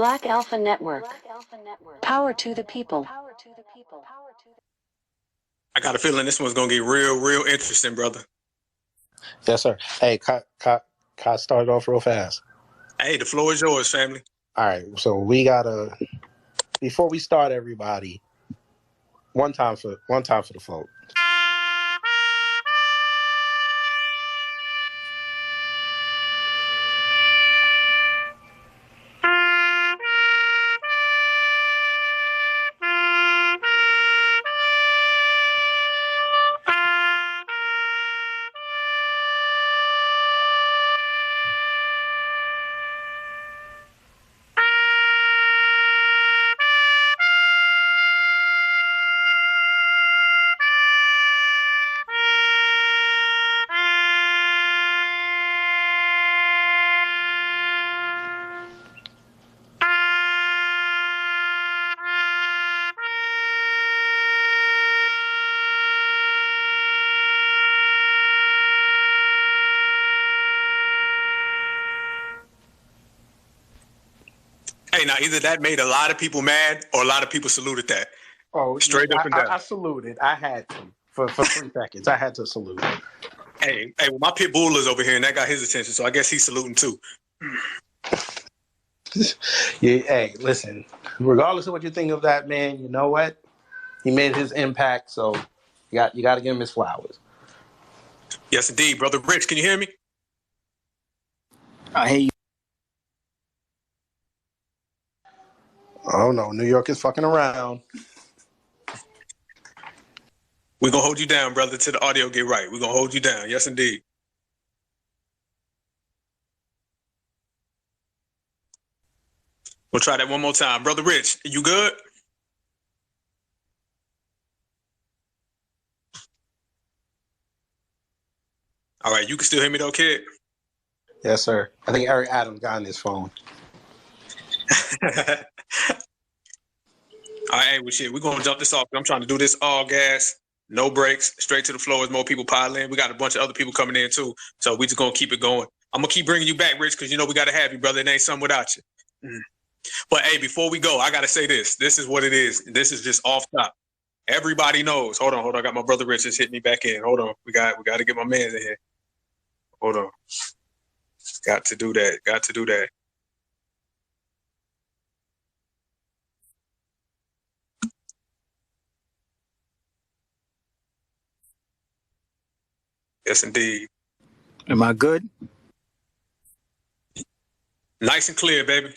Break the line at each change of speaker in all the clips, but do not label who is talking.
Black Alpha Network. Power to the people.
I got a feeling this one's gonna get real interesting, brother.
Yes, sir. Hey, can I start off real fast?
Hey, the floor is yours, family.
All right, so we gotta, before we start, everybody, one time for the float.
Hey, now either that made a lot of people mad or a lot of people saluted that.
Oh,
Straight up and down.
I saluted. I had to for 3 seconds. I had to salute.
Hey, well, my pit bull is over here, and that got his attention, so I guess he's saluting too.
Yeah, hey, listen. Regardless of what you think of that man, you know what? He made his impact, so you got to give him his flowers.
Yes, indeed, brother Rich. Can you hear me?
I hear you.
Oh no, New York is fucking around.
We're gonna hold you down, brother, till the audio get right. We're gonna hold you down. Yes, indeed. We'll try that one more time. Brother Rich, you good? All right, you can still hear me though, kid?
Yes, sir. I think Eric Adams got on his phone.
All right, well, shit, we're gonna jump this off. I'm trying to do this all gas, no brakes, straight to the floor as more people pile in. We got a bunch of other people coming in too, so we just gonna keep it going. I'm gonna keep bringing you back, Rich, because you know we gotta have you, brother. It ain't something without you. But hey, before we go, I gotta say this. This is what it is. This is just off top. Everybody knows. Hold on. I got my brother Rich just hitting me back in. Hold on. We got to get my man in here. Hold on. Got to do that. Yes, indeed.
Am I good?
Nice and clear, baby.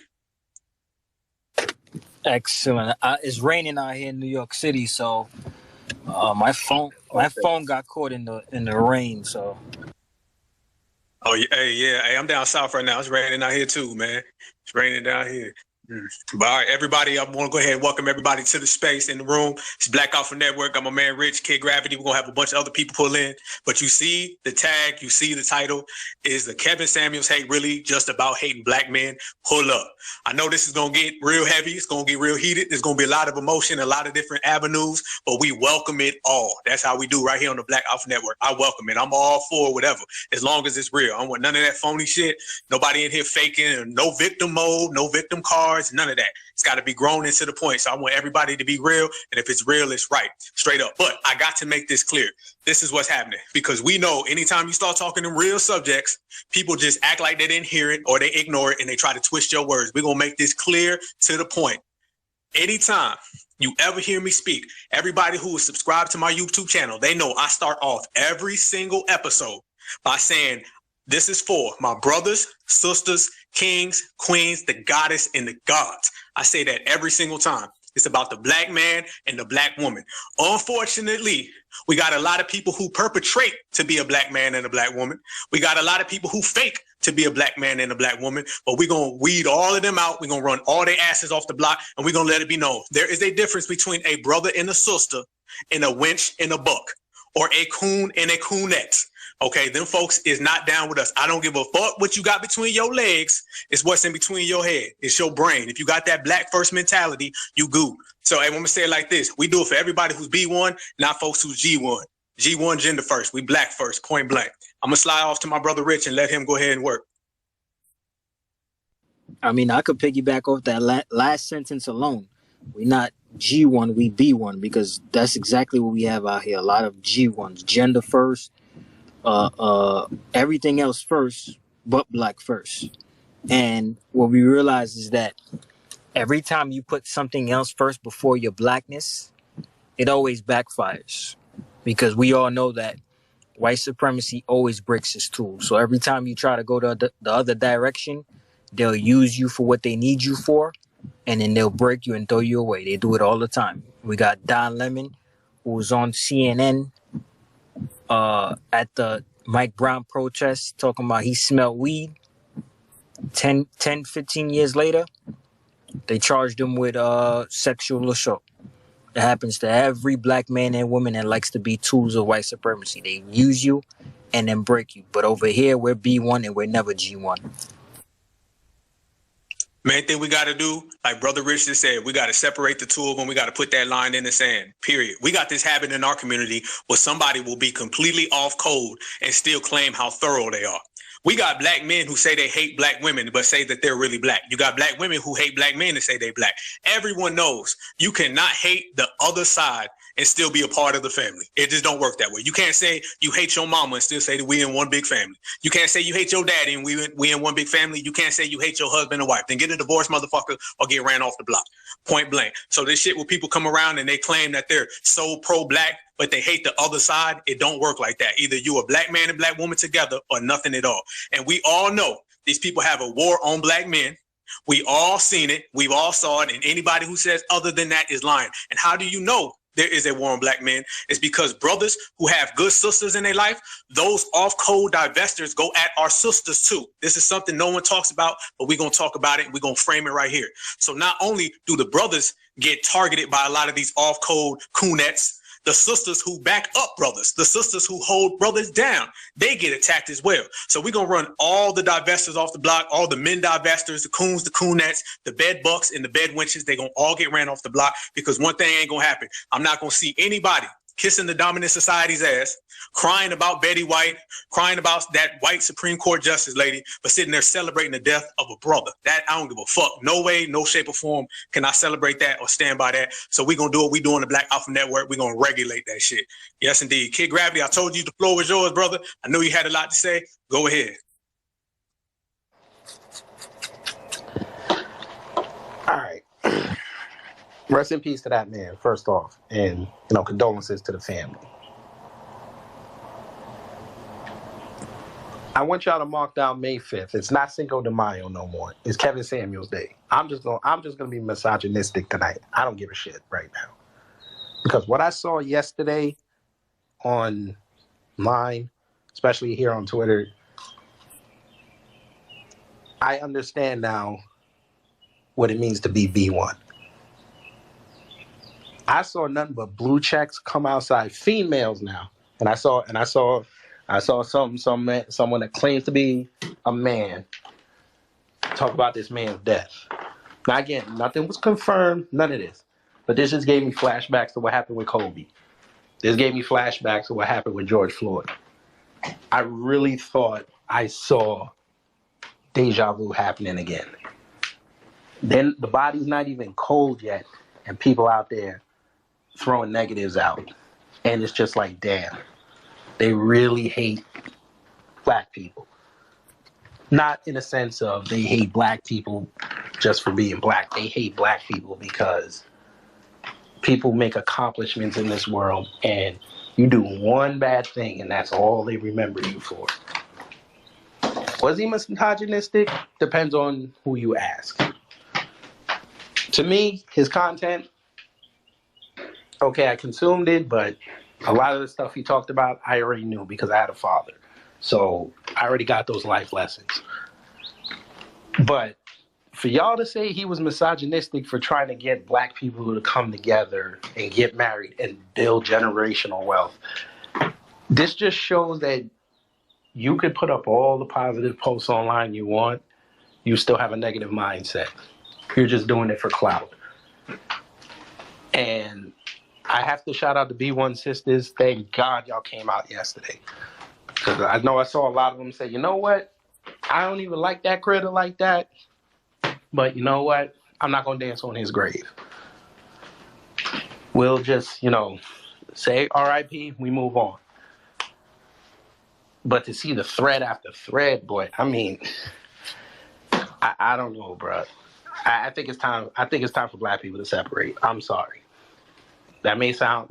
Excellent. It's raining out here in New York City, so my phone got caught in the rain. So.
Oh yeah, hey, I'm down south right now. It's raining out here too, man. It's raining down here. But all right, everybody, I want to go ahead and welcome everybody to the space in the room. It's Black Alpha Network. I'm my man Rich, Kid Gravity. We're going to have a bunch of other people pull in. But you see the tag, you see the title is the Kevin Samuels Hate Really Just About Hating Black Men. Pull up. I know this is going to get real heavy. It's going to get real heated. There's going to be a lot of emotion, a lot of different avenues, but we welcome it all. That's how we do right here on the Black Alpha Network. I welcome it. I'm all for whatever, as long as it's real. I don't want none of that phony shit. Nobody in here faking, no victim mode, no victim cards, none of that. It's got to be grown into the point. So I want everybody to be real. And if it's real, it's right. Straight up. But I got to make this clear. This is what's happening. Because we know anytime you start talking in real subjects, people just act like they didn't hear it or they ignore it and they try to twist your words. We're going to make this clear to the point. Anytime you ever hear me speak, everybody who is subscribed to my YouTube channel, they know I start off every single episode by saying, this is for my brothers, sisters, kings, queens, the goddess, and the gods. I say that every single time. It's about the black man and the black woman. Unfortunately, we got a lot of people who perpetrate to be a black man and a black woman. We got a lot of people who fake to be a black man and a black woman, but we're going to weed all of them out. We're going to run all their asses off the block, and we're going to let it be known. There is a difference between a brother and a sister and a wench and a buck, or a coon and a coonette. Okay, them folks is not down with us. I don't give a fuck what you got between your legs. It's what's in between your head. It's your brain. If you got that black first mentality, you good. So hey, I'm gonna say it like this. We do it for everybody who's B1, not folks who's G1. G1 gender first. We black first, point blank. I'm gonna slide off to my brother Rich and let him go ahead and work.
I mean, I could piggyback off that last sentence alone. We're not G1, we B1, because that's exactly what we have out here. A lot of G1s, gender first, everything else first, but black first. And what we realize is that every time you put something else first before your blackness, it always backfires. Because we all know that white supremacy always breaks its tools. So every time you try to go the other direction, they'll use you for what they need you for, and then they'll break you and throw you away. They do it all the time. We got Don Lemon, who was on CNN at the Mike Brown protest, talking about he smelled weed. 15 years later, they charged him with sexual assault. It happens to every black man and woman that likes to be tools of white supremacy. They use you and then break you. But over here, we're B1 and we're never G1.
Main thing we got to do, like Brother Rich just said, we got to separate the two of them. We got to put that line in the sand, period. We got this habit in our community where somebody will be completely off code and still claim how thorough they are. We got black men who say they hate black women, but say that they're really black. You got black women who hate black men and say they black. Everyone knows you cannot hate the other side and still be a part of the family. It just don't work that way. You can't say you hate your mama and still say that we in one big family. You can't say you hate your daddy and we in one big family. You can't say you hate your husband and wife. Then get a divorce, motherfucker, or get ran off the block. Point blank. So this shit where people come around and they claim that they're so pro-black, but they hate the other side, it don't work like that. Either you a black man and black woman together or nothing at all. And we all know these people have a war on black men. We all seen it. We've all saw it. And anybody who says other than that is lying. And how do you know there is a war on black men? It's because brothers who have good sisters in their life, those off-code divestors go at our sisters too. This is something no one talks about, but we're going to talk about it and we're going to frame it right here. So not only do the brothers get targeted by a lot of these off-code coonettes, the sisters who back up brothers, the sisters who hold brothers down, they get attacked as well. So we're going to run all the divestors off the block, all the men divestors, the coons, the coonettes, the bed bucks, and the bed wenches. They're going to all get ran off the block because one thing ain't going to happen. I'm not going to see anybody kissing the dominant society's ass, crying about Betty White, crying about that white Supreme Court justice lady, but sitting there celebrating the death of a brother. That I don't give a fuck. No way, no shape or form can I celebrate that or stand by that. So we're going to do what we do on the Black Alpha Network. We're going to regulate that shit. Yes, indeed. Kid Gravity, I told you the floor was yours, brother. I knew you had a lot to say. Go ahead.
All right. Rest in peace to that man, first off, and condolences to the family. I want y'all to mark down May 5th. It's not Cinco de Mayo no more. It's Kevin Samuels Day. I'm just gonna be misogynistic tonight. I don't give a shit right now. Because what I saw yesterday online, especially here on Twitter, I understand now what it means to be B1. I saw nothing but blue checks come outside, females now, and I saw someone that claims to be a man talk about this man's death. Now again, nothing was confirmed, none of this, but this just gave me flashbacks to what happened with Kobe. This gave me flashbacks to what happened with George Floyd. I really thought I saw deja vu happening again. Then the body's not even cold yet, and people out there throwing negatives out. And it's just like, damn, they really hate black people. Not in a sense of they hate black people just for being black. They hate black people because people make accomplishments in this world and you do one bad thing and that's all they remember you for. Was he misogynistic? Depends on who you ask. To me, his content, okay, I consumed it, but a lot of the stuff he talked about, I already knew because I had a father. So I already got those life lessons. But for y'all to say he was misogynistic for trying to get black people to come together and get married and build generational wealth, this just shows that you could put up all the positive posts online you want, you still have a negative mindset. You're just doing it for clout. And I have to shout out the B1 sisters. Thank God y'all came out yesterday. Because I know I saw a lot of them say, you know what? I don't even like that critter like that. But you know what? I'm not gonna dance on his grave. We'll just, say R.I.P. We move on. But to see the thread after thread, boy, I mean, I don't know, bro. I think it's time. I think it's time for Black people to separate. I'm sorry. That may sound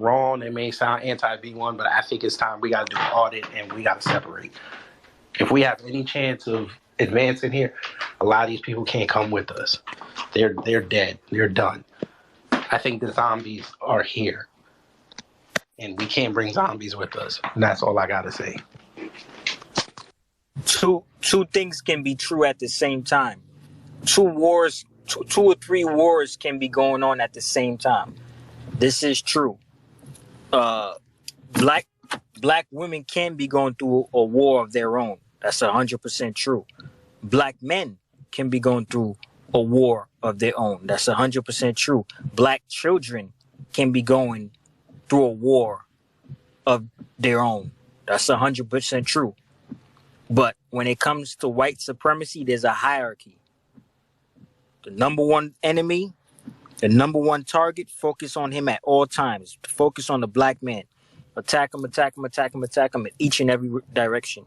wrong. It may sound anti V1, but I think it's time we got to do an audit and we got to separate. If we have any chance of advancing here, a lot of these people can't come with us. They're dead. They're done. I think the zombies are here, and we can't bring zombies with us. And that's all I gotta say.
Two things can be true at the same time. Two or three wars can be going on at the same time. This is true. Black women can be going through a war of their own. That's 100% true. Black men can be going through a war of their own. That's 100% true. Black children can be going through a war of their own. That's 100% true. But when it comes to white supremacy, there's a hierarchy. The number one enemy, the number one target, focus on him at all times. Focus on the black man. Attack him, attack him, attack him, attack him in each and every direction.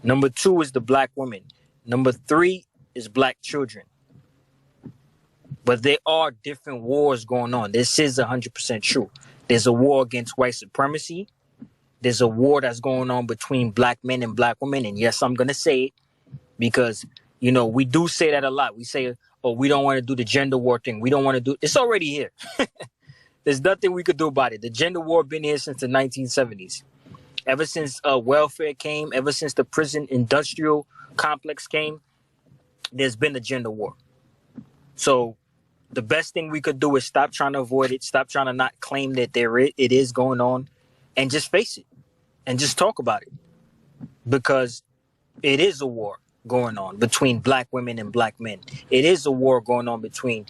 Number two is the black woman. Number three is black children. But there are different wars going on. This is 100% true. There's a war against white supremacy. There's a war that's going on between black men and black women. And yes, I'm going to say it because, we do say that a lot. We say, oh, we don't want to do the gender war thing. We don't want to do it's already here. There's nothing we could do about it. The gender war been here since the 1970s. Ever since welfare came, ever since the prison industrial complex came, there's been a gender war. So the best thing we could do is stop trying to avoid it. Stop trying to not claim that it is going on and just face it and just talk about it because it is a war going on between black women and black men. It is a war going on between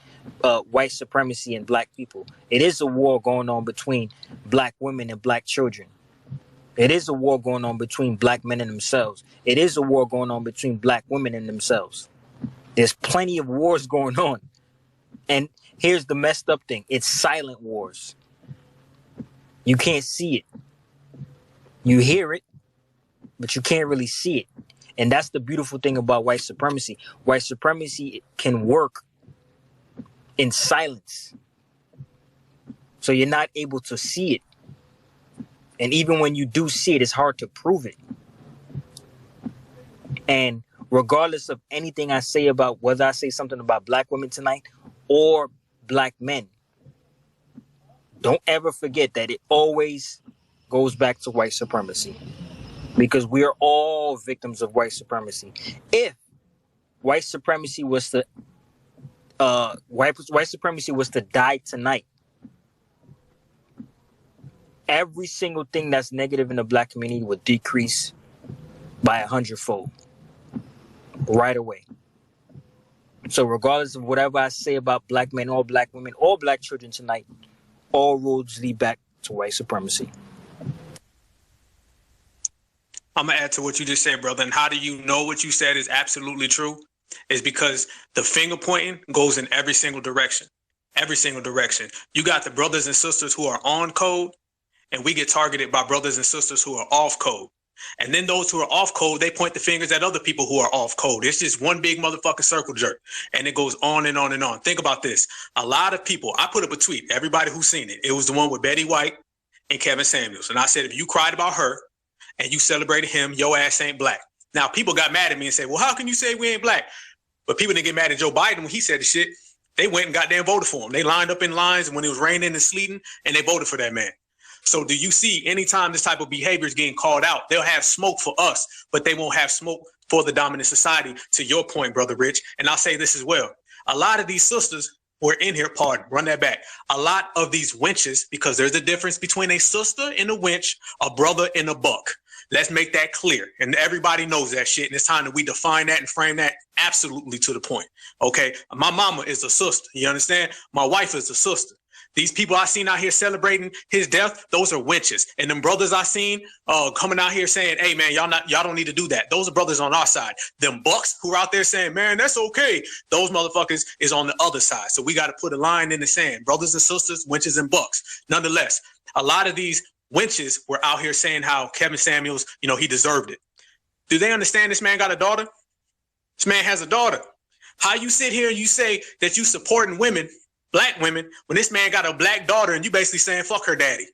white supremacy and black people. It is a war going on between black women and black children. It is a war going on between black men and themselves. It is a war going on between black women and themselves. There's plenty of wars going on. And here's the messed up thing. It's silent wars. You can't see it. You hear it, but you can't really see it. And that's the beautiful thing about white supremacy. White supremacy can work in silence. So you're not able to see it. And even when you do see it, it's hard to prove it. And regardless of anything I say about whether I say something about black women tonight or black men, don't ever forget that it always goes back to white supremacy. Because we are all victims of white supremacy. If white supremacy was to die tonight, every single thing that's negative in the black community would decrease by 100-fold right away. So regardless of whatever I say about black men or black women or black children tonight, all roads lead back to white supremacy.
I'm going to add to what you just said, brother. And how do you know what you said is absolutely true? Is because the finger pointing goes in every single direction. Every single direction. You got the brothers and sisters who are on code, and we get targeted by brothers and sisters who are off code. And then those who are off code, they point the fingers at other people who are off code. It's just one big motherfucking circle jerk. And it goes on and on and on. Think about this. A lot of people, I put up a tweet, everybody who's seen it. It was the one with Betty White and Kevin Samuels. And I said, if you cried about her and you celebrated him, your ass ain't black. Now, people got mad at me and said, well, how can you say we ain't black? But people didn't get mad at Joe Biden when he said the shit. They went and goddamn voted for him. They lined up in lines when it was raining and sleeting, and they voted for that man. So do you see anytime this type of behavior is getting called out, they'll have smoke for us, but they won't have smoke for the dominant society, to your point, Brother Rich. And I'll say this as well. A lot of these sisters were in here, run that back. A lot of these wenches, because there's a difference between a sister and a wench, a brother and a buck. Let's make that clear. And everybody knows that shit. And it's time that we define that and frame that absolutely to the point. Okay. My mama is a sister. You understand? My wife is a sister. These people I seen out here celebrating his death, those are witches. And them brothers I seen coming out here saying, hey man, y'all don't need to do that. Those are brothers on our side. Them bucks who are out there saying, man, that's okay. Those motherfuckers is on the other side. So we got to put a line in the sand. Brothers and sisters, witches and bucks. Nonetheless, a lot of these wenches were out here saying how Kevin Samuels, he deserved it. Do they understand this man got a daughter? This man has a daughter. How you sit here and you say that you supporting women, black women, when this man got a black daughter and you basically saying fuck her daddy?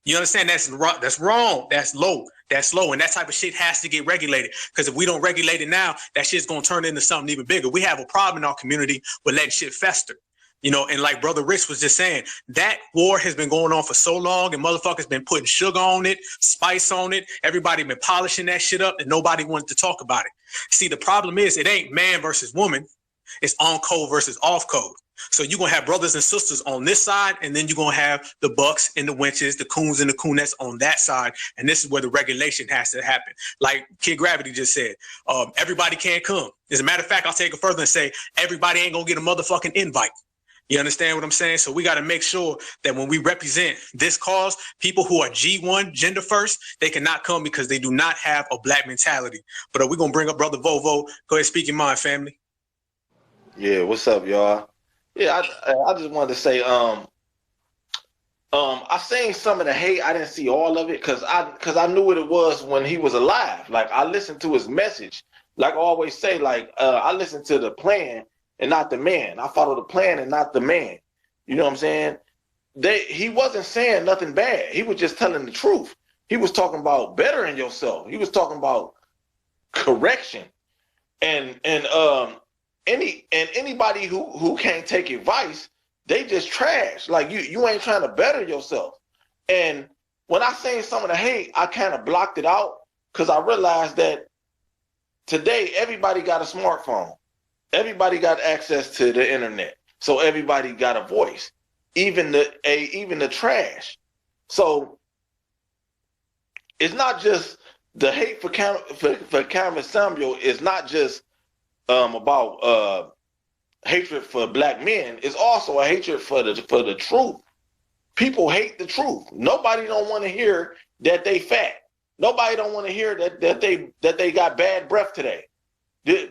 You understand? That's wrong. That's low. That's slow. And that type of shit has to get regulated. Because if we don't regulate it now, that shit's going to turn into something even bigger. We have a problem in our community with letting shit fester. And like Brother Rich was just saying, that war has been going on for so long and motherfuckers been putting sugar on it, spice on it. Everybody been polishing that shit up and nobody wanted to talk about it. See, the problem is it ain't man versus woman. It's on code versus off code. So you're going to have brothers and sisters on this side, and then you're going to have the bucks and the wenches, the coons and the coonettes on that side. And this is where the regulation has to happen. Like Kid Gravity just said, everybody can't come. As a matter of fact, I'll take it further and say everybody ain't going to get a motherfucking invite. You understand what I'm saying? So we got to make sure that when we represent this cause, people who are G1, gender first, they cannot come because they do not have a black mentality. But we're going to bring up Brother Vovo. Go ahead, speak your mind, family.
Yeah, what's up, y'all? Yeah, I just wanted to say, I seen some of the hate. I didn't see all of it because I knew what it was when he was alive. Like, I listened to his message. Like I always say, I listened to the plan and not the man. I follow the plan and not the man. You know what I'm saying? He wasn't saying nothing bad. He was just telling the truth. He was talking about bettering yourself. He was talking about correction. And anybody who can't take advice, they just trash. Like you ain't trying to better yourself. And when I seen some of the hate, I kind of blocked it out because I realized that today everybody got a smartphone. Everybody got access to the internet. So everybody got a voice, even the trash. So it's not just the hate for Kevin Samuel is not just about hatred for black men. It's also a hatred for the truth. People hate the truth. Nobody don't want to hear that they fat. Nobody don't want to hear that they got bad breath today.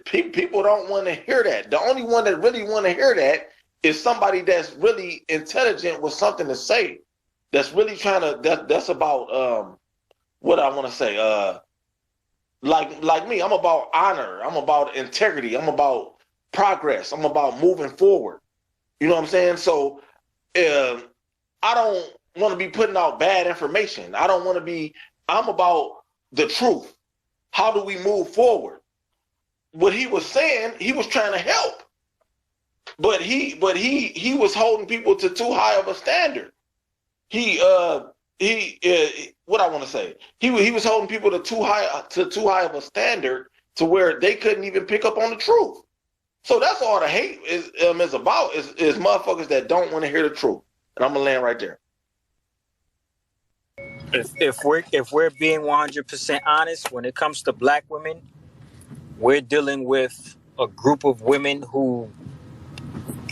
People don't want to hear that. The only one that really want to hear that is somebody that's really intelligent with something to say. That's really trying to. That's about what I want to say. Like me, I'm about honor. I'm about integrity. I'm about progress. I'm about moving forward. You know what I'm saying? So I don't want to be putting out bad information. I don't want to be. I'm about the truth. How do we move forward? What he was saying, he was trying to help, but he was holding people to too high of a standard. What I want to say, he was holding people to too high of a standard to where they couldn't even pick up on the truth. So that's all the hate is about is motherfuckers that don't want to hear the truth. And I'm gonna land right there.
If we're being 100% honest, when it comes to black women, we're dealing with a group of women who,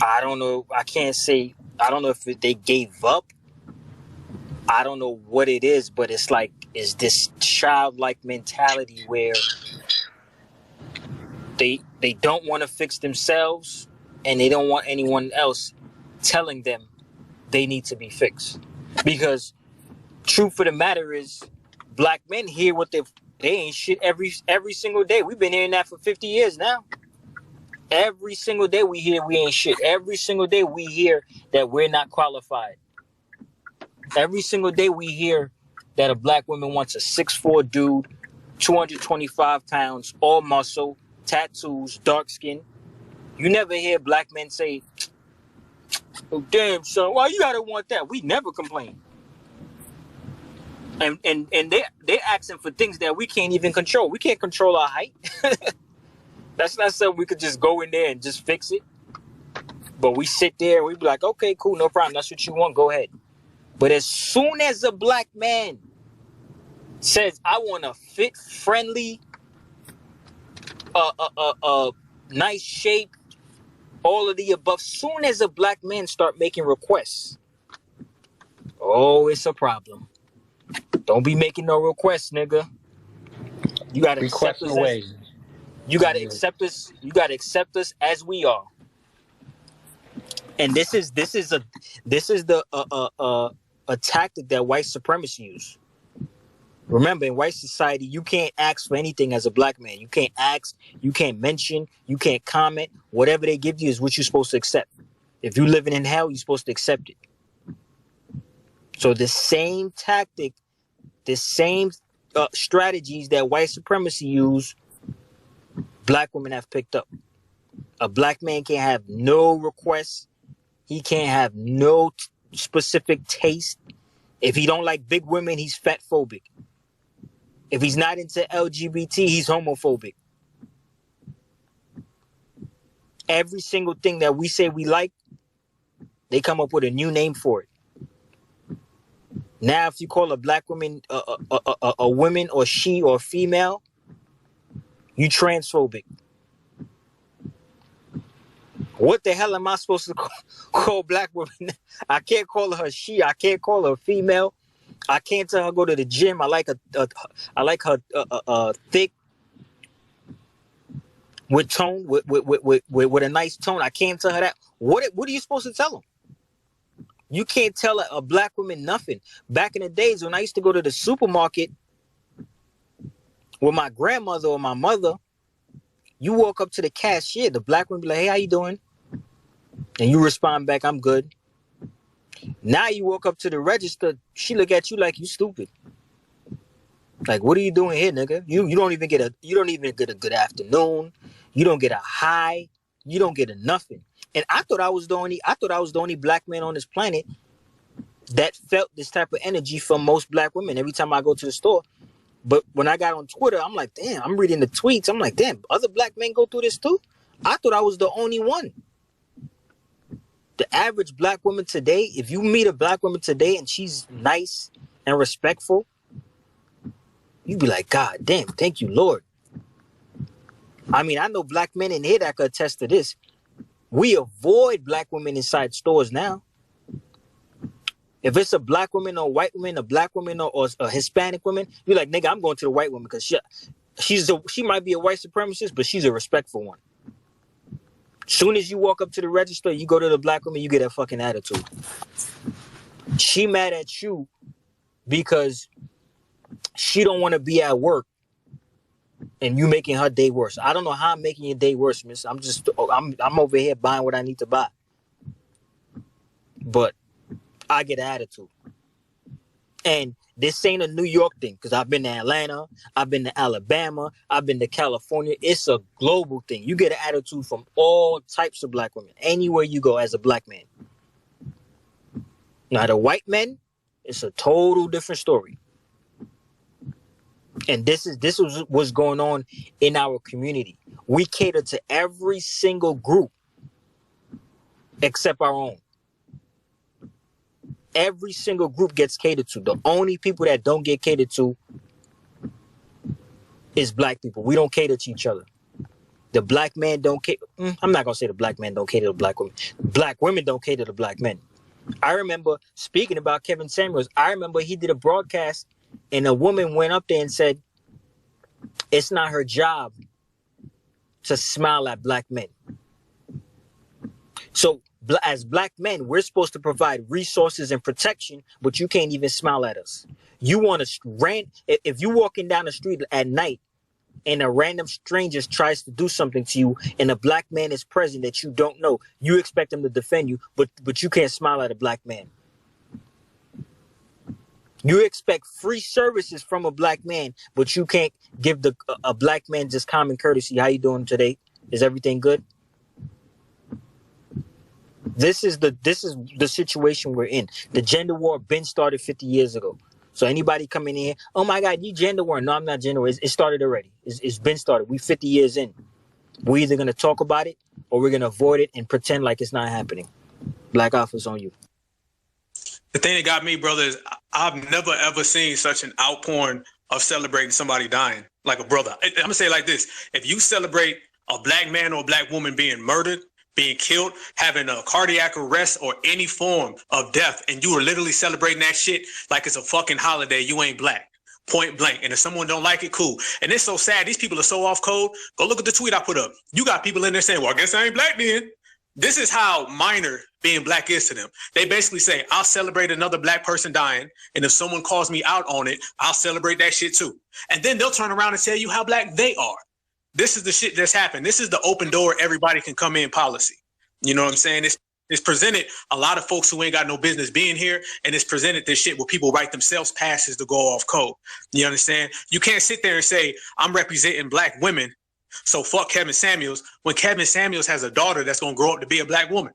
I don't know if they gave up. I don't know what it is, but it's this childlike mentality where they don't want to fix themselves and they don't want anyone else telling them they need to be fixed. Because truth of the matter is, black men hear what they ain't shit every single day. We've been hearing that for 50 years now. Every single day we hear we ain't shit. Every single day we hear that we're not qualified. Every single day we hear that a black woman wants a 6'4" dude, 225 pounds, all muscle, tattoos, dark skin. You never hear black men say, oh, damn, son, why you gotta want that? We never complain. And they're asking for things that we can't even control. We can't control our height. That's not something we could just go in there and just fix it. But we sit there and we be like, okay, cool, no problem. That's what you want. Go ahead. But as soon as a black man says, I want a fit, friendly, nice shape, all of the above, soon as a black man start making requests, Oh, it's a problem. Don't be making no requests, nigga. You gotta accept
Request
us as
away.
you gotta accept us. You gotta accept us as we are. And this is a tactic that white supremacists use. Remember, in white society, you can't ask for anything as a black man. You can't ask, you can't mention, you can't comment. Whatever they give you is what you're supposed to accept. If you're living in hell, you're supposed to accept it. So the same tactic, the same strategies that white supremacy use, black women have picked up. A black man can't have no requests. He can't have no specific taste. If he don't like big women, he's fat phobic. If he's not into LGBT, he's homophobic. Every single thing that we say we like, they come up with a new name for it. Now, if you call a black woman a woman or she or female, you transphobic. What the hell am I supposed to call black women? I can't call her she. I can't call her female. I can't tell her go to the gym. I like her thick with tone with a nice tone. I can't tell her that. What are you supposed to tell them? You can't tell a black woman nothing. Back in the days when I used to go to the supermarket with my grandmother or my mother, you walk up to the cashier, the black woman be like, "Hey, how you doing?" And you respond back, "I'm good." Now you walk up to the register, she look at you like you stupid. Like, what are you doing here, nigga? You don't even get a good afternoon. You don't get a hi. You don't get a nothing. And I thought I was the only black man on this planet that felt this type of energy from most black women every time I go to the store. But when I got on Twitter, I'm like, damn, I'm reading the tweets. I'm like, damn, other black men go through this too? I thought I was the only one. The average black woman today, if you meet a black woman today and she's nice and respectful, you'd be like, God damn, thank you, Lord. I mean, I know black men in here that could attest to this. We avoid black women inside stores now. If it's a black woman or a white woman, a black woman or a Hispanic woman, you're like, nigga, I'm going to the white woman because she might be a white supremacist, but she's a respectful one. Soon as you walk up to the register, you go to the black woman, you get that fucking attitude. She mad at you because she don't want to be at work and you making her day worse. I don't know how I'm making your day worse, miss. I'm over here buying what I need to buy. But I get an attitude. And this ain't a New York thing, because I've been to Atlanta, I've been to Alabama, I've been to California. It's a global thing. You get an attitude from all types of black women, anywhere you go as a black man. Now, the white men, it's a total different story. And this was what's going on in our community. We cater to every single group except our own. Every single group gets catered to. The only people that don't get catered to is black people. We don't cater to each other. The black man don't cater. I'm not going to say the black man don't cater to black women. Black women don't cater to black men. I remember speaking about Kevin Samuels. I remember he did a broadcast and a woman went up there and said, it's not her job to smile at black men. So as black men, we're supposed to provide resources and protection, but you can't even smile at us. You want to if you're walking down the street at night and a random stranger tries to do something to you and a black man is present that you don't know, you expect him to defend you, but you can't smile at a black man. You expect free services from a black man, but you can't give a black man just common courtesy. How you doing today? Is everything good? This is the situation we're in. The gender war been started 50 years ago. So anybody coming in here, oh my God, you gender war. No, I'm not gender war. It started already. It's been started. We 50 years in. We're either going to talk about it or we're going to avoid it and pretend like it's not happening. Black Alpha's on you.
The thing that got me, brother, is I've never, ever seen such an outpouring of celebrating somebody dying, like a brother. I'm going to say it like this. If you celebrate a black man or a black woman being murdered, being killed, having a cardiac arrest, or any form of death, and you are literally celebrating that shit like it's a fucking holiday, you ain't black. Point blank. And if someone don't like it, cool. And it's so sad. These people are so off code. Go look at the tweet I put up. You got people in there saying, well, I guess I ain't black then. This is how minor being black is to them. They basically say, I'll celebrate another black person dying, and if someone calls me out on it, I'll celebrate that shit too. And then they'll turn around and tell you how black they are. This is the shit that's happened. This is the open door, everybody can come in policy. You know what I'm saying? It's presented a lot of folks who ain't got no business being here, and it's presented this shit where people write themselves passes to go off code. You understand? You can't sit there and say, I'm representing black women, so fuck Kevin Samuels, when Kevin Samuels has a daughter that's going to grow up to be a black woman.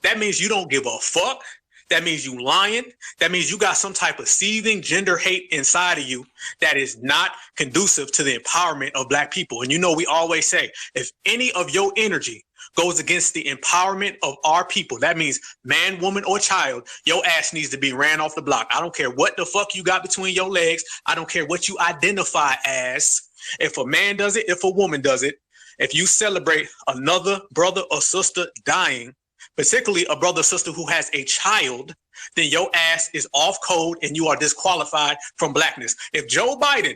That means you don't give a fuck. That means you lying. That means you got some type of seething gender hate inside of you that is not conducive to the empowerment of black people. And you know, we always say, if any of your energy goes against the empowerment of our people, that means man, woman, or child, your ass needs to be ran off the block. I don't care what the fuck you got between your legs. I don't care what you identify as. If a man does it, if a woman does it, if you celebrate another brother or sister dying, particularly a brother or sister who has a child, then your ass is off code and you are disqualified from blackness. If Joe Biden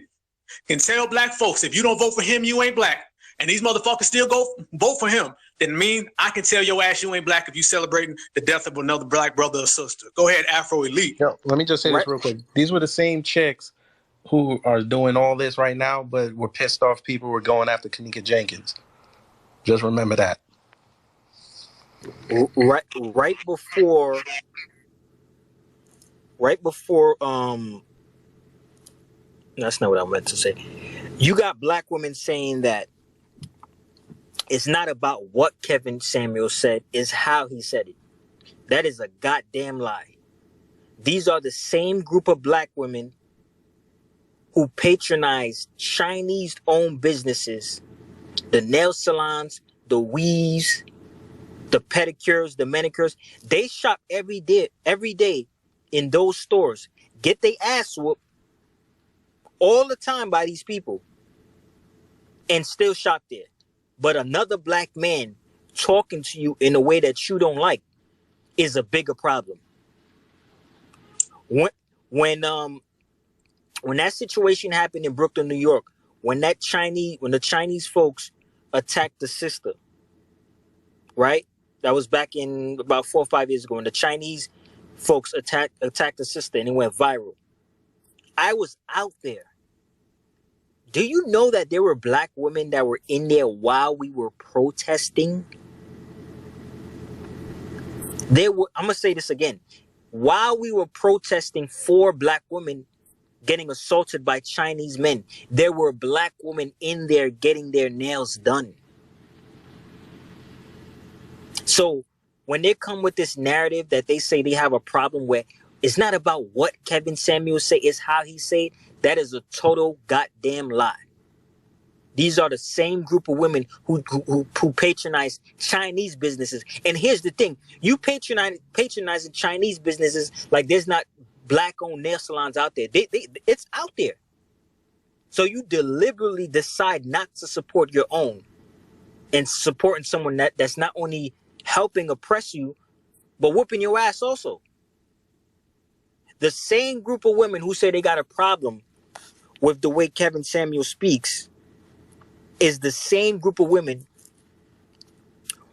can tell black folks, if you don't vote for him, you ain't black, and these motherfuckers still go vote for him, then I can tell your ass you ain't black if you celebrating the death of another black brother or sister. Go ahead, Afro Elite.
Yo, let me just say this real quick. These were the same chicks who are doing all this right now, but were pissed off people were going after Kanika Jenkins. Just remember that.
Right before that's not what I meant to say. You got black women saying that it's not about what Kevin Samuel said, it's how he said it. That is a goddamn lie. These are the same group of black women who patronize Chinese-owned businesses, the nail salons, the weaves, the pedicures, the manicures. They shop every day in those stores, get their ass whooped all the time by these people, and still shop there. But another black man talking to you in a way that you don't like is a bigger problem. When that situation happened in Brooklyn, New York, when the Chinese folks attacked the sister, right? That was back in about 4 or 5 years ago, when the Chinese folks attacked the sister and it went viral. I was out there. Do you know that there were black women that were in there while we were protesting? I'm going to say this again. While we were protesting for black women getting assaulted by Chinese men, there were black women in there getting their nails done. So when they come with this narrative that they say they have a problem where it's not about what Kevin Samuel say, it's how he say it, that is a total goddamn lie. These are the same group of women who patronize Chinese businesses. And here's the thing. You patronizing Chinese businesses like there's not black-owned nail salons out there. It's out there. So you deliberately decide not to support your own and supporting someone that's not only helping oppress you, but whooping your ass also. The same group of women who say they got a problem with the way Kevin Samuel speaks is the same group of women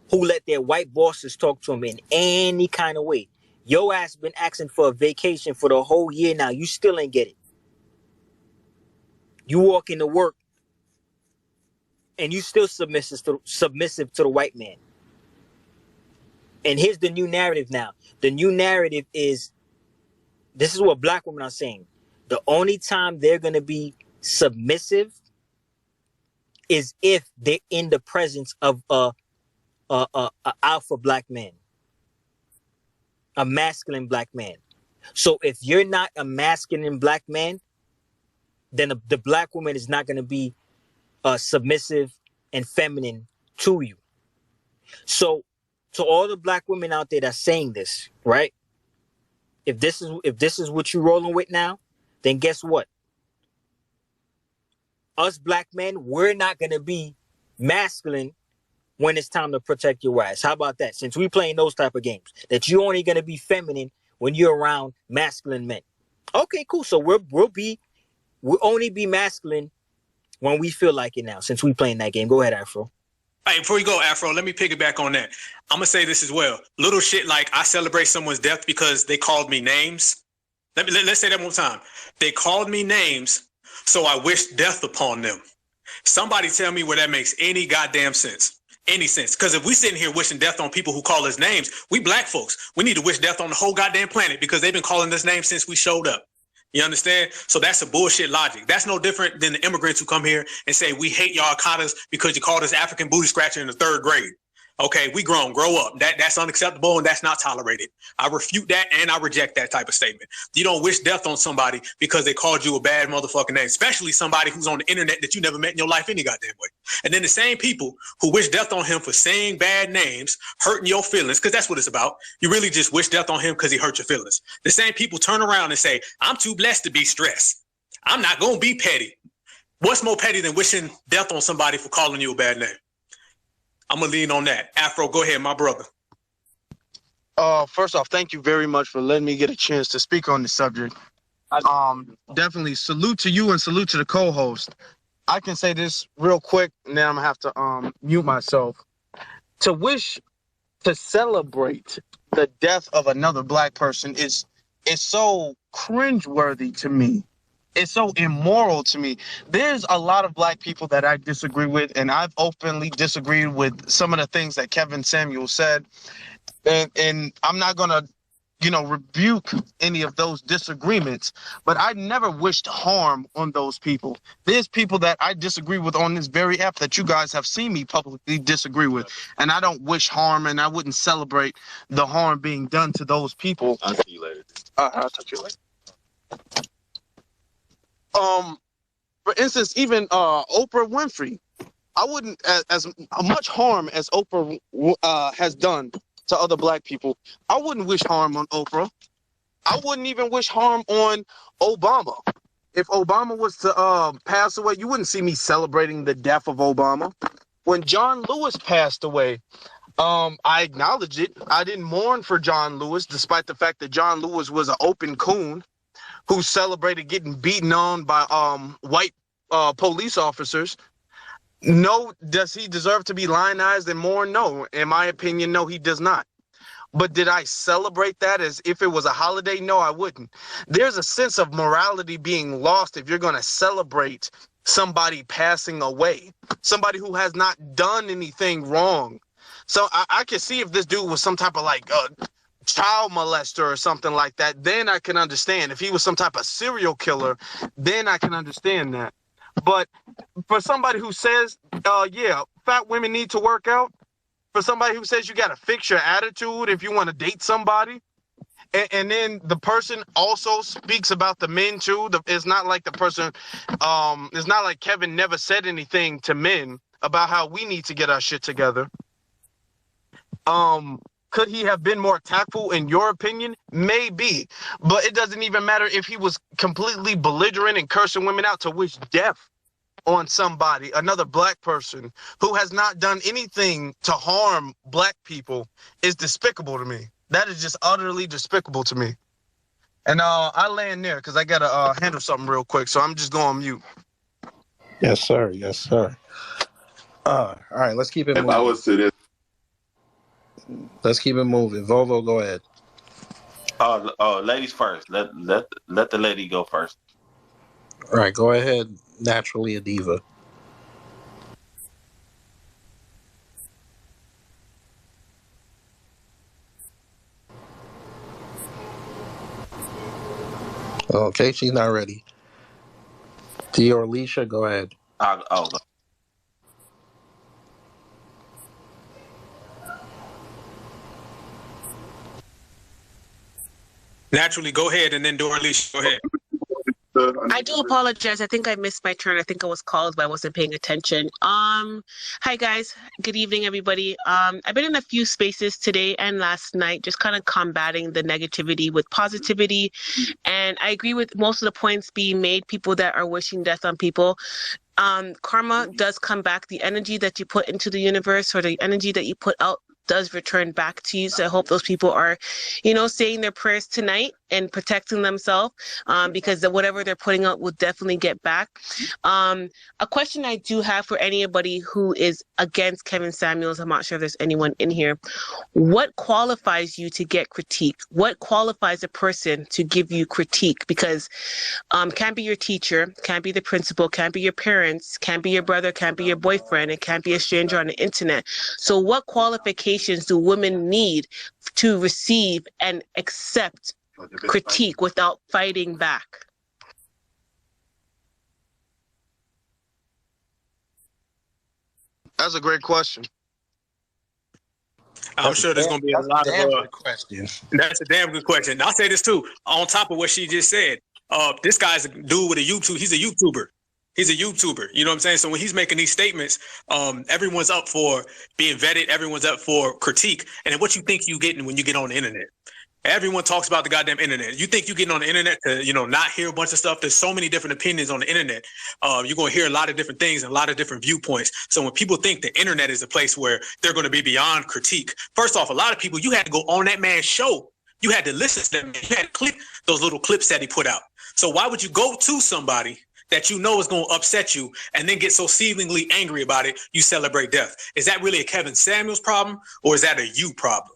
who let their white bosses talk to them in any kind of way. Your ass been asking for a vacation for the whole year now. You still ain't get it. You walk into work and you still submissive to the white man. And here's the new narrative now. The new narrative is, this is what black women are saying. The only time they're going to be submissive is if they're in the presence of a alpha black man, a masculine black man. So if you're not a masculine black man, then the black woman is not going to be submissive and feminine to you. So to all the black women out there that's saying this, right? If this is what you're rolling with now, then guess what? Us black men, we're not going to be masculine when it's time to protect your ass. How about that? Since we playing those type of games, that you're only gonna be feminine when you're around masculine men. Okay, cool. So we'll only be masculine when we feel like it now. Since we playing that game, go ahead, Afro.
Hey, before you go, Afro, let me piggyback on that. I'm gonna say this as well. Little shit like I celebrate someone's death because they called me names. Let's say that one more time. They called me names, so I wish death upon them. Somebody tell me where that makes any goddamn sense. Any sense. Because if we sitting here wishing death on people who call us names, we black folks, we need to wish death on the whole goddamn planet because they've been calling us names since we showed up. You understand? So that's a bullshit logic. That's no different than the immigrants who come here and say, we hate y'all Akatas because you called us African booty scratcher in the 3rd grade. Okay, we grown, grow up. That's unacceptable and that's not tolerated. I refute that and I reject that type of statement. You don't wish death on somebody because they called you a bad motherfucking name, especially somebody who's on the internet that you never met in your life any goddamn way. And then the same people who wish death on him for saying bad names, hurting your feelings, because that's what it's about. You really just wish death on him because he hurt your feelings. The same people turn around and say, I'm too blessed to be stressed. I'm not going to be petty. What's more petty than wishing death on somebody for calling you a bad name? I'm going to lean on that. Afro, go ahead, my brother.
First off, thank you very much for letting me get a chance to speak on this subject. Definitely salute to you and salute to the co-host. I can say this real quick, and then I'm going to have to mute myself. To celebrate the death of another black person is so cringeworthy to me. It's so immoral to me. There's a lot of black people that I disagree with, and I've openly disagreed with some of the things that Kevin Samuel said. And I'm not going to, rebuke any of those disagreements, but I never wished harm on those people. There's people that I disagree with on this very app that you guys have seen me publicly disagree with, and I don't wish harm, and I wouldn't celebrate the harm being done to those people.
I'll see you later.
I'll talk to you later. For instance, even Oprah Winfrey, I wouldn't as much harm as Oprah has done to other black people. I wouldn't wish harm on Oprah. I wouldn't even wish harm on Obama. If Obama was to pass away, you wouldn't see me celebrating the death of Obama. When John Lewis passed away, I acknowledged it. I didn't mourn for John Lewis, despite the fact that John Lewis was an open coon who celebrated getting beaten on by white police officers. No, does he deserve to be lionized and mourned? No. In my opinion, no, he does not. But did I celebrate that as if it was a holiday? No, I wouldn't. There's a sense of morality being lost if you're going to celebrate somebody passing away, somebody who has not done anything wrong. So I can see if this dude was some type of child molester or something like that, then I can understand. If he was some type of serial killer, then I can understand that. But for somebody who says, fat women need to work out, for somebody who says you got to fix your attitude if you want to date somebody, and then the person also speaks about the men too. It's not like the person, it's not like Kevin never said anything to men about how we need to get our shit together. Could he have been more tactful in your opinion? Maybe. But it doesn't even matter if he was completely belligerent and cursing women out to wish death on somebody, another black person who has not done anything to harm black people is despicable to me. That is just utterly despicable to me. And I land there because I got to handle something real quick. So I'm just going on mute.
Yes, sir. Yes, sir. All right, let's keep it moving.
If I was to this.
Let's keep it moving. Volvo, go ahead.
Ladies first. Let the lady go first.
All right, go ahead. Naturally a diva. Okay, she's not ready. Theo or Alicia, go ahead.
I'll go.
Naturally, go ahead, and then Doralicia, go ahead.
I do apologize. I think I missed my turn. I think I was called, but I wasn't paying attention. Hi guys. Good evening, everybody. I've been in a few spaces today and last night, just kind of combating the negativity with positivity. And I agree with most of the points being made. People that are wishing death on people. karma does come back. The energy that you put into the universe or the energy that you put out does return back to you. So I hope those people are, saying their prayers tonight and protecting themselves, because whatever they're putting out will definitely get back. A question I do have for anybody who is against Kevin Samuels, I'm not sure if there's anyone in here. What qualifies you to get critique? What qualifies a person to give you critique? Because can't be your teacher, can't be the principal, can't be your parents, can't be your brother, can't be your boyfriend, it can't be a stranger on the internet. So what qualifications do women need to receive and accept critique without fighting back?
That's a great question.
I'm sure there's going to be a lot of.
Good question.
That's a damn good question. I'll say this too. On top of what she just said, this guy's a dude with a YouTube. He's a YouTuber. He's a YouTuber. You know what I'm saying? So when he's making these statements, everyone's up for being vetted. Everyone's up for critique. And what you think you getting when you get on the internet? Everyone talks about the goddamn internet. You think you getting on the internet to, not hear a bunch of stuff? There's so many different opinions on the internet. You're going to hear a lot of different things and a lot of different viewpoints. So when people think the internet is a place where they're going to be beyond critique, first off, a lot of people, you had to go on that man's show. You had to listen to them. You had to click those little clips that he put out. So why would you go to somebody that you know is going to upset you and then get so seemingly angry about it, you celebrate death? Is that really a Kevin Samuels problem, or is that a you problem?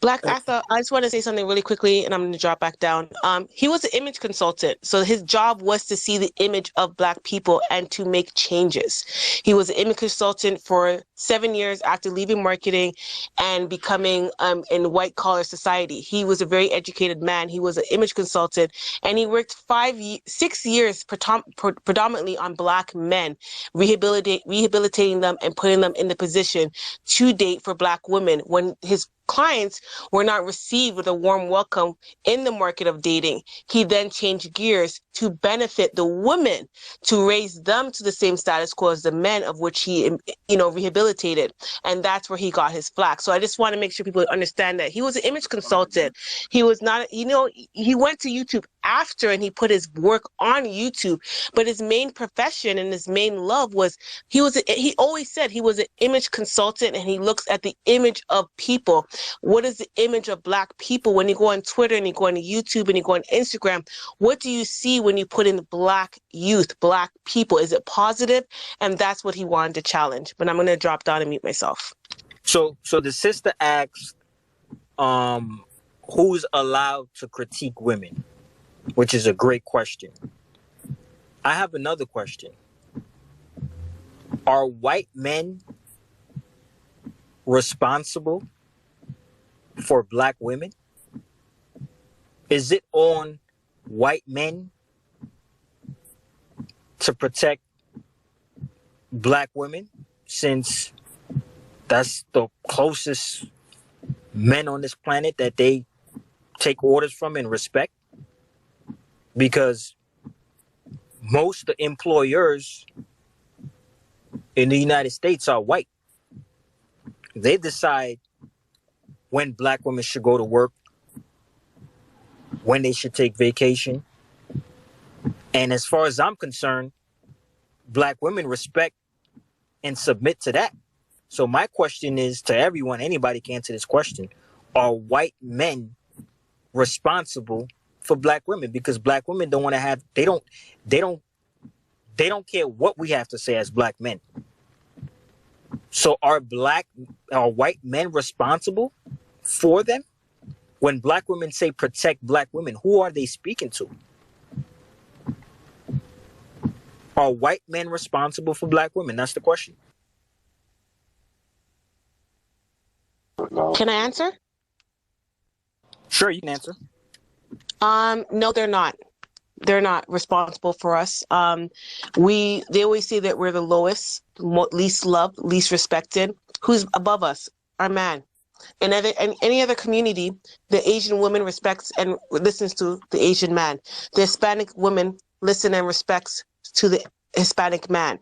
Black Arthur, I just want to say something really quickly, and I'm going to drop back down. He was an image consultant, so his job was to see the image of Black people and to make changes. He was an image consultant for 7 years after leaving marketing and becoming in white-collar society. He was a very educated man. He was an image consultant, and he worked 6 years predominantly on Black men, rehabilitating them and putting them in the position to date for Black women. When his clients were not received with a warm welcome in the market of dating, he then changed gears to benefit the women, to raise them to the same status quo as the men of which he, rehabilitated. And that's where he got his flack. So I just want to make sure people understand that he was an image consultant. He was not, he went to YouTube after and he put his work on YouTube, but his main profession and his main love was, he always said he was an image consultant, and he looks at the image of people. What is the image of Black people? When you go on Twitter and you go on YouTube and you go on Instagram, what do you see when you put in Black youth, Black people? Is it positive? And that's what he wanted to challenge. But I'm going to drop down and mute myself.
So the sister asks, who's allowed to critique women? Which is a great question. I have another question. Are white men responsible for Black women? Is it on white men to protect Black women, since that's the closest men on this planet that they take orders from and respect? Because most of the employers in the United States are white. They decide when Black women should go to work, when they should take vacation. And as far as I'm concerned, Black women respect and submit to that. So my question is to everyone, anybody can answer this question: are white men responsible for Black women? Because Black women don't want to have, they don't care what we have to say as Black men. So are white men responsible for them? When Black women say protect Black women, who are they speaking to? Are white men responsible for Black women? That's the question.
Can I answer?
Sure, you can answer.
No, they're not. They're not responsible for us. They always say that we're the lowest, least loved, least respected. Who's above us? Our man. In any other community, the Asian woman respects and listens to the Asian man. The Hispanic woman listens and respects to the Hispanic man.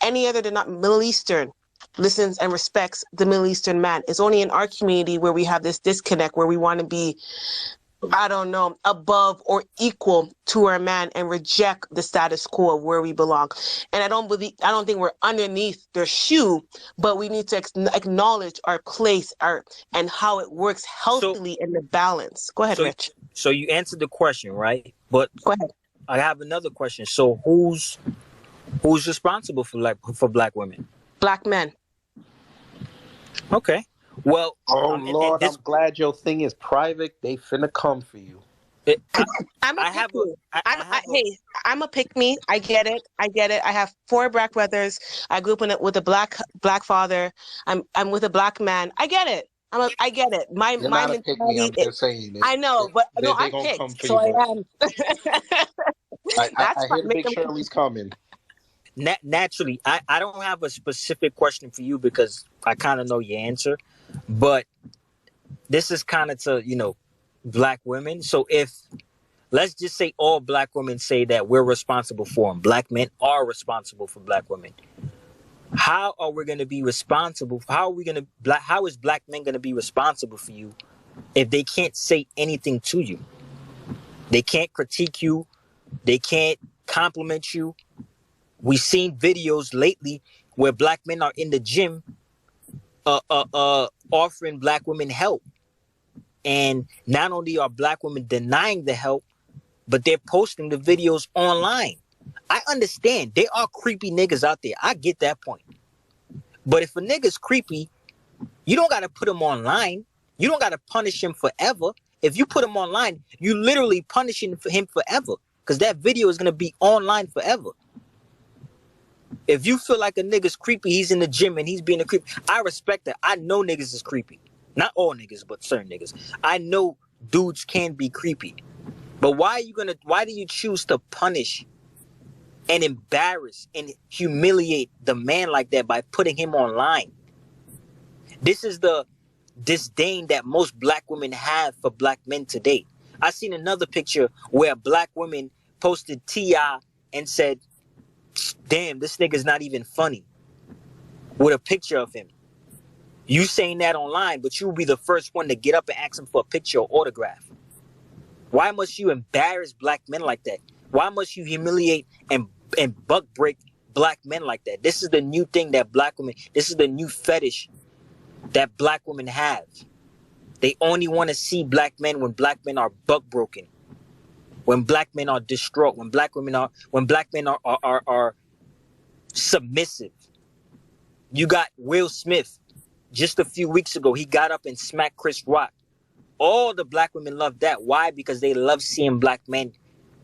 Any other, they're not Middle Eastern, listens and respects the Middle Eastern man. It's only in our community where we have this disconnect, where we want to be I don't know, above or equal to our man and reject the status quo of where we belong. And I don't think we're underneath their shoe, but we need to acknowledge our place, and how it works
So,
healthily in the balance. Go ahead,
so,
Rich.
so you answered the question, right? But
Go ahead.
I have another question. So who's responsible for black women?
Black men.
Okay. Well,
Oh
and
Lord,
this
I'm glad your thing is private. They finna come for you.
I'm a
I
pick
have a
me.
I have a
Hey, I'm a pick me. I get it. I have 4 black brothers. I grew up with a black father. I'm with a black man. I get it. I get it. My
You're
my
not a pick me.
mentality.
I'm just saying it.
I know, but no,
They
I
gonna come
picked,
for
so
you,
I
Rich.
am.
I
That's fine.
hear the
Make
big
them.
Shirley's coming.
naturally, I don't have a specific question for you because I kind of know your answer, but this is kind of to, black women. So if let's just say all black women say that we're responsible for them, black men are responsible for black women. How are we going to be responsible? How is black men going to be responsible for you if they can't say anything to you? They can't critique you. They can't compliment you. We've seen videos lately where black men are in the gym, offering black women help. And not only are black women denying the help, but they're posting the videos online. I understand there are creepy niggas out there. I get that point. But if a nigga's creepy, you don't got to put him online. You don't got to punish him forever. If you put him online, you literally punishing him forever because that video is going to be online forever. If you feel like a nigga's creepy, he's in the gym and he's being a creep. I respect that. I know niggas is creepy. Not all niggas, but certain niggas. I know dudes can be creepy. But why do you choose to punish and embarrass and humiliate the man like that by putting him online? This is the disdain that most black women have for black men today. I seen another picture where a black woman posted T.I. and said, damn, this nigga's not even funny, with a picture of him. You saying that online, but you will be the first one to get up and ask him for a picture or autograph. Why must you embarrass black men like that? Why must you humiliate and buck break black men like that? This is the new thing that this is the new fetish that black women have. They only want to see black men when black men are buck broken, when black men are distraught, when black men are submissive. You got Will Smith just a few weeks ago. He got up and smacked Chris Rock. All the black women love that. Why? Because they love seeing black men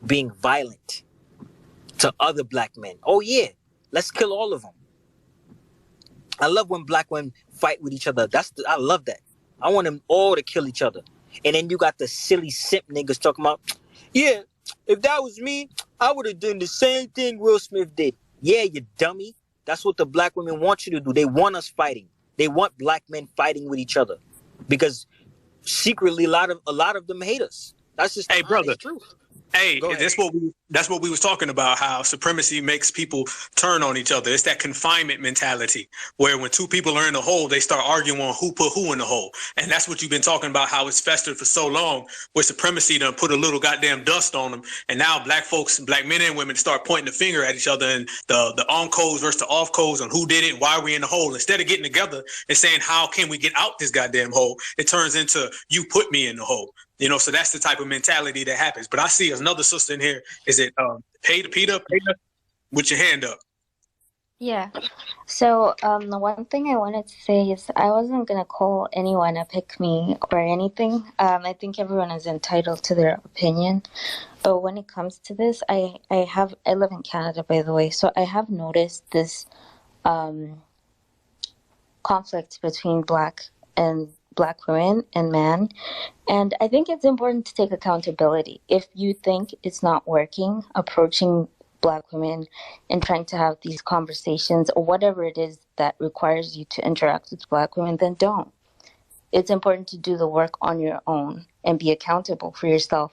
being violent to other black men. Oh yeah, let's kill all of them. I love when black women fight with each other. I love that. I want them all to kill each other. And then you got the silly simp niggas talking about, yeah, if that was me, I would have done the same thing Will Smith did. Yeah, you dummy. That's what the black women want you to do. They want us fighting. They want black men fighting with each other because secretly a lot of them hate us. That's just the
Hey, brother.
honest truth.
Hey,
Go ahead.
that's what we was talking about, how supremacy makes people turn on each other. It's that confinement mentality where when two people are in a hole, they start arguing on who put who in the hole. And that's what you've been talking about, how it's festered for so long, where supremacy done put a little goddamn dust on them. And now black folks, black men and women start pointing the finger at each other and the on codes versus the off codes on who did it and why are we in the hole. Instead of getting together and saying, how can we get out this goddamn hole? It turns into you put me in the hole. So that's the type of mentality that happens. But I see another sister in here. Is it Peter, with your hand up?
Yeah. So the one thing I wanted to say is I wasn't gonna call anyone a pick me or anything. I think everyone is entitled to their opinion. But when it comes to this, I live in Canada, by the way, so I have noticed this conflict between black women and men. And I think it's important to take accountability. If you think it's not working, approaching black women and trying to have these conversations or whatever it is that requires you to interact with black women, then don't. It's important to do the work on your own and be accountable for yourself.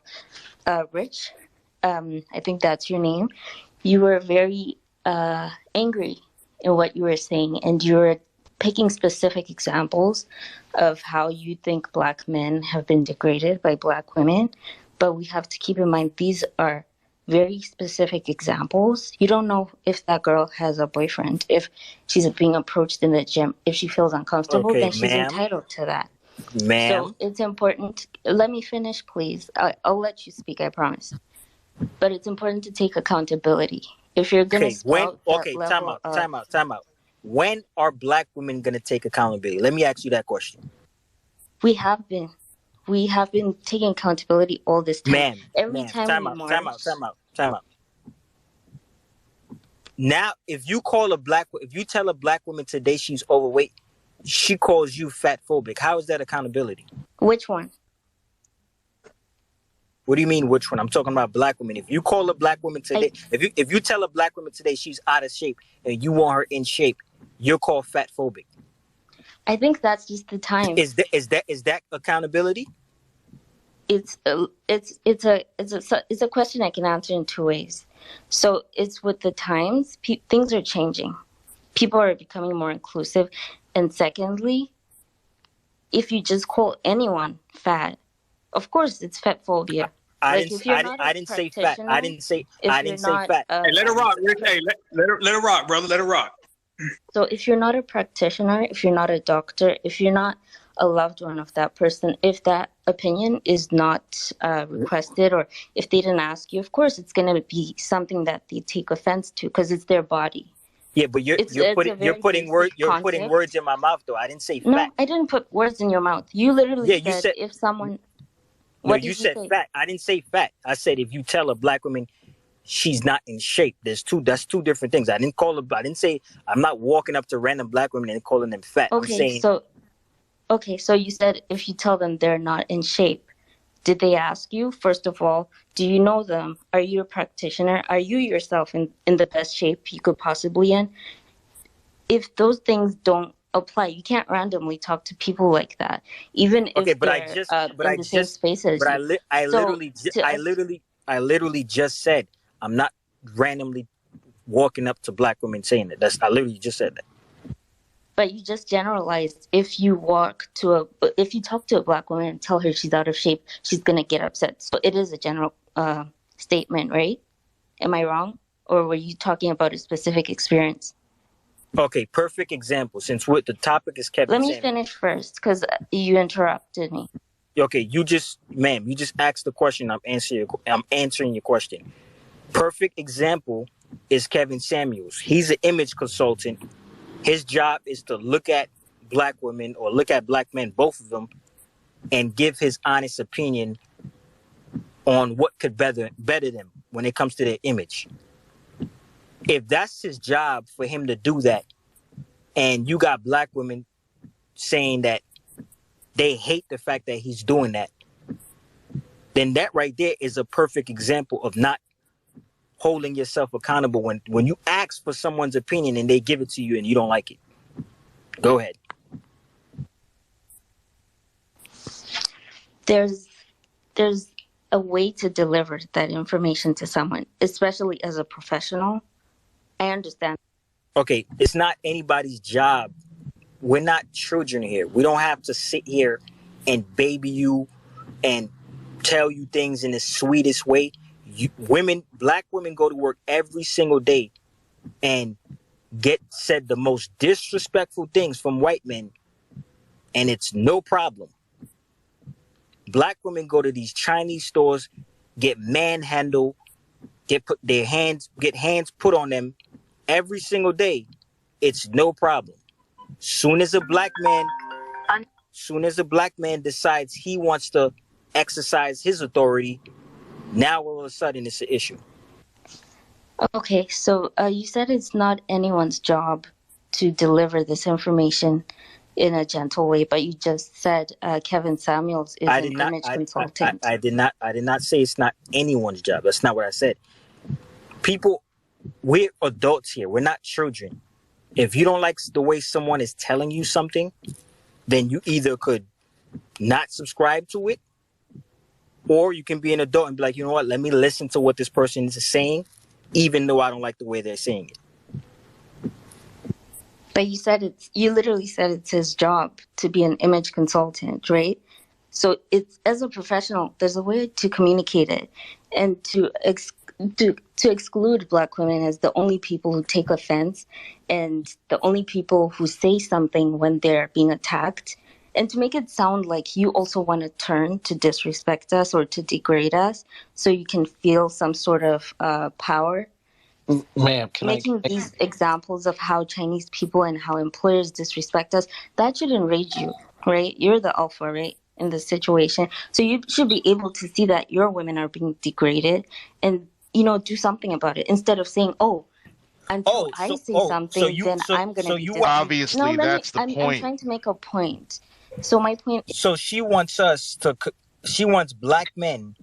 Rich, I think that's your name. You were very angry in what you were saying, and you were picking specific examples of how you think Black men have been degraded by Black women, but we have to keep in mind these are very specific examples. You don't know if that girl has a boyfriend, if she's being approached in the gym, if she feels uncomfortable,
Okay,
then she's entitled to that.
ma'am.
So it's important. Let me finish, please. I'll let you speak, I promise. But it's important to take accountability. If you're going to spout that level of...
Time out. When are Black women going to take accountability? Let me ask you that question.
We have been taking accountability all this time.
Ma'am,
Every time
time
we
out,
march...
time out. Now, if you tell a Black woman today she's overweight, she calls you fat phobic. How is that accountability?
Which one?
What do you mean, which one? I'm talking about Black women. If you call a Black woman today, if you tell a Black woman today she's out of shape and you want her in shape, you're called fat phobic.
I think that's just the time.
Is that accountability?
It's a question I can answer in two ways. So it's with the times, things are changing. People are becoming more inclusive. And secondly, if you just call anyone fat, of course it's fat phobia.
I didn't say fat. I didn't say fat.
Hey, let her rock, Rick. Hey, let her rock, brother. Let her rock.
So if you're not a practitioner, if you're not a doctor, if you're not a loved one of that person, if that opinion is not requested, or if they didn't ask you, of course it's going to be something that they take offense to because it's their body.
Yeah, but you're putting words in my mouth, though. I didn't say fat.
No, I didn't put words in your mouth. You literally said if someone...
No, you said fat. I didn't say fat. I said if you tell a Black woman she's not in shape, that's two different things. I didn't say I'm not walking up to random Black women and calling them fat.
Okay, so you said if you tell them they're not in shape, did they ask you, first of all, do you know them? Are you a practitioner? Are you yourself in the best shape you could possibly in? If those things don't apply, you can't randomly talk to people like that, even if they're in the same space as you.
I literally just said I'm not randomly walking up to Black women saying that. I literally just said that.
But you just generalized. If you talk to a Black woman and tell her she's out of shape, she's gonna get upset. So it is a general statement, right? Am I wrong? Or were you talking about a specific experience?
Okay, perfect example. Since the topic is Kevin
Let me finish first, because you interrupted me.
Okay, you just asked the question. I'm answering your question. Perfect example is Kevin Samuels. He's an image consultant. His job is to look at Black women or look at Black men, both of them, and give his honest opinion on what could better them when it comes to their image. If that's his job for him to do that, and you got Black women saying that they hate the fact that he's doing that, then that right there is a perfect example of not holding yourself accountable when you ask for someone's opinion and they give it to you and you don't like it. Go ahead.
There's a way to deliver that information to someone, especially as a professional. I understand.
Okay, it's not anybody's job. We're not children here. We don't have to sit here and baby you and tell you things in the sweetest way. Black women go to work every single day and get said the most disrespectful things from white men, and it's no problem. Black women go to these Chinese stores, get manhandled, get hands put on them every single day. It's no problem. Soon as a black man decides he wants to exercise his authority, now all of a sudden it's an issue.
Okay, so you said it's not anyone's job to deliver this information in a gentle way, but you just said Kevin Samuels is an image consultant.
I did not say it's not anyone's job. That's not what I said. We're adults here. We're not children. If you don't like the way someone is telling you something, then you either could not subscribe to it, or you can be an adult and be like, you know what, let me listen to what this person is saying, even though I don't like the way they're saying it.
But you literally said it's his job to be an image consultant, right? So it's, as a professional, there's a way to communicate it, and to exclude Black women as the only people who take offense and the only people who say something when they're being attacked, and to make it sound like you also want to turn to disrespect us or to degrade us so you can feel some sort of power.
Ma'am,
Making these examples of how Chinese people and how employers disrespect us, that should enrage you, right? You're the alpha, right, in this situation. So you should be able to see that your women are being degraded and, do something about it instead of saying, oh, until I say something, then I'm going to be disrespected.
Obviously, that's the
I'm
point.
trying to make a point. So my point.
So she wants Black men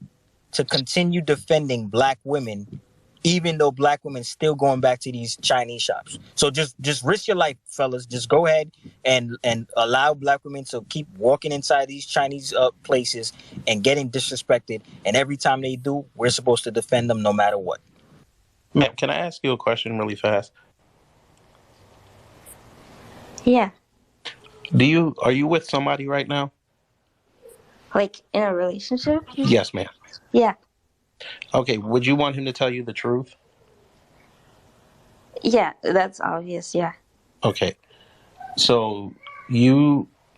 to continue defending Black women, even though Black women still going back to these Chinese shops. So just risk your life, fellas. Just go ahead and allow Black women to keep walking inside these Chinese places and getting disrespected. And every time they do, we're supposed to defend them no matter what.
Ma'am, can I ask you a question really fast?
Yeah.
Are you with somebody right now?
Like in a relationship?
Yes, ma'am.
Yeah.
Okay, would you want him to tell you the truth?
Yeah, that's obvious, yeah.
Okay. So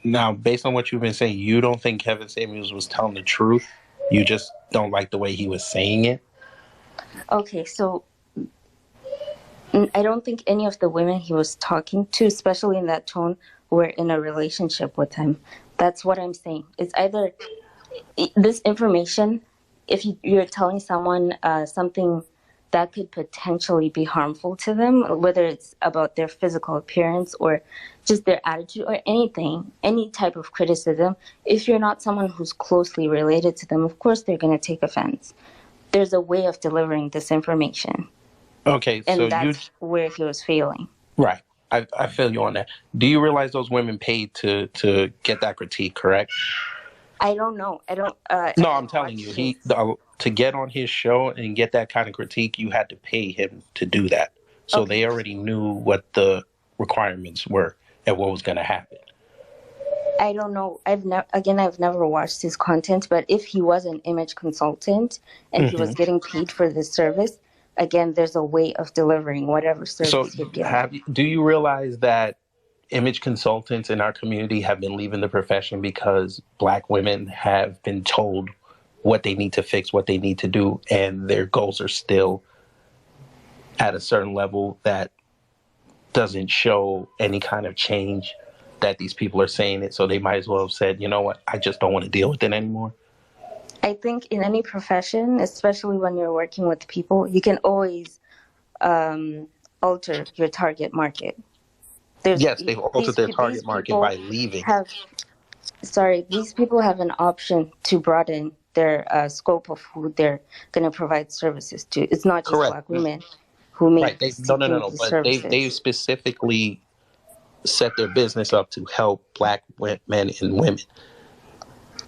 now, based on what you've been saying, you don't think Kevin Samuels was telling the truth? You just don't like the way he was saying it?
Okay, so I don't think any of the women he was talking to, especially in that tone, were in a relationship with him. That's what I'm saying. It's either this information, if you're telling someone something that could potentially be harmful to them, whether it's about their physical appearance or just their attitude or anything, any type of criticism, if you're not someone who's closely related to them, of course they're going to take offense. There's a way of delivering this information.
Okay,
and
so
that's where he was failing.
Right. I feel you on that. Do you realize those women paid to get that critique, correct?
I don't know. I don't.
No, I'm telling you, to get on his show and get that kind of critique, you had to pay him to do that. So they already knew what the requirements were and what was going to happen.
I don't know. I've never watched his content, but if he was an image consultant and he was getting paid for this service, again, there's a way of delivering whatever service you're getting.
Do you realize that image consultants in our community have been leaving the profession because Black women have been told what they need to fix, what they need to do, and their goals are still at a certain level that doesn't show any kind of change that these people are saying it, so they might as well have said, you know what, I just don't want to deal with it anymore?
I think in any profession, especially when you're working with people, you can always alter your target market.
Yes, they've altered their target market by leaving.
These people have an option to broaden their scope of who they're going to provide services to. It's not just Black women who make these services.
They specifically set their business up to help Black men and women.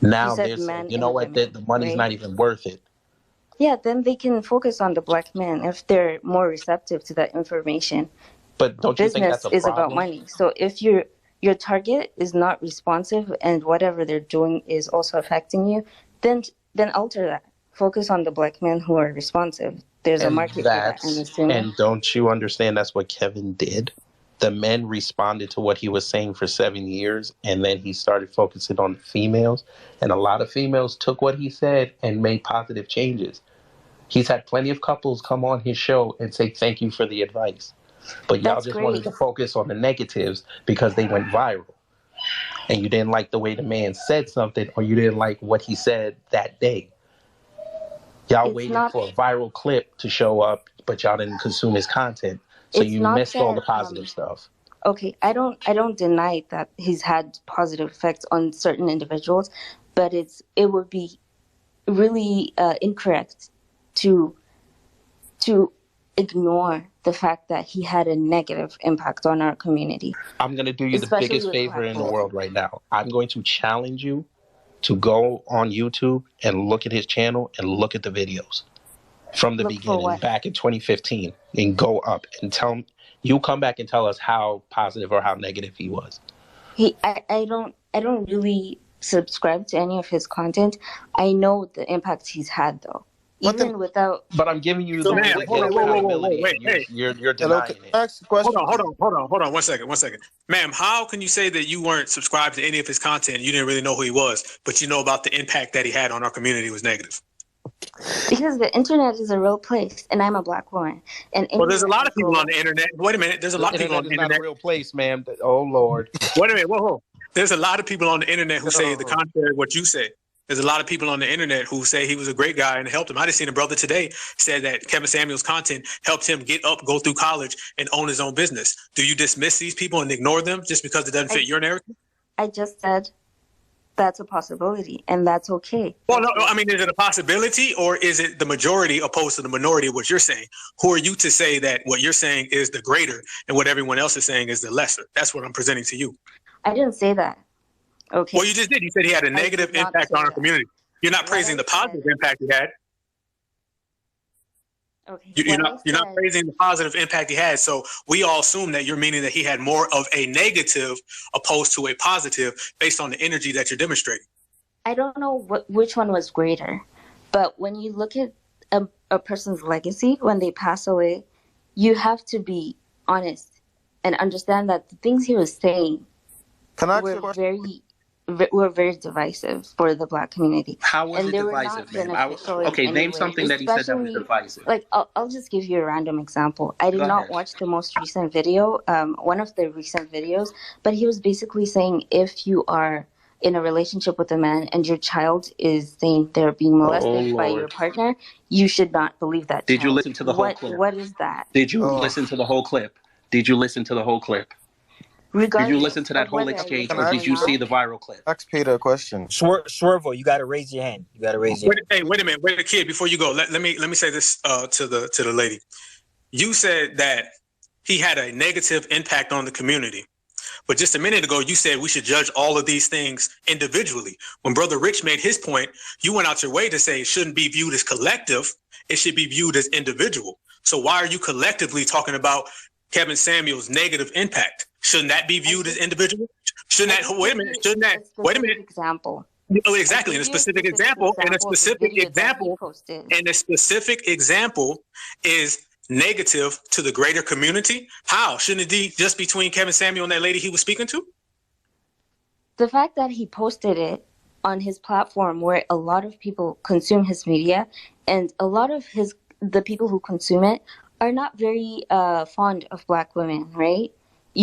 Now they're saying, you know what, the money's not even worth it.
Yeah, then they can focus on the Black men if they're more receptive to that information.
But don't you think that's a problem?
Business is about money. So if your target is not responsive and whatever they're doing is also affecting you, then alter that. Focus on the Black men who are responsive. There's a market for that, I'm assuming.
And don't you understand that's what Kevin did? The men responded to what he was saying for 7 years, and then he started focusing on the females. And a lot of females took what he said and made positive changes. He's had plenty of couples come on his show and say thank you for the advice. But y'all just wanted to focus on the negatives because they went viral. And you didn't like the way the man said something, or you didn't like what he said that day. Y'all waited for a viral clip to show up, but y'all didn't consume his content. So you missed all the positive stuff.
Okay, I don't deny that he's had positive effects on certain individuals, but it would be really incorrect to ignore the fact that he had a negative impact on our community.
I'm going to do you the biggest favor in the world right now. I'm going to challenge you to go on YouTube and look at his channel and look at the videos from the beginning back in 2015 and go up and You come back and tell us how positive or how negative he was.
I don't really subscribe to any of his content. I know the impact he's had though. Even without.
But I'm giving you
So,
the
ma'am, hold on,
credibility,
wait,
and
hey,
you're
Hello,
denying
can
it.
I ask a question?
hold on, one second. Ma'am, how can you say that you weren't subscribed to any of his content? You didn't really know who he was, but you know about the impact that he had on our community was negative.
Because the internet is a real place, and I'm a black woman. And
Well, there's a
anywhere
lot
I
of people
go-
on the internet. Wait a minute, there's a
The
lot of people on
internet
the
is not
internet.
a real place, ma'am. Oh Lord.
Wait a minute, whoa. There's a lot of people on the internet who say the
Yo.
contrary of what you say. There's a lot of people on the internet who say he was a great guy and helped him. I just seen a brother today said that Kevin Samuel's content helped him get up, go through college, and own his own business. Do you dismiss these people and ignore them just because it doesn't fit your narrative?
I just said that's a possibility, and that's okay.
Well, no, I mean, is it a possibility or is it the majority opposed to the minority of what you're saying? Who are you to say that what you're saying is the greater and what everyone else is saying is the lesser? That's what I'm presenting to you.
I didn't say that. Okay.
Well, you just did. You said he had a negative impact on our community. You're not praising the positive impact he had.
Okay.
You're not praising the positive impact he had. So we all assume that you're meaning that he had more of a negative opposed to a positive based on the energy that you're demonstrating.
I don't know which one was greater, but when you look at a person's legacy when they pass away, you have to be honest and understand that the things he was saying were very divisive for the black community.
How was it divisive, ma'am? Okay, name something that he said that was divisive.
Like, I'll just give you a random example. I did not watch the most recent video, one of the recent videos, but he was basically saying if you are in a relationship with a man and your child is saying they're being molested by your partner, you should not believe that.
Did you listen to the whole clip?
What is that?
Did you listen to the whole clip? Did you listen to the whole clip? Did you listen to that whole exchange, or did you see the viral clip?
Ask Peter a question.
Swervo, you got to raise your hand. Wait
a minute. Wait a kid. Before you go, let me say this to the lady. You said that he had a negative impact on the community, but just a minute ago you said we should judge all of these things individually. When Brother Rich made his point, you went out your way to say it shouldn't be viewed as collective; it should be viewed as individual. So why are you collectively talking about Kevin Samuel's negative impact? Shouldn't that be viewed as individual? Shouldn't that? Wait a minute. Shouldn't that? Wait a minute.
Example.
Oh, exactly. And a specific example, is negative to the greater community. How? Shouldn't it be just between Kevin Samuel and that lady he was speaking to?
The fact that he posted it on his platform where a lot of people consume his media, and a lot of the people who consume it are not very fond of black women, right?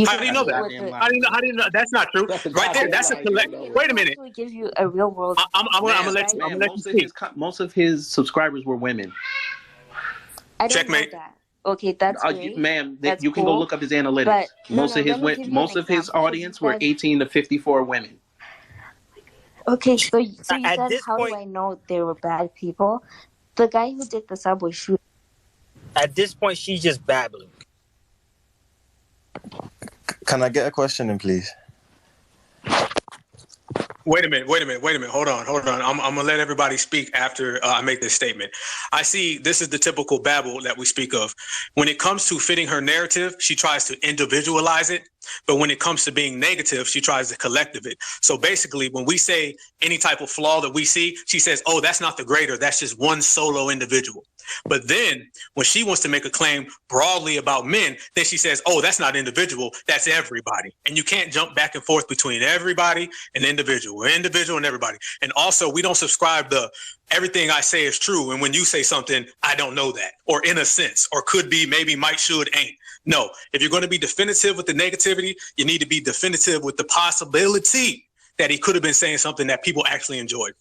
How do you know that? How do you know? That's not true. Right there. That's a collect. Wait a minute.
Give you a real world.
I'm gonna let you speak.
Most of his subscribers were women.
I don't know that. Okay, that's great.
Ma'am, you can go look up his analytics. Most of his audience were 18 to 54 women.
Okay, so you said, how do I know they were bad people? The guy who did the subway shoot.
At this point, she's just babbling.
Can I get a question in, please?
Wait a minute. Hold on. I'm going to let everybody speak after I make this statement. I see this is the typical babble that we speak of. When it comes to fitting her narrative, she tries to individualize it. But when it comes to being negative, she tries to collective it. So basically, when we say any type of flaw that we see, she says, oh, that's not the greater. That's just one solo individual. But then when she wants to make a claim broadly about men, then she says, oh, that's not individual. That's everybody. And you can't jump back and forth between everybody and individual and everybody. And also, we don't subscribe to everything I say is true. And when you say something, I don't know that, or in a sense, or could be, maybe, might, should, ain't. No, if you're going to be definitive with the negativity, you need to be definitive with the possibility that he could have been saying something that people actually enjoyed.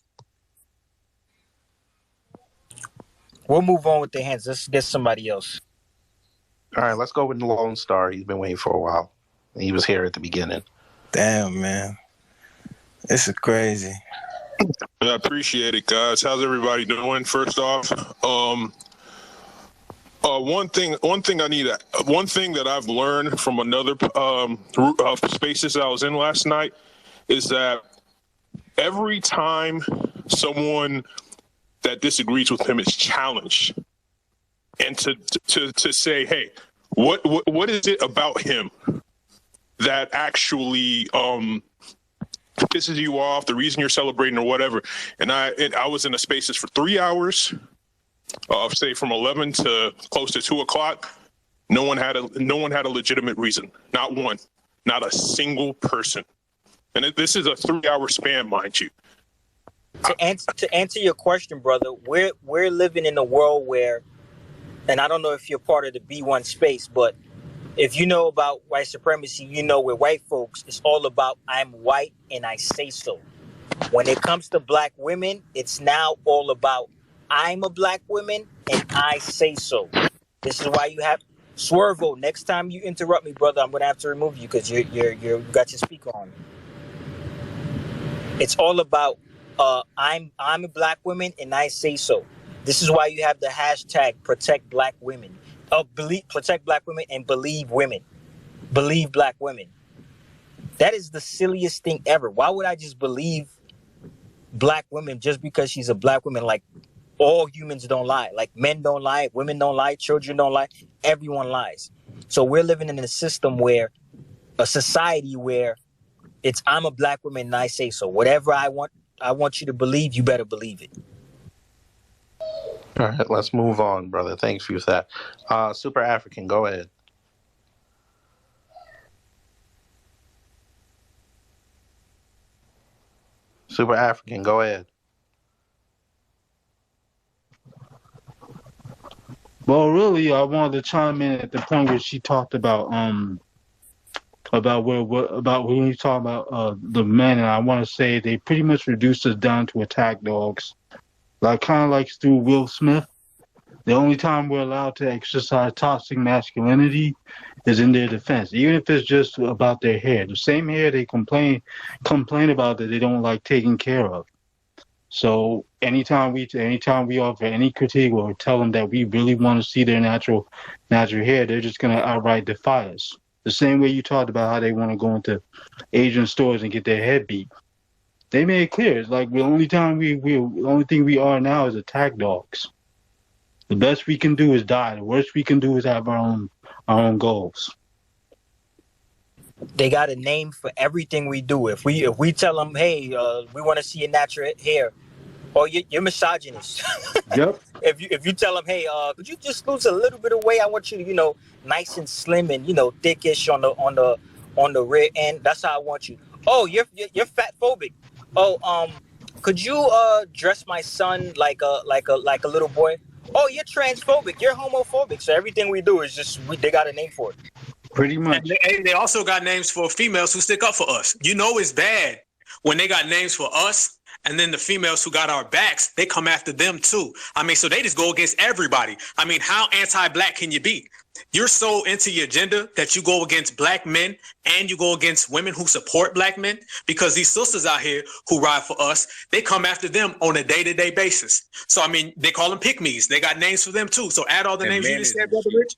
We'll move on with the hands. Let's get somebody else.
All right, let's go with the Lone Star. He's been waiting for a while. He was here at the beginning.
Damn, man. This is crazy.
I appreciate it, guys. How's everybody doing? First off, one thing that I've learned from another spaces that I was in last night is that every time someone that disagrees with him is challenged, and to say, hey, What is it about him that actually pisses you off? The reason you're celebrating or whatever? And I was in the spaces for 3 hours, say from 11 to close to 2 o'clock. No one had a legitimate reason. Not one. Not a single person. And this is a 3-hour span, mind you.
To answer your question, brother, we're living in a world where, and I don't know if you're part of the B1 space, but if you know about white supremacy, you know with white folks, it's all about I'm white and I say so. When it comes to black women, it's now all about I'm a black woman and I say so. This is why you have Swervo. Next time you interrupt me, brother, I'm gonna have to remove you because you got your speaker on. It's all about I'm a black woman and I say so. This is why you have the hashtag protect black women. Protect black women and believe women. Believe black women. That is the silliest thing ever. Why would I just believe black women just because she's a black woman? Like, all humans don't lie. Like, men don't lie, women don't lie, children don't lie, everyone lies. So we're living in a society where it's I'm a black woman and I say so. Whatever I want you to believe, you better believe it.
All right, let's move on, brother. Thanks for that. Super African, go ahead. Super African, go ahead.
Well, really, I wanted to chime in at the point where she talked about when you talk about the men, and I want to say they pretty much reduced us down to attack dogs, like kind of like through Will Smith. The only time we're allowed to exercise toxic masculinity is in their defense, even if it's just about their hair. The same hair they complain about that they don't like taking care of. So anytime we offer any critique or tell them that we really want to see their natural hair, they're just gonna outright defy us. The same way you talked about how they want to go into Asian stores and get their head beat. They made it clear. It's like the only thing we are now is attack dogs. The best we can do is die. The worst we can do is have our own goals.
They got a name for everything we do. If we tell them, hey, we want to see your natural hair, or you're misogynist.
Yep.
If you tell them, hey, could you just lose a little bit of weight? I want you to, nice and slim and thickish on the rear end. That's how I want you. Oh, you're fat phobic. Oh, could you dress my son like a little boy? Oh, you're transphobic. You're homophobic. So everything we do is they got a name for it.
Pretty much.
And they also got names for females who stick up for us. It's bad when they got names for us, and then the females who got our backs, they come after them too. So they just go against everybody. How anti-black can you be? You're so into your gender that you go against black men and you go against women who support black men, because these sisters out here who ride for us, they come after them on a day-to-day basis. So, they call them pick-me's. They got names for them too. So add all the names you just said, Brother Rich.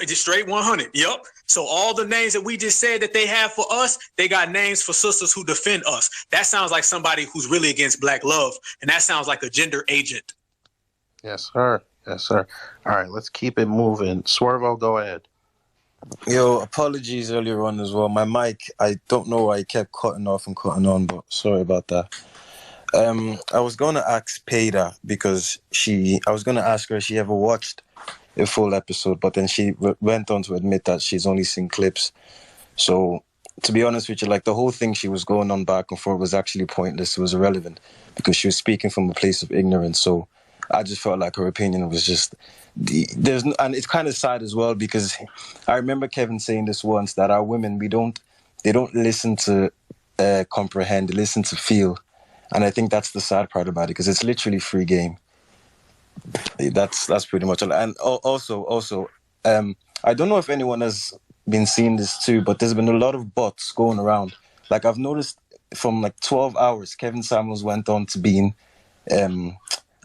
Just straight 100. Yep. So all the names that we just said that they have for us, they got names for sisters who defend us. That sounds like somebody who's really against black love. And that sounds like a gender agent.
Yes, sir. Yes, sir. All right, let's keep it moving. Swervo, go ahead.
Yo, apologies earlier on as well. My mic, I don't know why it kept cutting off and cutting on, but sorry about that. I was going to ask Peter because I was going to ask her if she ever watched a full episode, but then she went on to admit that she's only seen clips. So, to be honest with you, the whole thing she was going on back and forth was actually pointless. It was irrelevant because she was speaking from a place of ignorance. So, I just felt like her opinion was just and it's kind of sad as well, because I remember Kevin saying this once, that our women, they don't listen to comprehend, they listen to feel. And I think that's the sad part about it, because it's literally free game. That's pretty much all. And also, I don't know if anyone has been seeing this too, but there's been a lot of bots going around. I've noticed from 12 hours, Kevin Samuels went on to being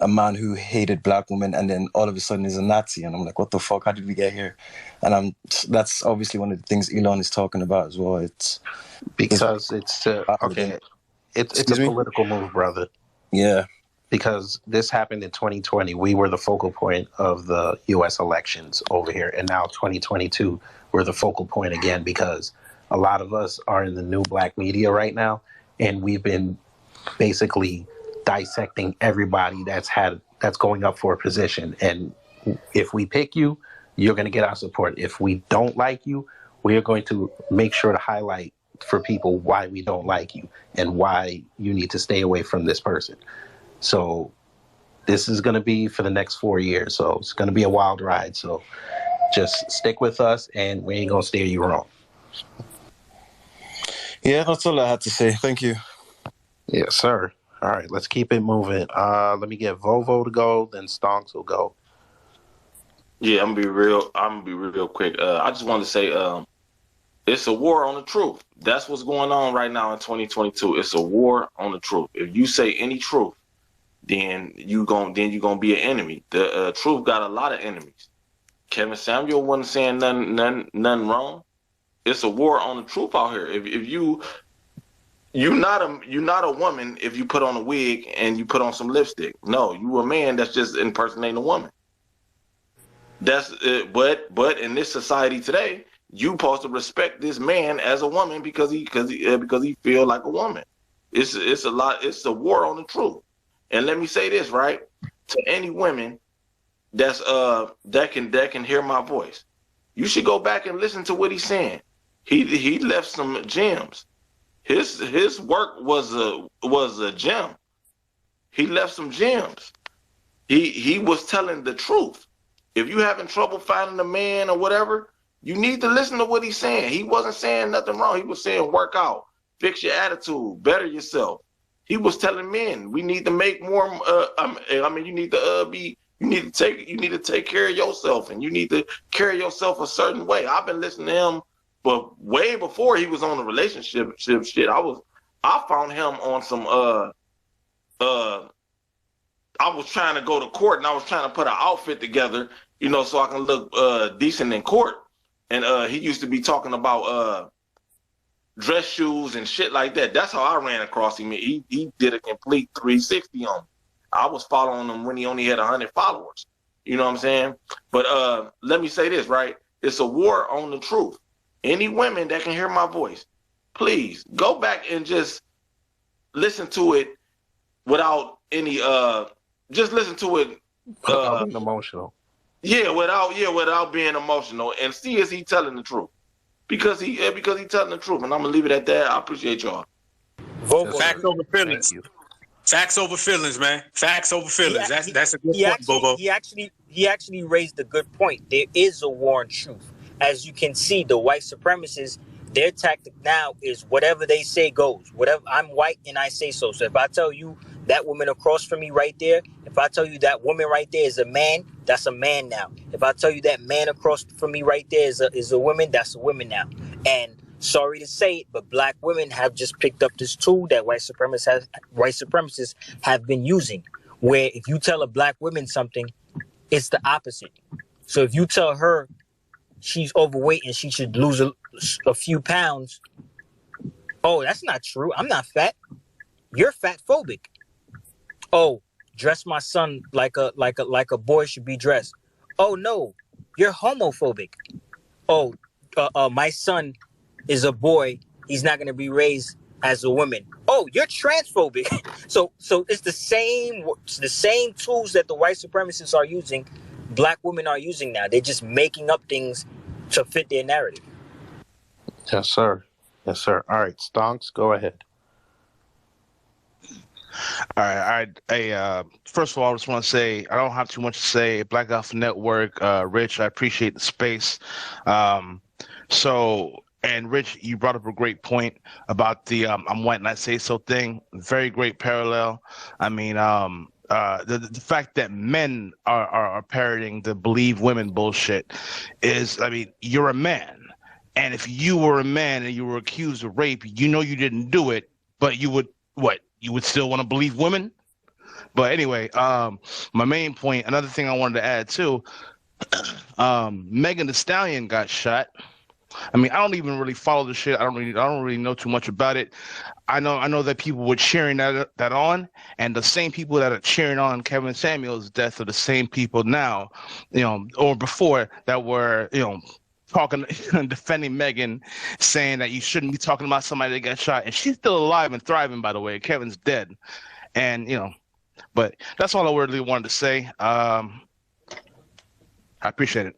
a man who hated black women, and then all of a sudden he's a Nazi, and I'm like, what the fuck? How did we get here? And that's obviously one of the things Elon is talking about as well. It's
a political move, brother.
Yeah.
because this happened in 2020. We were the focal point of the U.S. elections over here, and now 2022, we're the focal point again because a lot of us are in the new black media right now, and we've been basically dissecting everybody that's going up for a position. And if we pick you, you're going to get our support. If we don't like you, we are going to make sure to highlight for people why we don't like you and why you need to stay away from this person. So this is going to be for the next 4 years. So it's going to be a wild ride. So just stick with us and we ain't going to steer you wrong.
Yeah, that's all I had to say. Thank you.
Yes, sir. All right, let's keep it moving. Let me get Vovo to go, then Stonks will go.
Yeah, I'm gonna be real quick. I just wanted to say, it's a war on the truth. That's what's going on right now in 2022. It's a war on the truth. If you say any truth, then you gonna be an enemy. The truth got a lot of enemies. Kevin Samuel wasn't saying nothing wrong. It's a war on the truth out here. If you're not a woman if you put on a wig and you put on some lipstick. No, you a man that's just impersonating a woman. That's but in this society today, you supposed to respect this man as a woman because he feel like a woman. It's a war on the truth. And let me say this, right? To any women that's that can hear my voice. You should go back and listen to what he's saying. He left some gems. His work was a gem. He left some gems. He was telling the truth. If you having trouble finding a man or whatever, you need to listen to what he's saying. He wasn't saying nothing wrong. He was saying work out, fix your attitude, better yourself. He was telling men we need to make more. You need to take care of yourself, and you need to carry yourself a certain way. I've been listening to him, but way before he was on the relationship shit. I found him on some I was trying to go to court and I was trying to put an outfit together, so I can look decent in court. And he used to be talking about dress shoes and shit like that. That's how I ran across him. He did a complete 360 on me. I was following him when he only had 100 followers. You know what I'm saying? But let me say this, right? It's a war on the truth. Any women that can hear my voice, please go back and just listen to it without any just listen to it
without being emotional.
Without being emotional, and see is he telling the truth. Because he telling the truth. And I'm gonna leave it at that. I appreciate y'all.
Facts over feelings. Facts over feelings, man. Facts over feelings. That's a good point, Bobo.
He actually raised a good point. There is a war on truth. As you can see, the white supremacists, their tactic now is whatever they say goes. Whatever, I'm white and I say so. So if I tell you that woman across from me right there, if I tell you that woman right there is a man, that's a man now. If I tell you that man across from me right there is a woman, that's a woman now. And sorry to say it, but black women have just picked up this tool that white supremacists have been using, where if you tell a black woman something, it's the opposite. So if you tell her she's overweight and she should lose a few pounds, oh, that's not true. I'm not fat. You're fat phobic. Oh, dress my son like a boy should be dressed. Oh no, you're homophobic. Oh, my son is a boy. He's not going to be raised as a woman. Oh, you're transphobic. So it's the same tools that the white supremacists are using. Black women are using now. They're just making up things to fit their narrative.
Yes, sir. Yes, sir. All right, Stonks, go ahead.
All right. First of all, I just want to say I don't have too much to say. Black Alpha Network, Rich, I appreciate the space. And Rich, you brought up a great point about the I'm white and I say so thing. Very great parallel. I mean, the fact that men are parroting the believe women bullshit is, I mean, you're a man. And if you were a man and you were accused of rape, you didn't do it, but you would, what? You would still want to believe women? But anyway, my main point, another thing I wanted to add too, Megan Thee Stallion got shot.
I mean, I don't even really follow the shit. I don't really know too much about it. I know that people were cheering that on, and the same people that are cheering on Kevin Samuels' death are the same people now, or before that were, talking, defending Megan, saying that you shouldn't be talking about somebody that got shot, and she's still alive and thriving, by the way. Kevin's dead, and but that's all I really wanted to say. I appreciate it.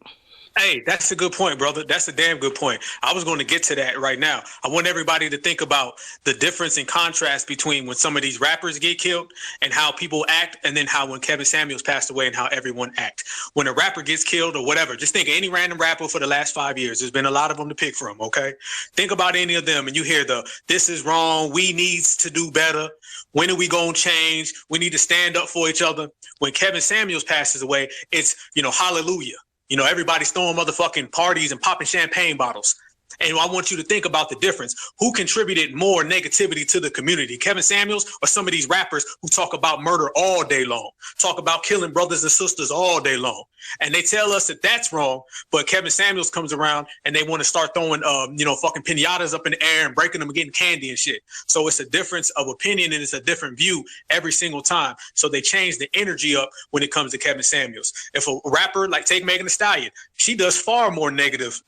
Hey, that's a good point, brother. That's a damn good point. I was going to get to that right now. I want everybody to think about the difference in contrast between when some of these rappers get killed and how people act, and then how when Kevin Samuels passed away and how everyone act. When a rapper gets killed or whatever, just think of any random rapper for the last 5 years. There's been a lot of them to pick from, okay? Think about any of them and you hear this is wrong, we needs to do better. When are we going to change? We need to stand up for each other. When Kevin Samuels passes away, it's, hallelujah. Everybody's throwing motherfucking parties and popping champagne bottles. And I want you to think about the difference. Who contributed more negativity to the community, Kevin Samuels or some of these rappers who talk about murder all day long, talk about killing brothers and sisters all day long? And they tell us that that's wrong, but Kevin Samuels comes around and they want to start throwing, fucking pinatas up in the air and breaking them and getting candy and shit. So it's a difference of opinion and it's a different view every single time. So they change the energy up when it comes to Kevin Samuels. If a rapper, like take Megan Thee Stallion, she does far more negative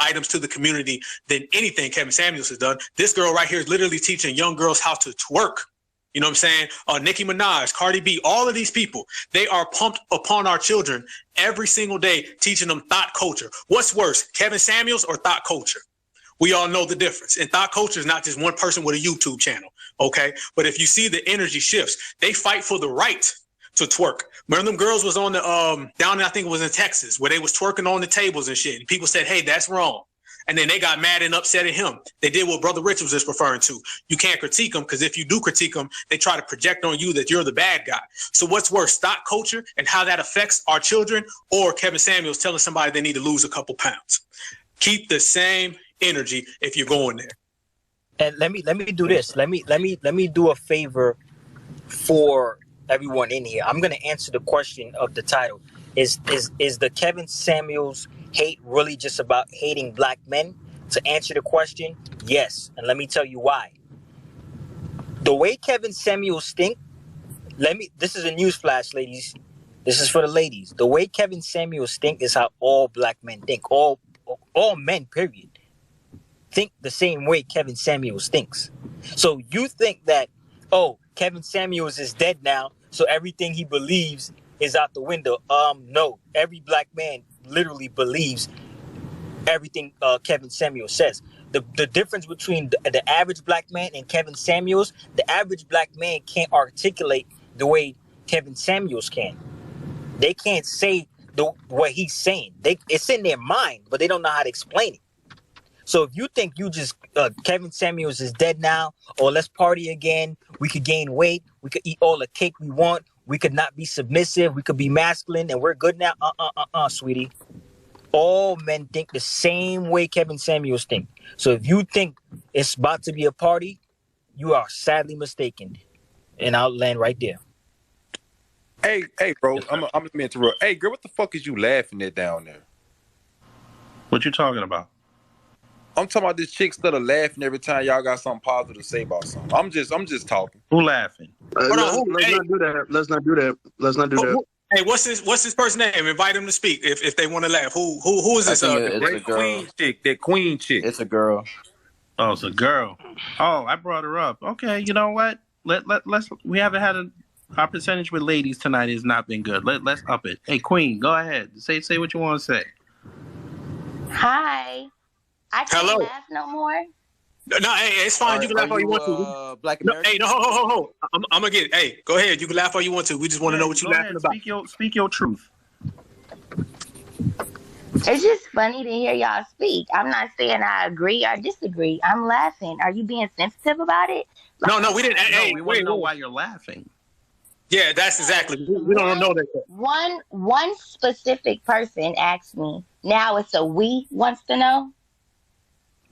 items to the community than anything Kevin Samuels has done. This girl right here is literally teaching young girls how to twerk. You know what I'm saying? Nicki Minaj, Cardi B, all of these people, they are pumped upon our children every single day, teaching them thought culture. What's worse, Kevin Samuels or thought culture? We all know the difference. And thought culture is not just one person with a YouTube channel, okay? But if you see the energy shifts, they fight for the right to twerk. Remember them girls was on the down I think it was in Texas, where they was twerking on the tables and shit. And people said, hey, that's wrong. And then they got mad and upset at him. They did what Brother Rich was just referring to. You can't critique them, because if you do critique them, they try to project on you that you're the bad guy. So what's worse, stock culture and how that affects our children, or Kevin Samuels telling somebody they need to lose a couple pounds? Keep the same energy if you're going there.
And let me do this. Let me do a favor for everyone in here. I'm going to answer the question of the title. Is the Kevin Samuels hate really just about hating black men? To answer the question, yes. And let me tell you why. The way Kevin Samuels think, this is a news flash, ladies. This is for the ladies. The way Kevin Samuels think is how all black men think. All men, period, think the same way Kevin Samuels thinks. So you think that, Kevin Samuels is dead now, so everything he believes is out the window. No, every black man literally believes everything Kevin Samuels says. The difference between the average black man and Kevin Samuels, the average black man can't articulate the way Kevin Samuels can. They can't say what he's saying. It's in their mind, but they don't know how to explain it. So if you think Kevin Samuels is dead now, or let's party again, we could gain weight, we could eat all the cake we want, we could not be submissive, we could be masculine, and we're good now. Sweetie. All men think the same way Kevin Samuels think. So if you think it's about to be a party, you are sadly mistaken. And I'll land right there.
Hey, bro, I'm gonna interrupt. Hey, girl, what the fuck is you laughing at down there?
What you talking about?
I'm talking about this chick that are laughing every time y'all got something positive to say about something. I'm just talking.
Who laughing?
Let's not do that. Let's not do that.
Hey, what's this person's name? Invite them to speak if they want to laugh. Who is this?
That queen chick.
It's a girl.
Oh, it's a girl. Oh, I brought her up. Okay, you know what? Let's. We haven't had our percentage with ladies tonight has not been good. Let's up it. Hey, Queen, go ahead. Say what you want to say.
Hi. I can't laugh no more.
No, hey, it's fine. You can laugh all you want to.
Black American?
Hey, no, ho. I'm gonna get it. Hey, go ahead. You can laugh all you want to. We just want to know what you're laughing about.
Speak your truth.
It's just funny to hear y'all speak. I'm not saying I agree or disagree. I'm laughing. Are you being sensitive about it?
No, we didn't. Hey,
we want to know why you're laughing.
Yeah, that's exactly. We don't know that.
One specific person asked me. Now it's a we wants to know.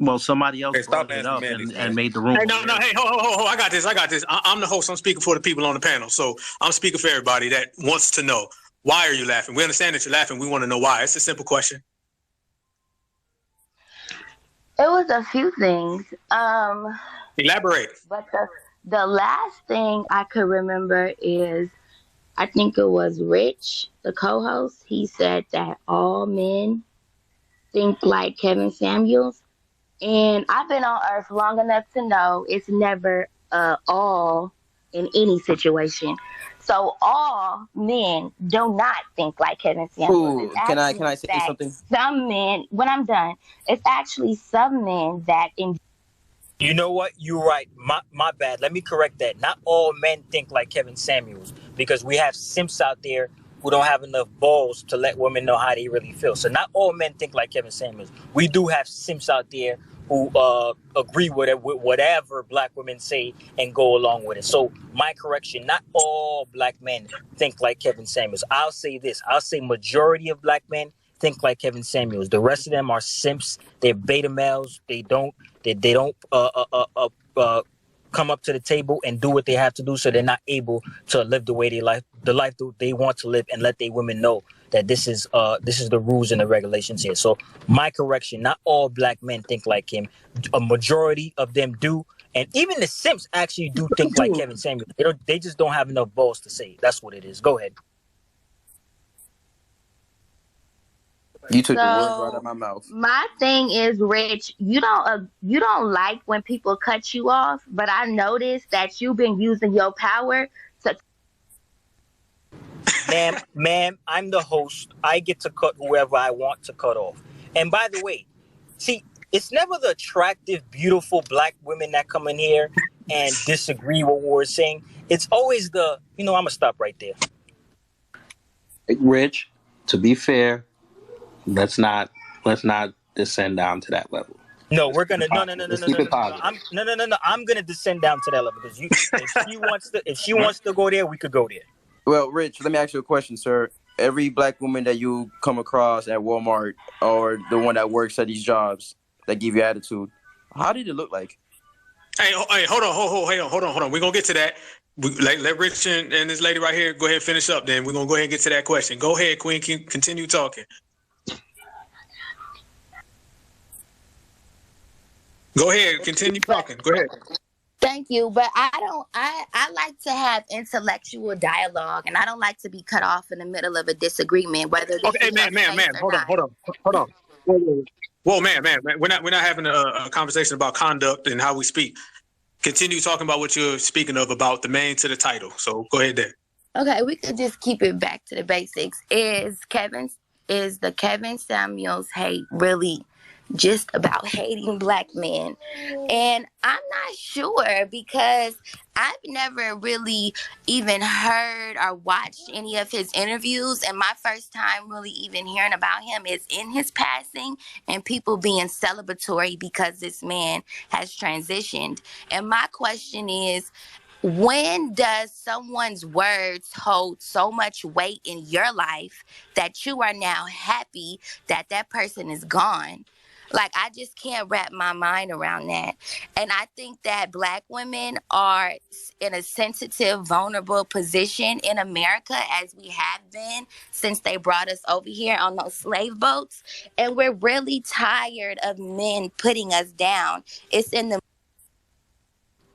Well, somebody else brought it up and made the room.
Hey, no, hey, ho, I got this. I'm the host. I'm speaking for the people on the panel. So I'm speaking for everybody that wants to know, why are you laughing? We understand that you're laughing. We want to know why. It's a simple question.
was a few things.
Elaborate.
But the last thing I could remember is I think it was Rich, the co-host. He said that all men think like Kevin Samuels. And I've been on Earth long enough to know it's never all in any situation. So all men do not think like Kevin Samuels. It's
Ooh, can I
actually
say
that
something?
some men, when I'm done, it's actually some men that
You know what? You're right. My bad. Let me correct that. Not all men think like Kevin Samuels, because we have simps out there who don't have enough balls to let women know how they really feel. So not all men think like Kevin Samuels. We do have simps out there who agree with whatever black women say and go along with it. So my correction, not all black men think like Kevin Samuels. I'll say this. I'll say majority of black men think like Kevin Samuels. The rest of them are simps. They're beta males. They don't come up to the table and do what they have to do, so they're not able to live the way the life they want to live, and let their women know that this is the rules and the regulations here. So my correction, not all black men think like him. A majority of them do, and even the simps actually do think like Kevin Samuel. They just don't have enough balls to say it. That's what it is. Go ahead.
You took the words right out
So
of my mouth.
my thing is, Rich, you don't like when people cut you off, but I noticed that you've been using your power to.
Ma'am, I'm the host. I get to cut whoever I want to cut off. And by the way, see, it's never the attractive, beautiful black women that come in here and disagree with what we're saying. It's always I'm gonna stop right there.
Rich, to be fair, let's not descend down to that level.
No, we're gonna no.
Let's keep it positive.
I'm gonna descend down to that level, because if she wants to go there, we could go there.
Well, Rich, let me ask you a question, sir. Every black woman that you come across at Walmart, or the one that works at these jobs that give you attitude, how did it look like?
Hey, hold on. We're gonna get to that. Let Rich and this lady right here go ahead and finish up. Then we're gonna go ahead and get to that question. Go ahead, Queen. Continue talking. Go ahead, continue talking. Go ahead.
Thank you, but I like to have intellectual dialogue, and I don't like to be cut off in the middle of a disagreement. Whether this
Okay,
is
man. Hold on. Whoa, man. We're not having a conversation about conduct and how we speak. Continue talking about what you're speaking of about the man to the title. So go ahead there.
Okay, we could just keep it back to the basics. Is the Kevin Samuels hate really just about hating black men? And I'm not sure, because I've never really even heard or watched any of his interviews, and my first time really even hearing about him is in his passing and people being celebratory because this man has transitioned. And my question is, when does someone's words hold so much weight in your life that you are now happy that that person is gone? Like, I just can't wrap my mind around that. And I think that black women are in a sensitive, vulnerable position in America, as we have been since they brought us over here on those slave boats. And we're really tired of men putting us down. It's in the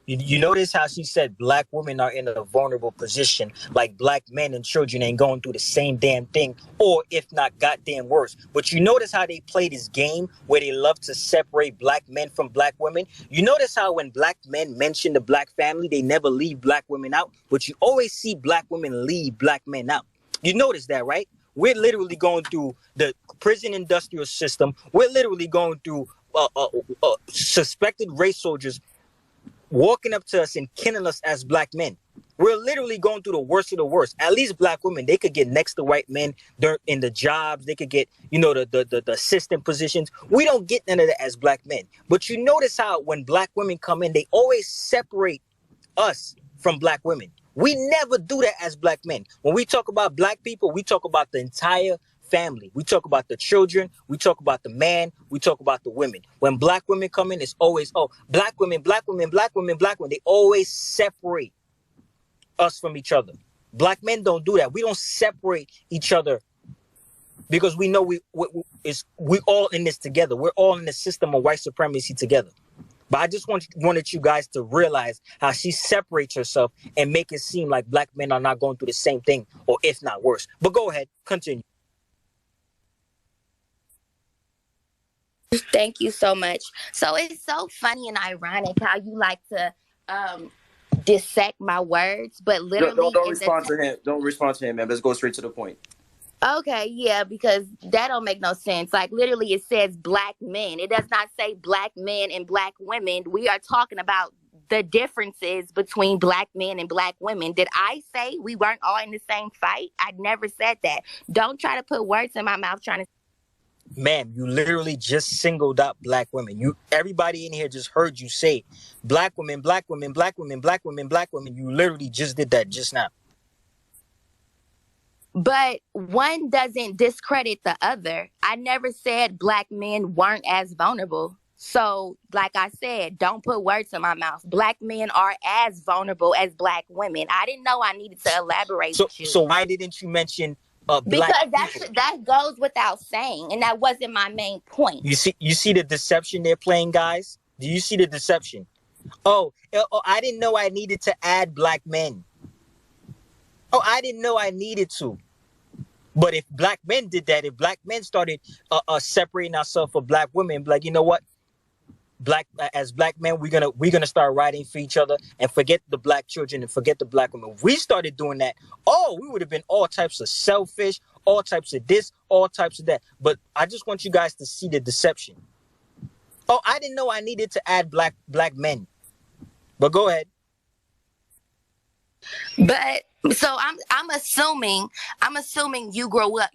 You notice how she said black women are in a vulnerable position, like black men and children ain't going through the same damn thing, or if not goddamn worse. But you notice how they play this game where they love to separate black men from black women. You notice how when black men mention the black family, they never leave black women out, but you always see black women leave black men out. You notice that, right? We're literally going through the prison industrial system. We're literally going through suspected race soldiers walking up to us and killing us as black men. We're literally going through the worst of the worst. At least black women, they could get next to white men in the jobs. They could get, the assistant positions. We don't get none of that as black men. But you notice how when black women come in, they always separate us from black women. We never do that as black men. When we talk about black people, we talk about the entire family. We talk about the children. We talk about the man. We talk about the women. When black women come in, it's always, black women, black women, black women, black women. They always separate us from each other. Black men don't do that. We don't separate each other because we know we all in this together. We're all in the system of white supremacy together. But I just wanted you guys to realize how she separates herself and make it seem like black men are not going through the same thing, or if not worse. But go ahead, continue.
Thank you so much. So it's so funny and ironic how you like to dissect my words, but literally
Don't respond to him. Don't respond to him, man. Let's go straight to the point.
Okay, yeah, because that don't make no sense. Like literally it says black men. It does not say black men and black women. We are talking about the differences between black men and black women. Did I say we weren't all in the same fight? I never said that. Don't try to put words in my mouth trying to.
Ma'am, you literally just singled out black women. Everybody in here just heard you say black women, black women, black women, black women, black women. You literally just did that just now.
But one doesn't discredit the other. I never said black men weren't as vulnerable. So, like I said, don't put words in my mouth. Black men are as vulnerable as black women. I didn't know I needed to elaborate with you.
So why didn't you mention black
because that goes without saying, and that wasn't my main point.
You see the deception they're playing, guys? Do you see the deception? Oh, I didn't know I needed to add black men. Oh, I didn't know I needed to. But if black men did that, if black men started separating ourselves from black women, like, you know what? As black men, we're gonna start writing for each other and forget the black children and forget the black women. If we started doing that, we would have been all types of selfish, all types of this, all types of that. But I just want you guys to see the deception. Oh, I didn't know I needed to add black men. But go ahead.
But so I'm assuming you grew up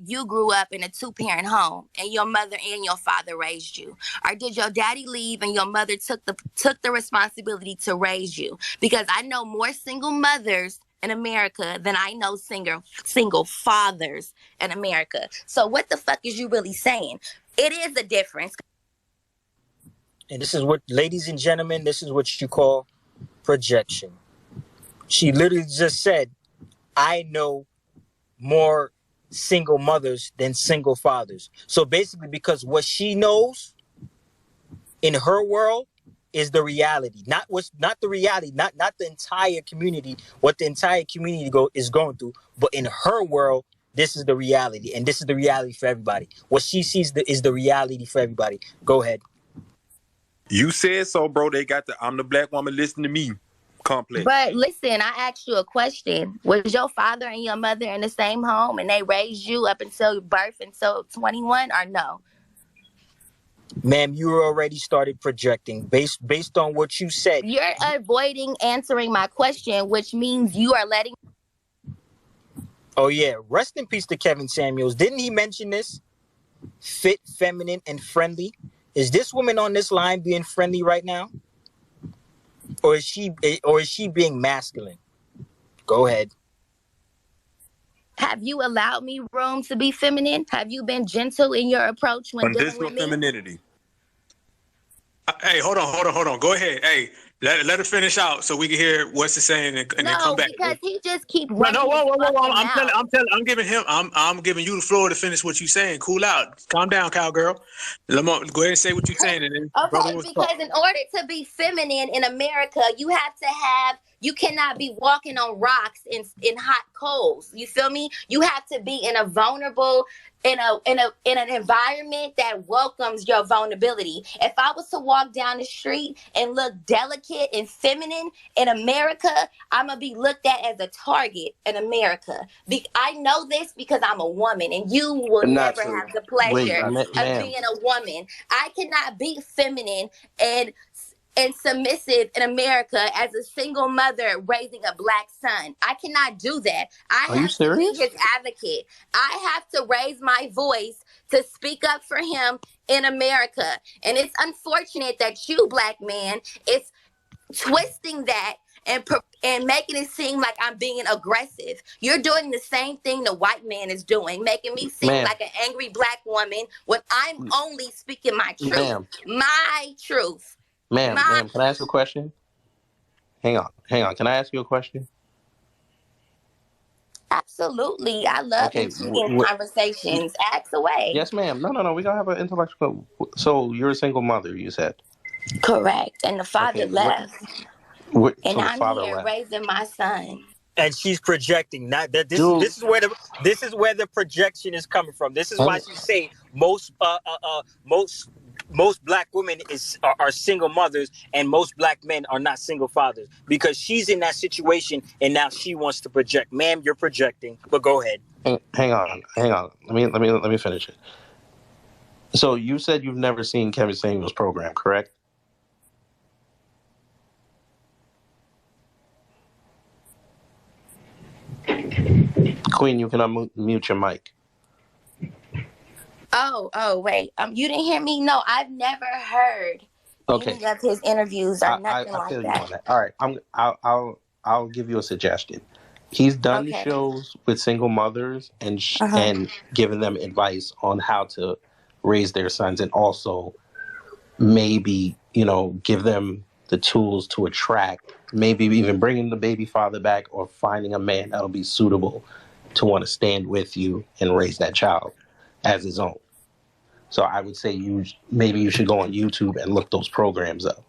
in a 2-parent home and your mother and your father raised you. Or did your daddy leave and your mother took the responsibility to raise you? Because I know more single mothers in America than I know single fathers in America. So what the fuck is you really saying? It is a difference.
And this is what, ladies and gentlemen, this is what you call projection. She literally just said, I know more single mothers than single fathers. So basically, because what she knows in her world is the reality, not the reality, not the entire community, what the entire community is going through, but in her world, this is the reality, and this is the reality for everybody. What she sees is the reality for everybody. Go ahead.
You said so, bro. They got the I'm the black woman, listen to me complex.
But listen, I asked you a question. Was your father and your mother in the same home and they raised you up until birth, until 21, or no?
Ma'am, you already started projecting based on what you said.
You're avoiding answering my question, which means you are letting.
Oh yeah, rest in peace to Kevin Samuels. Didn't he mention this? Fit, feminine, and friendly. Is this woman on this line being friendly right now? Or is she being masculine? Go ahead.
Have you allowed me room to be feminine? Have you been gentle in your approach when dealing with me?
Femininity.
Hey, hold on. Go ahead. Hey, let her finish out so we can hear what's he saying and then come back.
Because he just keep
whoa. I'm giving you the floor to finish what you're saying. Cool out. Calm down, cowgirl. Go ahead and say what you're saying. And then
because in order to be feminine in America, you cannot be walking on rocks in hot coals. You feel me? You have to be in a vulnerable, in an environment that welcomes your vulnerability. If I was to walk down the street and look delicate and feminine in America, I'm gonna be looked at as a target in America. I know this because I'm a woman, and you will never have the pleasure of being a woman. I cannot be feminine and submissive in America as a single mother raising a black son. I cannot do that. I have to be his advocate. I have to raise my voice to speak up for him in America. And it's unfortunate that you, black man, is twisting that and making it seem like I'm being aggressive. You're doing the same thing the white man is doing, making me seem like an angry black woman when I'm only speaking my truth. My truth.
Ma'am, can I ask you a question? Hang on. Can I ask you a question?
Absolutely. I love
Okay.
intriguing conversations. Ask away.
Yes, ma'am. No. We're gonna have an intellectual. So you're a single mother, you said.
Correct. And the father
Okay.
left. And
So the
I'm
father
here
left.
raising my son.
And she's projecting. Not that
Dude.
this is where the projection is coming from. This is why she say most black women are single mothers and most black men are not single fathers, because she's in that situation and now she wants to project. Ma'am, you're projecting, but go ahead.
Hang on. Let me finish it. So you said you've never seen Kevin Samuels' program, correct? Queen, you can unmute your mic.
Oh, wait. You didn't hear me? No, I've never heard any of his interviews or nothing
I
like
feel
that.
you on that. All right, I'll give you a suggestion. He's done shows with single mothers and given them advice on how to raise their sons, and also maybe give them the tools to attract, maybe even bringing the baby father back or finding a man that'll be suitable to want to stand with you and raise that child as his own. So I would say maybe you should go on YouTube and look those programs up,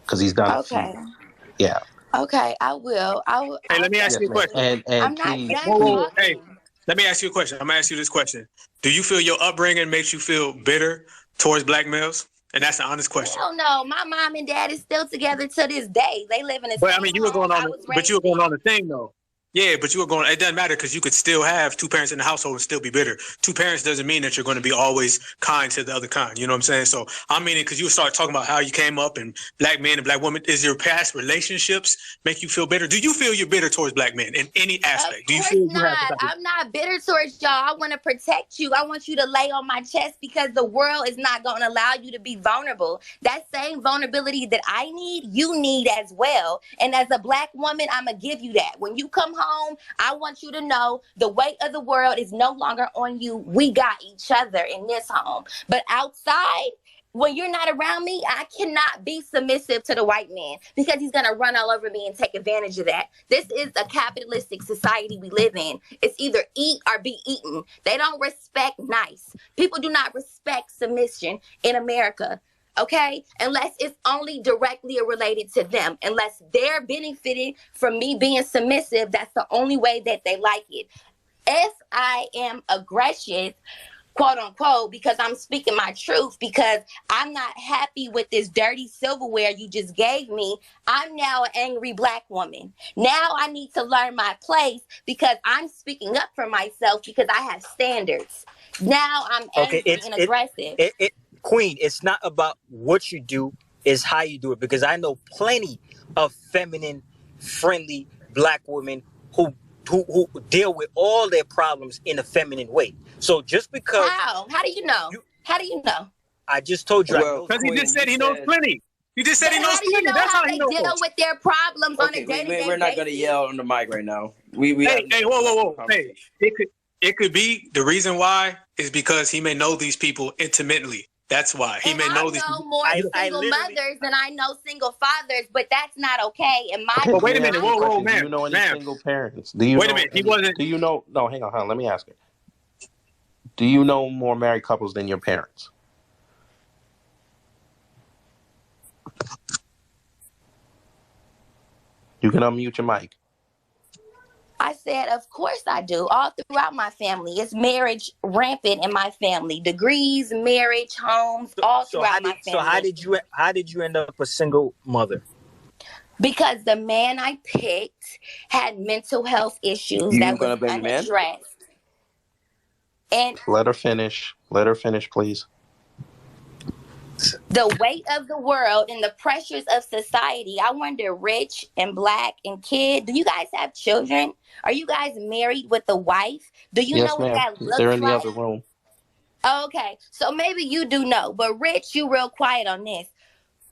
because he's done a few. Yeah.
Okay, I will.
Hey, let me ask you a question.
And
I'm not
please,
done talking.
Hey, let me ask you a question. I'm gonna ask you this question. Do you feel your upbringing makes you feel bitter towards black males? And that's an honest question.
Hell no. My mom and dad is still together to this day. They live in the
But I
same
mean, you were going
home
on,
I was
but you were
raised
going on the thing though. Yeah, but you were going. It doesn't matter, because you could still have two parents in the household and still be bitter. Two parents doesn't mean that you're going to be always kind to the other kind. You know what I'm saying? So I mean, because you start talking about how you came up and black men and black women. Is your past relationships make you feel bitter? Do you feel you're bitter towards black men in any aspect? Do you feel you have
not. I'm not bitter towards y'all. I want to protect you. I want you to lay on my chest, because the world is not going to allow you to be vulnerable. That same vulnerability that I need, you need as well. And as a black woman, I'm going to give you that. When you come home, I want you to know the weight of the world is no longer on you. We got each other in this home. But outside, when you're not around me, I cannot be submissive to the white man, because he's going to run all over me and take advantage of that. This is a capitalistic society we live in. It's either eat or be eaten. They don't respect nice. People do not respect submission in America. Okay, unless it's only directly related to them, unless they're benefiting from me being submissive, that's the only way that they like it. If I am aggressive, quote unquote, because I'm speaking my truth, because I'm not happy with this dirty silverware you just gave me, I'm now an angry black woman. Now I need to learn my place, because I'm speaking up for myself, because I have standards. Now I'm angry and aggressive.
Queen, it's not about what you do, it's how you do it. Because I know plenty of feminine, friendly black women who deal with all their problems in a feminine way. So just because
how do you know? How do you know?
I just told you.
Well,
because he just said he knows plenty. He just said he knows
how do you
plenty.
know
That's
how
how he
they
knows.
deal with their problems on a day-to-day basis?
We're not going to yell on the mic right now.
Hey, whoa. Hey, it could be the reason why is because he may know these people intimately. That's why he may know these.
I know more single mothers than I know single fathers, but that's not okay. In my
But wait a minute, whoa, man.
Do you know any single parents? Do you
wait
know
a minute,
any,
he wasn't.
Do you know? No, hang on. Let me ask you. Do you know more married couples than your parents? You can unmute your mic.
I said, of course I do. All throughout my family. It's marriage rampant in my family. Degrees, marriage, homes, all throughout my family.
So how did you end up a single mother?
Because the man I picked had mental health issues that was unaddressed. And
let her finish. Let her finish, please.
The weight of the world and the pressures of society. I wonder, rich and black and kid, do you guys have children? Are you guys married with a wife? Do you know what that looks like?
They're in the other room.
Okay, so maybe you do know, but Rich, you real quiet on this.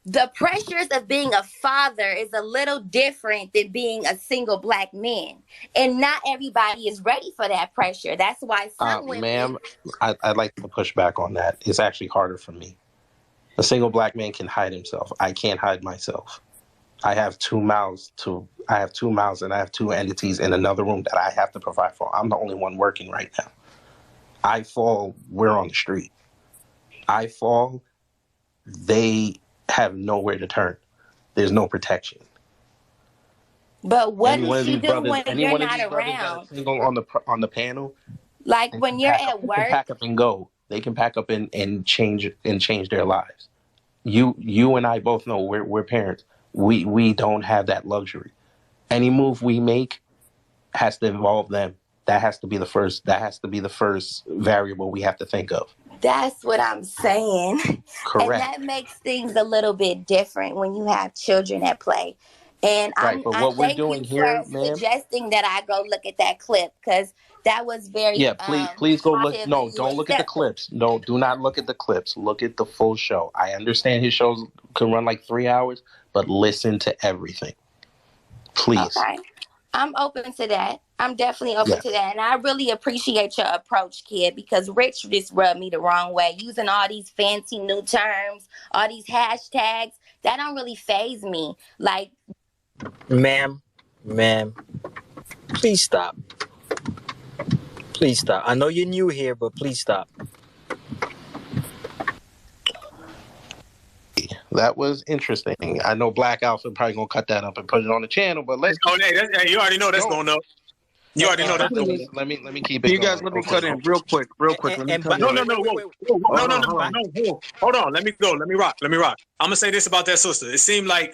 The pressures of being a father is a little different than being a single black man. And not everybody is ready for that pressure. That's why some women...
Ma'am, I'd like to push back on that. It's actually harder for me. A single black man can hide himself. I can't hide myself. I have two mouths and I have two entities in another room that I have to provide for. I'm the only one working right now. I fall, we're on the street. I fall, they have nowhere to turn. There's no protection.
But what
Any one
does
of
she
these
do
brothers,
when you're not
that are
around?
single on the panel,
Like
they
when
can
you're
pack up.
at
They can
work?
pack up and go. They can pack up and change their lives. You and I both know we're parents. We don't have that luxury. Any move we make has to involve them. That has to be the first variable we have to think of.
That's what I'm saying. And
Correct.
that makes things a little bit different when you have children at play. And
Right. But
I
what we're
thank
doing
you for
here, ma'am.
suggesting that I go look at that clip, because that was very
Yeah, please go look.
positive
No,
and you
don't look at the
accepted.
clips. No, do not look at the clips. Look at the full show. I understand his shows can run like 3 hours, but listen to everything. Please.
Okay. I'm open to that. I'm definitely open to
Yes.
that. And I really appreciate your approach, kid, because Rich just rubbed me the wrong way. Using all these fancy new terms, all these hashtags, that don't really faze me. Like,
Ma'am, please stop. Please stop. I know you're new here, but please stop.
That was interesting. I know Black Alpha probably gonna cut that up and put it on the channel, but let's
Oh, hey, you already know that's going up. You already know that's going up.
let me keep it
You guys,
going.
let me
Okay.
cut in real quick. Let me
And
cut
but
No,
in.
no,
wait,
no,
wait, wait,
whoa,
wait.
whoa, whoa, no,
Hold
no,
on,
no,
hold on.
no, hold on. Let me go. Let me rock. I'm gonna say this about that sister. It seemed like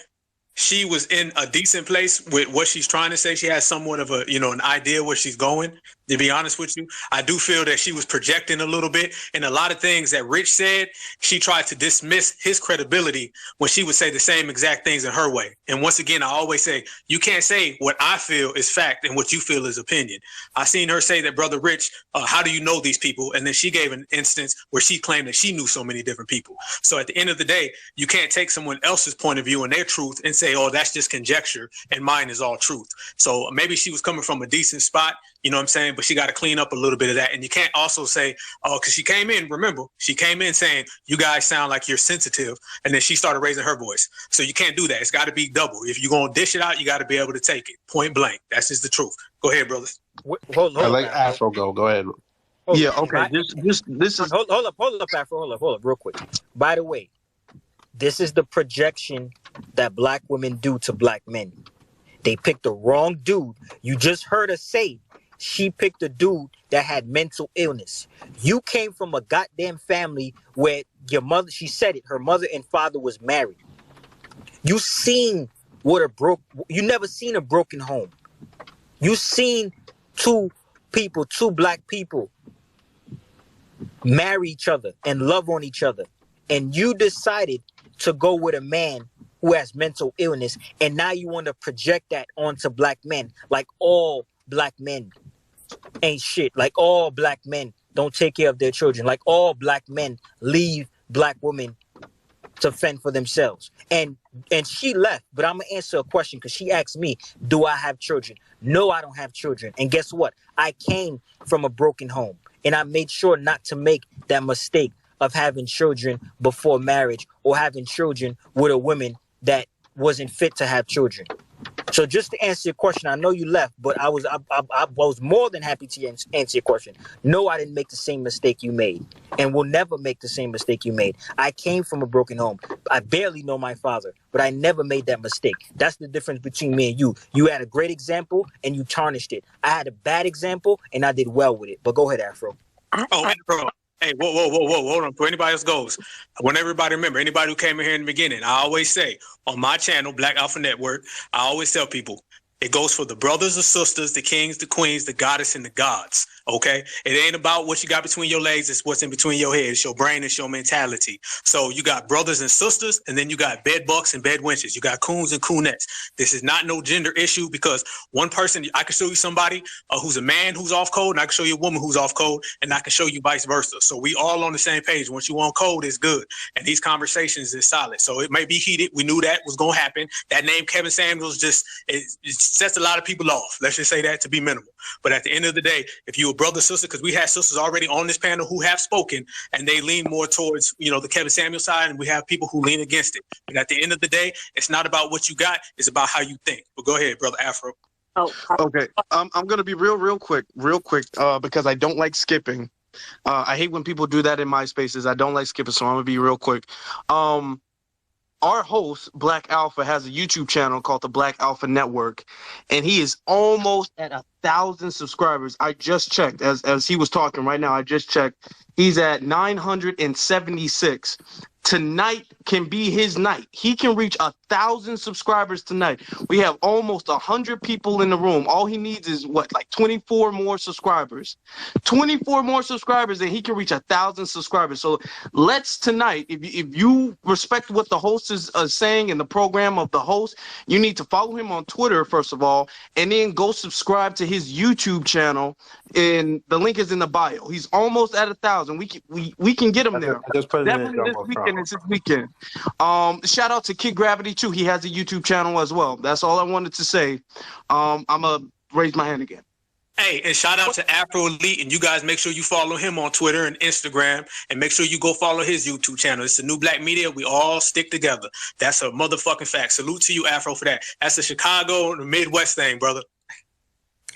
she was in a decent place with what she's trying to say. She has somewhat of a, an idea where she's going. To be honest with you, I do feel that she was projecting a little bit, and a lot of things that Rich said, she tried to dismiss his credibility when she would say the same exact things in her way. And once again, I always say, you can't say what I feel is fact and what you feel is opinion. I seen her say that, Brother Rich, how do you know these people? And then she gave an instance where she claimed that she knew so many different people. So at the end of the day, you can't take someone else's point of view and their truth and say, oh, that's just conjecture and mine is all truth. So maybe she was coming from a decent spot, you know what I'm saying? But she got to clean up a little bit of that. And you can't also say, oh, because she came in saying, you guys sound like you're sensitive. And then she started raising her voice. So you can't do that. It's got to be double. If you're going to dish it out, you got to be able to take it point blank. That's just the truth. Go ahead, brother.
Hold
I
up,
like
Afro.
Afro go. Go ahead.
Hold
Yeah,
up.
okay. This is
Hold up, Afro. Hold up, real quick. By the way, this is the projection that black women do to black men. They picked the wrong dude. You just heard her say she picked a dude that had mental illness. You came from a goddamn family where your mother, she said it, her mother and father was married. You never seen a broken home. You seen two black people marry each other and love on each other. And you decided to go with a man who has mental illness, and now you want to project that onto black men, like all black men ain't shit, like all black men don't take care of their children, like all black men leave black women to fend for themselves. And she left, but I'm gonna answer a question because she asked me, do I have children? No, I don't have children. And guess what? I came from a broken home, and I made sure not to make that mistake of having children before marriage or having children with a woman that wasn't fit to have children. So just to answer your question, I know you left, but I was more than happy to answer your question. No, I didn't make the same mistake you made, and will never make the same mistake you made. I came from a broken home. I barely know my father, but I never made that mistake. That's the difference between me and you. You had a great example, and you tarnished it. I had a bad example, and I did well with it. But go ahead, Afro.
Oh, Afro. Hey, whoa. Hold on. Before anybody else goes, I want everybody to remember, anybody who came in here in the beginning, I always say on my channel, Black Alpha Network, I always tell people, it goes for the brothers or sisters, the kings, the queens, the goddess, and the gods. Okay? It ain't about what you got between your legs. It's what's in between your head. It's your brain. It's your mentality. So you got brothers and sisters, and then you got bed bucks and bed wenches. You got coons and coonettes. This is not no gender issue because one person, I can show you somebody who's a man who's off code, and I can show you a woman who's off code, and I can show you vice versa. So we all on the same page. Once you on code, it's good. And these conversations is solid. So it may be heated. We knew that was going to happen. That name, Kevin Samuels, just sets a lot of people off. Let's just say that to be minimal. But at the end of the day, if you're a brother, sister, because we have sisters already on this panel who have spoken and they lean more towards, the Kevin Samuel side, and we have people who lean against it. But at the end of the day, it's not about what you got, it's about how you think. But go ahead, brother Afro.
Oh,
Okay. I'm gonna be real quick, because I don't like skipping. I hate when people do that in my spaces. I don't like skipping, so I'm gonna be real quick. Our host, Black Alpha, has a YouTube channel called the Black Alpha Network, and he is almost at 1,000 subscribers. I just checked as he was talking right now. I just checked. He's at 976. Tonight can be his night. He can reach 1,000 subscribers tonight. We have almost 100 people in the room. All he needs is 24 more subscribers. 24 more subscribers, and he can reach 1,000 subscribers. So let's tonight, if you respect what the host is saying and the program of the host, you need to follow him on Twitter, first of all, and then go subscribe to his YouTube channel. And the link is in the bio. He's almost at 1,000. We can get him there.
I just put it in
Definitely this weekend. It's his weekend. Shout out to Kid Gravity too. He has a YouTube channel as well. That's all I wanted to say. I'm gonna raise my hand again.
Hey, and shout out to Afro Elite, and you guys make sure you follow him on Twitter and Instagram, and make sure you go follow his YouTube channel. It's the New Black Media. We all stick together. That's a motherfucking fact. Salute to you, Afro, for that. That's a Chicago, the Midwest thing, brother.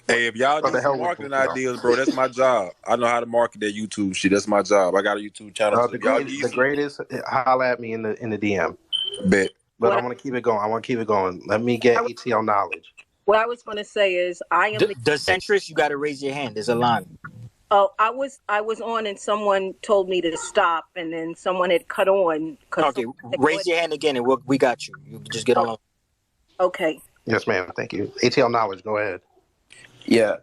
Hey, if y'all do some marketing ideas, bro, that's my job. I know how to market that YouTube shit. That's my job. I got a YouTube channel. So
the greatest, holla at me in the DM.
Bet.
But I want to keep it going. Let me get ATL knowledge.
What I was going to say is I am
the centrist. You got to raise your hand. There's a line.
Oh, I was on, and someone told me to stop, and then someone had cut on.
Okay, raise your hand again, and we got you. You can just get on.
Okay.
Yes, ma'am. Thank you. ATL knowledge. Go ahead.
Yeah.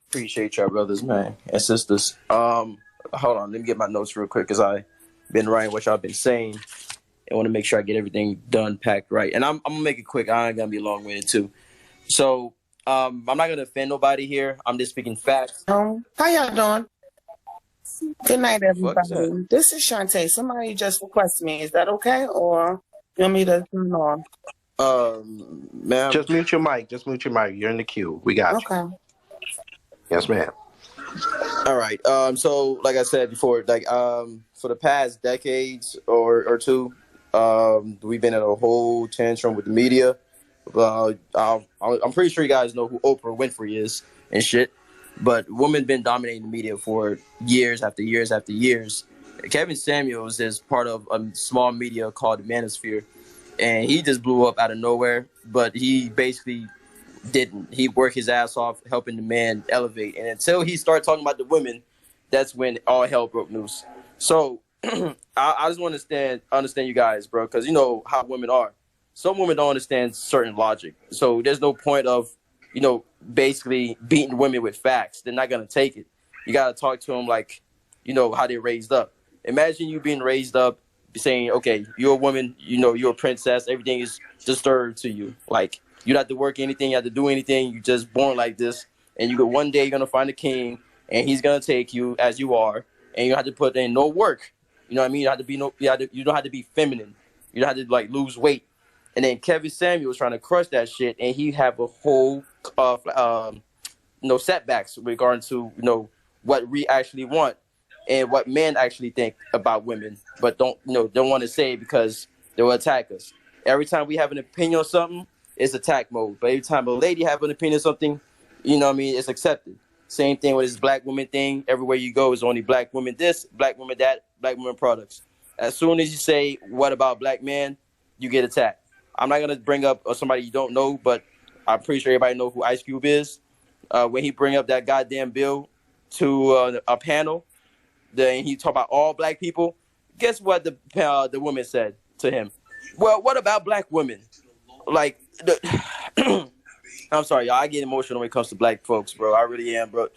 Appreciate y'all, brothers, man, and sisters. Hold on. Let me get my notes real quick because I've been writing what y'all been saying. I want to make sure I get everything done, packed right. And I'm gonna make it quick. I ain't gonna be long-winded too. So I'm not gonna offend nobody here. I'm just speaking facts.
How y'all doing? Good night, everybody. This is Shantae. Somebody just requested me. Is that okay, or you want me to turn on?
Ma'am.
Just mute your mic. You're in the queue. We got you.
Okay.
Yes, ma'am.
All right. So like I said before, for the past decades or two, we've been in a whole tantrum with the media. I'm pretty sure you guys know who Oprah Winfrey is and shit. But women been dominating the media for years after years after years. Kevin Samuels is part of a small media called the Manosphere, and he just blew up out of nowhere. But he basically didn't. He worked his ass off helping the man elevate, and until he started talking about the women, that's when all hell broke loose. So I just want to understand you guys, bro, because you know how women are. Some women don't understand certain logic, so there's no point of basically beating women with facts. They're not gonna take it. You gotta talk to them like how they're raised up. Imagine you being raised up saying, okay, you're a woman, you're a princess, everything is disturbed to you. Like, you don't have to work anything, you have to do anything, you're just born like this. And one day you're going to find a king, and he's going to take you as you are, and you don't have to put in no work. You know what I mean? You don't have to be feminine. You don't have to, lose weight. And then Kevin Samuel was trying to crush that shit, and he have a whole, setbacks regarding to, what we actually want and what men actually think about women, but don't want to say it because they will attack us. Every time we have an opinion on something, it's attack mode. But every time a lady have an opinion on something, it's accepted. Same thing with this black woman thing. Everywhere you go is only black women this, black women that, black women products. As soon as you say, what about black men, you get attacked. I'm not going to bring up somebody you don't know, but I'm pretty sure everybody know who Ice Cube is. When he bring up that goddamn bill to a panel, then he talk about all black people. Guess what the woman said to him? Well, what about black women? I'm sorry, y'all. I get emotional when it comes to black folks, bro. I really am, bro.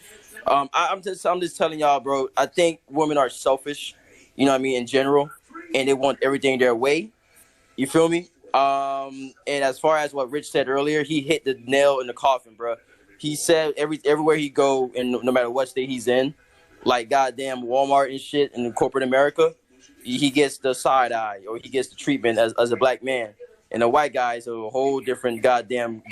I'm just telling y'all, bro. I think women are selfish, in general, and they want everything their way. You feel me? And as far as what Rich said earlier, he hit the nail in the coffin, bro. He said everywhere he go, and no matter what state he's in, like goddamn Walmart and shit in corporate America, he gets the side eye or he gets the treatment as a black man. and the white guys are a whole different goddamn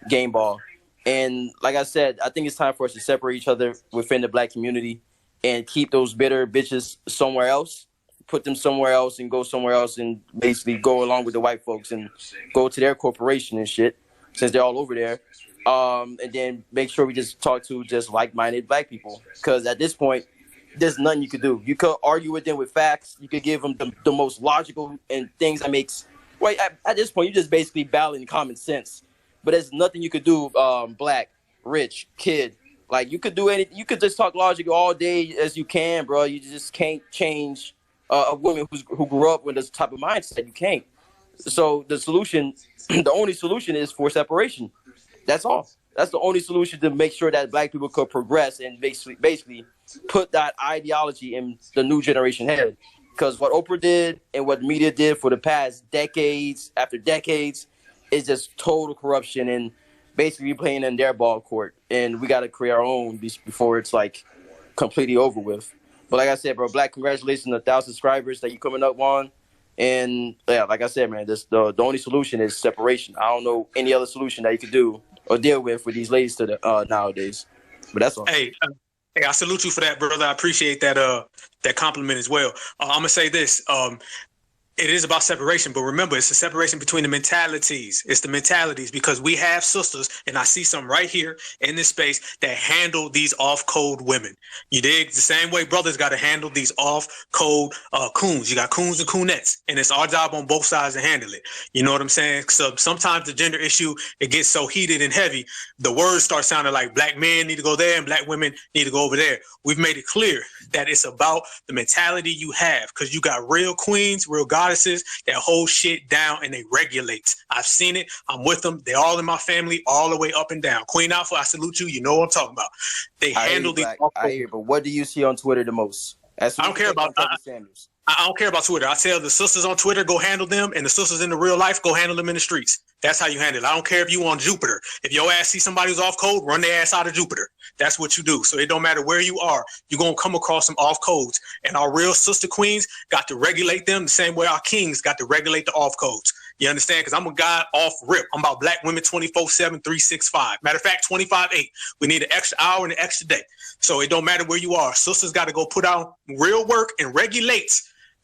game ball. And like I said, I think it's time for us to separate each other within the black community and keep those bitter bitches somewhere else, put them somewhere else and go somewhere else and basically go along with the white folks and go to their corporation and shit since they're all over there. And then make sure we just talk to just like-minded black people. Because at this point, there's nothing you could do. You could argue with them with facts. You could give them the most logical and things that makes... Well, at this point, you're just basically battling common sense. But there's nothing you could do, black, rich, kid. Like, you could do anything. You could just talk logic all day as you can, bro. You just can't change a woman who grew up with this type of mindset. You can't. So the solution, the only solution is for separation. That's all. That's the only solution to make sure that black people could progress and basically put that ideology in the new generation head. Because what Oprah did and what media did for the past decades after decades is just total corruption and basically playing in their ball court. And we got to create our own before it's like completely over with. But like I said, bro, Black, congratulations on 1,000 subscribers that you coming up on. And yeah, like I said, man, the only solution is separation. I don't know any other solution that you could do or deal with these ladies nowadays. But that's all.
Hey, I salute you for that, brother. I appreciate that compliment as well. I'm gonna say this. It is about separation, but remember, it's a separation between the mentalities. It's the mentalities, because we have sisters, and I see some right here in this space that handle these off-code women. You dig? The same way brothers got to handle these off-code coons. You got coons and coonettes, and it's our job on both sides to handle it. You know what I'm saying? So sometimes the gender issue, it gets so heated and heavy, the words start sounding like black men need to go there and black women need to go over there. We've made it clear that it's about the mentality you have, because you got real queens, real goddesses that hold shit down and they regulate. I've seen it. I'm with them. They're all in my family, all the way up and down. Queen Alpha, I salute you. You know what I'm talking about. They handle these.
I hear, but what do you see on Twitter the most?
I don't care about
Sanders.
I don't care about Twitter. I tell the sisters on Twitter, go handle them, and the sisters in the real life, go handle them in the streets. That's how you handle it. I don't care if you on Jupiter. If your ass see somebody who's off code, run their ass out of Jupiter. That's what you do. So it don't matter where you are, you're going to come across some off codes. And our real sister queens got to regulate them the same way our kings got to regulate the off codes. You understand? Because I'm a guy off rip. I'm about black women 24/7, 365. Matter of fact, 25/8. We need an extra hour and an extra day. So it don't matter where you are. Sisters got to go put out real work and regulate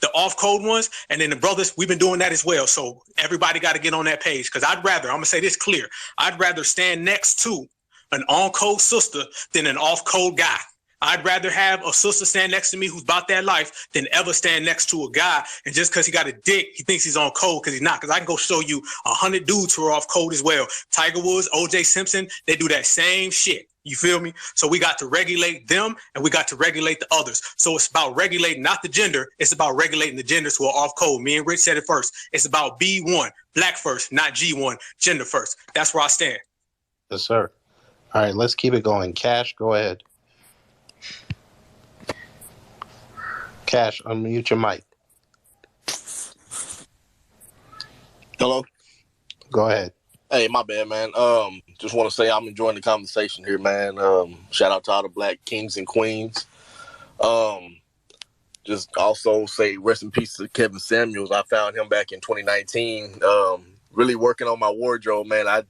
the off-code ones, and then the brothers, we've been doing that as well. So everybody got to get on that page, because I'm going to say this clear, I'd rather stand next to an on-code sister than an off-code guy. I'd rather have a sister stand next to me who's about that life than ever stand next to a guy, and just because he got a dick, he thinks he's on code, because he's not. Because I can go show you 100 dudes who are off code as well. Tiger Woods, OJ Simpson, they do that same shit. You feel me? So we got to regulate them, and we got to regulate the others. So it's about regulating not the gender. It's about regulating the genders who are off code. Me and Rich said it first. It's about B1, black first, not G1, gender first. That's where I stand.
Yes, sir. All right, let's keep it going. Cash, go ahead. Cash, unmute your mic.
Hello?
Go ahead.
Hey, my bad, man. Just want to say I'm enjoying the conversation here, man. Shout out to all the black kings and queens. Just also say rest in peace to Kevin Samuels. I found him back in 2019. Really working on my wardrobe, man. I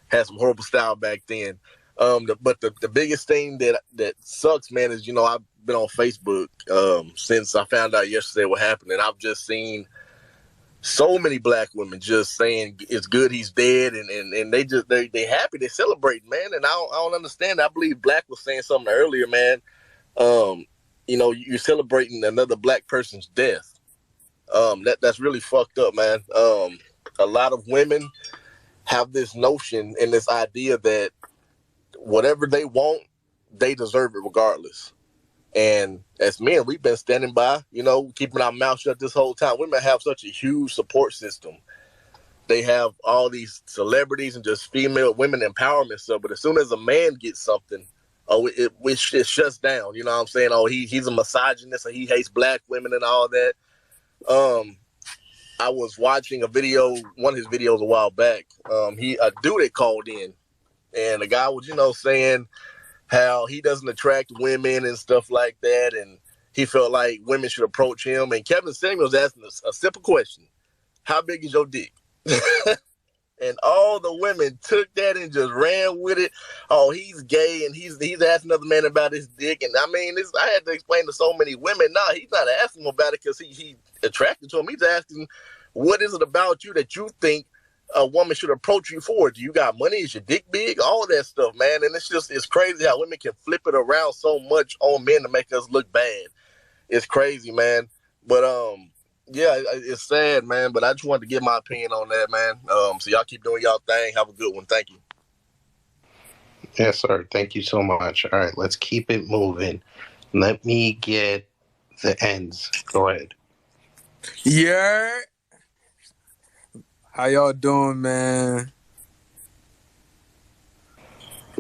had some horrible style back then. But the biggest thing that sucks, man, is, I've been on Facebook since I found out yesterday what happened, and I've just seen so many black women just saying it's good he's dead, and they happy, they celebrating, man. And I don't understand. I believe Black was saying something earlier, man. You're celebrating another black person's death. That's really fucked up, man. A lot of women have this notion and this idea that whatever they want, they deserve it regardless. And as men, we've been standing by, keeping our mouth shut this whole time. Women have such a huge support system. They have all these celebrities and just female women empowerment stuff. But as soon as a man gets something, it shuts down. You know what I'm saying? Oh, he's a misogynist and he hates black women and all that. I was watching a video, one of his videos a while back. A dude had called in, and the guy was, saying how he doesn't attract women and stuff like that, and he felt like women should approach him. And Kevin Samuels asking a simple question: how big is your dick? And all the women took that and just ran with it. Oh, he's gay and he's asking another man about his dick. And I mean, I had to explain to so many women, nah, he's not asking him about it because he attracted to him. He's asking, what is it about you that you think a woman should approach you for? Do you got money? Is your dick big? All that stuff, man. And it's crazy how women can flip it around so much on men to make us look bad. It's crazy, man. But yeah, it's sad, man, but I just wanted to get my opinion on that, man. So y'all keep doing y'all thing. Have a good one. Thank you.
Yes, sir. Thank you so much. All right, let's keep it moving. Let me get the ends. Go ahead.
Yeah. How y'all doing, man?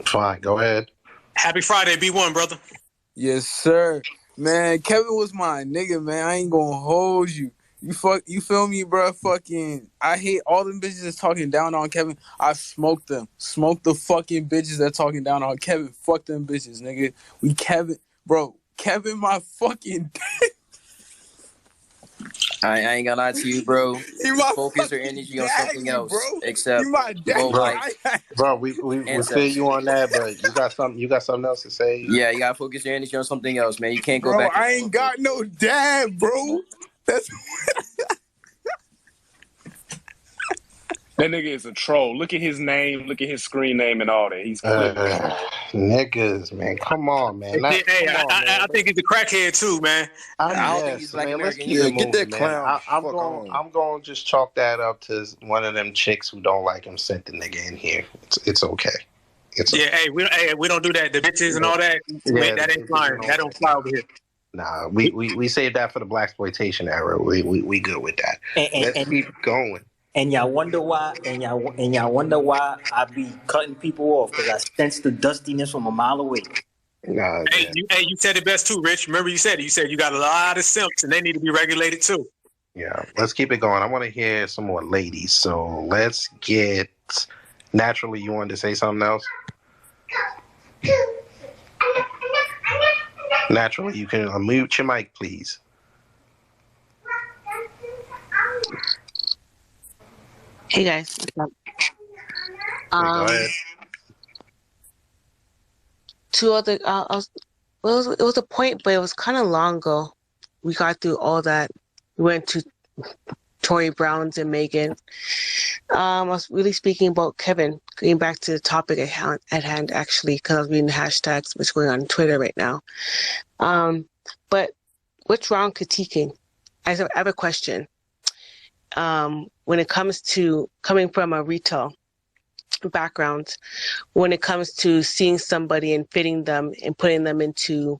Fine. Go ahead.
Happy Friday, B1, brother.
Yes, sir. Man, Kevin was my nigga, man. I ain't gonna hold you. You feel me, bro? Fucking, I hate all them bitches that's talking down on Kevin. I smoked them. Smoked the fucking bitches that talking down on Kevin. Fuck them bitches, nigga. Kevin, my fucking
I ain't gonna lie to you, bro. Focus your energy on something else, except go
bro. We feel you on that, but you got something else to say.
Yeah, you gotta focus your energy on something else, man. You can't go back.
I ain't got no dad, bro. That's
That nigga is a troll. Look at his name. Look at his screen name and all that. He's clearly a troll.
Niggas, man. Come on, man.
I think he's a crackhead too, man.
I don't think he's Black
man. Let's
American.
keep it moving,
Get that
man.
clown.
I'm going to just chalk that up to one of them chicks who don't like him sent the nigga in here. It's okay.
Hey, we don't do that. The bitches and all that.
Yeah,
that ain't flying. That don't fly over here.
Nah, we saved that for the blaxploitation era. We good with that. Let's keep going.
And y'all wonder why? And y'all wonder why I be cutting people off, because I sense the dustiness from a mile away.
Nah,
you said it best too, Rich. Remember you said you got a lot of simps and they need to be regulated too.
Yeah, let's keep it going. I want to hear some more ladies. So let's get Naturally. You wanted to say something else? Naturally, you can unmute your mic, please.
Hey guys, what's
Go ahead.
Two other, it was a point, but it was kind of long ago. We got through all that. We went to Tory Browns and Megan. I was really speaking about Kevin, getting back to the topic at hand actually, because I was reading the hashtags, which is going on Twitter right now. But what's wrong critiquing? I have a question. When it comes to coming from a retail background, when it comes to seeing somebody and fitting them and putting them into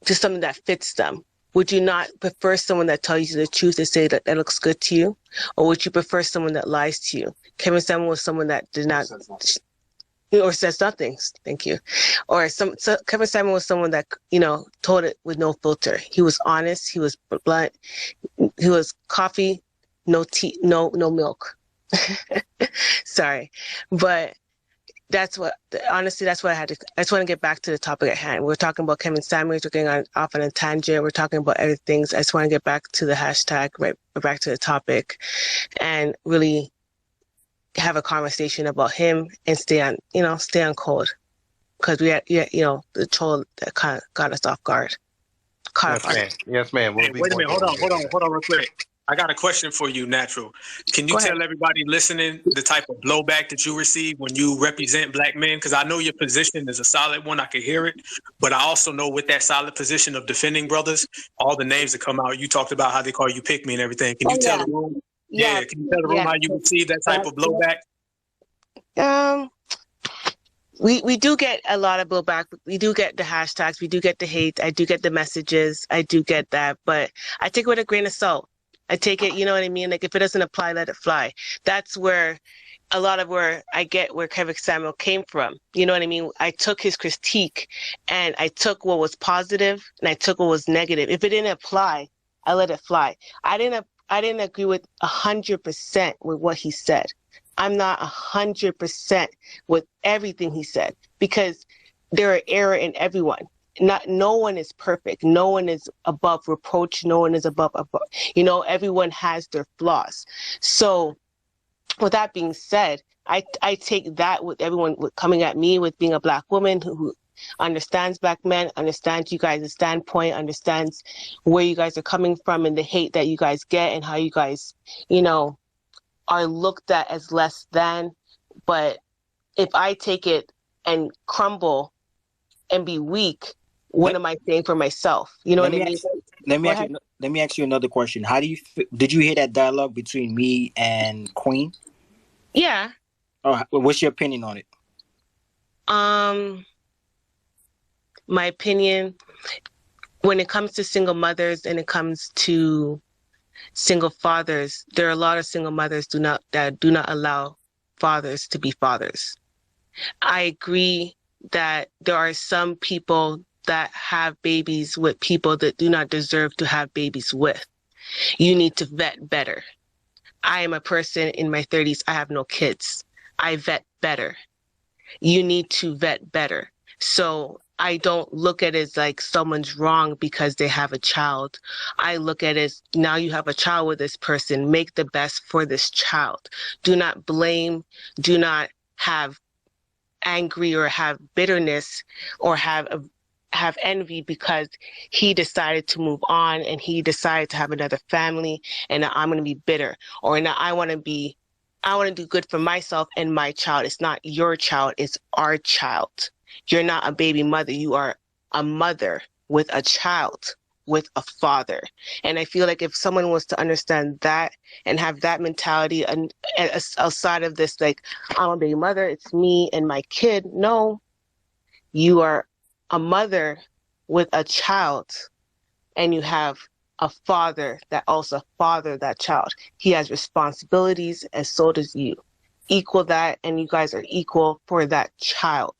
just something that fits them, would you not prefer someone that tells you the truth and say that looks good to you? Or would you prefer someone that lies to you? Kevin Samuel was someone that did not, or says nothing. Thank you. Or Kevin Samuel was someone that, told it with no filter. He was honest. He was blunt. He was coffee, no tea, no milk. Sorry. But that's what I had to, I just want to get back to the topic at hand. We're talking about Kevin Samuels. We're getting off on a tangent. We're talking about other things. I just want to get back to the hashtag, right back to the topic, and really have a conversation about him and stay on code, because we had, the troll that kind of got us off guard.
Yes, ma'am.
Wait a minute. Hold on real quick. I got a question for you, Natural. Can you tell everybody listening the type of blowback that you receive when you represent black men? Because I know your position is a solid one. I can hear it. But I also know with that solid position of defending brothers, all the names that come out, you talked about how they call you pick me and everything. Can you tell the room? Yeah, can you tell the room how you receive that type of blowback?
We do get a lot of blowback. We do get the hashtags. We do get the hate. I do get the messages. I do get that. But I take it with a grain of salt. I take it, you know what I mean? Like, if it doesn't apply, let it fly. That's where a lot of where I get where Kevin Samuel came from. You know what I mean? I took his critique and I took what was positive and I took what was negative. If it didn't apply, I let it fly. I didn't agree with 100% with what he said. I'm not 100% with everything he said, because there are error in everyone. no one is perfect. No one is above reproach. No one is above, everyone has their flaws. So with that being said, I take that with everyone coming at me with being a Black woman who understands Black men, understands you guys' standpoint, understands where you guys are coming from and the hate that you guys get and how you guys, are looked at as less than. But if I take it and crumble and be weak, what am I saying for myself? You know what I mean?
Let me ask you another question. How do you did you hear that dialogue between me and Queen?
Yeah.
Oh, what's your opinion on it?
My opinion, when it comes to single mothers and it comes to single fathers, there are a lot of single mothers that do not allow fathers to be fathers. I agree that there are some people that have babies with people that do not deserve to have babies with. You need to vet better. I am a person in my 30s. I have no kids. I vet better. You need to vet better. So I don't look at it as like someone's wrong because they have a child. I look at it as now you have a child with this person. Make the best for this child. Do not blame. Do not have angry or have bitterness or have envy because he decided to move on and he decided to have another family and now I'm going to be bitter, or now I want to do good for myself and my child. It's not your child, it's our child. You're not a baby mother. You are a mother with a child, with a father. And I feel like if someone was to understand that and have that mentality and outside of this, like, I'm a baby mother, it's me and my kid. No, you are a mother with a child and you have a father that also fathered that child. He has responsibilities and so does you. Equal that and you guys are equal for that child.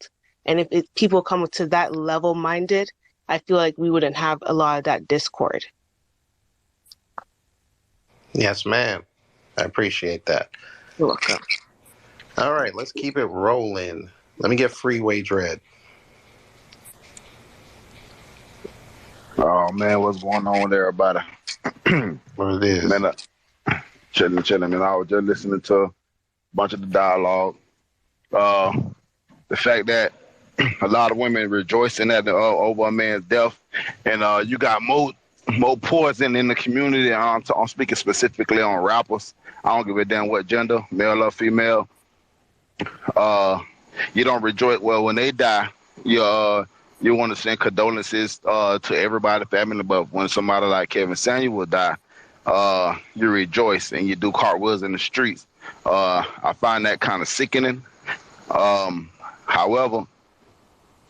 And if people come to that level minded, I feel like we wouldn't have a lot of that discord.
Yes, ma'am. I appreciate that.
You're welcome.
All right, let's keep it rolling. Let me get Freeway Dread.
Oh man, what's going on with everybody?
What it is?
Man, chilling. Man, I was just listening to a bunch of the dialogue. The fact that a lot of women rejoicing at over a man's death, and you got more poison in the community. I'm speaking specifically on rappers. I don't give a damn what gender, male or female. You don't rejoice. Well, when they die, you want to send condolences to everybody, family. But when somebody like Kevin Samuel die, you rejoice and you do cartwheels in the streets. I find that kind of sickening. However,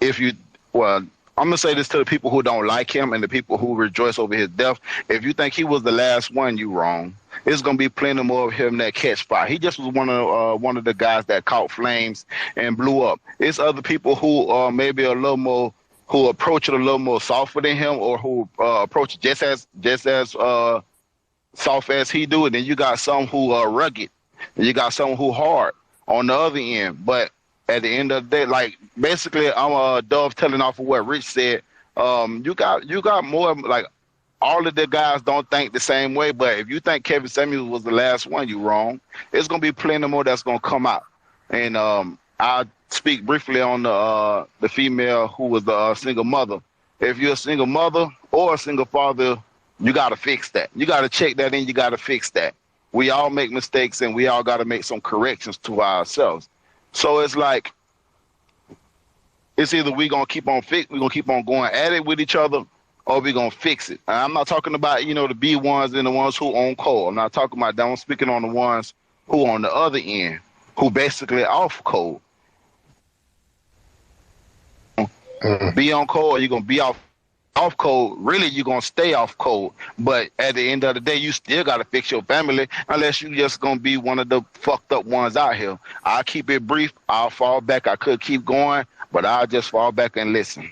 I'm going to say this to the people who don't like him and the people who rejoice over his death. If you think he was the last one, you wrong. There's going to be plenty more of him that catch fire. He just was one of the guys that caught flames and blew up. It's other people who maybe a little more, who approach it a little more softer than him, or who approach it just as soft as he do. And then you got some who are rugged, and you got some who hard on the other end. But at the end of the day, like, basically, I'm dovetailing off of what Rich said. You got more, like, all of the guys don't think the same way. But if you think Kevin Samuels was the last one, you wrong. It's gonna be plenty more that's gonna come out. And I'll speak briefly on the female who was the single mother. If you're a single mother or a single father, you gotta fix that. You gotta check that in. You gotta fix that. We all make mistakes, and we all gotta make some corrections to ourselves. So it's like, it's either we're going to keep on going at it with each other, or we're going to fix it. And I'm not talking about, the B ones and the ones who own coal. I'm not talking about that. I'm speaking on the ones who on the other end, who basically off coal. Be on coal, or you're going to be off cold. Really, you're going to stay off cold. But at the end of the day, you still got to fix your family, unless you just going to be one of the fucked up ones out here. I'll keep it brief. I'll fall back. I could keep going, but I'll just fall back and listen.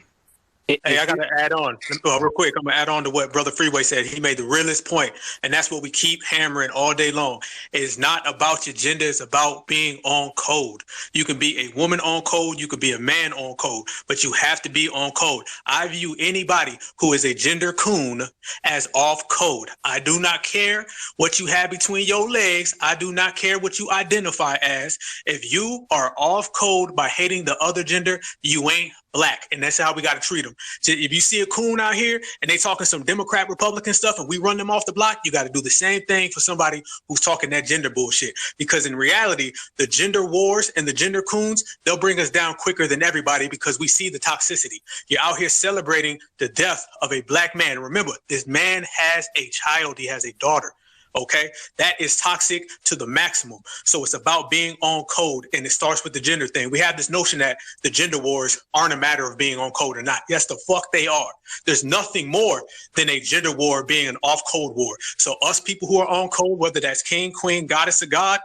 Hey, I got to add on real quick. I'm going to add on to what Brother Freeway said. He made the realest point, and that's what we keep hammering all day long. It's not about your gender. It's about being on code. You can be a woman on code. You could be a man on code, but you have to be on code. I view anybody who is a gender coon as off code. I do not care what you have between your legs. I do not care what you identify as. If you are off code by hating the other gender, you ain't black, and that's how we got to treat them. So if you see a coon out here and they talking some Democrat, Republican stuff and we run them off the block, you got to do the same thing for somebody who's talking that gender bullshit. Because in reality, the gender wars and the gender coons, they'll bring us down quicker than everybody because we see the toxicity. You're out here celebrating the death of a black man. Remember, this man has a child. He has a daughter. Okay, that is toxic to the maximum. So it's about being on code, and it starts with the gender thing. We have this notion that the gender wars aren't a matter of being on code or not. Yes, the fuck they are. There's nothing more than a gender war being an off code war. So us people who are on code, whether that's king, queen, goddess, or god,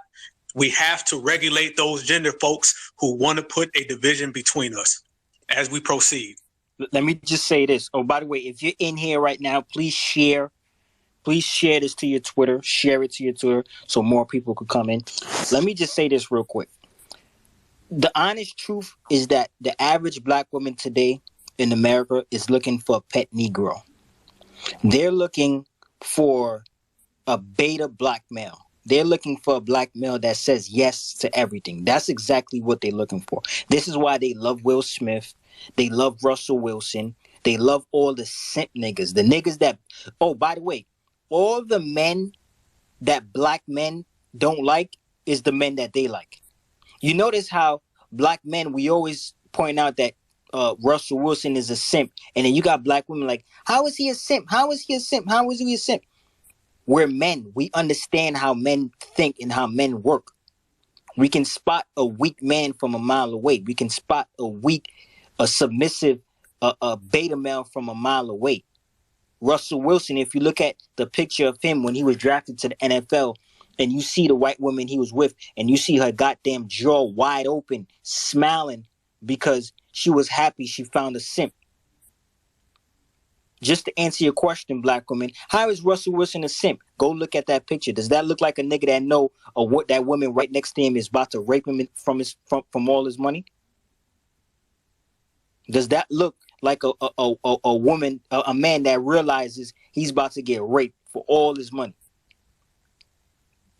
we have to regulate those gender folks who want to put a division between us as we proceed.
Let me just say this. Oh, by the way, if you're in here right now, please share. Please share this to your Twitter. Share it to your Twitter so more people could come in. Let me just say this real quick. The honest truth is that the average black woman today in America is looking for a pet Negro. They're looking for a beta black male. They're looking for a black male that says yes to everything. That's exactly what they're looking for. This is why they love Will Smith. They love Russell Wilson. They love all the simp niggas. The niggas that, oh, by the way, all the men that black men don't like is the men that they like. You notice how black men, we always point out that Russell Wilson is a simp. And then you got black women like, how is he a simp? How is he a simp? How is he a simp? We're men. We understand how men think and how men work. We can spot a weak man from a mile away. We can spot a submissive, a beta male from a mile away. Russell Wilson, if you look at the picture of him when he was drafted to the NFL and you see the white woman he was with and you see her goddamn jaw wide open, smiling because she was happy she found a simp. Just to answer your question, black woman, how is Russell Wilson a simp? Go look at that picture. Does that look like a nigga that know or what that woman right next to him is about to rape him from all his money? Does that look like a woman, a man that realizes he's about to get raped for all his money?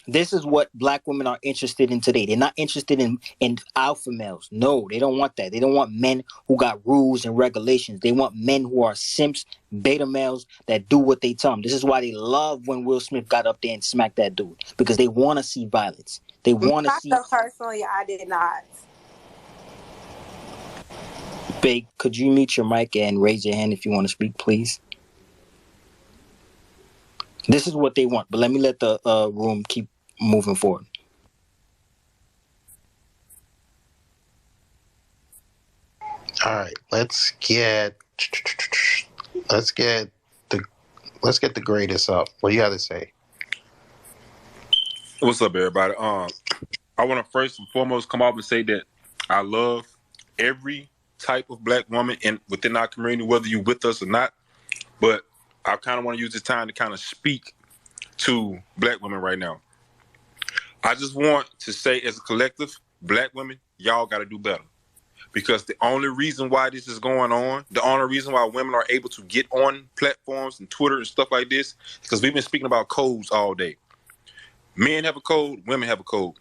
This is what black women are interested in today. They're not interested in alpha males. No, they don't want that. They don't want men who got rules and regulations. They want men who are simps, beta males that do what they tell them. This is why they love when Will Smith got up there and smacked that dude, because they want to see violence. They want to see.
Personally, I did not.
Babe, could you mute your mic and raise your hand if you want to speak, please? This is what they want, but let me let the room keep moving forward.
All right, let's get the greatest up. What do you got to say?
What's up, everybody? I want to first and foremost come up and say that I love every type of black woman within our community, whether you with us or not. But I kind of want to use this time to kind of speak to black women right now. I just want to say, as a collective, black women, y'all got to do better. Because the only reason why this is going on, the only reason why women are able to get on platforms and Twitter and stuff like this, because we've been speaking about codes all day. Men have a code, women have a code.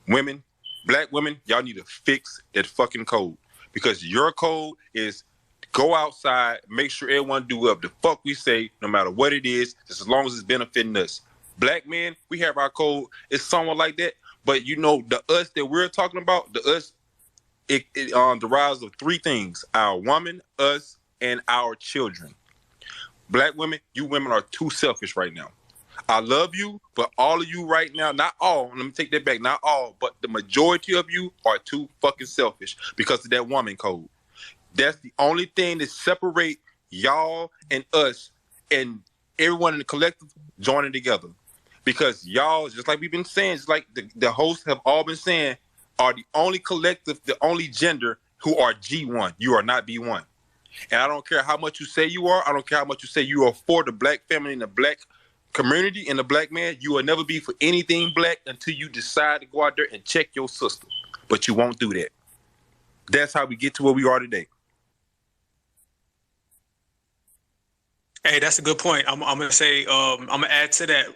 Women, black women, y'all need to fix that fucking code. Because your code is go outside, make sure everyone do what the fuck we say, no matter what it is, just as long as it's benefiting us. Black men, we have our code. It's somewhat like that. But you know, the us that we're talking about, the us, it derives of three things: our woman, us, and our children. Black women, you women are too selfish right now. I love you, but all of you right now, not all, let me take that back, not all, but the majority of you are too fucking selfish because of that woman code. That's the only thing that separate y'all and us and everyone in the collective joining together. Because y'all, just like we've been saying, just like the hosts have all been saying, are the only collective, the only gender who are G1. You are not B1. And I don't care how much you say you are. I don't care how much you say you are for the black family and the black community and the black man. You will never be for anything black until you decide to go out there and check your sister. But you won't do that. That's how we get to where we are today.
Hey, that's a good point. I'm gonna say I'm gonna add to that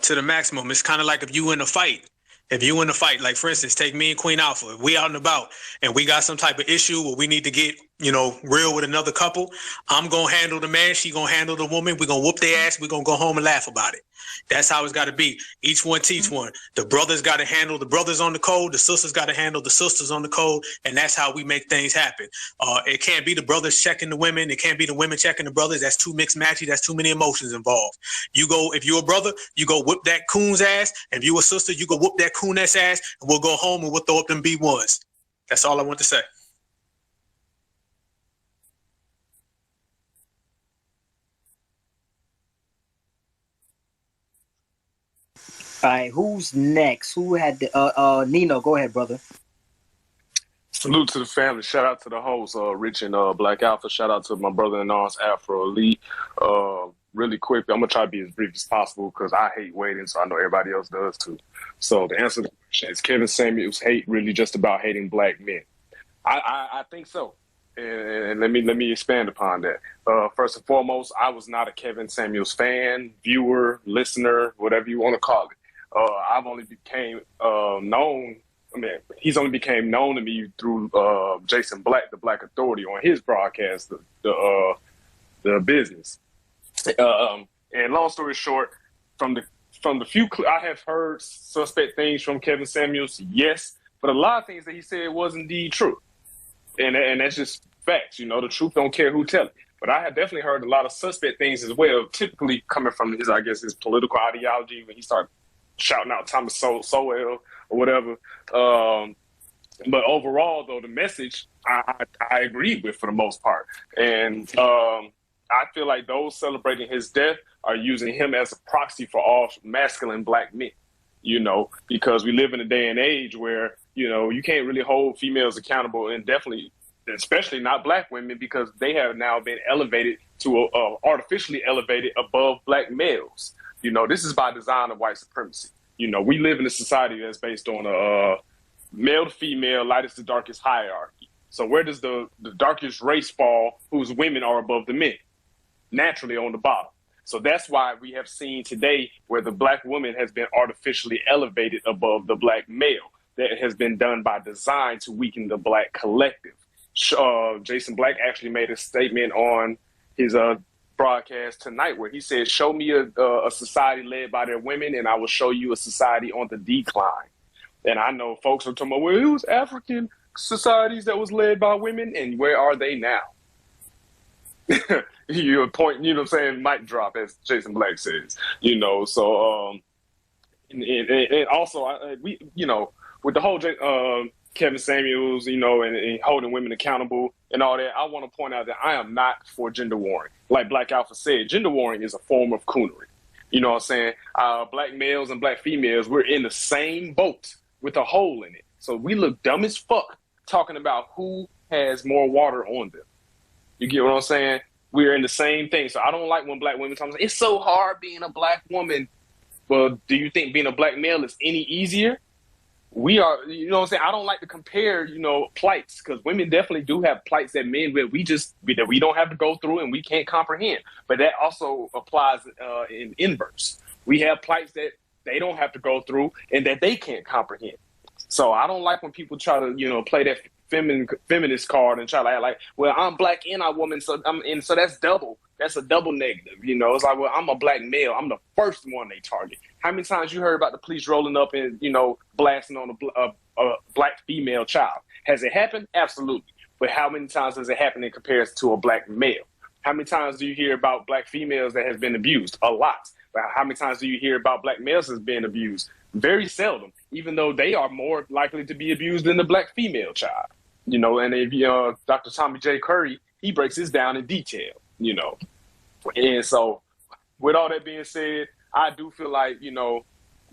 to the maximum. It's kind of like if you in a fight. If you in a fight, like for instance, take me and Queen Alpha. If we out and about and we got some type of issue where we need to get, real with another couple, I'm gonna handle the man, she gonna handle the woman. We're gonna whoop their ass, we're gonna go home and laugh about it. That's how it's gotta be. Each one teach one. The brothers gotta handle the brothers on the code, the sisters gotta handle the sisters on the code, and that's how we make things happen. It can't be the brothers checking the women, it can't be the women checking the brothers. That's too mixed matchy, that's too many emotions involved. If you're a brother, you go whip that coon's ass. If you a sister, you go whoop that coon's ass, and we'll go home and we'll throw up them B1s. That's all I want to say.
All right, who's next? Who had the Nino? Go ahead, brother.
Salute to the family. Shout out to the host, Rich and Black Alpha. Shout out to my brother-in-law's Afro Elite. Really quick, I'm gonna try to be as brief as possible because I hate waiting, so I know everybody else does too. So the answer to the question is Kevin Samuels' hate really just about hating black men? I think so. And let me expand upon that. First and foremost, I was not a Kevin Samuels fan, viewer, listener, whatever you want to call it. I've only became known. I mean, he's only became known to me through Jason Black, the Black Authority, on his broadcast, the business. And long story short, from the few I have heard suspect things from Kevin Samuels, yes, but a lot of things that he said was indeed true, and that's just facts. The truth don't care who tell it. But I have definitely heard a lot of suspect things as well, typically coming from his political ideology when he started shouting out Thomas Sowell or whatever. But overall, though, the message I agree with for the most part. And I feel like those celebrating his death are using him as a proxy for all masculine black men, because we live in a day and age where, you can't really hold females accountable, and definitely, especially not black women, because they have now been elevated to artificially elevated above black males. This is by design of white supremacy. We live in a society that's based on a male to female, lightest to darkest hierarchy. So where does the darkest race fall, whose women are above the men? Naturally on the bottom. So that's why we have seen today where the black woman has been artificially elevated above the black male. That has been done by design to weaken the black collective. Jason Black actually made a statement on his broadcast tonight where he said, show me a society led by their women and I will show you a society on the decline. And I know folks are talking about, well, it was African societies that was led by women, and where are they now? Your point, what I'm saying, mic drop, as Jason Black says, so and also we, with the whole Kevin Samuels, and holding women accountable and all that, I want to point out that I am not for gender warring. Like Black Alpha said, gender warring is a form of coonery. You know what I'm saying? Black males and black females, we're in the same boat with a hole in it. So we look dumb as fuck talking about who has more water on them. You get what I'm saying? We're in the same thing. So I don't like when black women talk about, it's so hard being a black woman. Well, do you think being a black male is any easier? We are, what I'm saying? I don't like to compare, plights, because women definitely do have plights that men that we don't have to go through and we can't comprehend. But that also applies in inverse. We have plights that they don't have to go through and that they can't comprehend. So I don't like when people try to, play that feminist card and try to act like, well, I'm black and I'm woman, so that's double. That's a double negative. It's like, well, I'm a black male. I'm the first one they target. How many times you heard about the police rolling up and, blasting on a black female child? Has it happened? Absolutely. But how many times does it happen in comparison to a black male? How many times do you hear about black females that has been abused? A lot. But how many times do you hear about black males that's been abused? Very seldom, even though they are more likely to be abused than the black female child. And if Dr. Tommy J. Curry, he breaks this down in detail, And so with all that being said, I do feel like,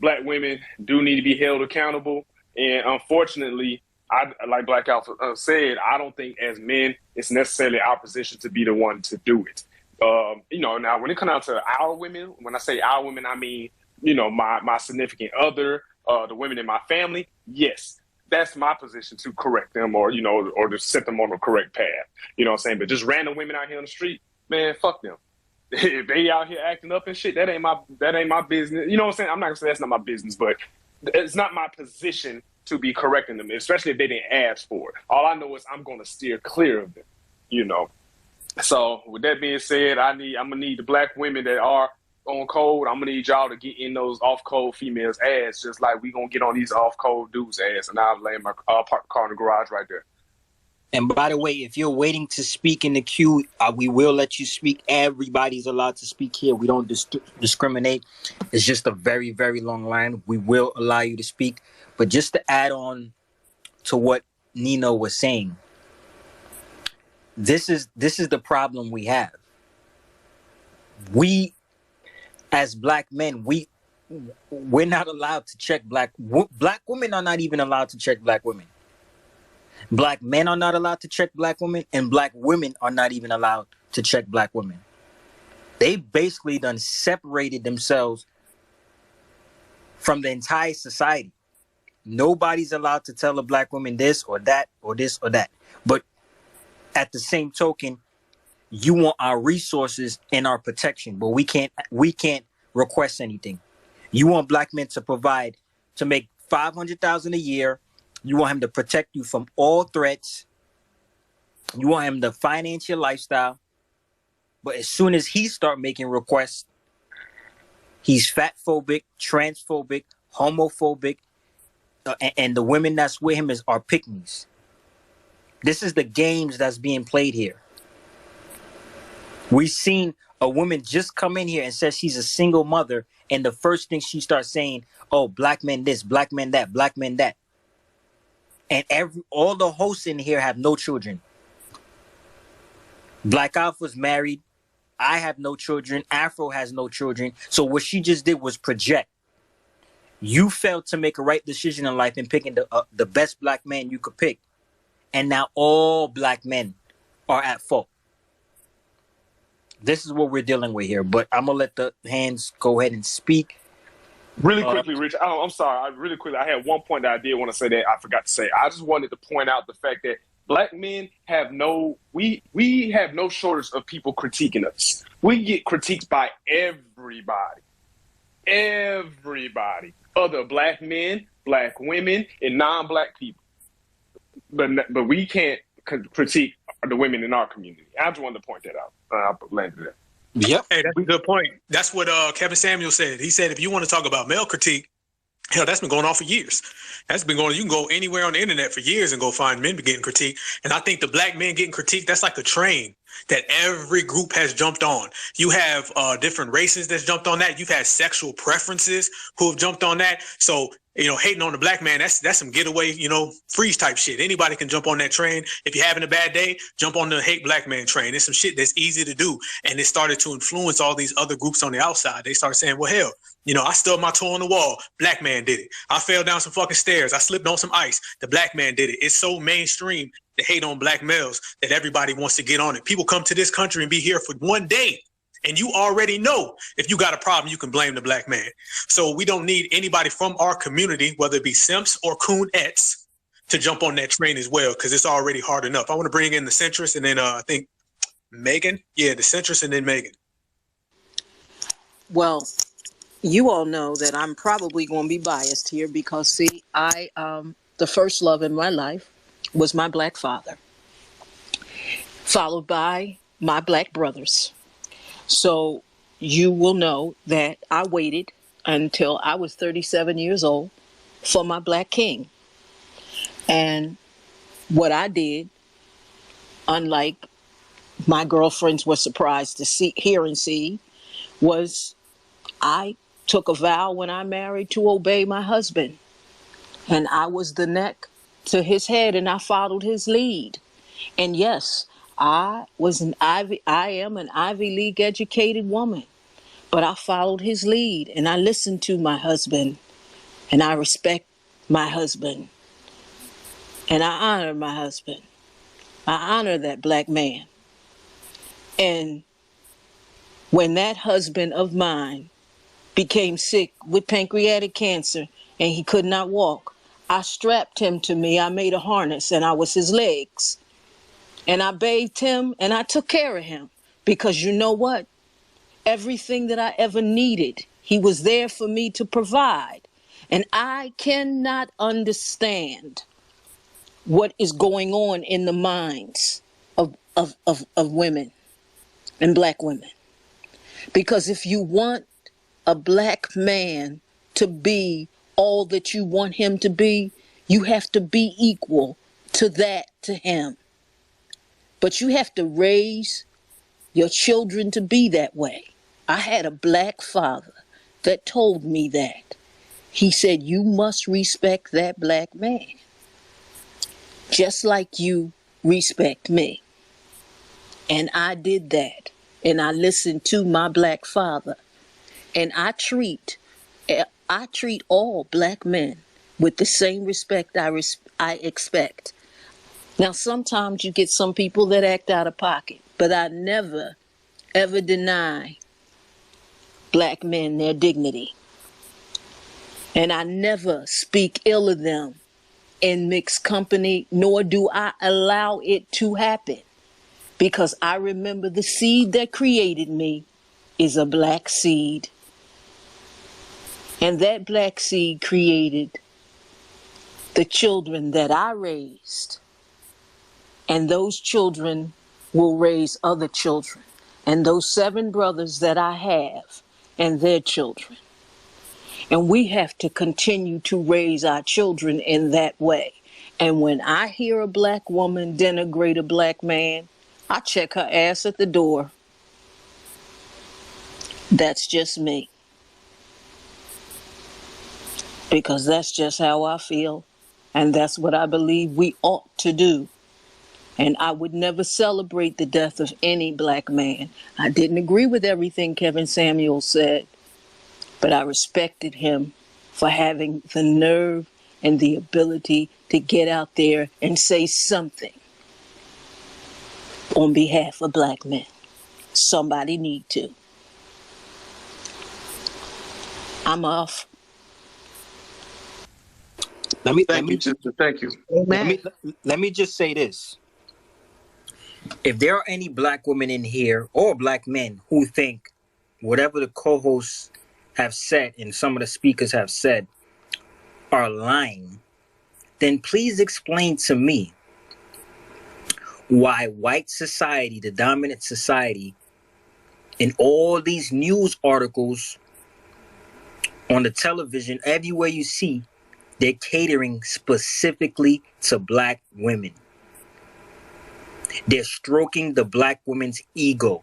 black women do need to be held accountable. And unfortunately, like Black Alpha said, I don't think as men it's necessarily our position to be the one to do it. Now when it comes down to our women, when I say our women, I mean, my significant other, the women in my family. Yes, that's my position to correct them or to set them on the correct path. You know what I'm saying? But just random women out here on the street, man, fuck them. If they out here acting up and shit, that ain't my business. You know what I'm saying? I'm not gonna say that's not my business, but it's not my position to be correcting them, especially if they didn't ask for it. All I know is I'm gonna steer clear of them. So with that being said, I'm gonna need the black women that are on code. I'm gonna need y'all to get in those off code females' ass, just like we gonna get on these off code dudes' ass. And I'll lay my park the car in the garage right there.
And by the way, if you're waiting to speak in the queue, we will let you speak. Everybody's allowed to speak here. We don't discriminate. It's just a very, very long line. We will allow you to speak. But just to add on to what Nino was saying, this is the problem we have. We, as black men, we're not allowed to check black women are not even allowed to check black women. Black men are not allowed to check black women, and black women are not even allowed to check black women. They basically done separated themselves from the entire society. Nobody's allowed to tell a black woman this or that or this or that. But at the same token, you want our resources and our protection, but we can't request anything. You want black men to provide, to make $500,000 a year. You want him to protect you from all threats. You want him to finance your lifestyle. But as soon as he start making requests, he's fatphobic, transphobic, homophobic, and the women that's with him are pick-me's. This is the games that's being played here. We've seen a woman just come in here and says she's a single mother, and the first thing she starts saying, oh, black men this, black men that, black men that. And all the hosts in here have no children. Black Alpha's married. I have no children. Afro has no children. So what she just did was project. You failed to make a right decision in life in picking the best black man you could pick. And now all black men are at fault. This is what we're dealing with here. But I'm going to let the hands go ahead and speak.
Really quickly, Rich. Oh, I'm sorry. Really quickly, I had one point that I did want to say that I forgot to say. I just wanted to point out the fact that black men have we have no shortage of people critiquing us. We get critiqued by everybody. Everybody. Other black men, black women, and non-black people. But we can't critique the women in our community. I just wanted to point that out. I'll land it there.
Yep.
Hey, that's a good point. That's what Kevin Samuel said. He said if you want to talk about male critique, hell, that's been going on for years. That's been going on. You can go anywhere on the internet for years and go find men getting critiqued. And I think the black men getting critiqued, that's like a train that every group has jumped on. You have different races that's jumped on that. You've had sexual preferences who have jumped on that. So, hating on the black man, that's some getaway, freeze type shit. Anybody can jump on that train. If you're having a bad day, jump on the hate black man train. It's some shit that's easy to do. And it started to influence all these other groups on the outside. They started saying, well, hell, I stubbed my toe on the wall. Black man did it. I fell down some fucking stairs. I slipped on some ice. The black man did it. It's so mainstream to hate on black males that everybody wants to get on it. People come to this country and be here for one day, and you already know if you got a problem, you can blame the black man. So we don't need anybody from our community, whether it be simps or coonettes, to jump on that train as well, because it's already hard enough. I want to bring in the centrist and then I think Megan. Yeah, the centrist and then Megan.
Well, you all know that I'm probably going to be biased here because, see, the first love in my life was my black father, followed by my black brothers. So you will know that I waited until I was 37 years old for my black king. And what I did, unlike my girlfriends were surprised to hear and see, was I took a vow when I married to obey my husband. And I was the neck to his head, and I followed his lead. And yes, I am an Ivy League educated woman, but I followed his lead and I listened to my husband and I respect my husband. And I honor my husband. I honor that black man. And when that husband of mine became sick with pancreatic cancer and he could not walk, I strapped him to me. I made a harness and I was his legs. And I bathed him and I took care of him. Because you know what? Everything that I ever needed, he was there for me to provide. And I cannot understand what is going on in the minds of women and black women. Because if you want a black man to be all that you want him to be, you have to be equal to that to him. But you have to raise your children to be that way. I had a black father that told me that. He said, you must respect that black man, just like you respect me. And I did that. And I listened to my black father. And I treat all black men with the same respect I expect. Now, sometimes you get some people that act out of pocket, but I never, ever deny black men their dignity. And I never speak ill of them in mixed company, nor do I allow it to happen. Because I remember the seed that created me is a black seed. And that black seed created the children that I raised. And those children will raise other children. And those 7 brothers that I have and their children. And we have to continue to raise our children in that way. And when I hear a black woman denigrate a black man, I check her ass at the door. That's just me. Because that's just how I feel. And that's what I believe we ought to do. And I would never celebrate the death of any black man. I didn't agree with everything Kevin Samuel said, but I respected him for having the nerve and the ability to get out there and say something on behalf of black men. Somebody need to. I'm off.
Thank you, sister. Thank you.
Let me just say this. If there are any black women in here or black men who think whatever the co-hosts have said and some of the speakers have said are lying, then please explain to me why white society, the dominant society, in all these news articles, on the television, everywhere you see, they're catering specifically to black women. They're stroking the black woman's ego.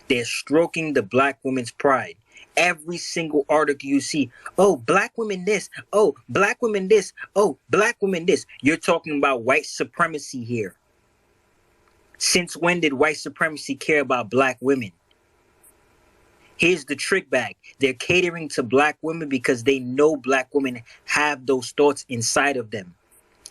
They're stroking the black woman's pride. Every single article you see, oh, black women this, oh, black women this, oh, black women this. You're talking about white supremacy here. Since when did white supremacy care about black women? Here's the trick bag. They're catering to black women because they know black women have those thoughts inside of them.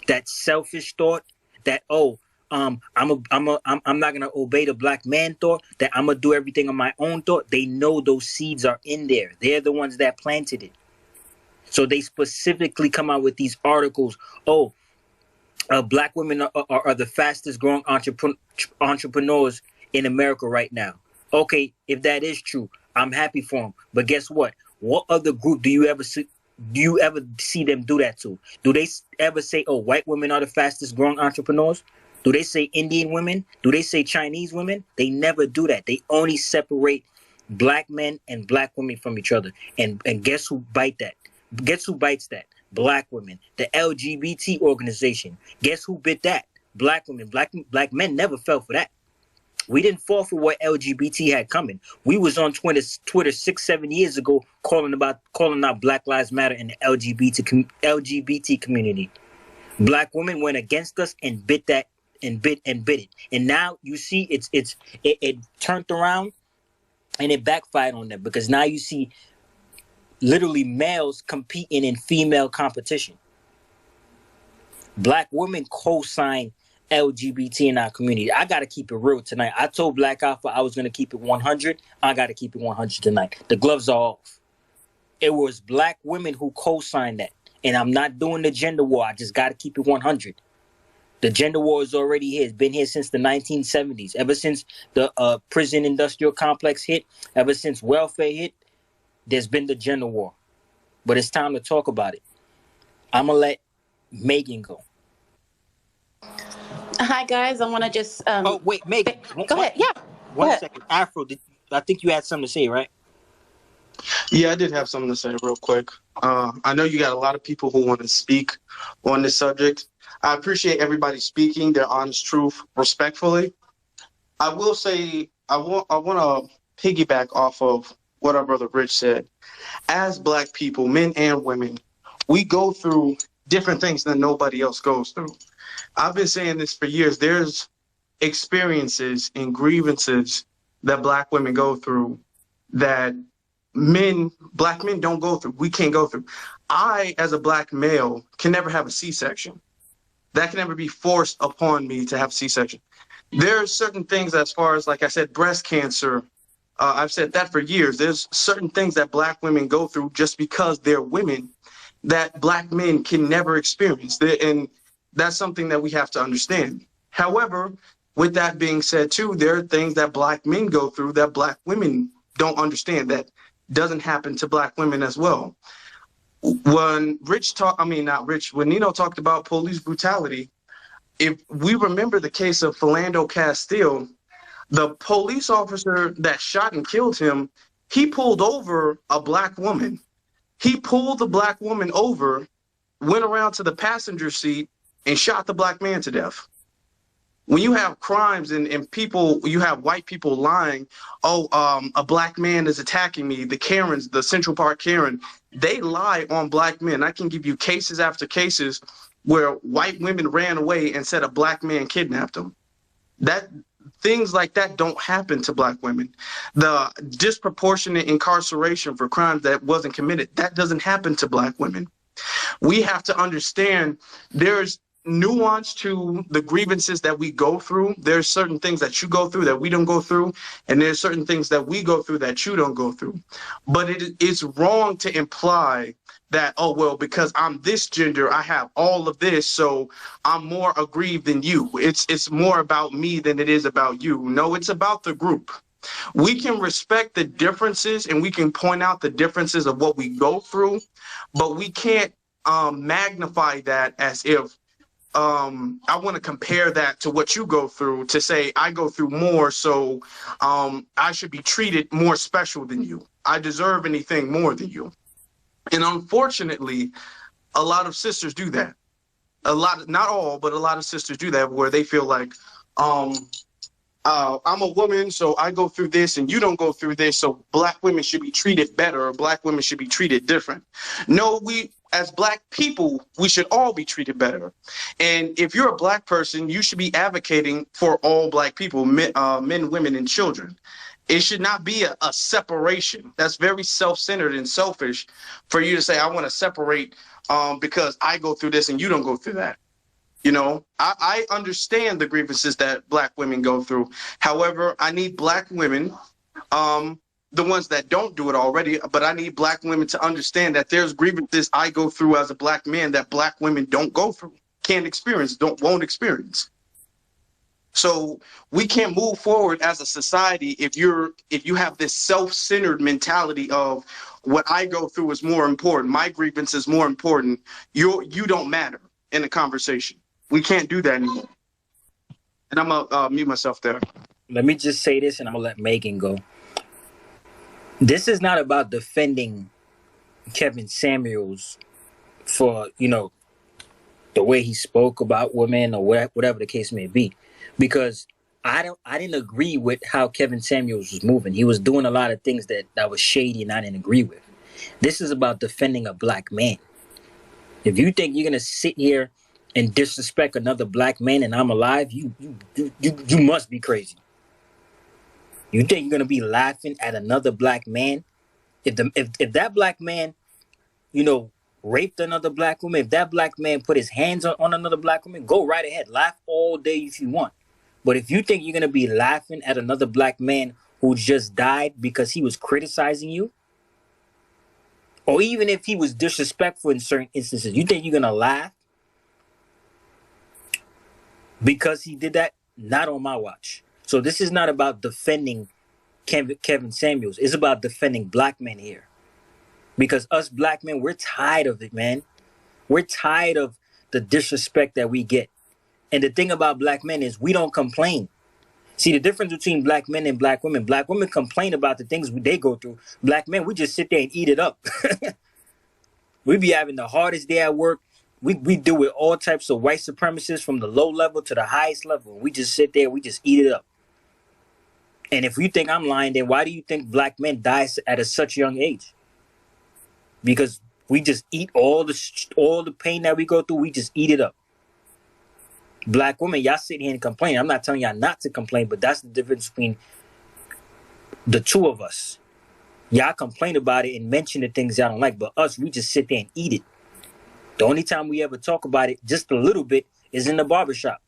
That selfish thought, that, oh, I'm not gonna obey the black man thought, that I'm gonna do everything on my own thought. They know those seeds are in there. They're the ones that planted it. So they specifically come out with these articles. Oh, black women are the fastest growing entrepreneurs in America right now. Okay, if that is true, I'm happy for them. But guess what? What other group do you ever see? Do you ever see them do that to? Do they ever say, oh, white women are the fastest growing entrepreneurs? Do they say Indian women? Do they say Chinese women? They never do that. They only separate black men and black women from each other. And guess who bite that? Guess who bites that? Black women. The LGBT organization. Guess who bit that? Black women. Black men never fell for that. We didn't fall for what LGBT had coming. We was on Twitter 6-7 years ago calling out Black Lives Matter and the LGBT community. Black women went against us and bit that and bit it. And now you see it turned around and it backfired on them, because now you see literally males competing in female competition. Black women co-sign LGBT in our community. I got to keep it real tonight. I told Black Alpha I was going to keep it 100. I got to keep it 100 tonight. The gloves are off. It was black women who co-signed that. And I'm not doing the gender war. I just got to keep it 100. The gender war is already here. It's been here since the 1970s. Ever since the prison industrial complex hit, ever since welfare hit, there's been the gender war. But it's time to talk about it. I'm going to let Megan go.
Hi, guys. I want to just...
oh, wait, Megan.
Go ahead. Yeah.
One second. Afro, I think you had something to say, right?
Yeah, I did have something to say real quick. I know you got a lot of people who want to speak on this subject. I appreciate everybody speaking their honest truth respectfully. I will say I want to piggyback off of what our brother Rich said. As black people, men and women, we go through different things that nobody else goes through. I've been saying this for years. There's experiences and grievances that black women go through that black men don't go through. We can't go through. I, as a black male, can never have a C-section. That can never be forced upon me to have C-section. There are certain things as far as, like I said, breast cancer. I've said that for years. There's certain things that black women go through just because they're women that black men can never experience. And that's something that we have to understand. However, with that being said, too, there are things that black men go through that black women don't understand that doesn't happen to black women as well. When when Nino talked about police brutality, if we remember the case of Philando Castile, the police officer that shot and killed him, he pulled over a black woman. He pulled the black woman over, went around to the passenger seat, and shot the black man to death. When you have crimes and people, you have white people lying, a black man is attacking me, the Karens, the Central Park Karen, they lie on black men. I can give you cases after cases where white women ran away and said a black man kidnapped them. Things like that don't happen to black women. The disproportionate incarceration for crimes that wasn't committed, that doesn't happen to black women. We have to understand there's nuance to the grievances that we go through. There's certain things that you go through that we don't go through, and there's certain things that we go through that you don't go through. But it's wrong to imply that, oh, well, because I'm this gender, I have all of this, so I'm more aggrieved than you. It's more about me than it is about you. No, it's about the group. We can respect the differences and we can point out the differences of what we go through, but we can't magnify that as if I want to compare that to what you go through to say I go through more, so I should be treated more special than you. I deserve anything more than you. And unfortunately, a lot of sisters do that. Not all, but a lot of sisters do that where they feel like, I'm a woman, so I go through this and you don't go through this, so black women should be treated better or black women should be treated different. No, as black people, we should all be treated better. And if you're a black person, you should be advocating for all black people, men, women, and children. It should not be a separation. That's very self-centered and selfish for you to say, I want to separate because I go through this and you don't go through that. You know, I understand the grievances that black women go through. However, I need black women, the ones that don't do it already, but I need black women to understand that there's grievances I go through as a black man that black women don't go through, can't experience, won't experience. So we can't move forward as a society if you have this self-centered mentality of what I go through is more important, my grievance is more important, you don't matter in the conversation. We can't do that anymore. And I'm gonna mute myself there.
Let me just say this and I'm gonna let Megan go. This is not about defending Kevin Samuels for, the way he spoke about women or whatever the case may be. Because I didn't agree with how Kevin Samuels was moving. He was doing a lot of things that was shady and I didn't agree with. This is about defending a black man. If you think you're gonna sit here and disrespect another black man and I'm alive, you must be crazy. You think you're gonna be laughing at another black man? If that black man, raped another black woman, if that black man put his hands on another black woman, go right ahead. Laugh all day if you want. But if you think you're going to be laughing at another black man who just died because he was criticizing you, or even if he was disrespectful in certain instances, you think you're going to laugh because he did that? Not on my watch. So this is not about defending Kevin Samuels. It's about defending black men here. Because us black men, we're tired of it, man. We're tired of the disrespect that we get. And the thing about black men is we don't complain. See, the difference between black men and black women complain about the things they go through. Black men, we just sit there and eat it up. We be having the hardest day at work. We deal with all types of white supremacists from the low level to the highest level. We just sit there, we just eat it up. And if you think I'm lying, then why do you think black men die at such a young age? Because we just eat all the pain that we go through, we just eat it up. Black women, y'all sit here and complain. I'm not telling y'all not to complain, but that's the difference between the two of us. Y'all complain about it and mention the things y'all don't like, but us, we just sit there and eat it. The only time we ever talk about it, just a little bit, is in the barbershop.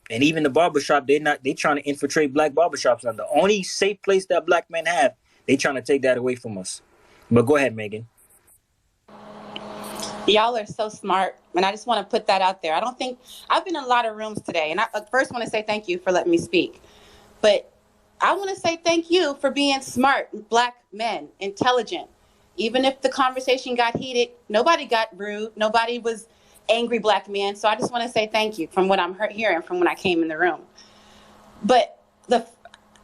And even the barbershop, they trying to infiltrate black barbershops. Now, the only safe place that black men have, they trying to take that away from us. But go ahead, Megan.
Y'all are so smart, and I just want to put that out there. I don't think I've been in a lot of rooms today, and I first want to say thank you for letting me speak. But I want to say thank you for being smart, black men, intelligent. Even if the conversation got heated, nobody got rude, nobody was angry black men. So I just want to say thank you from what I'm hearing from when I came in the room. But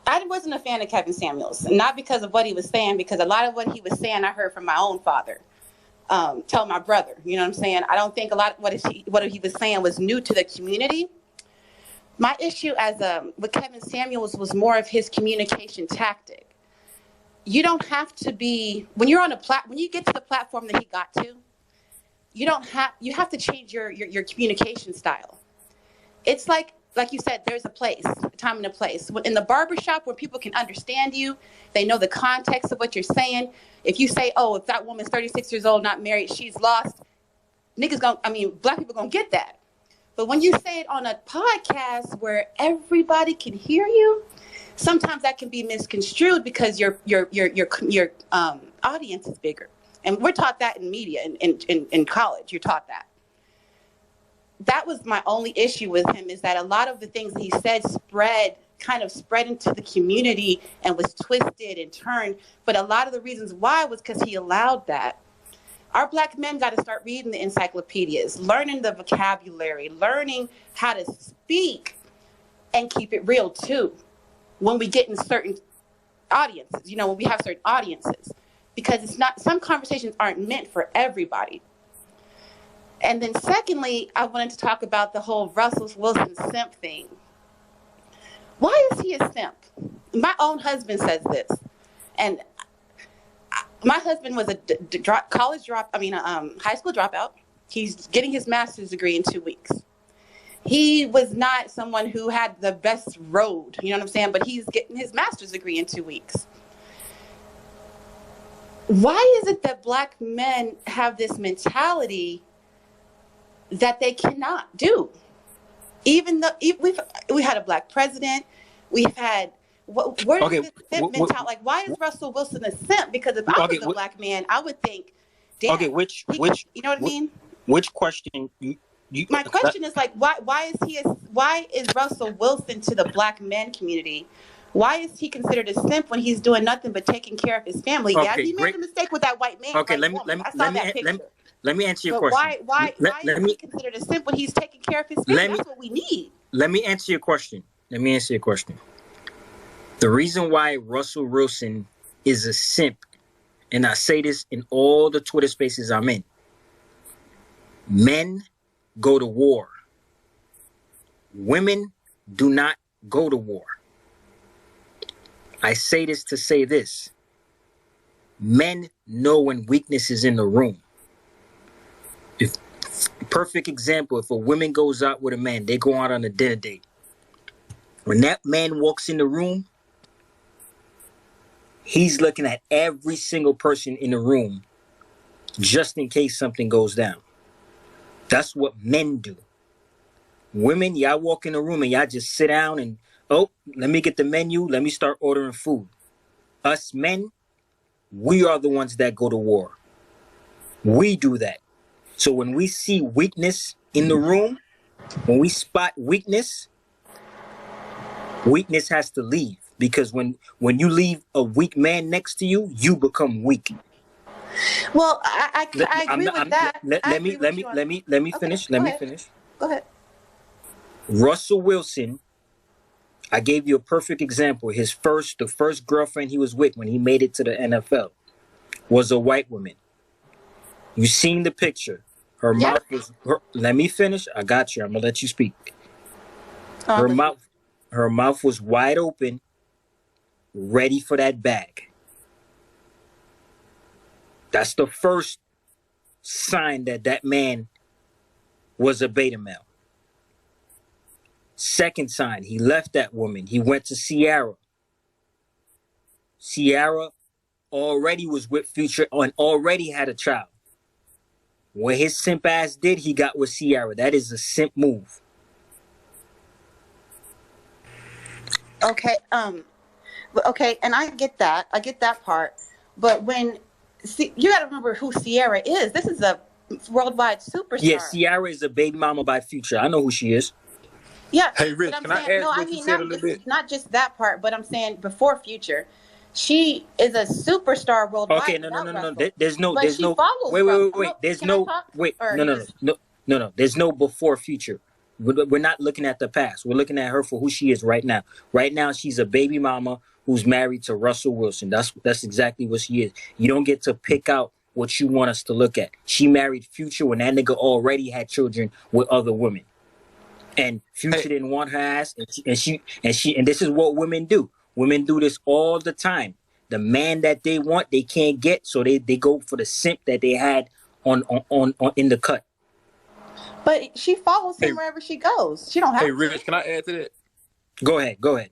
I wasn't a fan of Kevin Samuels, not because of what he was saying, because a lot of what he was saying I heard from my own father. Tell my brother, you know what I'm saying? I don't think a lot of what he was saying was new to the community. My issue with Kevin Samuels was more of his communication tactic. You don't have to be, when you're on when you get to the platform that he got to, you have to change your communication style. It's like you said, there's a place, a time and a place. In the barbershop where people can understand you, they know the context of what you're saying. If you say, oh, if that woman's 36 years old, not married, she's lost, black people gonna get that. But when you say it on a podcast where everybody can hear you, sometimes that can be misconstrued because your audience is bigger. And we're taught that in media, in college, you're taught that. That was my only issue with him, is that a lot of the things he said kind of spread into the community and was twisted and turned. But a lot of the reasons why was because he allowed that. Our black men got to start reading the encyclopedias, learning the vocabulary, learning how to speak and keep it real too. When we get in certain audiences, when we have certain audiences, because some conversations aren't meant for everybody. And then secondly, I wanted to talk about the whole Russell Wilson simp thing. Why is he a simp? My own husband says this. And my husband was a high school dropout. He's getting his master's degree in 2 weeks. He was not someone who had the best road, you know what I'm saying? But he's getting his master's degree in 2 weeks. Why is it that black men have this mentality that they cannot do? Even though we had a black president, we've had where is this simp mentality? Like, why is Russell Wilson a simp? Because if I was a black man, I would think, damn. Okay, you know what I mean?
Which question
My question is like, why is Russell Wilson to the black men community? Why is he considered a simp when he's doing nothing but taking care of his family?
Okay,
yeah, he made a mistake with that white man.
Okay, let me answer your question.
Why is he considered a simp when he's taking care of his family? That's what we need.
Let me answer your question. The reason why Russell Wilson is a simp, and I say this in all the Twitter spaces I'm in, men go to war. Women do not go to war. I say this to say this. Men know when weakness is in the room. Perfect example, if a woman goes out with a man, they go out on a dinner date. When that man walks in the room, he's looking at every single person in the room just in case something goes down. That's what men do. Women, y'all walk in a room and y'all just sit down and, oh, let me get the menu. Let me start ordering food. Us men, we are the ones that go to war. We do that. So when we see weakness in the room, when we spot weakness, weakness has to leave. Because when you leave a weak man next to you, you become weak.
Well, I agree with that.
Let me finish. Let me finish.
Go ahead.
Russell Wilson, I gave you a perfect example. The first girlfriend he was with when he made it to the NFL was a white woman. You seen the picture. Her mouth was. Let me finish. I got you. I'm gonna let you speak. Her mouth was wide open, ready for that bag. That's the first sign that man was a beta male. Second sign, he left that woman. He went to Ciara. Ciara already was with Future and already had a child. What his simp ass did, he got with Ciara. That is a simp move.
Okay, okay, and I get that. I get that part. But you got to remember who Ciara is. This is a worldwide superstar.
Yeah, Ciara is a baby mama by Future. I know who she is.
Yeah.
Hey, Rich, can I add what you said a little bit?
Not just that part, but I'm saying before Future, she is a superstar worldwide.
Okay, no. There's no. Wait. There's no. Wait. No. There's no before Future. We're not looking at the past. We're looking at her for who she is right now. Right now, she's a baby mama who's married to Russell Wilson. That's exactly what she is. You don't get to pick out what you want us to look at. She married Future when that nigga already had children with other women. And Future didn't want her ass, and this is what women do. Women do this all the time. The man that they want, they can't get, so they go for the simp that they had on in the cut.
But she follows him wherever she goes. She don't have to.
Hey, Rich, can I add to that?
Go ahead.
And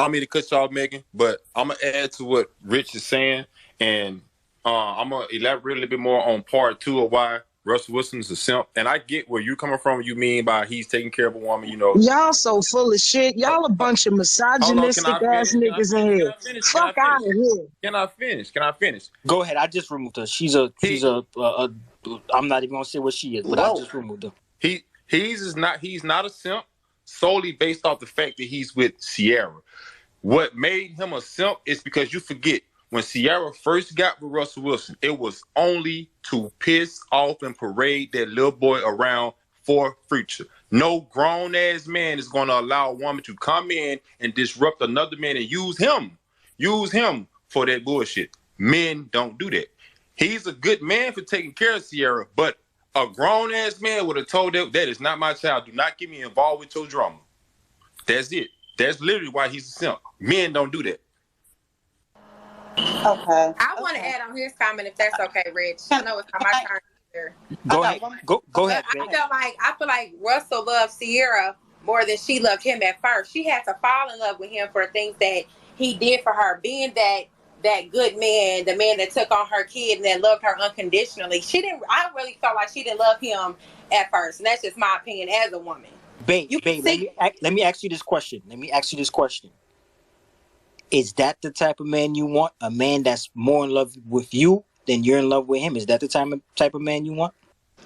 I don't mean to cut y'all, Megan, but I'm gonna add to what Rich is saying, and I'm gonna elaborate a little bit more on part 2 of why Russell Wilson is a simp. And I get where you coming from. You mean by he's taking care of a woman, you know.
Y'all so full of shit. Y'all a bunch of misogynistic ass niggas in here. Fuck out of here.
Can I finish?
Go ahead. I just removed her. She's a I'm not even gonna say what she is, but I just removed her.
He's not a simp solely based off the fact that he's with Ciara. What made him a simp is because you forget when Ciara first got with Russell Wilson, it was only to piss off and parade that little boy around for Future. No grown ass man is going to allow a woman to come in and disrupt another man and use him for that bullshit. Men don't do that. He's a good man for taking care of Ciara, but a grown ass man would have told them that is not my child. Do not get me involved with your drama. That's it. That's literally why he's a simp. Men don't do that.
Okay.
I want to add on his comment if that's okay, Rich. I know it's not my turn either.
Go ahead. Go ahead.
I feel like Russell loved Ciara more than she loved him at first. She had to fall in love with him for things that he did for her, being that good man, the man that took on her kid and that loved her unconditionally. I really felt like she didn't love him at first, and that's just my opinion as a woman.
Babe, let me ask you this question. Is that the type of man you want? A man that's more in love with you than you're in love with him? Is that the type of man you want?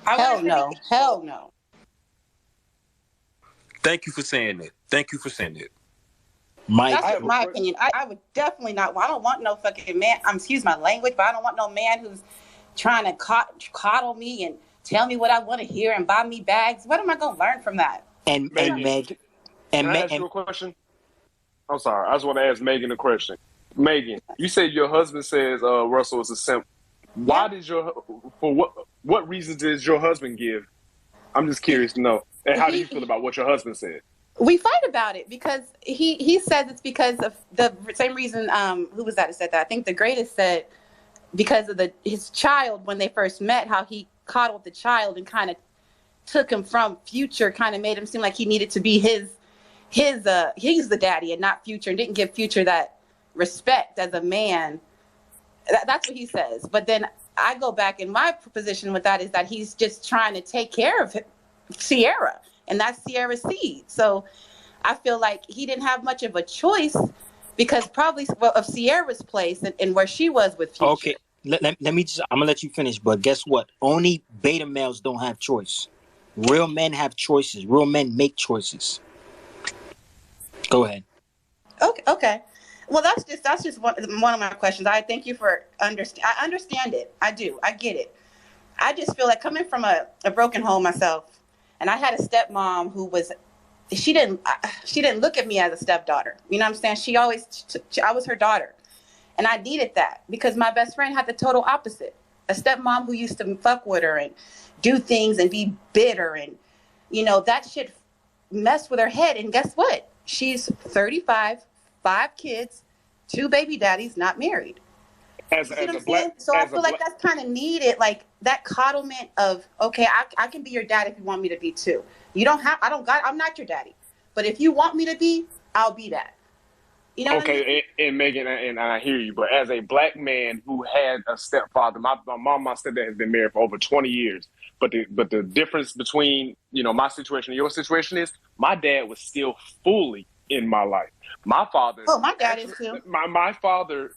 Hell no.
Thank you for saying that.
That's my opinion. I would definitely not. I don't want no fucking man. Excuse my language, but I don't want no man who's trying to coddle me and tell me what I want to hear and buy me bags. What am I going to learn from that?
Can I ask you a question? I'm sorry. I just want to ask Megan a question. Megan, you said your husband says Russell is a simp. Why did what reasons did your husband give? I'm just curious to know. And how do you feel about what your husband said?
We fight about it because he says it's because of the same reason. Who was that who said that? I think the greatest said because of his child when they first met, how he coddled the child and kind of took him from Future, kind of made him seem like he needed to be he's the daddy and not Future, and didn't give Future that respect as a man. That's what he says. But then I go back in my position with that is that he's just trying to take care of Sierra, and that's Sierra's seed. So I feel like he didn't have much of a choice because probably of Sierra's place and where she was with Future.
Okay, let me just, I'm gonna let you finish, but guess what? Only beta males don't have choice. Real men have choices. Real men make choices. Go ahead.
Okay. Well, that's just one of my questions. I thank you for understand. I understand it. I do. I get it. I just feel like coming from a broken home myself, and I had a stepmom who was, she didn't look at me as a stepdaughter. You know what I'm saying? She always, I was her daughter, and I needed that because my best friend had the total opposite. A stepmom who used to fuck with her and do things and be bitter, and that shit messed with her head. And guess what? She's 35, 5 kids, 2 baby daddies, not married.
As a black,
so I feel like that's kind of needed, like that coddlement of, okay, I can be your dad if you want me to be too. You don't have, I'm not your daddy, but if you want me to be, I'll be that. You know what I mean?
And Megan, and I hear you, but as a black man who had a stepfather, my mom, my stepdad has been married for over 20 years. But the difference between my situation and your situation is my dad was still fully in my life. My father.
Oh, my dad is too.
My father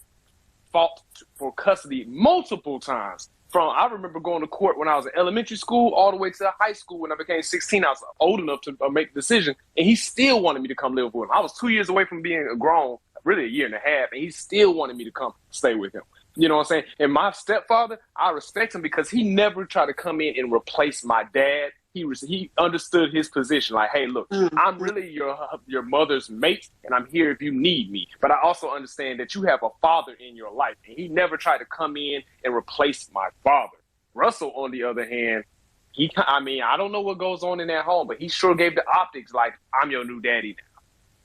fought for custody multiple times. I remember going to court when I was in elementary school all the way to high school. When I became 16, I was old enough to make the decision, and he still wanted me to come live with him. I was 2 years away from being grown, really a year and a half, and he still wanted me to come stay with him. You know what I'm saying? And my stepfather, I respect him because he never tried to come in and replace my dad. He understood his position. Like, hey, look, I'm really your mother's mate, and I'm here if you need me. But I also understand that you have a father in your life, and he never tried to come in and replace my father. Russell, on the other hand, I don't know what goes on in that home, but he sure gave the optics like, I'm your new daddy now.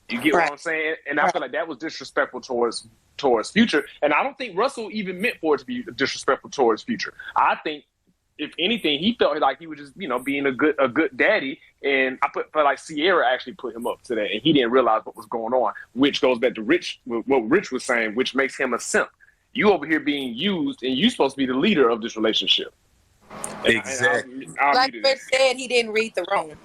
You get what I'm saying? And I feel like that was disrespectful towards Future. And I don't think Russell even meant for it to be disrespectful towards Future. I think, if anything, he felt like he was just, being a good daddy. And I felt like Sierra actually put him up to that, and he didn't realize what was going on, which goes back to what Rich was saying, which makes him a simp. You over here being used, and you supposed to be the leader of this relationship.
Exactly.
Like Rich said, he didn't read the room.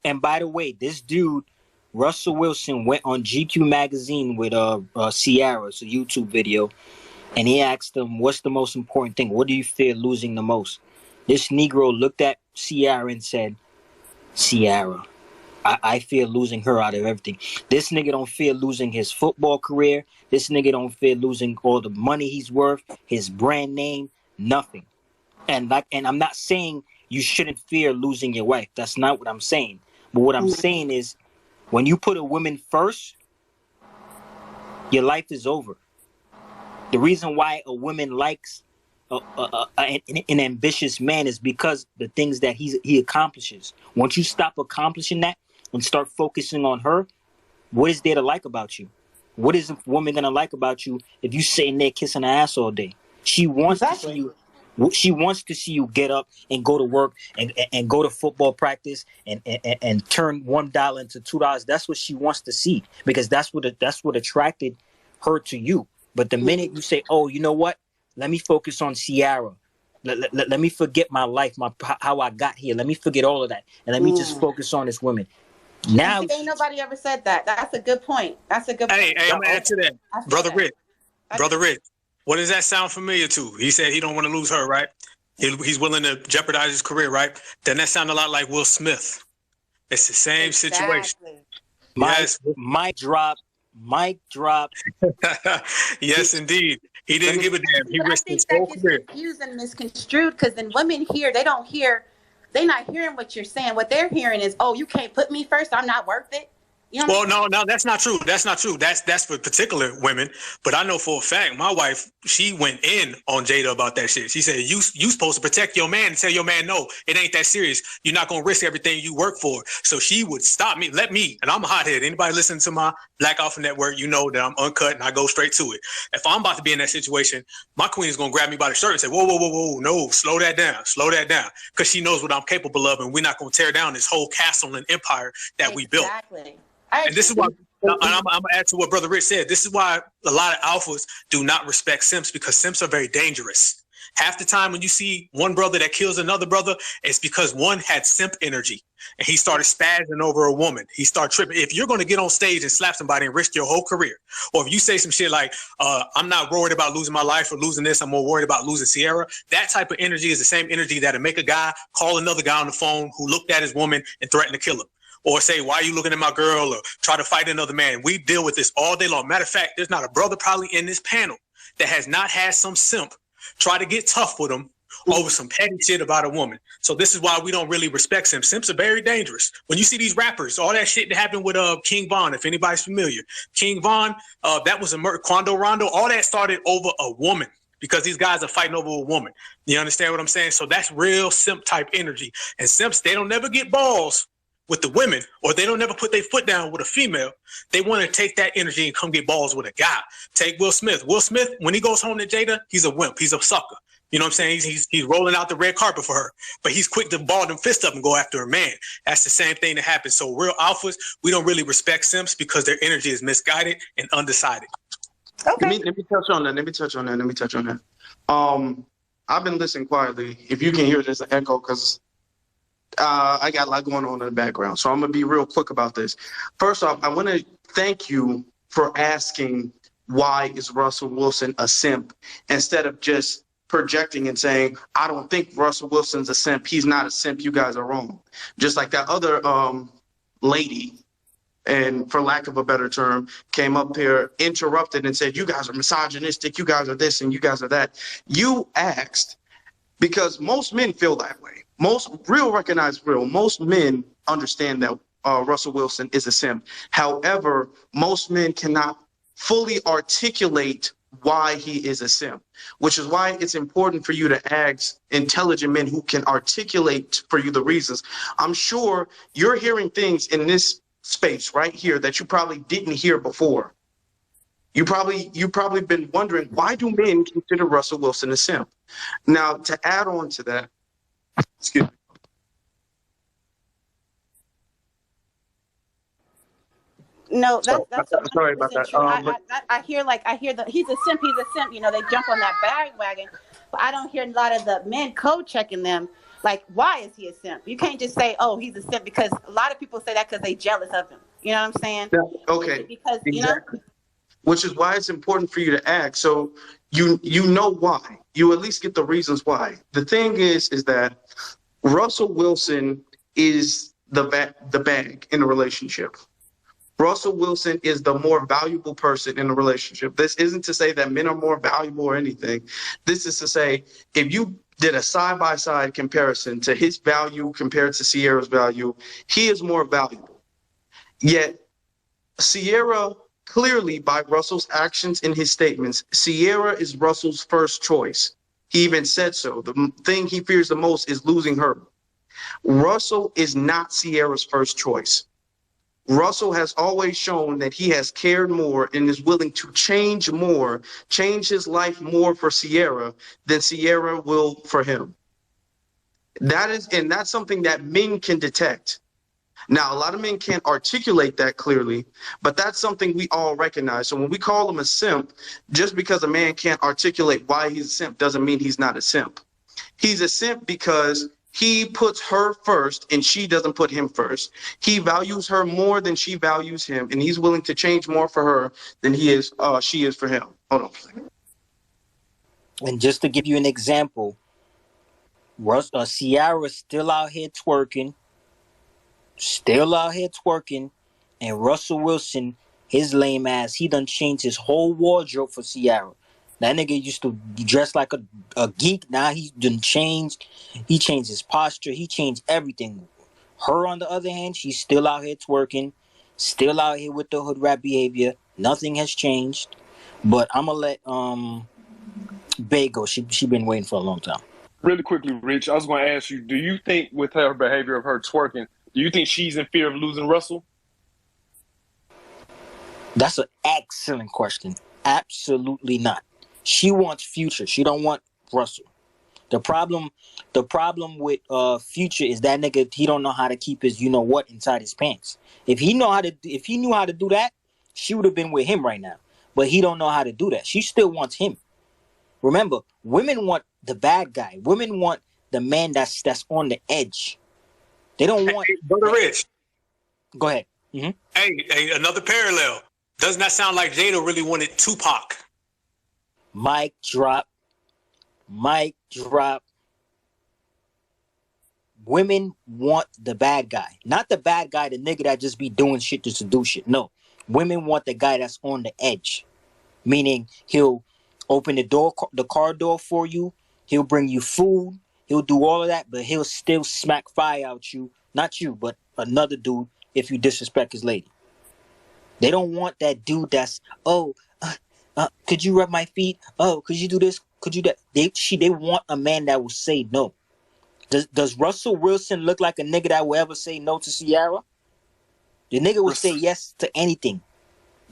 And by the way, this dude, Russell Wilson, went on GQ magazine with Sierra. It's a YouTube video. And he asked them, what's the most important thing? What do you fear losing the most? This Negro looked at Sierra and said, Sierra, I fear losing her out of everything. This nigga don't fear losing his football career. This nigga don't fear losing all the money he's worth, his brand name, nothing. And I'm not saying you shouldn't fear losing your wife. That's not what I'm saying. But what I'm saying is, when you put a woman first, your life is over. The reason why a woman likes an ambitious man is because the things that he accomplishes. Once you stop accomplishing that and start focusing on her, what is there to like about you? What is a woman gonna like about you if you sitting there kissing her ass all day? She wants to see you. She wants to see you get up and go to work and go to football practice and turn $1 into $2. That's what she wants to see, because that's what attracted her to you. But the minute you say, oh, you know what? Let me focus on Sierra. Let me forget my life, how I got here. Let me forget all of that. And let me just focus on this woman. Now,
ain't nobody ever said that. That's a good point. That's a good point.
Hey, I'm going to add to that. Brother Rich, what does that sound familiar to? He said he don't want to lose her, right? He's willing to jeopardize his career, right? Doesn't that sound a lot like Will Smith? It's the same situation.
Mic drop.
Yes,
indeed. He didn't give a damn. He risked his
whole
whole career.
Confused and misconstrued, because then women here, they're not hearing what you're saying. What they're hearing is, oh, you can't put me first, I'm not worth it. You know
no, that's not true. That's not true. That's for particular women. But I know for a fact, my wife, she went in on Jada about that shit. She said, you supposed to protect your man and tell your man, no, it ain't that serious. You're not going to risk everything you work for. So she would stop me, and I'm a hothead. Anybody listening to my Black Alpha Network, you know that I'm uncut and I go straight to it. If I'm about to be in that situation, my queen is going to grab me by the shirt and say, whoa, no, slow that down. Because she knows what I'm capable of, and we're not going to tear down this whole castle and empire that we built.
Exactly.
And this is why I'm gonna add to what Brother Rich said. This is why a lot of alphas do not respect simps, because simps are very dangerous. Half the time when you see one brother that kills another brother, it's because one had simp energy and he started spazzing over a woman. He started tripping. If you're going to get on stage and slap somebody and risk your whole career, or if you say some shit like, I'm not worried about losing my life or losing this, I'm more worried about losing Sierra, that type of energy is the same energy that'll make a guy call another guy on the phone who looked at his woman and threatened to kill him. Or say, why are you looking at my girl? Or try to fight another man. We deal with this all day long. Matter of fact, there's not a brother probably in this panel that has not had some simp try to get tough with him over some petty shit about a woman. So this is why we don't really respect simps. Simps are very dangerous. When you see these rappers, all that shit that happened with King Von, if anybody's familiar, King Von, that was a murder. Quando Rondo, all that started over a woman, because these guys are fighting over a woman. You understand what I'm saying? So that's real simp type energy. And simps, they don't never get balls with the women, or they don't never put their foot down with a female. They want to take that energy and come get balls with a guy. Take Will Smith. Will Smith, when he goes home to Jada, he's a wimp. He's a sucker. You know what I'm saying? He's rolling out the red carpet for her, but he's quick to ball them fist up and go after a man. That's the same thing that happens. So real alphas, we don't really respect simps because their energy is misguided and undecided.
Okay. Let me touch on that. I've been listening quietly. If you can hear this echo, because I got a lot going on in the background. So I'm going to be real quick about this. First off, I want to thank you for asking, why is Russell Wilson a simp, instead of just projecting and saying, I don't think Russell Wilson's a simp. He's not a simp. You guys are wrong. Just like that other lady, and for lack of a better term, came up here, interrupted and said, you guys are misogynistic. You guys are this and you guys are that. You asked because most men feel that way. Most men understand that Russell Wilson is a simp. However, most men cannot fully articulate why he is a simp, which is why it's important for you to ask intelligent men who can articulate for you the reasons. I'm sure you're hearing things in this space right here that you probably didn't hear before. You probably been wondering, why do men consider Russell Wilson a simp? Now, to add on to that, excuse me.
No, that's
sorry about that.
true. I hear that he's a simp. You know, they jump on that bandwagon, but I don't hear a lot of the men code checking them. Like, why is he a simp? You can't just say, oh, he's a simp, because a lot of people say that because they jealous of him. You know what I'm saying?
Yeah, okay.
Because
exactly.
You know,
which is why it's important for you to ask. So you know why. You at least get the reasons why. The thing is that Russell Wilson is the bag in a relationship. Russell Wilson is the more valuable person in a relationship. This isn't to say that men are more valuable or anything. This is to say, if you did a side-by-side comparison to his value compared to Sierra's value, he is more valuable. Yet Sierra, clearly by Russell's actions and his statements, Sierra is Russell's first choice. He even said so. The thing he fears the most is losing her. Russell is not Sierra's first choice. Russell has always shown that he has cared more and is willing to change his life more for Sierra than Sierra will for him. That's something that men can detect. Now, a lot of men can't articulate that clearly, but that's something we all recognize. So when we call him a simp, just because a man can't articulate why he's a simp doesn't mean he's not a simp. He's a simp because he puts her first and she doesn't put him first. He values her more than she values him, and he's willing to change more for her than she is for him. Hold on a second.
And just to give you an example, Ciara's still out here twerking, and Russell Wilson, his lame ass, he done changed his whole wardrobe for Ciara. That nigga used to dress like a geek. Now he done changed. He changed his posture. He changed everything. Her, on the other hand, she's still out here twerking, still out here with the hood rat behavior. Nothing has changed. But I'm gonna let Bay go. She been waiting for a long time.
Really quickly, Rich, I was going to ask you, do you think with her behavior of her twerking, do you think she's in fear of losing Russell?
That's an excellent question. Absolutely not. She wants Future. She don't want Russell. The problem with Future is that nigga, he don't know how to keep his you know what inside his pants. If he knew how to do that, she would have been with him right now. But he don't know how to do that. She still wants him. Remember, women want the bad guy. Women want the man that's on the edge. They don't want.
Hey, Brother Rich.
Go ahead. Mm-hmm.
Hey, another parallel. Doesn't that sound like Jada really wanted Tupac?
Mic drop. Mic drop. Women want the bad guy. Not the bad guy, the nigga that just be doing shit just to do shit. No. Women want the guy that's on the edge. Meaning he'll open the car door for you. He'll bring you food. He'll do all of that, but he'll still smack fire out you. Not you, but another dude if you disrespect his lady. They don't want that dude that's, could you rub my feet? Oh, could you do this? Could you that? They want a man that will say no. Does Russell Wilson look like a nigga that will ever say no to Ciara? The nigga will say yes to anything.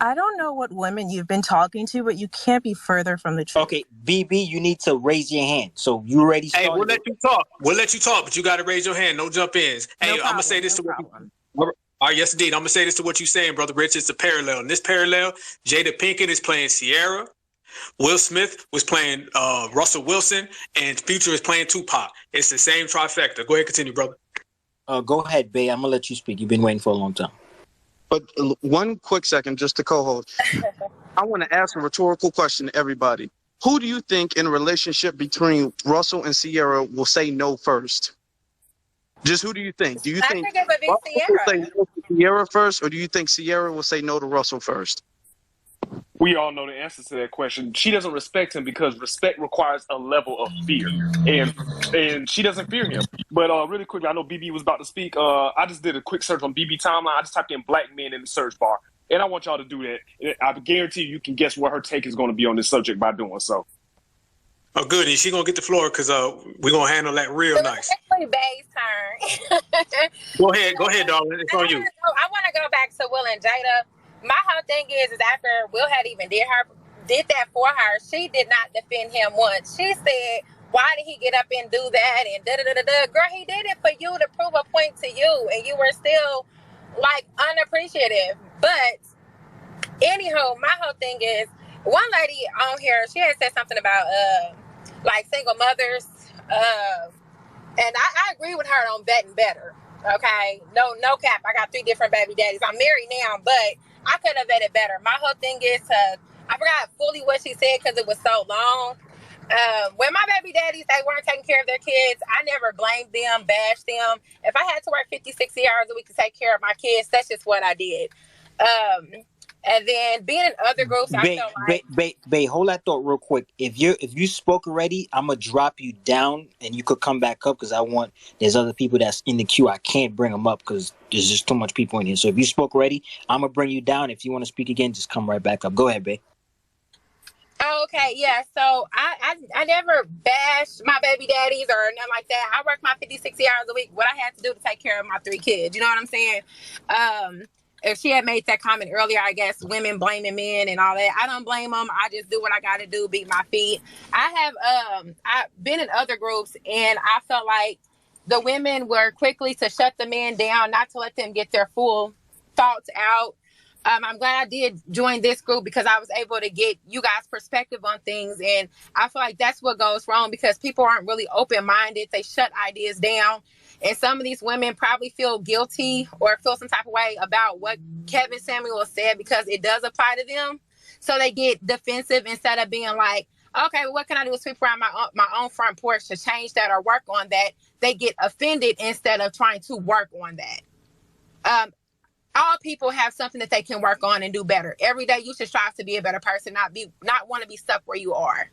I don't know what women you've been talking to, but you can't be further from the truth.
Okay, BB, you need to raise your hand. So you already started.
Hey, we'll let you talk. We'll let you talk, but you got to raise your hand. No jump ins. Hey, I'm gonna say this to what. All right, yes, indeed. I'm gonna say this to what you're saying, Brother Rich. It's a parallel. In this parallel, Jada Pinkett is playing Ciara. Will Smith was playing Russell Wilson, and Future is playing Tupac. It's the same trifecta. Go ahead, continue, brother.
Go ahead, Bay. I'm gonna let you speak. You've been waiting for a long time.
But one quick second, just to co-host. I want to ask a rhetorical question to everybody. Who do you think in a relationship between Russell and Ciara will say no first? Just who do you think? Do you think
it would be
Russell will say no to Ciara first, or do you think Ciara will say no to Russell first?
We all know the answer to that question. She doesn't respect him because respect requires a level of fear, and she doesn't fear him. But really quickly, I know BB was about to speak. I just did a quick search on BB timeline. I just typed in black men in the search bar, and I want y'all to do that. I guarantee you can guess what her take is going to be on this subject by doing so.
Oh, good. And she gonna get the floor because we're gonna handle that real nice.
It's actually Bay's turn.
Go ahead, darling. It's on you.
I want to go back to Will and Jada. My whole thing is after Will had even did that for her, she did not defend him once. She said, "Why did he get up and do that?" And da da da da. Girl, he did it for you to prove a point to you, and you were still like unappreciative. But anywho, my whole thing is one lady on here. She had said something about like single mothers, and I agree with her on vetting better. Okay, no cap. I got 3 different baby daddies. I'm married now, but I could have vetted better. My whole thing is I forgot fully what she said because it was so long. When my baby daddies, they weren't taking care of their kids, I never blamed them, bashed them. If I had to work 50, 60 hours a week to take care of my kids, that's just what I did. And then being in other groups, I feel like...
Babe, hold that thought real quick. If you spoke already, I'm going to drop you down and you could come back up because there's other people that's in the queue. I can't bring them up because there's just too much people in here. So if you spoke already, I'm going to bring you down. If you want to speak again, just come right back up. Go ahead, babe.
Oh, okay, yeah. So I never bashed my baby daddies or nothing like that. I worked my 50, 60 hours a week. What I had to do to take care of my 3 kids. You know what I'm saying? If she had made that comment earlier, I guess women blaming men and all that. I don't blame them. I just do what I got to do, beat my feet. I've been in other groups and I felt like the women were quickly to shut the men down, not to let them get their full thoughts out. I'm glad I did join this group because I was able to get you guys' perspective on things. And I feel like that's what goes wrong because people aren't really open-minded. They shut ideas down. And some of these women probably feel guilty or feel some type of way about what Kevin Samuel said because it does apply to them. So they get defensive instead of being like, okay, well, what can I do to sweep around my own front porch to change that or work on that? They get offended instead of trying to work on that. All people have something that they can work on and do better. Every day you should strive to be a better person, not want to be stuck where you are.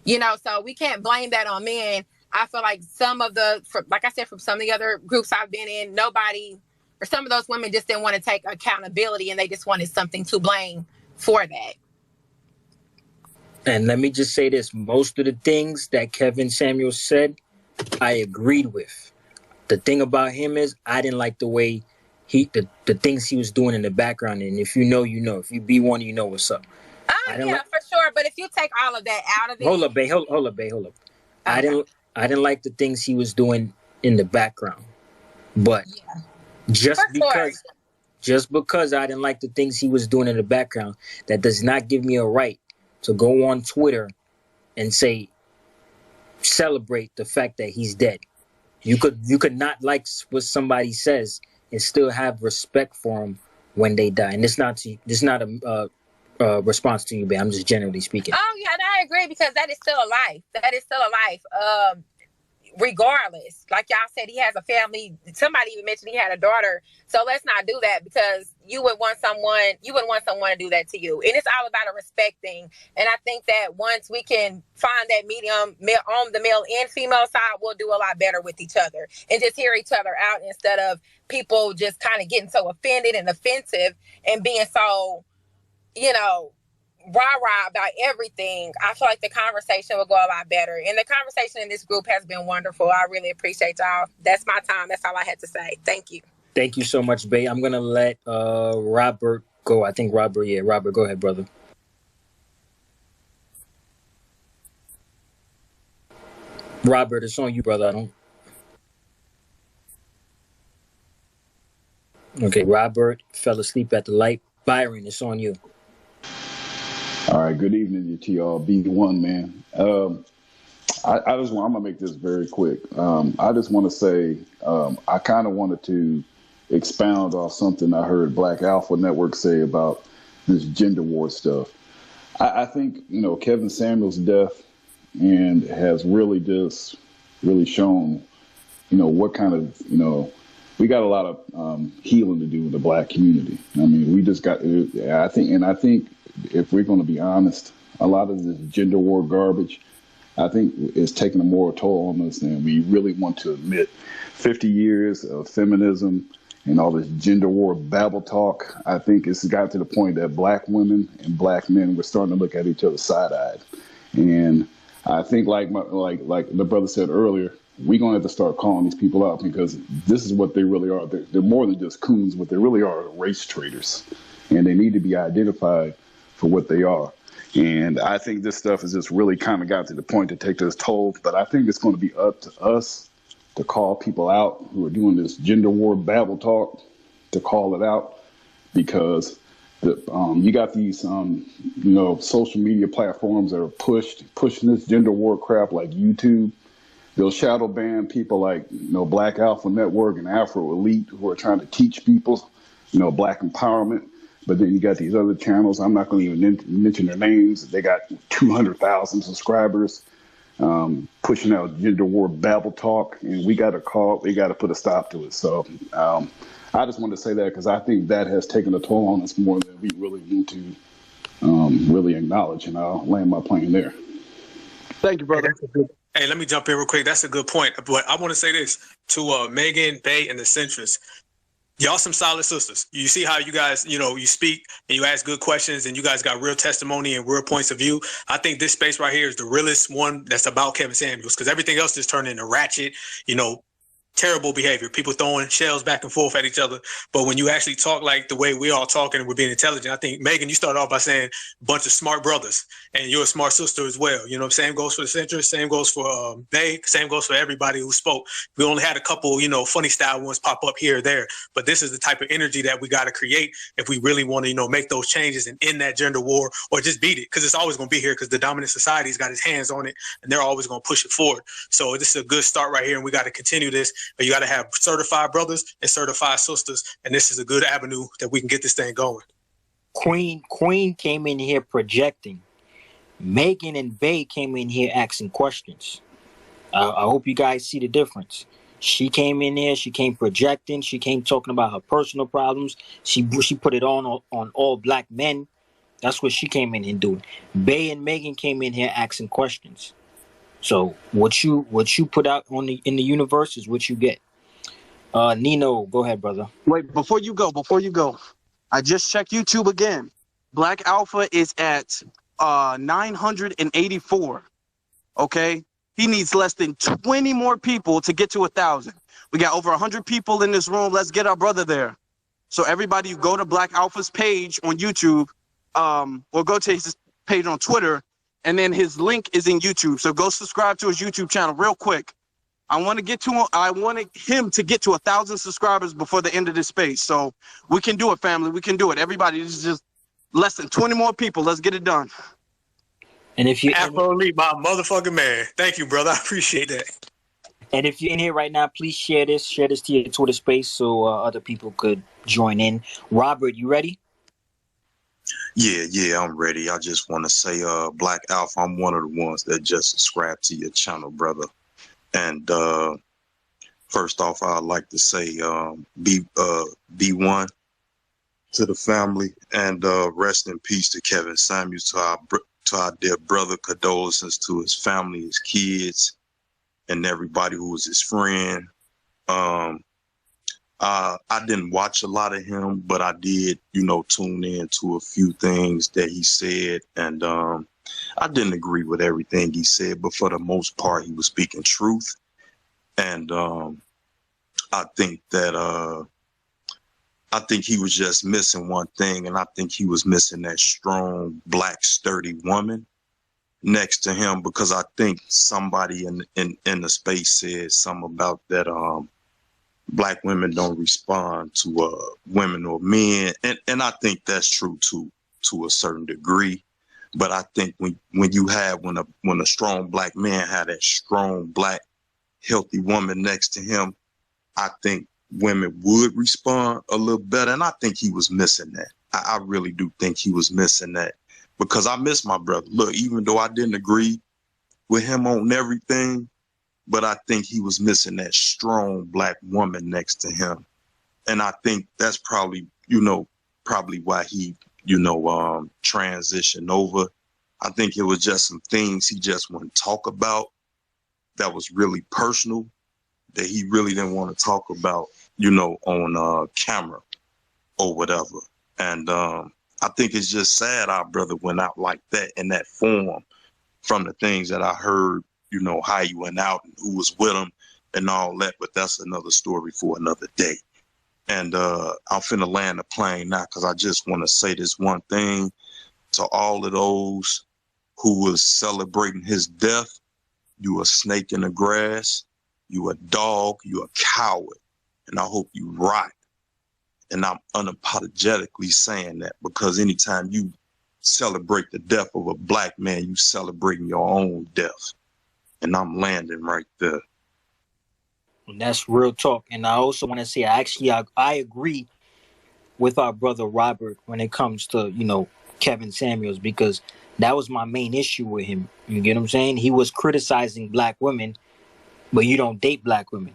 You know, so we can't blame that on men. I feel like like I said, from some of the other groups I've been in, nobody or some of those women just didn't want to take accountability and they just wanted something to blame for that.
And let me just say this. Most of the things that Kevin Samuel said, I agreed with. The thing about him is I didn't like the way the things he was doing in the background. And if you know, you know. If you be one, you know what's up.
Yeah, for sure. But if you take all of that out of it...
Hold up, babe. Okay. I didn't like the things he was doing in the background. But just just because I didn't like the things he was doing in the background, that does not give me a right to go on Twitter and say, celebrate the fact that he's dead. You could not like what somebody says and still have respect for him when they die. And it's not a response to you, babe. I'm just generally speaking.
Oh yeah, and I agree because that is still a life. That is still a life. Regardless, like y'all said, he has a family. Somebody even mentioned he had a daughter. So let's not do that because you wouldn't want someone to do that to you. And it's all about a respect thing. And I think that once we can find that medium on the male and female side, we'll do a lot better with each other and just hear each other out instead of people just kind of getting so offended and offensive and being so, rah-rah about everything. I feel like the conversation will go a lot better. And the conversation in this group has been wonderful. I really appreciate y'all. That's my time. That's all I had to say. Thank you.
Thank you so much, babe. I'm going to let Robert go. I think Robert, Robert, go ahead, brother. Robert, it's on you, brother. Okay, Robert fell asleep at the light. Byron, it's on you.
All right, good evening to y'all. B1, man. I'm going to make this very quick. I just want to say I kind of wanted to expound off something I heard Black Alpha Network say about this gender war stuff. I think, Kevin Samuels' death and has really shown, what kind of, we got a lot of healing to do in the Black community. I mean, we just got, I think if we're going to be honest, a lot of this gender war garbage, I think, is taking a more toll on us than we really want to admit. 50 years of feminism and all this gender war babble talk, I think it's got to the point that Black women and Black men were starting to look at each other side-eyed. And I think, like the brother said earlier, we're going to have to start calling these people out because this is what they really are. They're more than just coons. What they really are race traitors. And they need to be identified for what they are. And I think this stuff has just really kind of got to the point to take this toll. But I think it's going to be up to us to call people out who are doing this gender war babble talk, to call it out, because you got these, social media platforms that are pushing this gender war crap like YouTube. They'll shadow ban people like, Black Alpha Network and Afro Elite who are trying to teach people, Black empowerment. But then you got these other channels. I'm not going to even mention their names. They got 200,000 subscribers pushing out gender war babble talk. And we got to put a stop to it. So I just want to say that because I think that has taken a toll on us more than we really need to really acknowledge. And I'll land my plane there.
Thank you, brother.
Hey, let me jump in real quick. That's a good point. But I want to say this to Megan, Bay, and the Centrist. Y'all some solid sisters. You see how you guys, you speak and you ask good questions and you guys got real testimony and real points of view. I think this space right here is the realest one that's about Kevin Samuels because everything else just turned into ratchet, terrible behavior, people throwing shells back and forth at each other. But when you actually talk like the way we all talking and we're being intelligent, I think, Megan, you started off by saying a bunch of smart brothers and you're a smart sister as well. Same goes for the centrist, same goes for Bay, same goes for everybody who spoke. We only had a couple, funny style ones pop up here or there, but this is the type of energy that we got to create if we really want to, make those changes and end that gender war or just beat it because it's always going to be here because the dominant society's got its hands on it and they're always going to push it forward. So this is a good start right here and we got to continue this. But you got to have certified brothers and certified sisters, and this is a good avenue that we can get this thing going.
Queen came in here projecting. Megan and Bay came in here asking questions. I hope you guys see the difference. She came in here, she came projecting, she came talking about her personal problems. She put it on all Black men. That's what she came in here doing. Bay and Megan came in here asking questions. So what you put out in the universe is what you get. Nino, go ahead, brother.
Wait, before you go, I just checked YouTube again. Black Alpha is at 984. Okay? He needs less than 20 more people to get to 1,000. We got over 100 people in this room. Let's get our brother there. So everybody, you go to Black Alpha's page on YouTube, or go to his page on Twitter, and then his link is in YouTube. So go subscribe to his YouTube channel real quick. I wanted him to get to 1,000 subscribers before the end of this space. So we can do it, family. We can do it. Everybody, this is just less than 20 more people. Let's get it done.
And if you
Afro Elite, my motherfucking man. Thank you, brother. I appreciate that.
And if you're in here right now, please share this to your Twitter space so other people could join in. Robert, you ready?
Yeah, I'm ready. I just want to say, Black Alpha, I'm one of the ones that just subscribed to your channel, brother. And first off, I'd like to say B1 to the family, and rest in peace to Kevin Samuels, to our dear brother. Condolences to his family, his kids, and everybody who was his friend. I didn't watch a lot of him, but I did, tune in to a few things that he said. And I didn't agree with everything he said, but for the most part, he was speaking truth. And I think he was just missing one thing, and I think he was missing that strong, black, sturdy woman next to him, because I think somebody in the space said something about that Black women don't respond to women or men, and I think that's true to a certain degree. But I think when a strong Black man had that strong Black healthy woman next to him, I think women would respond a little better. And I think he was missing that. I really do think he was missing that, because I miss my brother. Look, even though I didn't agree with him on everything, but I think he was missing that strong Black woman next to him. And I think that's probably why he, transitioned over. I think it was just some things he just wouldn't talk about that was really personal, that he really didn't want to talk about, on camera or whatever. And I think it's just sad our brother went out like that, in that form, from the things that I heard, how he went out and who was with him and all that. But that's another story for another day. And I'm finna land the plane now, because I just want to say this one thing to all of those who was celebrating his death. You a snake in the grass, you a dog, you a coward, and I hope you rot. And I'm unapologetically saying that, because anytime you celebrate the death of a Black man, you celebrating your own death. And I'm landing right there.
And that's real talk. And I also want to say, I agree with our brother Robert when it comes to, Kevin Samuels, because that was my main issue with him. You get what I'm saying? He was criticizing Black women, but you don't date Black women.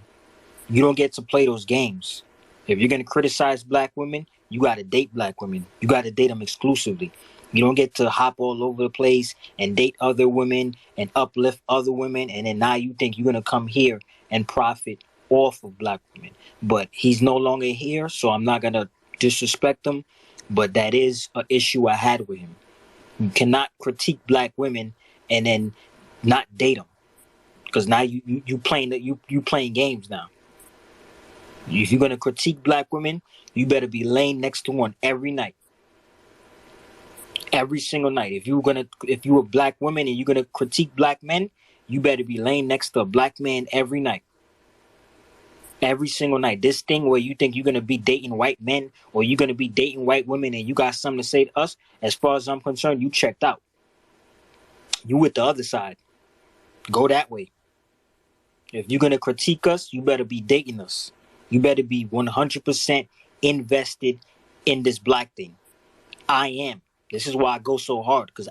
You don't get to play those games. If you're going to criticize Black women, you got to date Black women. You got to date them exclusively. You don't get to hop all over the place and date other women and uplift other women, and then now you think you're going to come here and profit off of Black women. But he's no longer here, so I'm not going to disrespect him, but that is an issue I had with him. You cannot critique Black women and then not date them, because now you playing games now. If you're gonna critique Black women, you better be laying next to one every night, every single night. If you're a Black woman and you're gonna critique Black men, you better be laying next to a Black man every night, every single night. This thing where you think you're gonna be dating white men or you're gonna be dating white women and you got something to say to us, as far as I'm concerned, you checked out. You with the other side. Go that way. If you're gonna critique us, you better be dating us. You better be 100% invested in this Black thing. I am. This is why I go so hard, because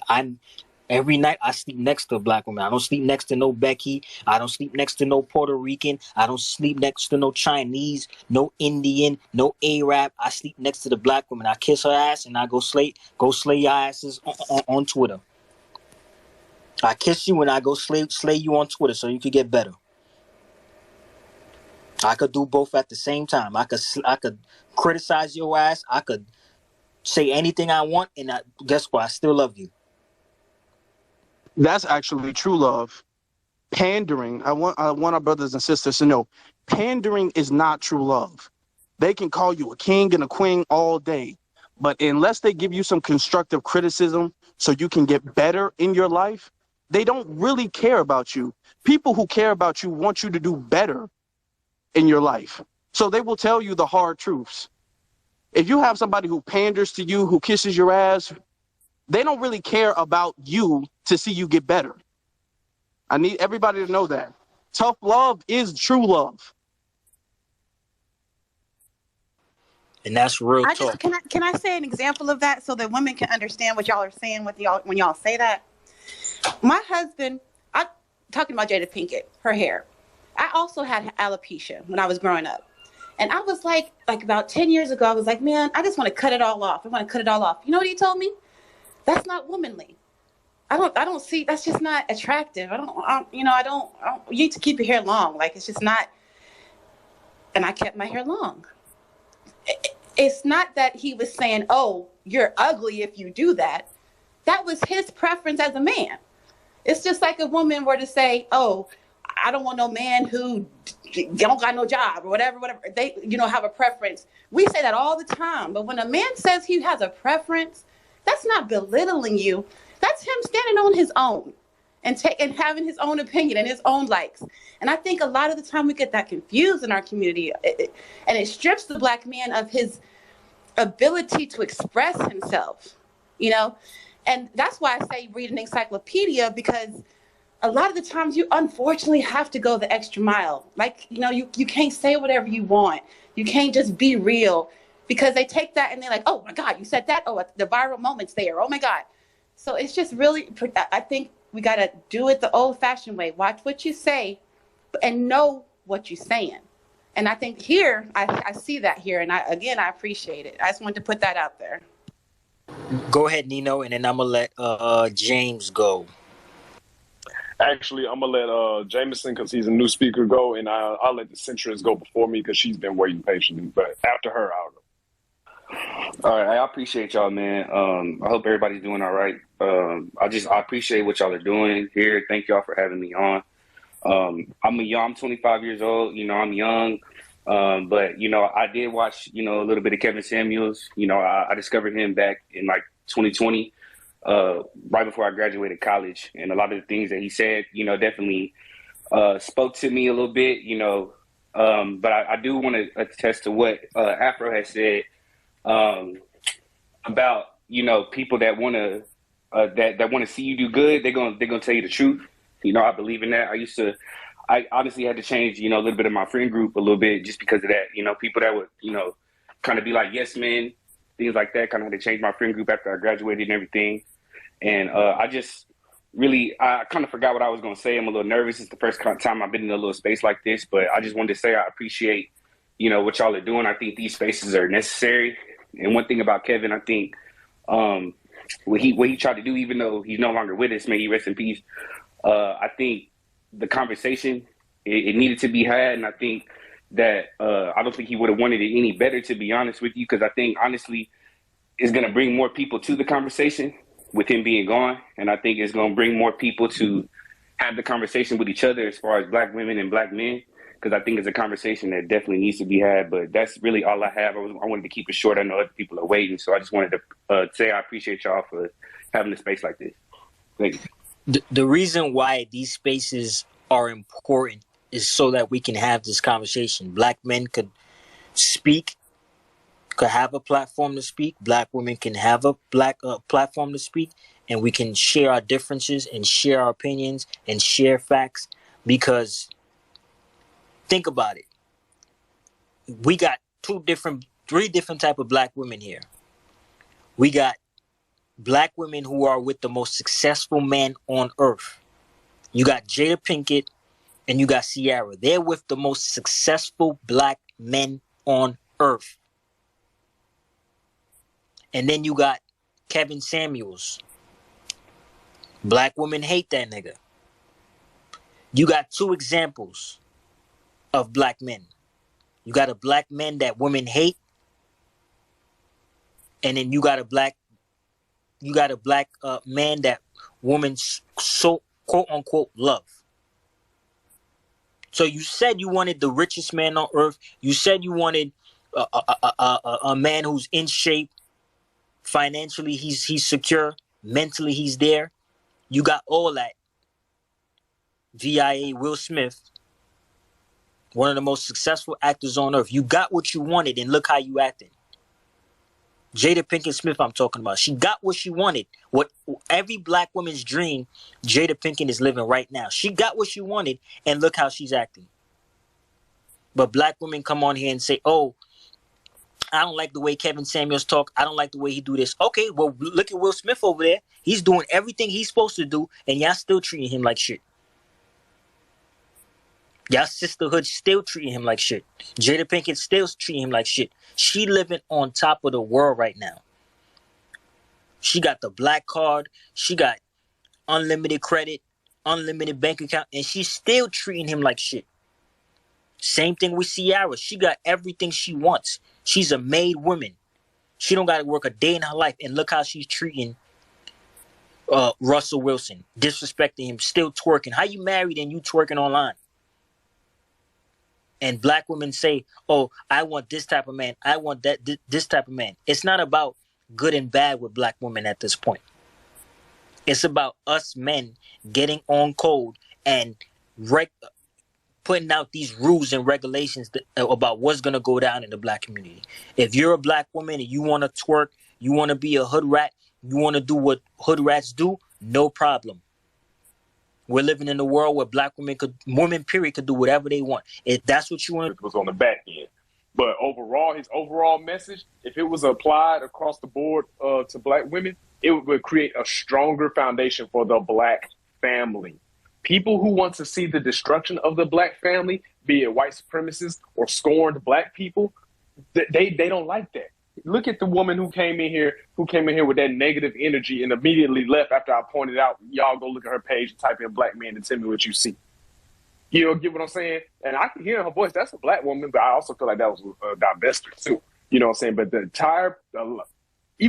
every night I sleep next to a Black woman. I don't sleep next to no Becky. I don't sleep next to no Puerto Rican. I don't sleep next to no Chinese, no Indian, no Arab. I sleep next to the Black woman. I kiss her ass and I go slay your asses on Twitter. I kiss you and I go slay you on Twitter so you can get better. I could do both at the same time. I could criticize your ass. I could say anything I want, and guess what? I still love you.
That's actually true love. Pandering. I want our brothers and sisters to know, pandering is not true love. They can call you a king and a queen all day, but unless they give you some constructive criticism so you can get better in your life, They don't really care about you. People who care about you want you to do better in your life. So they will tell you the hard truths. If you have somebody who panders to you, who kisses your ass, they don't really care about you to see you get better. I need everybody to know that. Tough love is true love.
And that's real
I just
talk.
can I say an example of that so that women can understand what y'all are saying with y'all when y'all say that? My husband, I talking about Jada Pinkett, her hair. I also had alopecia when I was growing up. And I was like about 10 years ago, I was like, man, I just want to cut it all off. I want to cut it all off. You know what he told me? That's not womanly. I don't see, that's just not attractive. I don't you need to keep your hair long. Like, it's just not. And I kept my hair long. It's not that he was saying, oh, you're ugly if you do that. That was his preference as a man. It's just like a woman were to say, oh, I don't want no man who don't got no job or whatever. They, have a preference. We say that all the time. But when a man says he has a preference, that's not belittling you. That's him standing on his own and having his own opinion and his own likes. And I think a lot of the time we get that confused in our community. And it strips the black man of his ability to express himself, And that's why I say read an encyclopedia, because a lot of the times you unfortunately have to go the extra mile. Like, you can't say whatever you want. You can't just be real, because they take that and they're like, oh my God, you said that. Oh, the viral moment's there. Oh my God. So it's just really, I think we got to do it the old fashioned way. Watch what you say and know what you're saying. And I think here, I see that here. And I appreciate it. I just wanted to put that out there.
Go ahead, Nino, and then I'm going to let James go.
Actually, I'm going to let Jameson, because he's a new speaker, go. And I'll let the centrist go before me, because she's been waiting patiently. But after her, I'll go.
All right, I appreciate y'all, man. I hope everybody's doing all right. I appreciate what y'all are doing here. Thank y'all for having me on. I'm 25 years old. I'm young, but I did watch a little bit of Kevin Samuels. I discovered him back in like 2020, right before I graduated college, and a lot of the things that he said, definitely spoke to me a little bit. But I do want to attest to what Afro has said. About people that want to that want to see you do good. They're gonna tell you the truth. I believe in that. I honestly had to change a little bit of my friend group a little bit just because of that. People that would kind of be like yes men, things like that. Kind of had to change my friend group after I graduated and everything. And I kind of forgot what I was gonna say. I'm a little nervous. It's the first time I've been in a little space like this, but I just wanted to say I appreciate what y'all are doing. I think these spaces are necessary. And one thing about Kevin, I think what he tried to do, even though he's no longer with us, may he rest in peace. I think the conversation it needed to be had, and I think that I don't think he would have wanted it any better, to be honest with you, because I think honestly it's going to bring more people to the conversation with him being gone, and I think it's going to bring more people to have the conversation with each other as far as black women and black men. Because I think it's a conversation that definitely needs to be had. But that's really all I have. I wanted to keep it short. I know other people are waiting. So I just wanted to say I appreciate y'all for having a space like this. Thank you.
The reason why these spaces are important is so that we can have this conversation. Black men could speak, could have a platform to speak. Black women can have a platform to speak. And we can share our differences and share our opinions and share facts. Because think about it. We got three different type of black women here. We got black women who are with the most successful men on earth. You got Jada Pinkett and you got Ciara. They're with the most successful black men on earth. And then you got Kevin Samuels. Black women hate that nigga. You got two examples of black men. You got a black man that women hate, and then you got a black man that women so quote unquote love. So you said you wanted the richest man on earth. You said you wanted a man who's in shape, financially he's secure, mentally he's there. You got all that, VIA Will Smith, one of the most successful actors on earth. You got what you wanted, and look how you acting. Jada Pinkett Smith, I'm talking about. She got what she wanted. What every black woman's dream, Jada Pinkett is living right now. She got what she wanted, and look how she's acting. But black women come on here and say, "Oh, I don't like the way Kevin Samuels talk. I don't like the way he do this." Okay, well, look at Will Smith over there. He's doing everything he's supposed to do, and y'all still treating him like shit. Y'all sisterhood still treating him like shit. Jada Pinkett still treating him like shit. She living on top of the world right now. She got the black card. She got unlimited credit, unlimited bank account, and she's still treating him like shit. Same thing with Ciara. She got everything she wants. She's a made woman. She don't got to work a day in her life, and look how she's treating Russell Wilson, disrespecting him, still twerking. How you married and you twerking online? And black women say, "Oh, I want this type of man. I want that this type of man." It's not about good and bad with black women at this point. It's about us men getting on code and putting out these rules and regulations about what's going to go down in the black community. If you're a black woman and you want to twerk, you want to be a hood rat, you want to do what hood rats do, no problem. We're living in a world where black women period could do whatever they want. If that's what you want.
It was on the back end. But overall, his overall message, if it was applied across the board to black women, it would create a stronger foundation for the black family. People who want to see the destruction of the black family, be it white supremacists or scorned black people, they don't like that. Look at the woman who came in here with that negative energy and immediately left after I pointed out. Y'all go look at her page and type in black man and tell me what you see. You know, get what I'm saying? And I can hear in her voice, that's a black woman, but I also feel like that was a divester too. You know what I'm saying? But the entire,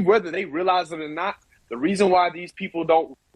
whether they realize it or not, the reason why these people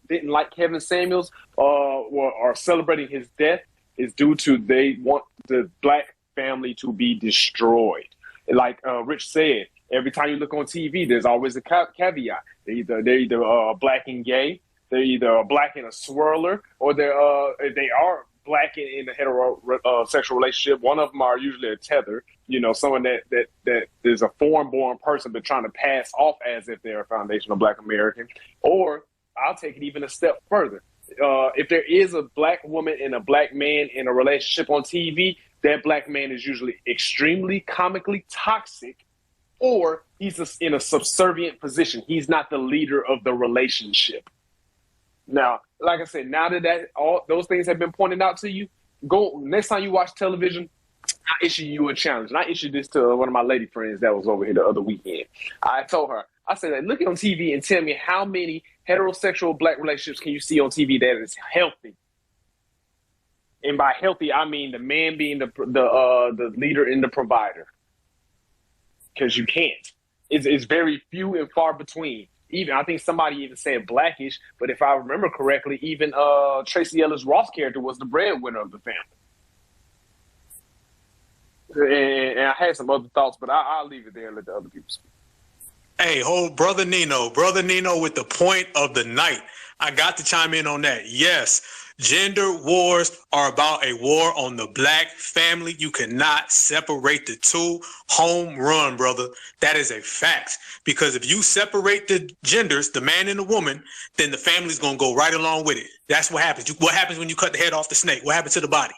didn't like Kevin Samuels or are celebrating his death is due to they want the black family to be destroyed. Like Rich said, every time you look on TV, there's always a caveat. They're either black and gay, they're either black and a swirler, or they are black in a heterosexual relationship. One of them are usually a tether, you know, someone that is a foreign-born person but trying to pass off as if they're a foundational black American. Or I'll take it even a step further. If there is a black woman and a black man in a relationship on TV, that black man is usually extremely comically toxic, or he's in a subservient position. He's not the leader of the relationship. Now, like I said, now that all those things have been pointed out to you, go next time you watch television, I issue you a challenge. And I issued this to one of my lady friends that was over here the other weekend. I told her, I said, look on TV and tell me how many heterosexual black relationships can you see on TV that is healthy? And by healthy, I mean the man being the leader and the provider. Because you can't. It's very few and far between. Even I think somebody even said Blackish, but if I remember correctly, even Tracy Ellis Ross' character was the breadwinner of the family. And I had some other thoughts, but I'll leave it there and let the other people speak.
Hey, Brother Nino with the point of the night. I got to chime in on that. Yes, gender wars are about a war on the black family. You cannot separate the two. Home run, brother. That is a fact. Because if you separate the genders, the man and the woman, then the family's going to go right along with it. That's what happens. What happens when you cut the head off the snake? What happens to the body?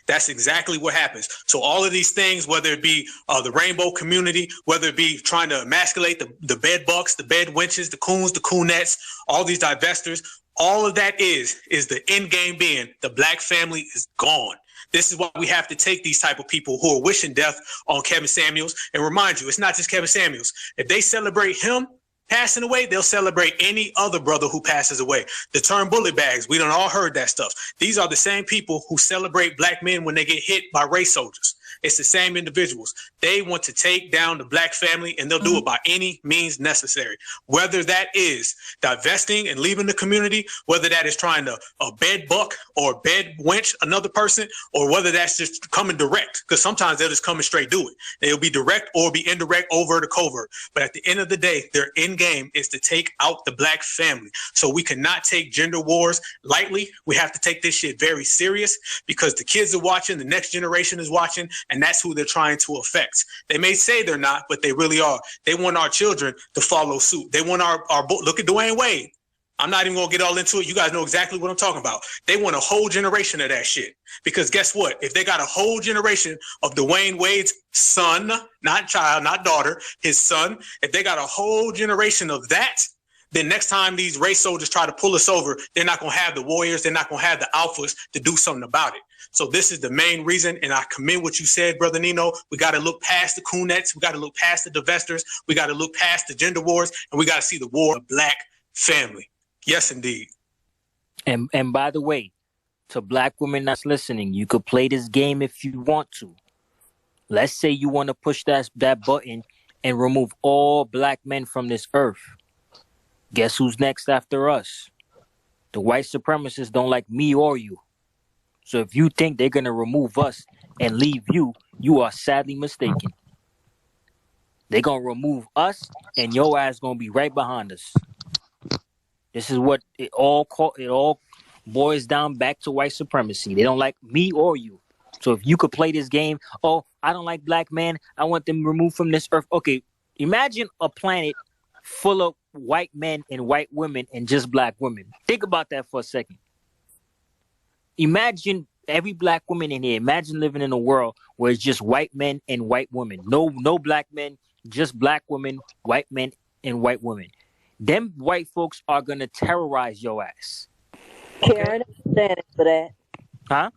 That's exactly what happens. So all of these things, whether it be the rainbow community, whether it be trying to emasculate the bed bucks, the bed wenches, the coons, the coonettes, all these divestors, all of that is the end game being the black family is gone. This is why we have to take these type of people who are wishing death on Kevin Samuels and remind you, it's not just Kevin Samuels. If they celebrate him passing away, they'll celebrate any other brother who passes away. The term bullet bags, we done all heard that stuff. These are the same people who celebrate black men when they get hit by race soldiers. It's the same individuals. They want to take down the black family, and they'll do it by any means necessary. Whether that is divesting and leaving the community, whether that is trying to bed buck or bed wench another person, or whether that's just coming direct, because sometimes they'll just come and straight do it. They'll be direct or be indirect, overt or covert. But at the end of the day, their end game is to take out the black family. So we cannot take gender wars lightly. We have to take this shit very serious, because the kids are watching, the next generation is watching, and that's who they're trying to affect. They may say they're not, but they really are. They want our children to follow suit. They want our look at Dwayne Wade. I'm not even gonna get all into it. You guys know exactly what I'm talking about. They want a whole generation of that shit. Because guess what? If they got a whole generation of Dwayne Wade's son, not child, not daughter, his son, if they got a whole generation of that, then next time these race soldiers try to pull us over, they're not gonna have the warriors, they're not gonna have the alphas to do something about it. So this is the main reason, and I commend what you said, Brother Nino. We got to look past the Kunettes, we got to look past the divestors, we got to look past the gender wars, and we got to see the war of black family. Yes, indeed.
And by the way, to black women that's listening, you could play this game if you want to. Let's say you want to push that button and remove all black men from this earth. Guess who's next after us? The white supremacists don't like me or you. So if you think they're going to remove us and leave you, you are sadly mistaken. They're going to remove us, and your ass going to be right behind us. This is what it all boils down back to white supremacy. They don't like me or you. So if you could play this game, oh, I don't like black men, I want them removed from this earth. Okay, imagine a planet full of white men and white women and just black women. Think about that for a second. Imagine every black woman in here. Imagine living in a world where it's just white men and white women. No black men, just black women, white men, and white women. Them white folks are gonna terrorize your ass.
Karen is standing for that.
Huh?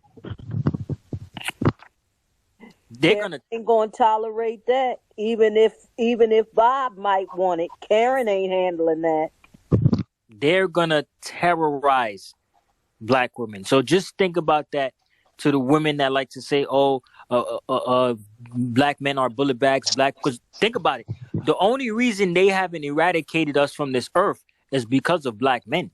Karen ain't gonna tolerate that. Even if Bob might want it, Karen ain't handling that.
They're gonna terrorize black women. So just think about that. To the women that like to say, "Oh, black men are bullet bags." Because think about it. The only reason they haven't eradicated us from this earth is because of black men.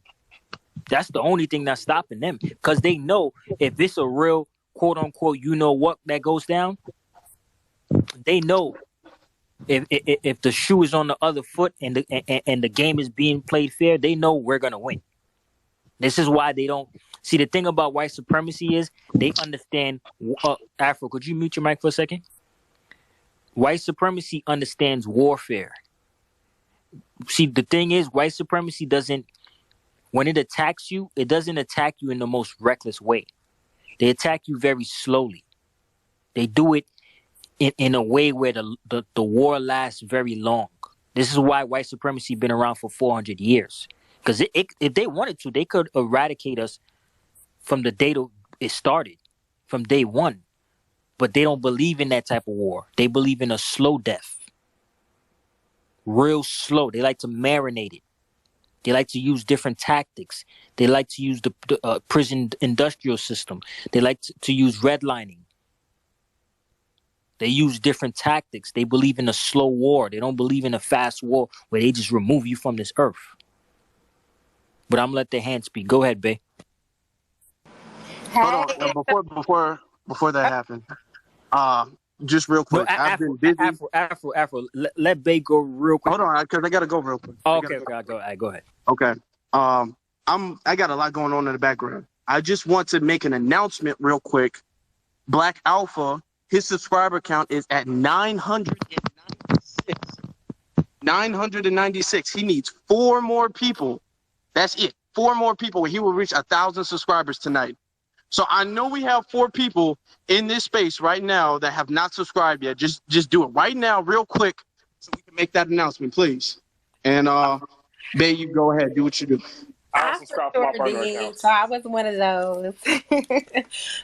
That's the only thing that's stopping them. Because they know if it's a real quote unquote, you know what, that goes down. They know if the shoe is on the other foot and the game is being played fair, they know we're gonna win. This is why they don't see. The thing about white supremacy is they understand. Afro, could you mute your mic for a second? White supremacy understands warfare. See, the thing is, white supremacy doesn't, when it attacks you, it doesn't attack you in the most reckless way. They attack you very slowly. They do it in a way where the war lasts very long. This is why white supremacy been around for 400 years. Because if they wanted to, they could eradicate us from the day it started, from day one. But they don't believe in that type of war. They believe in a slow death. Real slow. They like to marinate it. They like to use different tactics. They like to use the prison industrial system. They like to use redlining. They use different tactics. They believe in a slow war. They don't believe in a fast war where they just remove you from this earth. But I'm gonna let their hand speak. Go ahead, Bae.
Hold on. Before that happened, just real quick.
No,
I've been busy.
Afro. Let Bae go real quick.
Hold on, because I gotta go real quick.
Oh, okay. Go ahead.
Okay. I got a lot going on in the background. I just want to make an announcement real quick. Black Alpha, his subscriber count is at 996. 996. He needs 4 more people. That's it. 4 more people where he will reach 1,000 subscribers tonight. So I know we have 4 people in this space right now that have not subscribed yet. Just do it right now, real quick, so we can make that announcement, please. And Bae, you go ahead, do what you do.
I sure did, so I was one of those.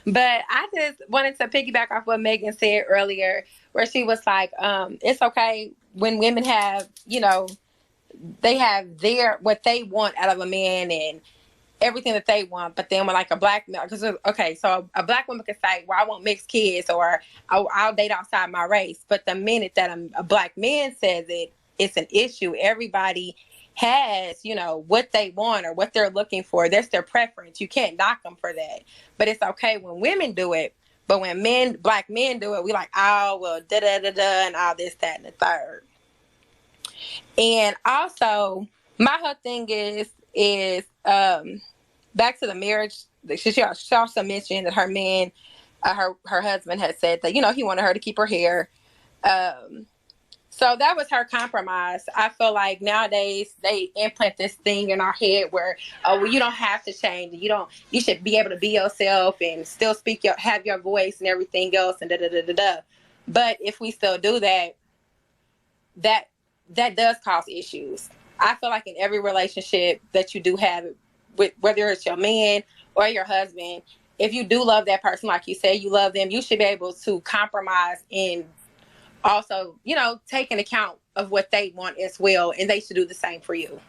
But I just wanted to piggyback off what Megan said earlier, where she was like, it's okay when women have, they have what they want out of a man, and everything that they want. But then when like a black male, because okay, so a black woman can say, well, I want mixed kids, or I'll date outside my race. But the minute that a black man says it, it's an issue. Everybody has, you know, what they want or what they're looking for. That's their preference. You can't knock them for that. But it's okay when women do it. But when black men do it, we like, oh, well, da da da da, and all this, that, and the third. And also, my whole thing is back to the marriage. She also mentioned that her man, her husband had said that, you know, he wanted her to keep her hair. So that was her compromise. I feel like nowadays they implant this thing in our head where, oh, well, you don't have to change. You should be able to be yourself and still have your voice and everything else and da da da da da. But if we still do that, that does cause issues. I feel like in every relationship that you do have, with whether it's your man or your husband, if you do love that person, like you said, you love them, you should be able to compromise and also, you know, take into account of what they want as well, and they should do the same for you.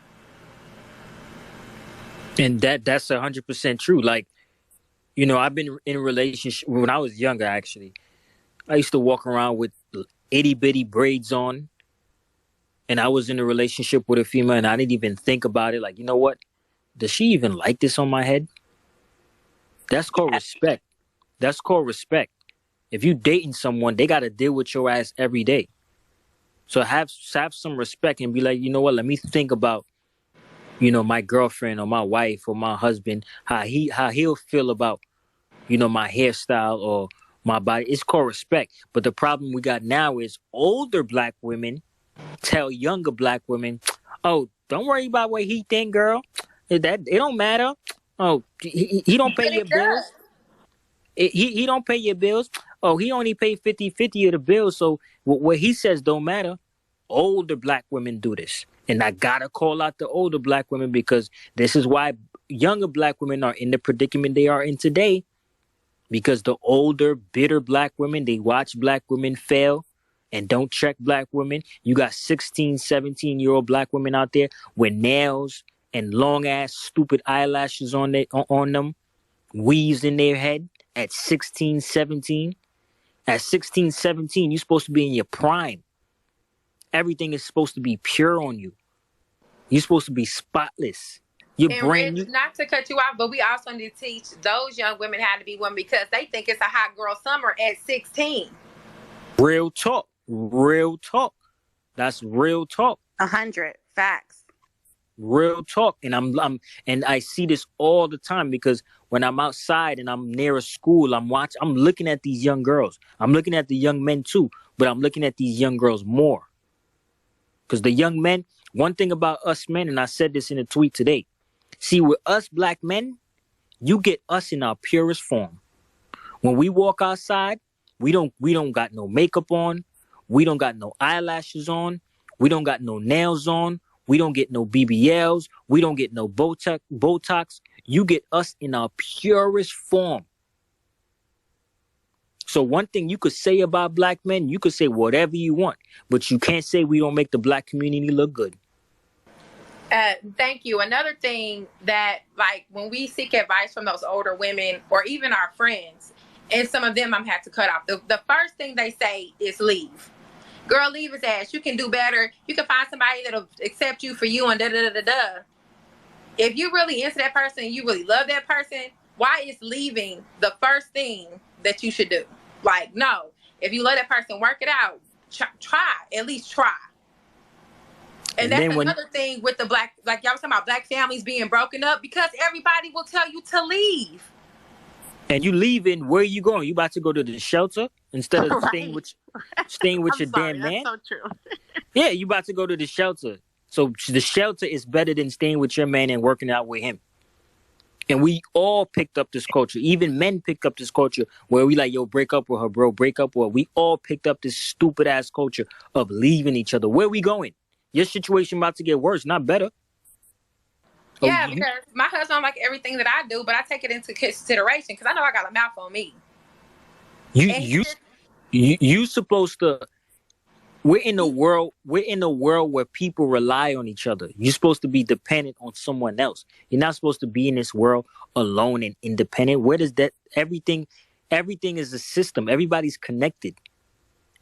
And that's 100% true. Like, you know, I've been in a relationship when I was younger. Actually, I used to walk around with itty bitty braids on, and I was in a relationship with a female, and I didn't even think about it. Like, you know what? Does she even like this on my head? That's called respect. That's called respect. If you dating someone, they got to deal with your ass every day. So have some respect and be like, you know what? Let me think about, you know, my girlfriend or my wife or my husband, how he'll feel about, you know, my hairstyle or my body. It's called respect. But the problem we got now is older black women tell younger black women, oh, don't worry about what he think, girl. It don't matter. Oh, he don't pay your bills. He don't pay your bills. Oh, he only pay 50-50 of the bills. So what he says don't matter. Older black women do this. And I gotta call out the older black women because this is why younger black women are in the predicament they are in today. Because the older, bitter black women, they watch black women fail and don't check black women. You got 16, 17-year-old black women out there with nails and long ass stupid eyelashes on them, weaves in their head. At 16, 17, at 16, 17, you're supposed to be in your prime. Everything is supposed to be pure on you. You're supposed to be spotless. You're
And
brand new.
Rich, not to cut you off, but we also need to teach those young women how to be women because they think it's a hot girl summer at 16.
Real talk. Real talk. That's real talk.
100 facts.
Real talk. And and I see this all the time because when I'm outside and I'm near a school, I'm looking at these young girls. I'm looking at the young men too, but I'm looking at these young girls more. Because the young men, one thing about us men, and I said this in a tweet today, see, with us black men, you get us in our purest form. When we walk outside, we don't got no makeup on, we don't got no eyelashes on, we don't got no nails on. We don't get no BBLs. We don't get no Botox. You get us in our purest form. So one thing you could say about black men, you could say whatever you want, but you can't say we don't make the black community look good.
Thank you. Another thing that, like, when we seek advice from those older women or even our friends, and some of them I'm have to cut off, the first thing they say is leave. Girl, leave his ass. You can do better. You can find somebody that'll accept you for you and da-da-da-da-da. If you really into that person and you really love that person, why is leaving the first thing that you should do? Like, no. If you let that person work it out, try. At least try. And that's another thing with the black, like y'all was talking about black families being broken up because everybody will tell you to leave.
And you leaving, where are you going? You about to go to the shelter instead of staying with your damn man?
That's so true.
Yeah, you about to go to the shelter. So the shelter is better than staying with your man and working out with him. And we all picked up this culture. Even men picked up this culture where we like, yo, break up with her, bro. Break up with her. We all picked up this stupid ass culture of leaving each other. Where we going? Your situation about to get worse, not better.
Yeah, because my husband don't like everything that I do, but I take it into consideration because I know I got a mouth on me.
You supposed to, we're in a world where people rely on each other. You're supposed to be dependent on someone else. You're not supposed to be in this world alone and independent. Where does that everything is a system. Everybody's connected.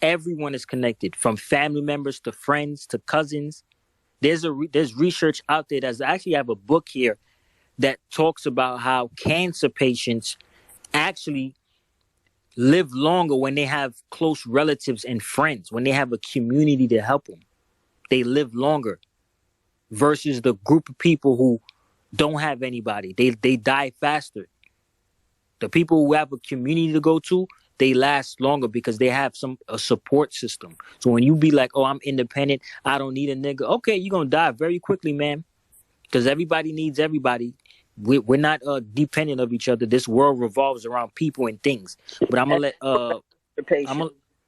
Everyone is connected, from family members to friends to cousins. There's research out there. I actually have a book here that talks about how cancer patients actually live longer when they have close relatives and friends, when they have a community to help them. They live longer versus the group of people who don't have anybody. They die faster. The people who have a community to go to, they last longer because they have a support system. So when you be like, oh, I'm independent, I don't need a nigga. Okay, you're going to die very quickly, man, because everybody needs everybody. We're not dependent of each other. This world revolves around people and things. But I'm going to let...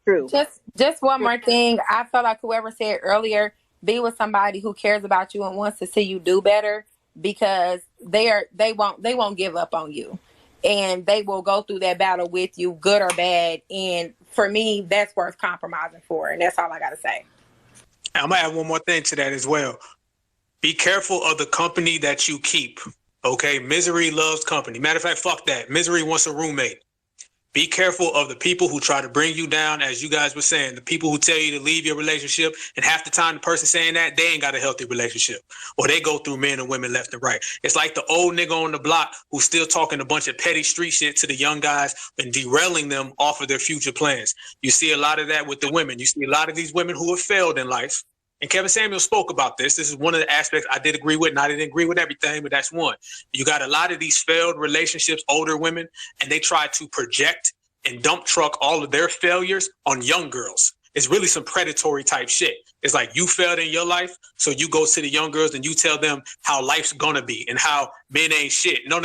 True. Just one more thing. I felt like whoever said earlier, be with somebody who cares about you and wants to see you do better, because they won't give up on you, and they will go through that battle with you, good or bad. And for me, that's worth compromising for. And that's all I got to say.
I'm gonna add one more thing to that as well. Be careful of the company that you keep. Okay, misery loves company. Matter of fact, fuck that. Misery wants a roommate. Be careful of the people who try to bring you down, as you guys were saying, the people who tell you to leave your relationship, and half the time the person saying that, they ain't got a healthy relationship, or they go through men and women left and right. It's like the old nigga on the block who's still talking a bunch of petty street shit to the young guys and derailing them off of their future plans. You see a lot of that with the women. You see a lot of these women who have failed in life. And Kevin Samuel spoke about this. This is one of the aspects I did agree with, and I didn't agree with everything, but that's one. You got a lot of these failed relationships, older women, and they try to project and dump truck all of their failures on young girls. It's really some predatory type shit. It's like, you failed in your life, so you go to the young girls and you tell them how life's gonna be and how men ain't shit. No.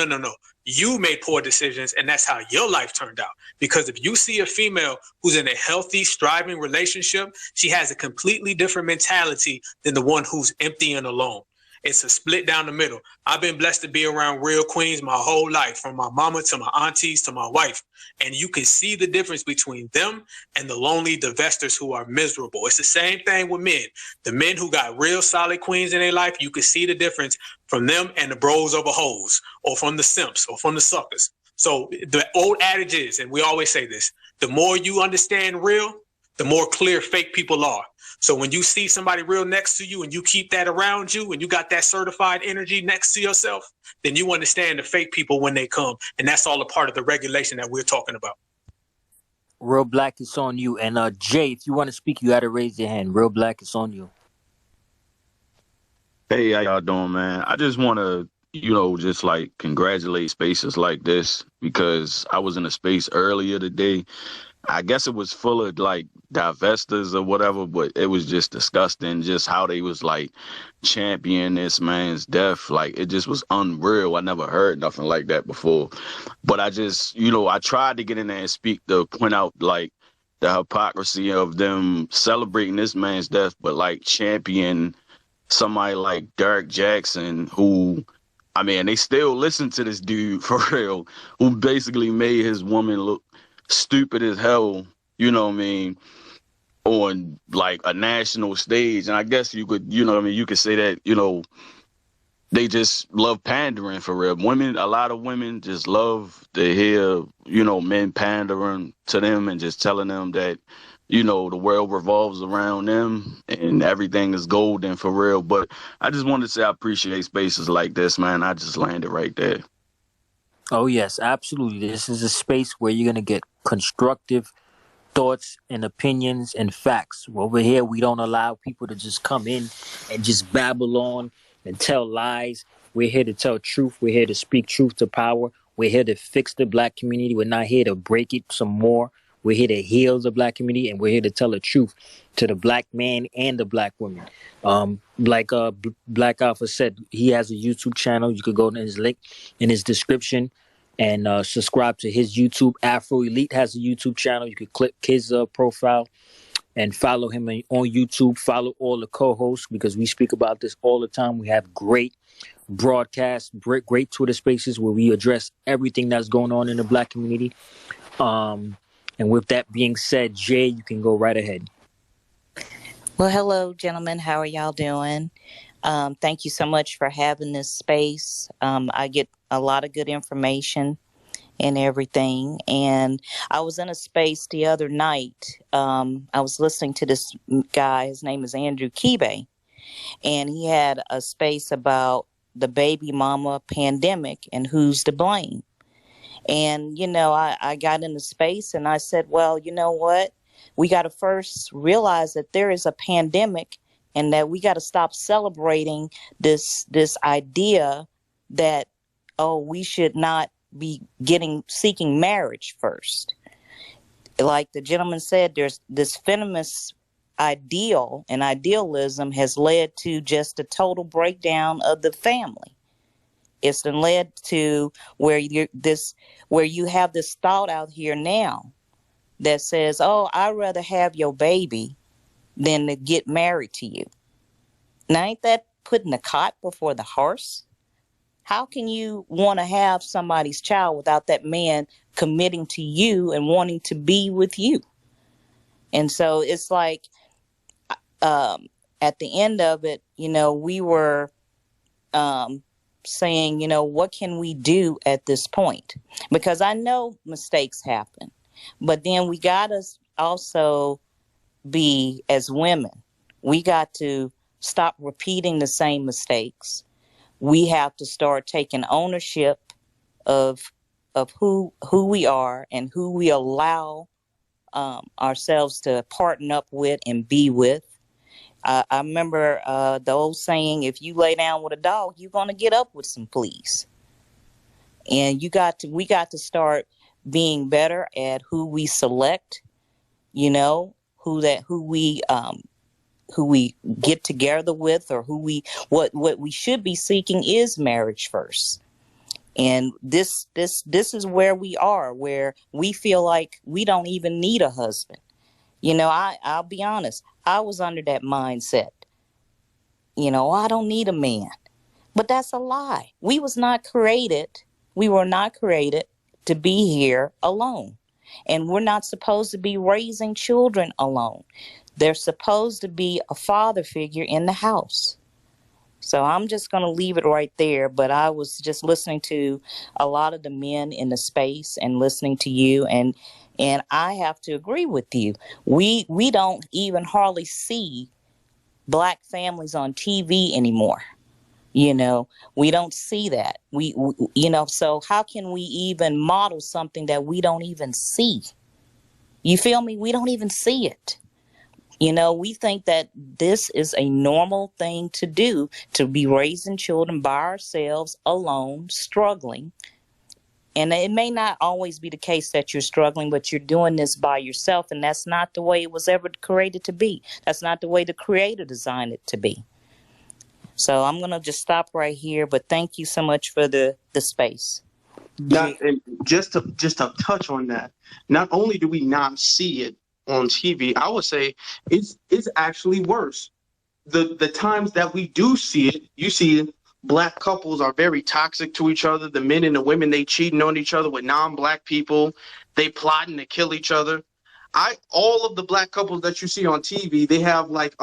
You made poor decisions, and that's how your life turned out. Because if you see a female who's in a healthy, striving relationship, she has a completely different mentality than the one who's empty and alone. It's a split down the middle. I've been blessed to be around real queens my whole life, from my mama to my aunties to my wife. And you can see the difference between them and the lonely divestors who are miserable. It's the same thing with men. The men who got real solid queens in their life, you can see the difference from them and the bros over hoes, or from the simps, or from the suckers. So the old adage is, and we always say this, the more you understand real, the more clear fake people are. So when you see somebody real next to you and you keep that around you and you got that certified energy next to yourself, then you understand the fake people when they come. And that's all a part of the regulation that we're talking about.
Real Black, it's on you. And Jay, if you want to speak, you got to raise your hand. Real Black, it's on you.
Hey, how y'all doing, man? I just want to, just like congratulate spaces like this, because I was in a space earlier today. I guess it was full of like divestors or whatever, but it was just disgusting just how they was like championing this man's death. Like, it just was unreal. I never heard nothing like that before. But I just, I tried to get in there and speak to point out like the hypocrisy of them celebrating this man's death, but like champion somebody like Derek Jackson, who, I mean, they still listen to this dude for real, who basically made his woman look stupid as hell, on like a national stage. And I guess you could, you could say that, they just love pandering for real. Women, a lot of women just love to hear, men pandering to them and just telling them that, the world revolves around them and everything is golden for real. But I just wanted to say I appreciate spaces like this, man. I just landed right there.
Oh, yes, absolutely. This is a space where you're going to get constructive thoughts and opinions and facts. Over here, we don't allow people to just come in and just babble on and tell lies. We're here to tell truth. We're here to speak truth to power. We're here to fix the Black community. We're not here to break it some more. We're here to heal the Black community, and we're here to tell the truth to the Black man and the Black woman. Like Black Alpha said, he has a YouTube channel. You could go to his link in his description and subscribe to his YouTube. Afro Elite has a YouTube channel. You could click his profile and follow him on YouTube. Follow all the co-hosts, because we speak about this all the time. We have great broadcasts, great Twitter spaces where we address everything that's going on in the Black community. And with that being said, Jay, you can go right ahead.
Well, hello, gentlemen. How are y'all doing? Thank you so much for having this space. I get a lot of good information and everything. And I was in a space the other night. I was listening to this guy. His name is Andrew Kebe, and he had a space about the baby mama pandemic and who's to blame. And, I got into space and I said, well, you know what? We got to first realize that there is a pandemic and that we got to stop celebrating this idea that, oh, we should not be seeking marriage first. Like the gentleman said, there's this feminist ideal, and idealism has led to just a total breakdown of the family. It's been led to where you have this thought out here now that says, "Oh, I'd rather have your baby than to get married to you." Now, ain't that putting the cart before the horse? How can you want to have somebody's child without that man committing to you and wanting to be with you? And so it's like, at the end of it, we were saying, what can we do at this point? Because I know mistakes happen, but then we got to also be, as women, we got to stop repeating the same mistakes. We have to start taking ownership of who we are and who we allow ourselves to partner up with and be with. I remember the old saying, if you lay down with a dog, you're going to get up with some fleas. And we got to start being better at who we select, who we get together with, or what we should be seeking is marriage first. And this is where we are, where we feel like we don't even need a husband. I'll be honest, I was under that mindset. I don't need a man. But that's a lie. We were not created to be here alone. And we're not supposed to be raising children alone. There's supposed to be a father figure in the house. So I'm just going to leave it right there. But I was just listening to a lot of the men in the space and listening to you. And I have to agree with you. We don't even hardly see Black families on TV anymore. We don't see that. So how can we even model something that we don't even see? You feel me? We don't even see it. We think that this is a normal thing to do, to be raising children by ourselves, alone, struggling. And it may not always be the case that you're struggling, but you're doing this by yourself. And that's not the way it was ever created to be. That's not the way the Creator designed it to be. So I'm going to just stop right here. But thank you so much for the space.
And just to touch on that, not only do we not see it on TV, I would say it's actually worse. The times that we do see it, you see Black couples are very toxic to each other. The men and the women, they cheating on each other with non-Black people. They plotting to kill each other. All of the Black couples that you see on TV, they have like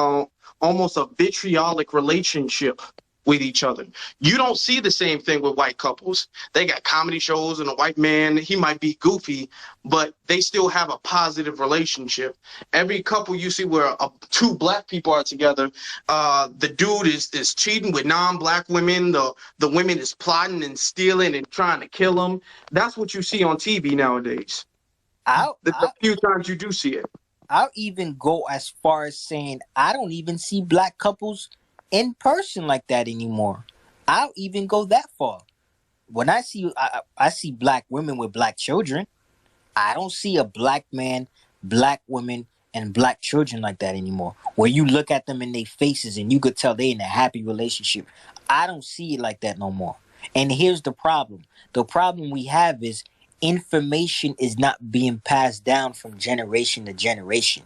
almost a vitriolic relationship with each other. You don't see the same thing with white couples. They got comedy shows, and a white man, he might be goofy, but they still have a positive relationship. Every couple you see where two Black people are together, the dude is cheating with non-Black women. The women is plotting and stealing and trying to kill them. That's what you see on TV nowadays. The few times you do see it.
I'll even go as far as saying I don't even see Black couples in person like that anymore. I'll even go that far. When I see Black women with Black children, I don't see a Black man, Black woman, and Black children like that anymore. Where you look at them in their faces and you could tell they in a happy relationship. I don't see it like that no more. And here's the problem. The problem we have is information is not being passed down from generation to generation.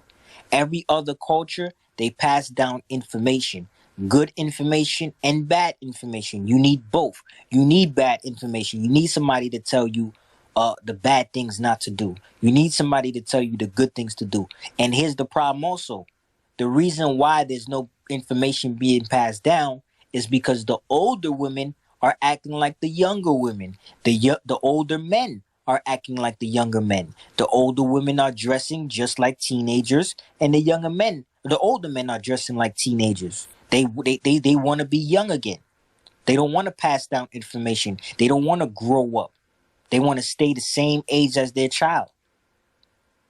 Every other culture, they pass down information. Good information and bad information. You need both. You need bad information. You need somebody to tell you the bad things not to do. You need somebody to tell you the good things to do. And here's the problem also. the reason why there's no information being passed down is because the older women are acting like the younger women. The older men are acting like the younger men. The older women are dressing just like teenagers, and the older men are dressing like teenagers. They want to be young again. They don't want to pass down information. They don't want to grow up. They want to stay the same age as their child.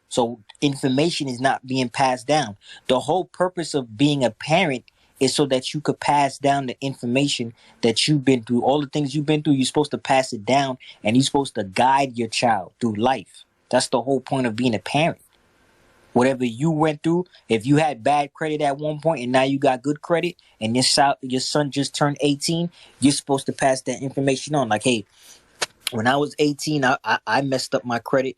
So information is not being passed down. The whole purpose of being a parent is so that you could pass down the information that you've been through. All the things you've been through, you're supposed to pass it down, and you're supposed to guide your child through life. That's the whole point of being a parent. Whatever you went through, if you had bad credit at one point and now you got good credit, and your son just turned 18, you're supposed to pass that information on. Like, hey, when I was 18, I messed up my credit,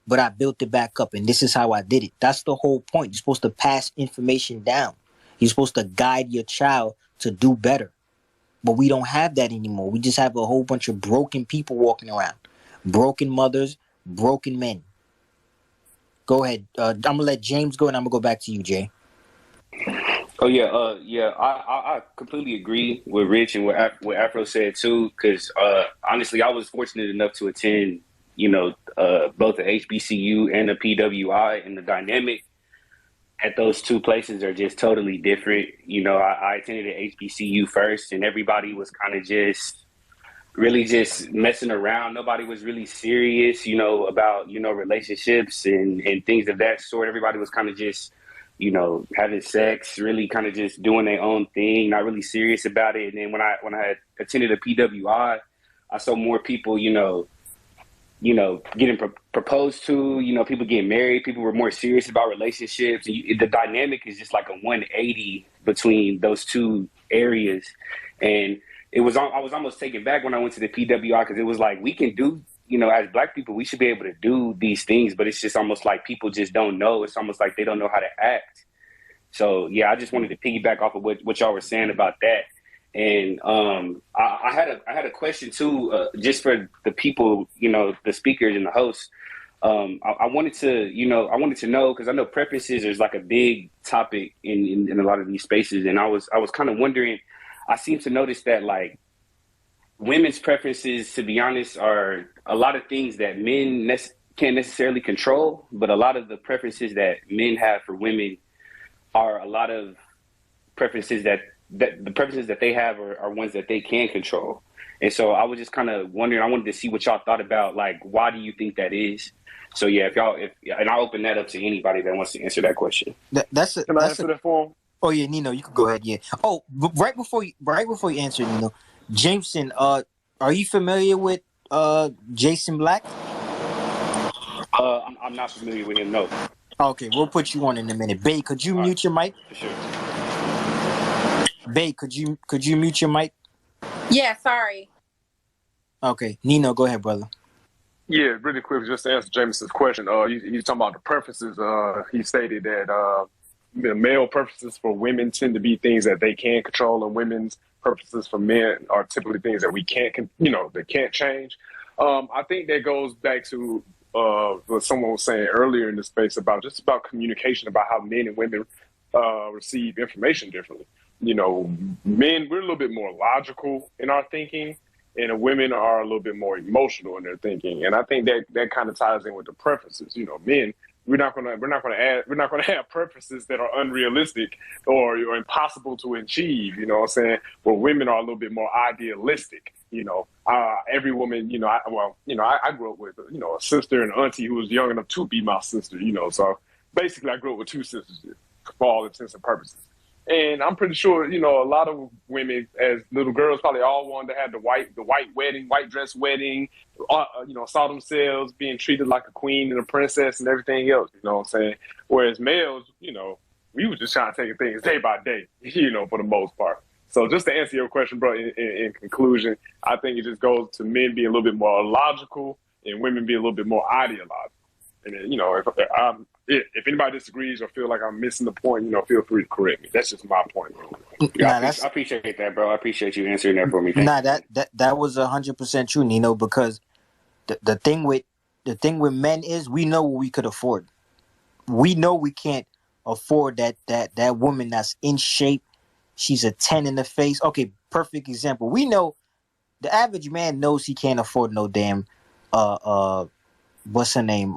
but I built it back up, and this is how I did it. That's the whole point. You're supposed to pass information down. You're supposed to guide your child to do better. But we don't have that anymore. We just have a whole bunch of broken people walking around. Broken mothers, broken men. Go ahead. I'm going to let James go, and I'm going to go back to you, Jay.
Oh yeah, I completely agree with Rich and what Afro said too. Because honestly, I was fortunate enough to attend, both the HBCU and the PWI, and the dynamic at those two places are just totally different. I attended the HBCU first, and everybody was kind of just really just messing around. Nobody was really serious, about relationships and things of that sort. Everybody was kind of just having sex, really kind of just doing their own thing, not really serious about it. And then when I had attended a PWI, I saw more people, getting proposed to, people getting married. People were more serious about relationships. And the dynamic is just like a 180 between those two areas. And I was almost taken back when I went to the PWI, because it was like, we can do, as Black people, we should be able to do these things, but it's just almost like people just don't know. It's almost like they don't know how to act. So yeah, I just wanted to piggyback off of what y'all were saying about that. And I had a question too, just for the people, the speakers and the hosts. I wanted to know, because I know preferences is like a big topic in a lot of these spaces, and I was kind of wondering. I seem to notice that like women's preferences, to be honest, are a lot of things that men can't necessarily control, but a lot of the preferences that men have for women are a lot of preferences that the preferences that they have are ones that they can control. And so I was just kind of wondering, I wanted to see what y'all thought about, like, why do you think that is? So yeah, and I'll open that up to anybody that wants to answer that question.
Can I answer that for him?
Oh yeah, Nino, you can go ahead. Yeah. Oh, right before you answer, Nino, Jameson, are you familiar with Jason Black?
I'm not familiar with him. No.
Okay, we'll put you on in a minute. Bae, could you mute your mic?
For sure.
Bae, could you mute your mic?
Yeah, sorry.
Okay, Nino, go ahead, brother.
Yeah, really quick, just to answer Jameson's question. You talking about the preferences. He stated that the male preferences for women tend to be things that they can control, and women's preferences for men are typically things that we can't, they can't change. I think that goes back to what someone was saying earlier in the space about communication, about how men and women receive information differently. Men, we're a little bit more logical in our thinking, and women are a little bit more emotional in their thinking. And I think that kind of ties in with the preferences. Men, we're not gonna have preferences that are unrealistic or impossible to achieve. You know what I'm saying? Where women are a little bit more idealistic. Every woman, I grew up with a sister and an auntie who was young enough to be my sister. So basically I grew up with two sisters for all intents and purposes. And I'm pretty sure, a lot of women as little girls probably all wanted to have the white dress wedding, saw themselves being treated like a queen and a princess and everything else, you know what I'm saying? Whereas males, we were just trying to take things day by day, for the most part. So just to answer your question, bro, in conclusion, I think it just goes to men being a little bit more logical and women being a little bit more ideological. And if anybody disagrees or feel like I'm missing the point, feel free to correct me. That's just my point, bro.
Yeah, I appreciate that, bro. I appreciate you answering that for me.
That was 100% true, Nino, because the thing with men is we know what we could afford. We know we can't afford that woman that's in shape. She's a 10 in the face. Okay, perfect example. We know the average man knows he can't afford no damn what's her name?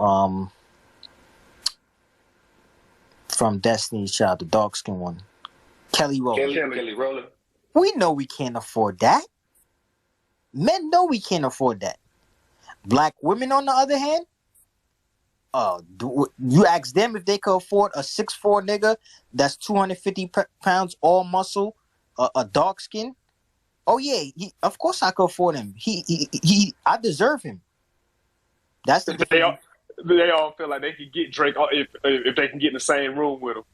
From Destiny's Child, the dark skin one. Kelly Rowland.
Kelly Rowland.
We know we can't afford that. Men know we can't afford that. Black women, on the other hand, you ask them if they could afford a 6'4" nigga that's 250 pounds, all muscle, a dark skin. Oh yeah, of course I could afford him. I deserve him. That's the difference.
They all feel like they can get Drake if they can get in the same room with him.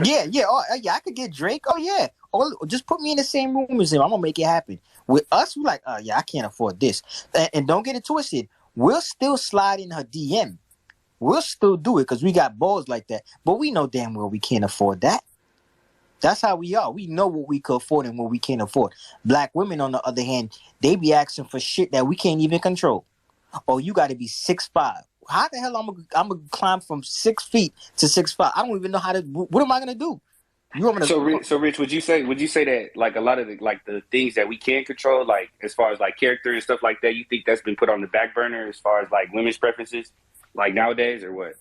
yeah, I could get Drake. Oh yeah, just put me in the same room as him. I'm gonna make it happen. With us, we're like, yeah, I can't afford this. And don't get it twisted. We'll still slide in her DM. We'll still do it because we got balls like that. But we know damn well we can't afford that. That's how we are. We know what we could afford and what we can't afford. Black women, on the other hand, they be asking for shit that we can't even control. Oh, you got to be 6'5". How the hell I'm gonna climb from 6 feet to 6'5"? I don't even know how to. What am I gonna do? You want me to?
So Rich, would you say that like a lot of the things that we can control, like as far as like character and stuff like that, you think that's been put on the back burner as far as like women's preferences, like nowadays, or what?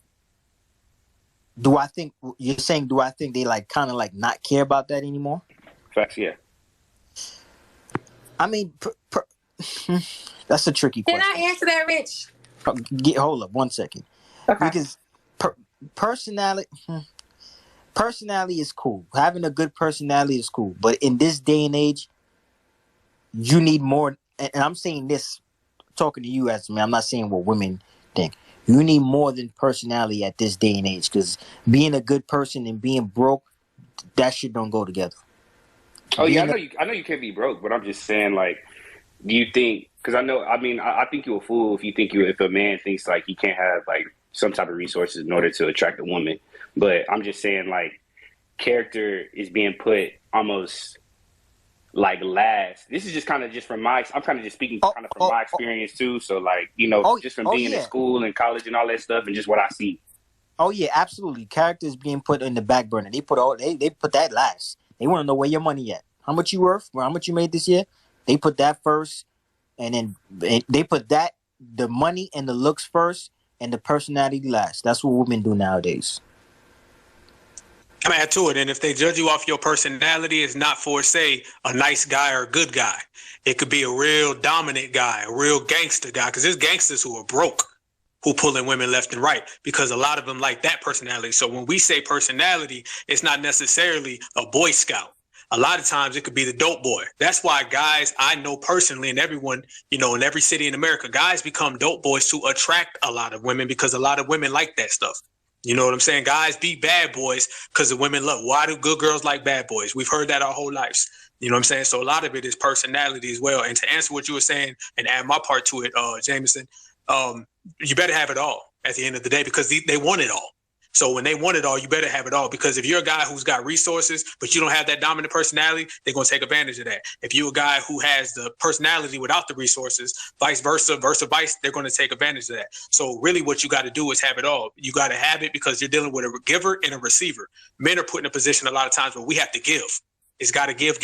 Do I think you're saying? Do I think they like kind of like not care about that anymore?
Facts, yeah.
I mean, that's a tricky question.
Can I answer that, Rich?
Hold up 1 second. Okay. Because personality is cool. Having a good personality is cool. But in this day and age, you need more. And I'm saying this, talking to you as a man. I'm not saying what women think. You need more than personality at this day and age. Because being a good person and being broke, that shit don't go together.
Oh yeah, I know you can't be broke, but I'm just saying, like, do you think? Because I think you're a fool if a man thinks like he can't have like some type of resources in order to attract a woman. But I'm just saying, like, character is being put almost like last. This is just kind of just from I'm kind of just speaking kind of from my experience too. So like, just from being in school and college and all that stuff, and just what I see.
Oh yeah, absolutely. Character is being put in the back burner. They put that last. They want to know where your money at. How much you worth? How much you made this year? They put that first, and then they put the money and the looks first, and the personality last. That's what women do nowadays.
I'm add to it, and if they judge you off your personality, it's not for, say, a nice guy or a good guy. It could be a real dominant guy, a real gangster guy, because there's gangsters who are broke, who pulling women left and right, because a lot of them like that personality. So when we say personality, it's not necessarily a Boy Scout. A lot of times it could be the dope boy. That's why guys I know personally, and everyone, in every city in America, guys become dope boys to attract a lot of women because a lot of women like that stuff. You know what I'm saying? Guys be bad boys because the women love. Why do good girls like bad boys? We've heard that our whole lives. You know what I'm saying? So a lot of it is personality as well. And to answer what you were saying and add my part to it, Jameson, you better have it all at the end of the day because they want it all. So when they want it all, you better have it all, because if you're a guy who's got resources, but you don't have that dominant personality, they're going to take advantage of that. If you're a guy who has the personality without the resources, vice versa, they're going to take advantage of that. So really what you got to do is have it all. You got to have it because you're dealing with a giver and a receiver. Men are put in a position a lot of times where we have to give. It's got to give.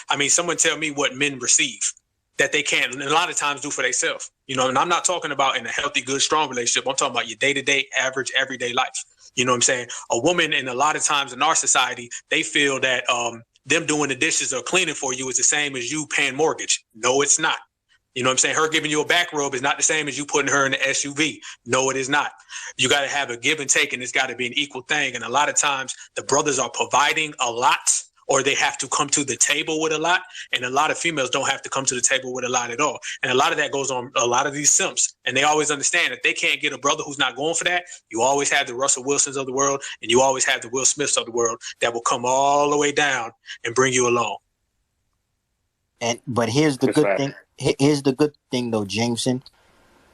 I mean, someone tell me what men receive that they can't, and a lot of times, do for themselves. And I'm not talking about in a healthy, good, strong relationship. I'm talking about your day-to-day, average, everyday life. You know what I'm saying? A woman, and a lot of times in our society, they feel that them doing the dishes or cleaning for you is the same as you paying mortgage. No, it's not. You know what I'm saying? Her giving you a back rub is not the same as you putting her in the SUV. No, it is not. You got to have a give and take, and it's got to be an equal thing. And a lot of times the brothers are providing a lot, or they have to come to the table with a lot. And a lot of females don't have to come to the table with a lot at all. And a lot of that goes on a lot of these simps. And they always understand that they can't get a brother who's not going for that. You always have the Russell Wilsons of the world, and you always have the Will Smiths of the world that will come all the way down and bring you along.
But here's the good thing. Here's the good thing, though, Jameson.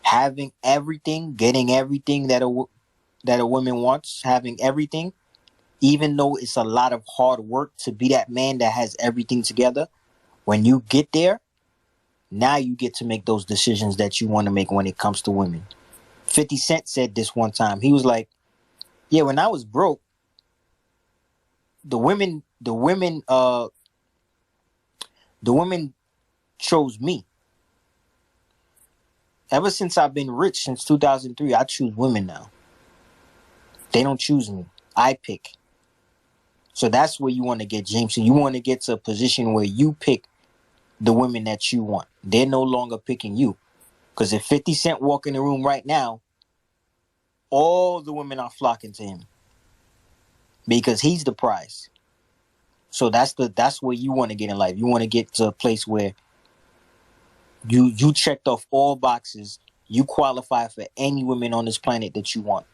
Having everything, getting everything that a woman wants, having everything, even though it's a lot of hard work to be that man that has everything together, when you get there, now you get to make those decisions that you want to make when it comes to women. 50 Cent said this one time. He was like, yeah, when I was broke, the women chose me. Ever since I've been rich since 2003, I choose women now. They don't choose me. I pick. So that's where you want to get, Jameson. You want to get to a position where you pick the women that you want. They're no longer picking you. Because if 50 Cent walk in the room right now, all the women are flocking to him. Because he's the prize. So that's where you want to get in life. You want to get to a place where you checked off all boxes. You qualify for any women on this planet that you want.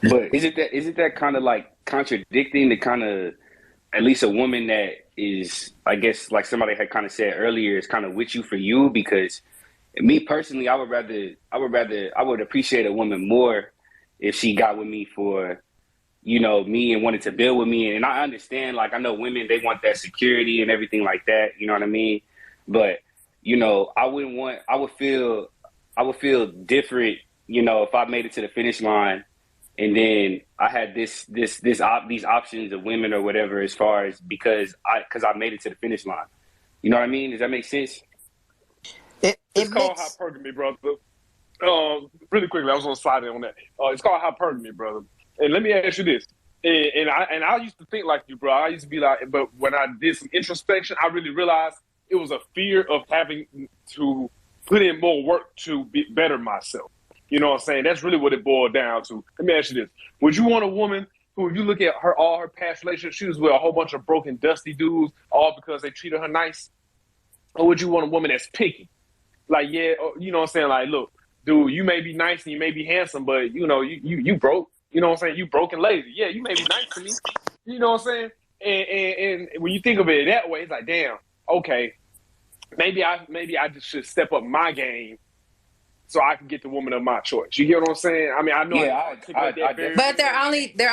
But isn't that kind of like contradicting the kind of, at least a woman that is, I guess, like somebody had kind of said earlier, is kind of with you for you? Because me personally, I would appreciate a woman more if she got with me for, you know, me and wanted to build with me. And I understand, like, I know women, they want that security and everything like that. You know what I mean? But, you know, I would feel different, you know, if I made it to the finish line and then I had these options of women or whatever, as far as because I made it to the finish line. You know what I mean? Does that make sense?
It's called hypergamy, brother. Really quickly, I was going to slide in on that. It's called hypergamy, brother. And let me ask you this. And I used to think like you, bro. I used to be like, but when I did some introspection, I really realized it was a fear of having to put in more work to better myself. You know what I'm saying? That's really what it boiled down to. Let me ask you this. Would you want a woman who, if you look at all her past relationships, she was with a whole bunch of broken, dusty dudes, all because they treated her nice? Or would you want a woman that's picky? Like, yeah, you know what I'm saying? Like, look, dude, you may be nice and you may be handsome, but, you know, you broke. You know what I'm saying? You broke and lazy. Yeah, you may be nice to me. You know what I'm saying? And when you think of it that way, it's like, damn, okay, maybe I just should step up my game so I can get the woman of my choice. You get what I'm saying? I mean, I know.
Yeah,
But they're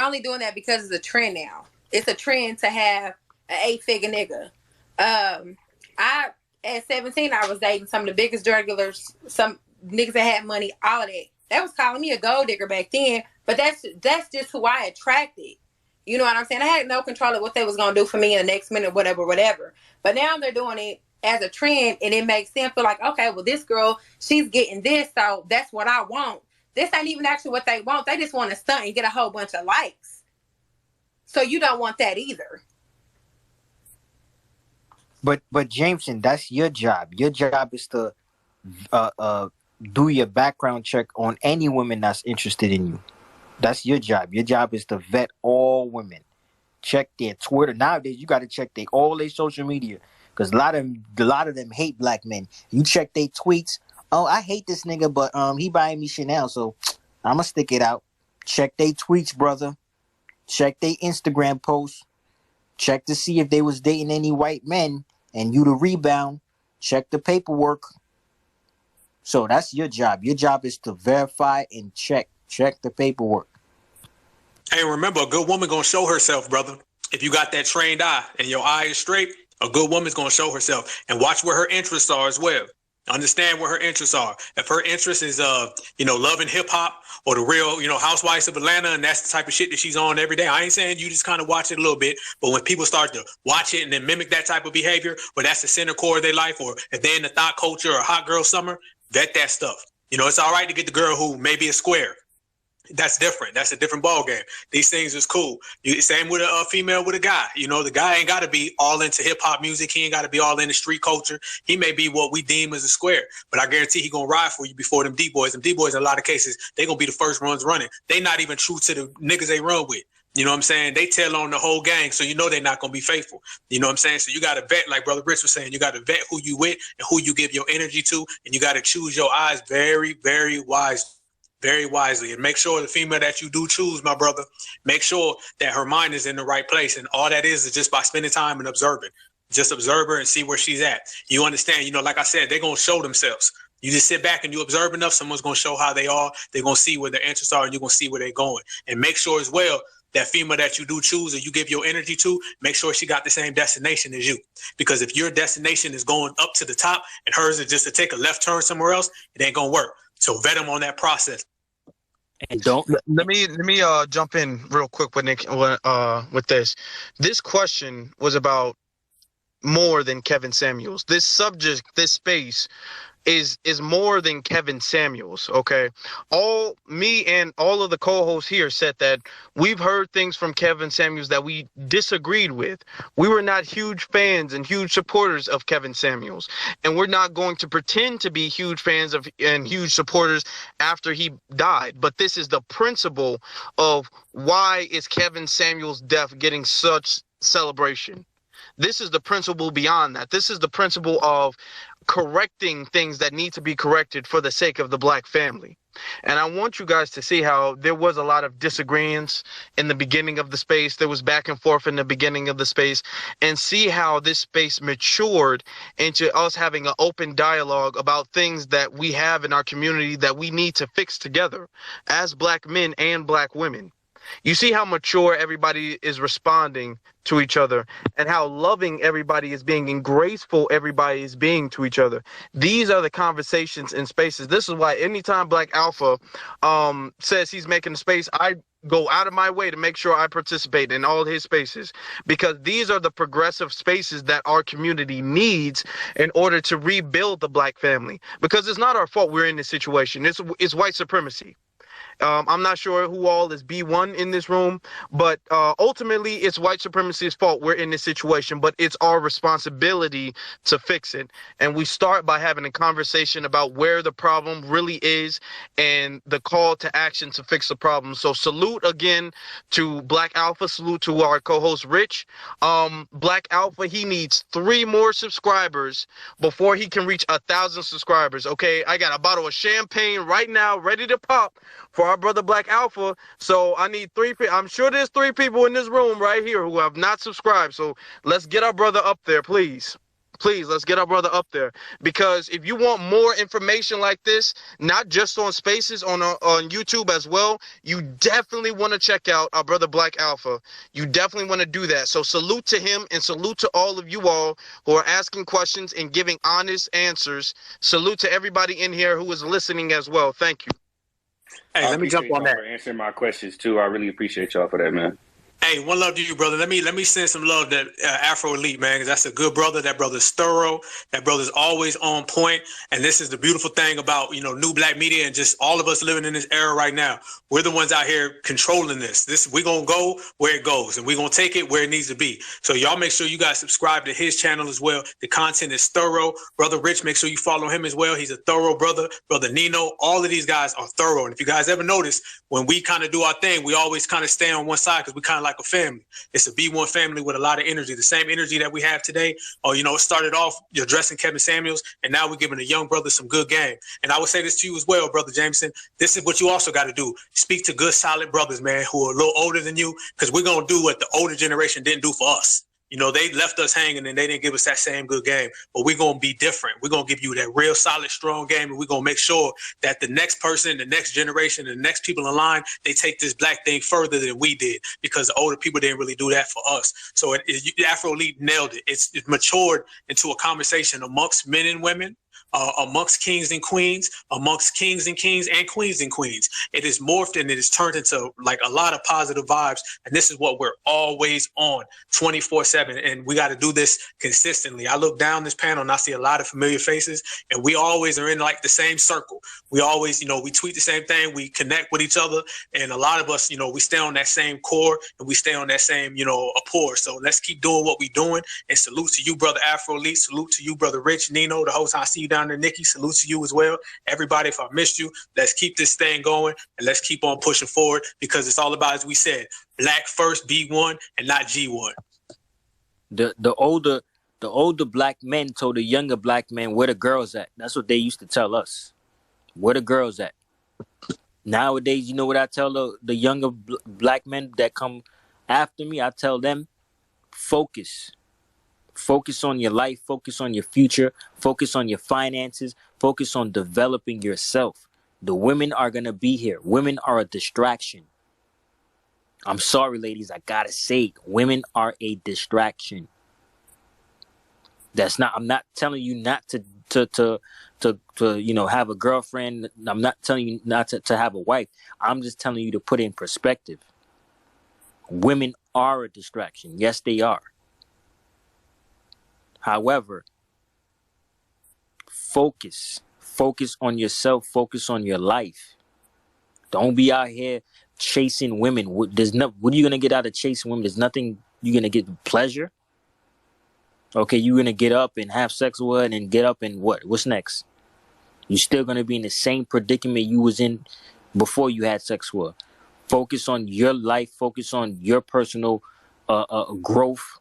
only doing that because it's a trend now. It's a trend to have an 8-figure nigga. At 17, I was dating some of the biggest drug dealers, some niggas that had money, all of that. That was calling me a gold digger back then, but that's just who I attracted. You know what I'm saying? I had no control of what they was gonna do for me in the next minute, whatever. But now they're doing it as a trend, and it makes them feel like, okay, well, this girl, she's getting this, so that's what I want. This ain't even actually what they want. They just want to stunt and get a whole bunch of likes. So you don't want that either.
But Jameson, that's your job. Your job is to do your background check on any woman that's interested in you. That's your job. Your job is to vet all women. Check their Twitter. Nowadays, you got to check all their social media, because a lot of them hate black men. You check their tweets. Oh, I hate this nigga, but he buying me Chanel, so I'm gonna stick it out. Check their tweets, brother. Check their Instagram posts. Check to see if they was dating any white men, and you the rebound. Check the paperwork. So that's your job. Your job is to verify and check the paperwork.
Hey, remember, a good woman gonna show herself, brother. If you got that trained eye and your eye is straight, a good woman's gonna show herself. And watch where her interests are as well. Understand where her interests are. If her interest is loving hip hop or the real, Housewives of Atlanta, and that's the type of shit that she's on every day. I ain't saying you just kind of watch it a little bit, but when people start to watch it and then mimic that type of behavior, or that's the center core of their life, or if they're in the thought culture or hot girl summer, vet that stuff. It's all right to get the girl who maybe is square. That's different. That's a different ball game. These things is cool. Same with a female with a guy. The guy ain't got to be all into hip hop music. He ain't got to be all into street culture. He may be what we deem as a square, but I guarantee he gonna ride for you before them D-boys. Them D-boys, in a lot of cases, they gonna be the first ones running. They not even true to the niggas they run with. You know what I'm saying? They tell on the whole gang, so they're not gonna be faithful. You know what I'm saying? So you gotta vet, like Brother Rich was saying, you gotta vet who you with and who you give your energy to, and you gotta choose your eyes very, very wisely, and make sure the female that you do choose, my brother, make sure that her mind is in the right place. And all that is just by spending time and observing. Just observe her and see where she's at. You understand, like I said, they're going to show themselves. You just sit back and you observe enough, someone's going to show how they are. They're going to see where their interests are, and you're going to see where they're going. And make sure as well, that female that you do choose or you give your energy to, make sure she got the same destination as you. Because if your destination is going up to the top and hers is just to take a left turn somewhere else, it ain't going to work. So vet them on that process.
And don't
Let me jump in real quick with Nick with this. This question was about more than Kevin Samuels. This subject, this space is more than Kevin Samuels, okay? All me and all of the co-hosts here said that we've heard things from Kevin Samuels that we disagreed with. We were not huge fans and huge supporters of Kevin Samuels, and we're not going to pretend to be huge fans of and huge supporters after he died. But this is the principle of why is Kevin Samuels' death getting such celebration. This is the principle beyond that. This is the principle of correcting things that need to be corrected for the sake of the black family. And I want you guys to see how there was a lot of disagreements in the beginning of the space. There was back and forth in the beginning of the space, and see how this space matured into us having an open dialogue about things that we have in our community that we need to fix together as black men and black women. You see how mature everybody is responding to each other, and how loving everybody is being and graceful everybody is being to each other. These are the conversations in spaces. This is why anytime Black Alpha says he's making a space, I go out of my way to make sure I participate in all his spaces, because these are the progressive spaces that our community needs in order to rebuild the black family. Because it's not our fault we're in this situation. It's white supremacy. I'm not sure who all is B1 in this room, but ultimately it's white supremacy's fault we're in this situation, but it's our responsibility to fix it. And we start by having a conversation about where the problem really is and the call to action to fix the problem. So salute again to Black Alpha, salute to our co-host Rich. Black Alpha, he needs 3 more subscribers before he can reach 1,000 subscribers. Okay, I got a bottle of champagne right now ready to pop for our brother Black Alpha. So I need 3 people. I'm sure there's 3 people in this room right here who have not subscribed. So let's get our brother up there, please. Please, let's get our brother up there. Because if you want more information like this, not just on Spaces, on YouTube as well, you definitely want to check out our brother Black Alpha. You definitely want to do that. So salute to him, and salute to all of you all who are asking questions and giving honest answers. Salute to everybody in here who is listening as well. Thank you.
Hey, let me jump on that.
For answering my questions too. I really appreciate y'all for that, man.
Hey, one love to you, brother. Let me send some love to Afro Elite, man, because that's a good brother. That brother's thorough. That brother's always on point. And this is the beautiful thing about, new black media and just all of us living in this era right now. We're the ones out here controlling this. We're going to go where it goes, and we're going to take it where it needs to be. So y'all make sure you guys subscribe to his channel as well. The content is thorough. Brother Rich, make sure you follow him as well. He's a thorough brother. Brother Nino, all of these guys are thorough. And if you guys ever notice, when we kind of do our thing, we always kind of stay on one side because we kind of like a family. It's a B1 family with a lot of energy, the same energy that we have today. It started off addressing Kevin Samuels, and now we're giving a young brother some good game. And I would say this to you as well, Brother Jameson. This is what you also got to do. Speak to good, solid brothers, man, who are a little older than you, because we're going to do what the older generation didn't do for us. They left us hanging and they didn't give us that same good game. But we're going to be different. We're going to give you that real solid, strong game. And we're going to make sure that the next person, the next generation, and the next people in line, they take this black thing further than we did, because the older people didn't really do that for us. So Afro Elite nailed it. It's matured into a conversation amongst men and women, amongst kings and queens, amongst kings and kings and queens and queens. It is morphed and it is turned into like a lot of positive vibes. And this is what we're always on 24/7. And we got to do this consistently. I look down this panel and I see a lot of familiar faces, and we always are in like the same circle. We always, we tweet the same thing. We connect with each other. And a lot of us, we stay on that same core, and we stay on that same, rapport. So let's keep doing what we're doing. And salute to you, Brother Afro Elite. Salute to you, Brother Rich, Nino, the host. I see you down there, Nikki. Salute to you as well. Everybody, if I missed you, let's keep this thing going, and let's keep on pushing forward, because it's all about, as we said, black first, B1, and not G1.
The older black men told the younger black men, where the girls at? That's what they used to tell us. Where the girls at? Nowadays, you know what I tell the younger black men that come after me? I tell them, focus. Focus on your life. Focus on your future. Focus on your finances. Focus on developing yourself. The women are going to be here. Women are a distraction. I'm sorry, ladies. I got to say it. Women are a distraction. That's not. I'm not telling you not to have a girlfriend. I'm not telling you not to have a wife. I'm just telling you to put in perspective. Women are a distraction. Yes, they are. However, focus on yourself. Focus on your life. Don't be out here chasing women. What are you gonna get out of chasing women? There's nothing you're gonna get. Pleasure. Okay, you're gonna get up and have sex with her and then get up and what? What's next? You're still gonna be in the same predicament you was in before you had sex with her. Focus on your life. Focus on your personal growth.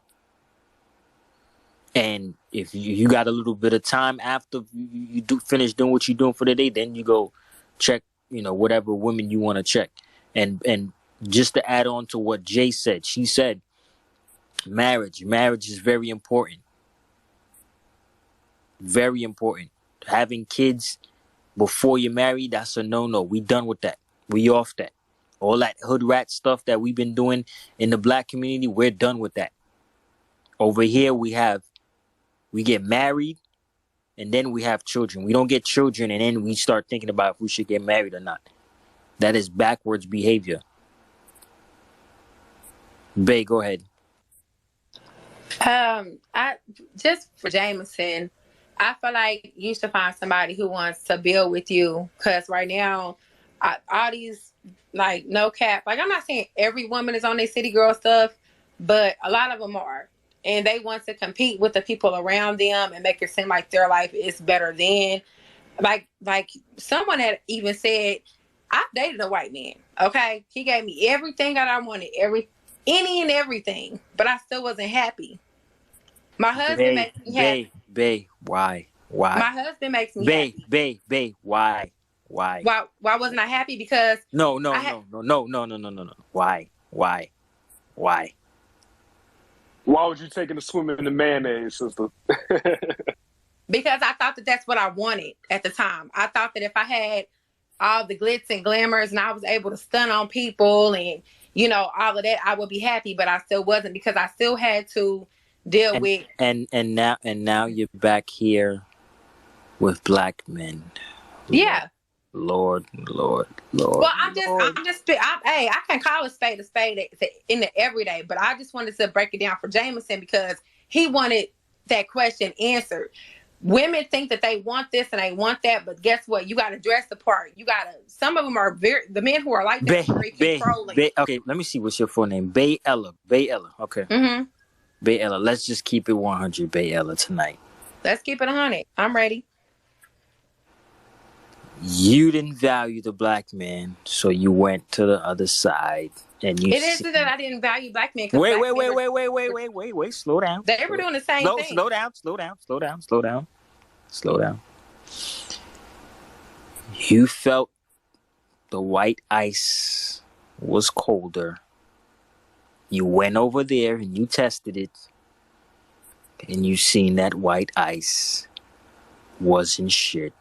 And if you got a little bit of time after you do finish doing what you're doing for the day, then you go check, whatever women you want to check. And just to add on to what Jay said, she said, marriage is very important. Very important. Having kids before you're married, that's a no-no. We done with that. We off that. All that hood rat stuff that we've been doing in the black community, we're done with that. Over here, we get married and then we have children. We don't get children and then we start thinking about if we should get married or not. That is backwards behavior. Bay, go ahead.
I just for Jameson, I feel like you should find somebody who wants to build with you. Cause right now, all these like no cap. Like I'm not saying every woman is on their city girl stuff, but a lot of them are, and they want to compete with the people around them and make it seem like their life is better than. Like someone had even said, I've dated a white man. Okay, he gave me everything that I wanted, any and everything, but I still wasn't happy. My husband makes me happy.
Bay, why?
My husband makes me happy.
Bay, why?
Why wasn't I happy? Because
no. Why?
Why would you take him to swim in the mayonnaise, sister?
Because I thought that that's what I wanted at the time. I thought that if I had all the glitz and glamours and I was able to stun on people and all of that, I would be happy. But I still wasn't, because I still had to deal with
and now you're back here with black men.
Yeah.
Lord.
Well, I can call a spade in the everyday, but I just wanted to break it down for Jameson because he wanted that question answered. Women think that they want this and they want that, but guess what? You got to dress the part. Some of them are the men who are like that are very controlling.
Okay, let me see what's your full name. Bay Ella. Okay.
Mm-hmm.
Bay Ella. Let's just keep it 100, Bay Ella, tonight.
Let's keep it 100. I'm ready.
You didn't value the black man, so you went to the other side, and you.
It isn't that I didn't value black men.
Wait. Slow down.
They were doing the same thing.
Slow down. You felt the white ice was colder. You went over there and you tested it, and you seen that white ice wasn't shit.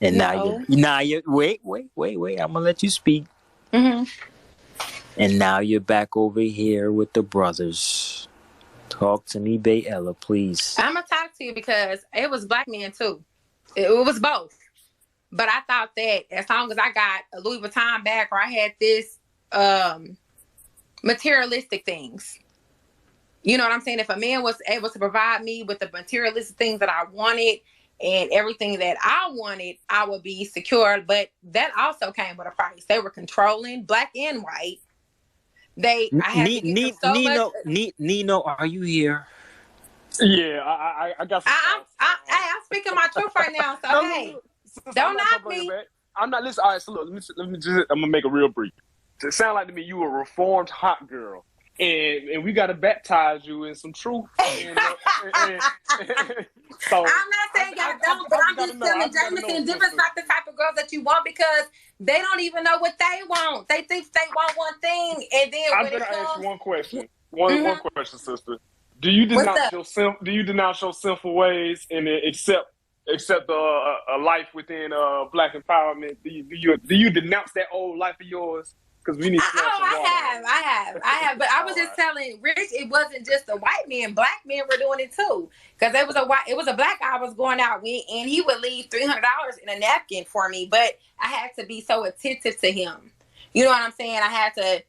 And now you wait. I'm gonna let you speak.
Mm-hmm.
And now you're back over here with the brothers. Talk to me, Bay Ella, please.
I'm gonna talk to you because it was black men too. It was both. But I thought that as long as I got a Louis Vuitton bag or I had this materialistic things, you know what I'm saying? If a man was able to provide me with the materialistic things that I wanted and everything that I wanted, I would be secure. But that also came with a price. They were controlling, black and white. I had to give them so much.
Nino, are you here?
Yeah, I got some.
I'm speaking my truth right now. So hey, don't knock me.
I'm not listening. All right, so look, let me just. I'm gonna make it real brief. It sounds like to me you a reformed hot girl, and we got to baptize you in some truth. So
I'm not saying y'all don't, but I'm just telling Jameson, different not the type of girls that you want because they don't even know what they want. They think they want one thing, and then
I'm gonna ask you one question. One question, sister. Do you denounce your sinful ways and accept a life within black empowerment? Do you denounce that old life of yours? Because we need to smash some water.
I have. But I was just telling Rich, it wasn't just the white men. Black men were doing it too. Because it was a black guy I was going out with, and he would leave $300 in a napkin for me. But I had to be so attentive to him. You know what I'm saying? I had to.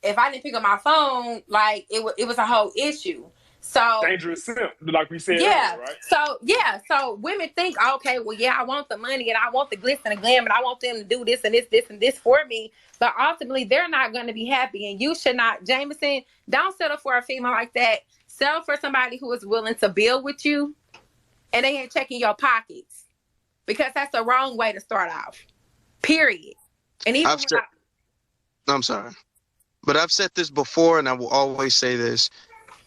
If I didn't pick up my phone, like it was a whole issue. So
dangerous simp, like we said earlier, right?
So women think, okay, well, yeah, I want the money and I want the glitz and the glam and I want them to do this and this for me. But ultimately, they're not going to be happy, and you should not. Jameson, don't settle for a female like that. Settle for somebody who is willing to build with you, and they ain't checking your pockets, because that's the wrong way to start off. Period. And even
I'm sorry, but I've said this before, and I will always say this.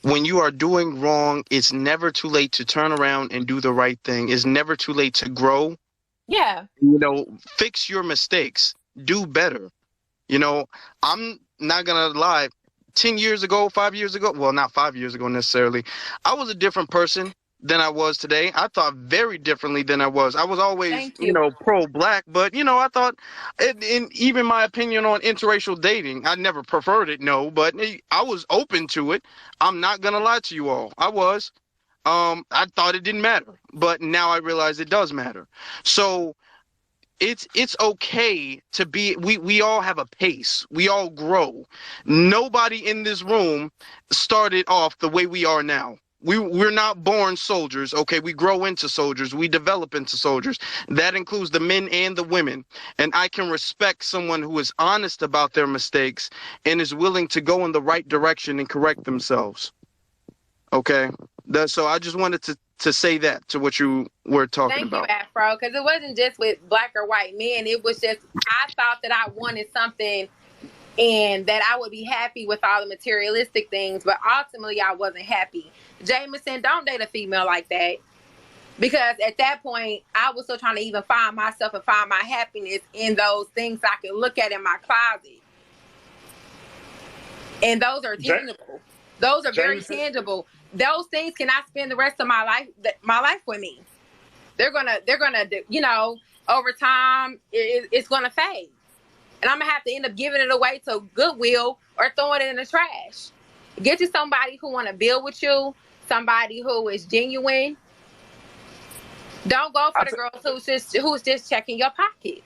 When you are doing wrong, it's never too late to turn around and do the right thing. It's never too late to grow.
Yeah.
You know, fix your mistakes. Do better. You know, I'm not going to lie. 10 years ago, 5 years ago, well, not 5 years ago necessarily, I was a different person than I was today. I thought very differently than I was. I was always, pro-black, but, I thought, and even my opinion on interracial dating, I never preferred it, no, but I was open to it. I'm not going to lie to you all. I was. I thought it didn't matter, but now I realize it does matter. So it's okay to be, we all have a pace. We all grow. Nobody in this room started off the way we are now. We're not born soldiers, okay? We grow into soldiers. We develop into soldiers. That includes the men and the women. And I can respect someone who is honest about their mistakes and is willing to go in the right direction and correct themselves. Okay? So I just wanted to say that to what you were talking about.
Thank you, Afro, because it wasn't just with black or white men. It was just, I thought that I wanted something and that I would be happy with all the materialistic things, but ultimately I wasn't happy. Jameson, don't date a female like that, because at that point I was still trying to even find myself and find my happiness in those things I can look at in my closet, and those are tangible. Those are very tangible. Those things cannot spend the rest of my life with me. They're gonna over time it's gonna fade. And I'm going to have to end up giving it away to Goodwill or throwing it in the trash. Get you somebody who want to build with you, somebody who is genuine. Don't go for the girls who's just checking your pockets.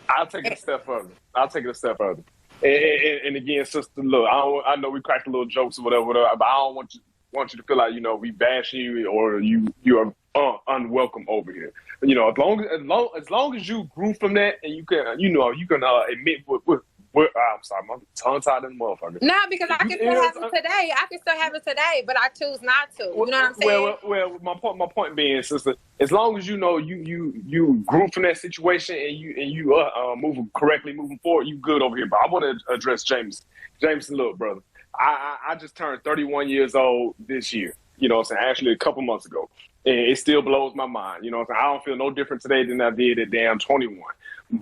I'll take it a step further. And again, sister, look, I know we cracked a little jokes or whatever, but I don't want you to feel like, we bash you or you are unwelcome over here. As long as you grew from that and you can admit what I'm sorry, I'm tongue tied in the motherfucker.
No, because I can still have it today. But I choose not to. You know what I'm saying?
Well, my point being, sister, as long as you grew from that situation and you moving forward, you good over here. But I want to address Jameson. Jameson, look, brother, I just turned 31 years old this year. You know what I'm saying? Actually, a couple months ago. And it still blows my mind. You know what I'm saying? I don't feel no different today than I did at damn 21.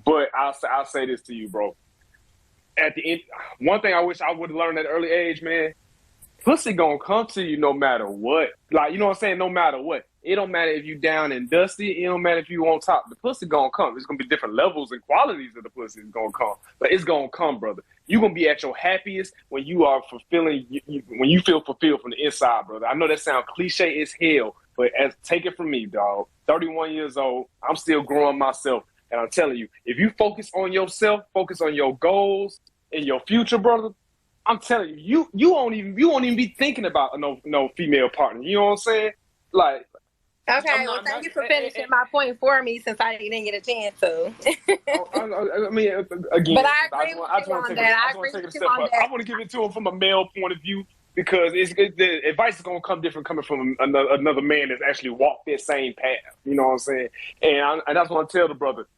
But I'll say this to you, bro. At the end, one thing I wish I would have learned at an early age, man, pussy gonna come to you no matter what. Like, you know what I'm saying? No matter what. It don't matter if you down and dusty. It don't matter if you on top. The pussy gonna come. It's gonna be different levels and qualities of the pussy is gonna come. But it's gonna come, brother. You're gonna be at your happiest when you are fulfilling, when you feel fulfilled from the inside, brother. I know that sounds cliche as hell, but take it from me, dog. 31 years old, I'm still growing myself. And I'm telling you, if you focus on yourself, focus on your goals and your future, brother, I'm telling you, you won't even be thinking about no female partner. You know what I'm saying? Like,
okay, well, thank you for finishing my point for me, since I didn't get a chance to.
I mean, again,
but I agree with you on that. I
want to give it to him from a male point of view, because the advice is going to come different coming from another man that's actually walked that same path. You know what I'm saying? And I just want to tell the brother,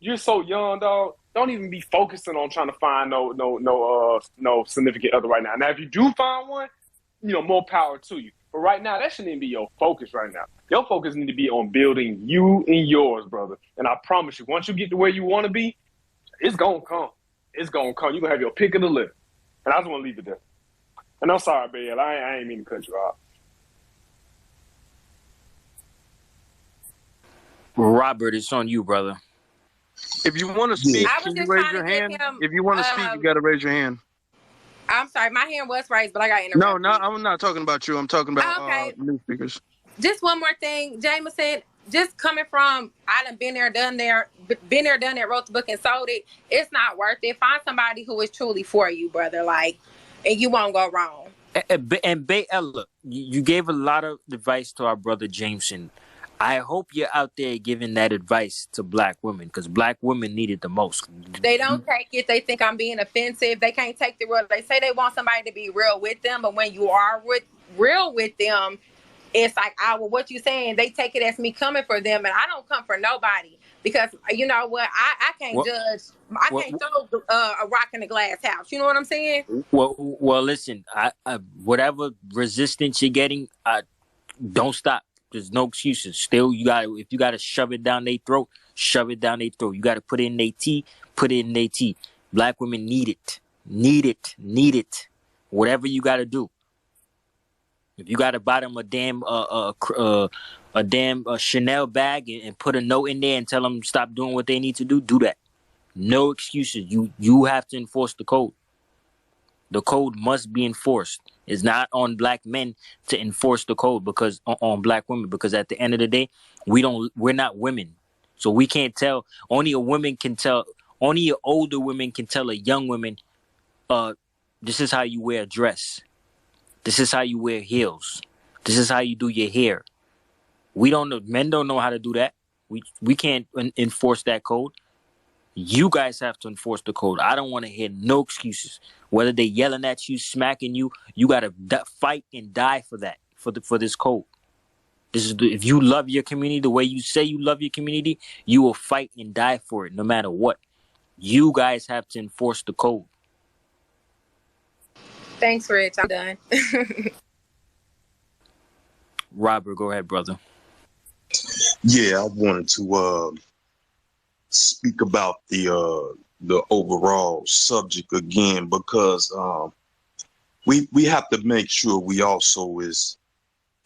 you're so young, dog. Don't even be focusing on trying to find no significant other right now. Now, if you do find one, more power to you. But right now, that shouldn't even be your focus right now. Your focus need to be on building you and yours, brother. And I promise you, once you get to where you want to be, it's going to come. It's going to come. You're going to have your pick of the litter. And I just want to leave it there. And I'm sorry, Bill. I ain't mean to cut you off.
Robert, it's on you, brother.
If you want to
Yeah.
speak,
I was
can you
just
raise
trying
your
to give
hand?
him.
If you want to speak, you got to raise your hand.
I'm sorry, my hand was raised, but I got
No,
interrupted.
I'm not talking about you. I'm talking about
Okay,
new speakers.
just one more thing, Jameson. Just coming from, I done been there, done that, wrote the book and sold it. It's not worth it. Find somebody who is truly for you, brother. Like, and you won't go wrong.
And Ella, you gave a lot of advice to our brother Jameson. I hope you're out there giving that advice to black women, because black women need it the most.
They don't take it. They think I'm being offensive. They can't take the real. They say they want somebody to be real with them, but when you are real with them, it's like, well, what you saying? They take it as me coming for them, and I don't come for nobody, because you know what? I can't judge. I can't throw a rock in a glass house. You know what I'm saying?
Well, listen. I whatever resistance you're getting, don't stop. There's no excuses. Still, if you gotta shove it down their throat, shove it down their throat. You gotta put it in their tea, put it in their tea. Black women need it. Need it. Whatever you gotta do. If you gotta buy them a damn Chanel bag and put a note in there and tell them stop doing what they need to do that. No excuses. You have to enforce the code. The code must be enforced. It's not on black men to enforce the code because on black women, because at the end of the day, we're not women. So we can't tell. Only an older women can tell a young woman, this is how you wear a dress. This is how you wear heels. This is how you do your hair. We don't know. Men don't know how to do that. We can't enforce that code. You guys have to enforce the code. I don't want to hear no excuses. Whether they yelling at you, smacking you, you gotta fight and die for that. For this code. If you love your community the way you say you love your community, you will fight and die for it, no matter what. You guys have to enforce the code.
Thanks, Rich. I'm done.
Robert, go ahead, brother.
Yeah, I wanted to speak about the overall subject again, because we have to make sure we also is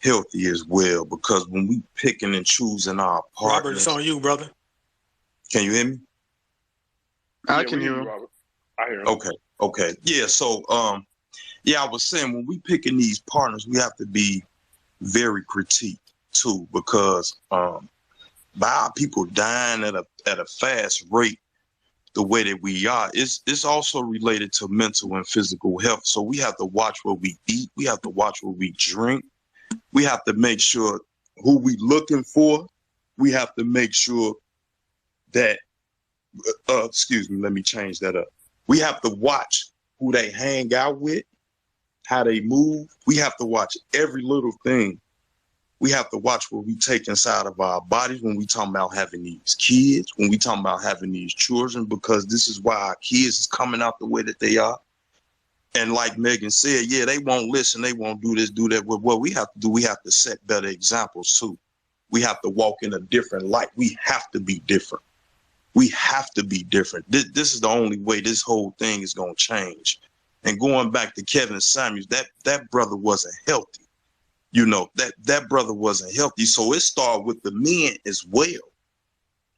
healthy as well, because when we picking and choosing our partners.
Robert, it's on you, brother.
Can you hear me?
I can hear him.
Robert. I hear him.
Okay. Yeah, so I was saying, when we picking these partners, we have to be very critique too, because by our people dying at a fast rate the way that we are, it's also related to mental and physical health. So we have to watch what we eat. We have to watch what we drink. We have to make sure who we looking for. We have to make sure that, excuse me, let me change that up. We have to watch who they hang out with, how they move. We have to watch every little thing. We have to watch what we take inside of our bodies when we talking about having these kids, when we talking about having these children, because this is why our kids is coming out the way that they are. And like Megan said, yeah, they won't listen. They won't do this, do that. But what we have to do, we have to set better examples too. We have to walk in a different light. We have to be different. We have to be different. This is the only way this whole thing is going to change. And going back to Kevin Samuels, that brother wasn't healthy. You know, that brother wasn't healthy. So it started with the men as well.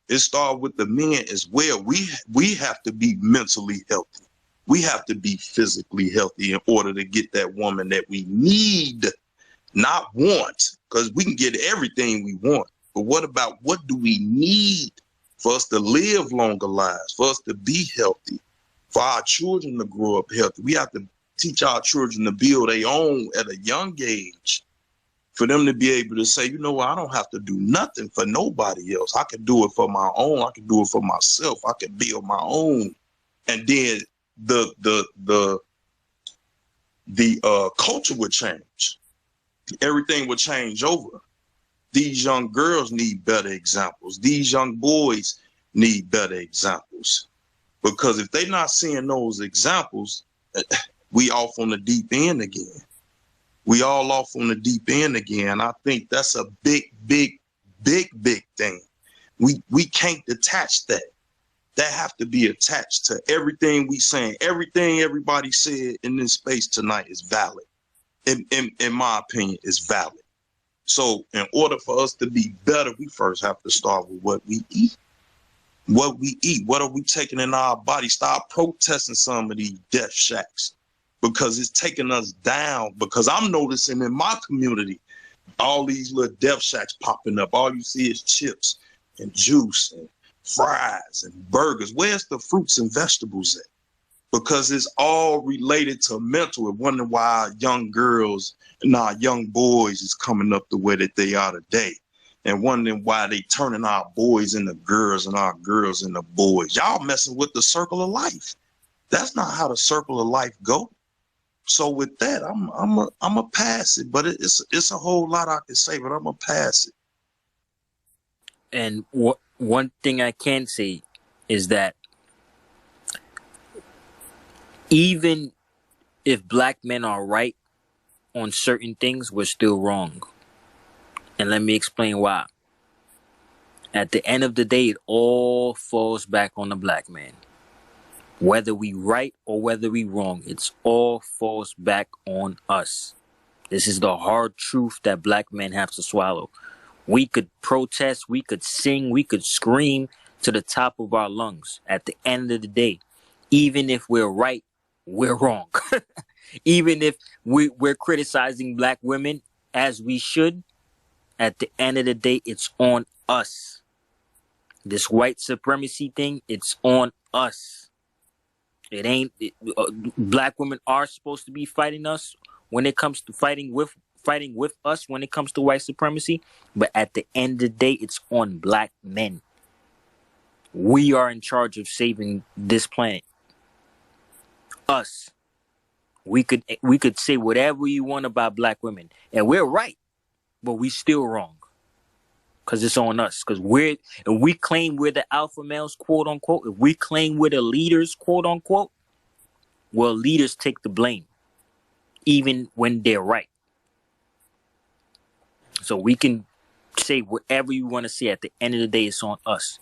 It started with the men as well. We have to be mentally healthy. We have to be physically healthy in order to get that woman that we need, not want, because we can get everything we want. But what do we need for us to live longer lives, for us to be healthy, for our children to grow up healthy? We have to teach our children to build their own at a young age, for them to be able to say, you know what, I don't have to do nothing for nobody else. I can do it for my own. I can do it for myself. I can build my own. And then the culture would change. Everything would change over. These young girls need better examples. These young boys need better examples. Because if they're not seeing those examples, we off on the deep end again. We all off on the deep end again. I think that's a big thing. We can't detach that. That have to be attached to everything we saying. Everything everybody said in this space tonight is valid. In my opinion, is valid. So in order for us to be better, we first have to start with what we eat. what we eat, what are we taking in our body. Start protesting some of these death shacks because it's taking us down. Because I'm noticing in my community, all these little death shacks popping up. All you see is chips and juice and fries and burgers. Where's the fruits and vegetables at? Because it's all related to mental. And wondering why our young girls and our young boys is coming up the way that they are today. And wondering why they turning our boys into girls and our girls into boys. Y'all messing with the circle of life. That's not how the circle of life go. So with that, I'm a pass it, but it's a whole lot I can say, but I'm a pass it.
And one thing I can say is that even if black men are right on certain things, we're still wrong. And let me explain why. At the end of the day, it all falls back on the black man. Whether we right or whether we wrong, it's all falls back on us. This is the hard truth that black men have to swallow. We could protest, we could sing, we could scream to the top of our lungs. At the end of the day, even if we're right, we're wrong. Even if we're criticizing black women as we should, at the end of the day, it's on us. This white supremacy thing, it's on us. It ain't black women are supposed to be fighting us when it comes to fighting with us when it comes to white supremacy, but at the end of the day, it's on black men. We are in charge of saving this planet. Us. We could say whatever you want about black women, and we're right, but we still wrong. Because it's on us. Because we claim we're the alpha males, quote unquote. If we claim we're the leaders, quote unquote, well, leaders take the blame, even when they're right. So we can say whatever you want to say. At the end of the day, it's on us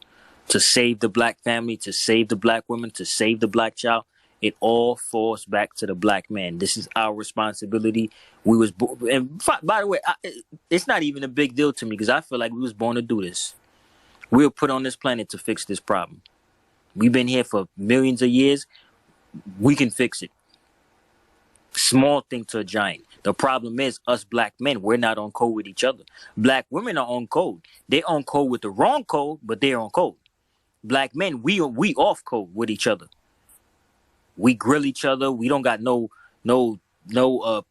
to save the black family, to save the black woman, to save the black child. It all falls back to the black man. This is our responsibility. We was and by the way, it's not even a big deal to me because I feel like we was born to do this. We were put on this planet to fix this problem. We've been here for millions of years. We can fix it. Small thing to a giant. The problem is us black men, we're not on code with each other. Black women are on code. They're on code with the wrong code, but they're on code. Black men, we off code with each other. We grill each other. We don't got no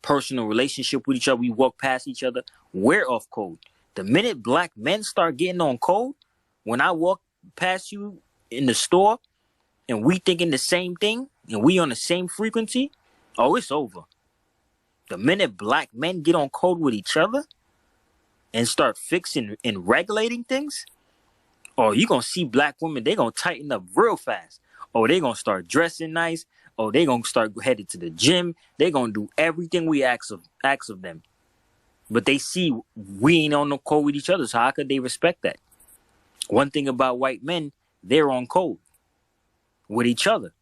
personal relationship with each other. We walk past each other. We're off code. The minute black men start getting on code, when I walk past you in the store and we thinking the same thing and we on the same frequency, oh, it's over. The minute black men get on code with each other and start fixing and regulating things, oh, you're going to see black women, they're going to tighten up real fast. Oh, they're going to start dressing nice. Oh, they're going to start headed to the gym. They're going to do everything we ask of them. But they see we ain't on no code with each other, so how could they respect that? One thing about white men, they're on code with each other.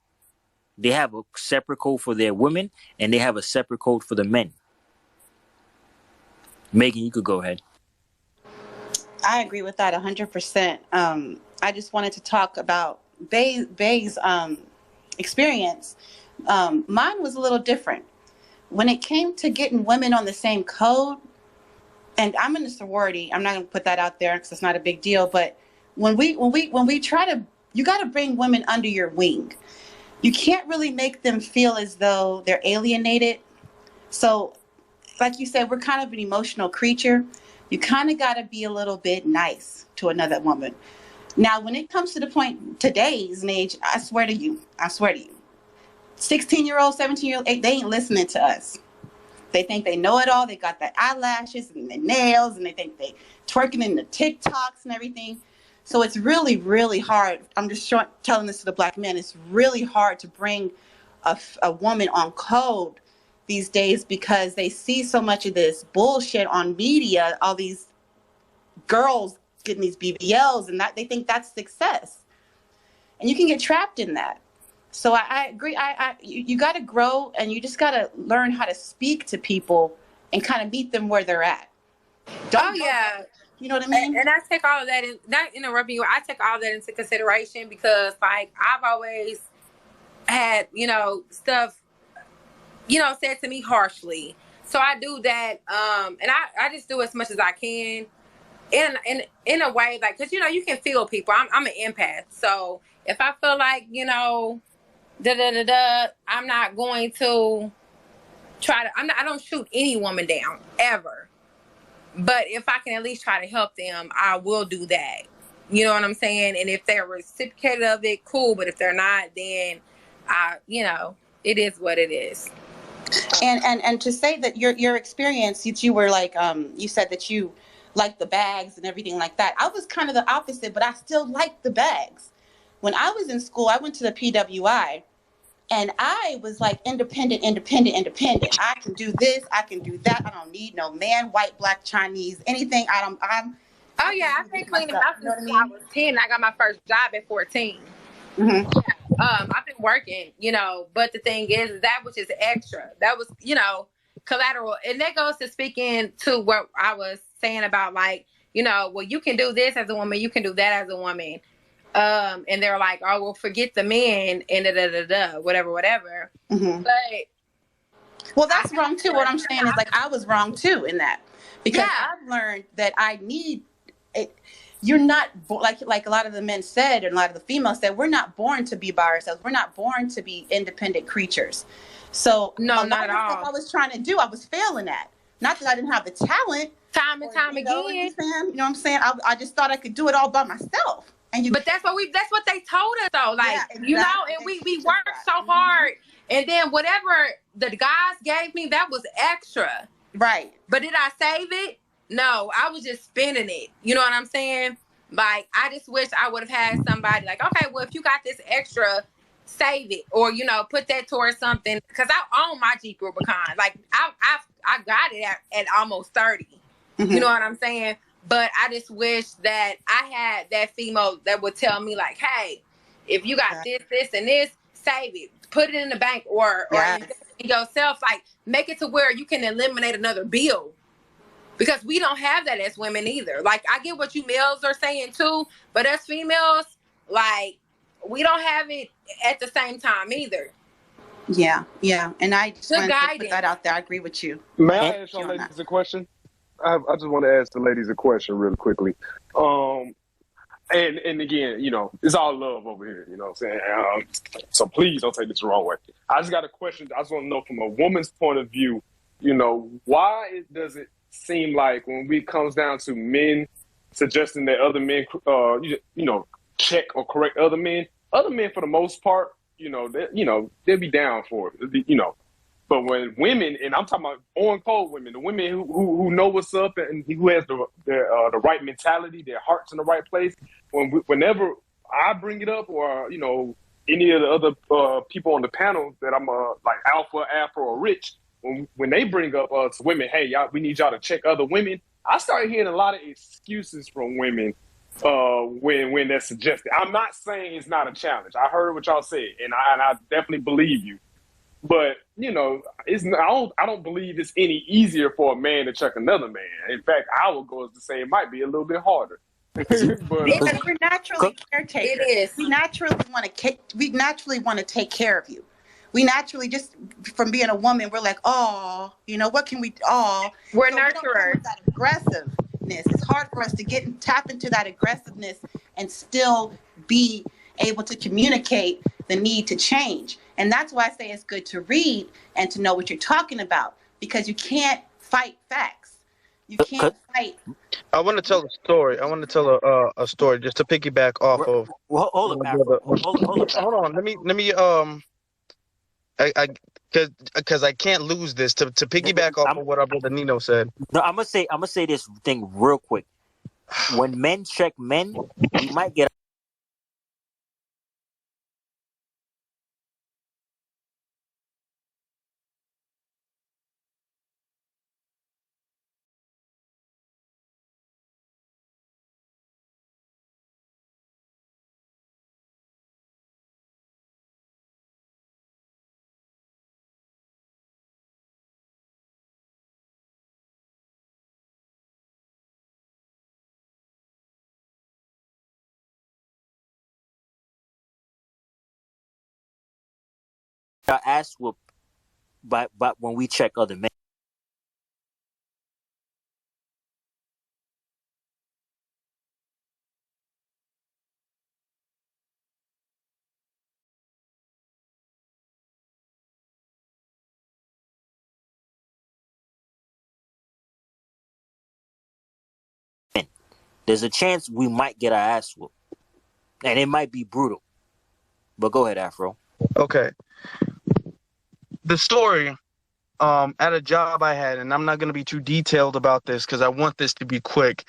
They have a separate code for their women, and they have a separate code for the men. Megan, you could go ahead.
I agree with that 100%. I just wanted to talk about Bay's experience. Mine was a little different. When it came to getting women on the same code, and I'm in a sorority, I'm not going to put that out there because it's not a big deal, but when we try to, you got to bring women under your wing. You can't really make them feel as though they're alienated. So, like you said, we're kind of an emotional creature. You kind of got to be a little bit nice to another woman. Now, when it comes to the point, today's age, I swear to you, 16-year-old, 17-year-old, they ain't listening to us. They think they know it all. They got the eyelashes and the nails, and they think they twerking in the TikToks and everything. So it's really, really hard. I'm just telling this to the black men. It's really hard to bring a woman on code these days because they see so much of this bullshit on media, all these girls getting these BBLs, and that they think that's success. And you can get trapped in that. So I agree. You got to grow, and you just got to learn how to speak to people and kind of meet them where they're at.
Oh yeah.
You know what I mean?
And I take all of that in, not interrupting you, I take all of that into consideration because, like, I've always had, stuff, said to me harshly. So I do that, and I just do as much as I can in a way, like, because, you can feel people. I'm an empath. So if I feel like, I'm not going to I don't shoot any woman down, ever. But if I can at least try to help them, I will do that. You know what I'm saying? And if they're reciprocated of it, cool. But if they're not, then it is what it is.
And to say that your experience, you were like, you said that you liked the bags and everything like that. I was kind of the opposite, but I still liked the bags. When I was in school, I went to the PWI. And I was like independent. I can do this. I can do that. I don't need no man, white, black, Chinese, anything.
Oh yeah, I've been cleaning house since I was 10. I got my first job at 14.
Mm-hmm.
Yeah. I've been working, but the thing is that was just extra. That was, collateral. And that goes to speaking to what I was saying about, like, well, you can do this as a woman, you can do that as a woman. And they're like, oh, well, forget the men and whatever.
Mm-hmm.
But
well, that's wrong too. What I'm saying is, like, I was wrong too in that, because I've learned that I need it. You're not like a lot of the men said, and a lot of the females said, we're not born to be by ourselves. We're not born to be independent creatures. So
no,
a lot of stuff I was trying to do, I was failing at. Not that I didn't have the talent.
Time and time again.
You know what I'm saying? I just thought I could do it all by myself.
But that's what they told us though. Like,
exactly.
And we worked so hard, and then whatever the guys gave me, that was extra.
Right.
But did I save it? No, I was just spending it. You know what I'm saying? Like, I just wish I would have had somebody like, okay, well, if you got this extra, save it, or put that towards something. Because I own my Jeep Rubicon. Like, I got it at almost 30.
Mm-hmm.
You know what I'm saying? But I just wish that I had that female that would tell me, like, hey, if you got this, and this, save it. Put it in the bank or invest in yourself. Like, make it to where you can eliminate another bill. Because we don't have that as women either. Like, I get what you males are saying too, but as females, like, we don't have it at the same time either.
Yeah. And I just wanted to put that out there. I agree with you.
May I ask y'all ladies a question? I just want to ask the ladies a question really quickly. And again, it's all love over here, you know what I'm saying? So please don't take this the wrong way. I just got a question. I just want to know from a woman's point of view, why does it seem like when it comes down to men suggesting that other men, check or correct other men for the most part, they'll be down for it, But when women, and I'm talking about on cold women, the women who know what's up and who has the right mentality, their heart's in the right place, whenever I bring it up, or any of the other people on the panel that I'm like Alpha, Afro, or Rich, when they bring up to women, hey, y'all, we need y'all to check other women. I started hearing a lot of excuses from women when that's suggested. I'm not saying it's not a challenge. I heard what y'all said, and I definitely believe you. But I don't believe it's any easier for a man to check another man. In fact, I would go as to say it might be a little bit harder.
Because we're naturally caretakers.
It is.
We naturally want to take care of you. We naturally, just from being a woman, we're like, oh, what can we? Oh,
we're
nurturers. We don't come with that aggressiveness. It's hard for us to tap into that aggressiveness and still be able to communicate the need to change. And that's why I say it's good to read and to know what you're talking about, because you can't fight facts. You can't fight.
I want to tell a story. I want to tell a story just to piggyback off of.
Well, hold up,
Hold on. Let me I because I can't lose this to piggyback off of what our brother Nino said.
No, I'm gonna say this thing real quick. When men check men, we might get our ass whooped but when we check other men. There's a chance we might get our ass whooped. And it might be brutal. But go ahead, Afro.
Okay. The story at a job I had, and I'm not going to be too detailed about this because I want this to be quick.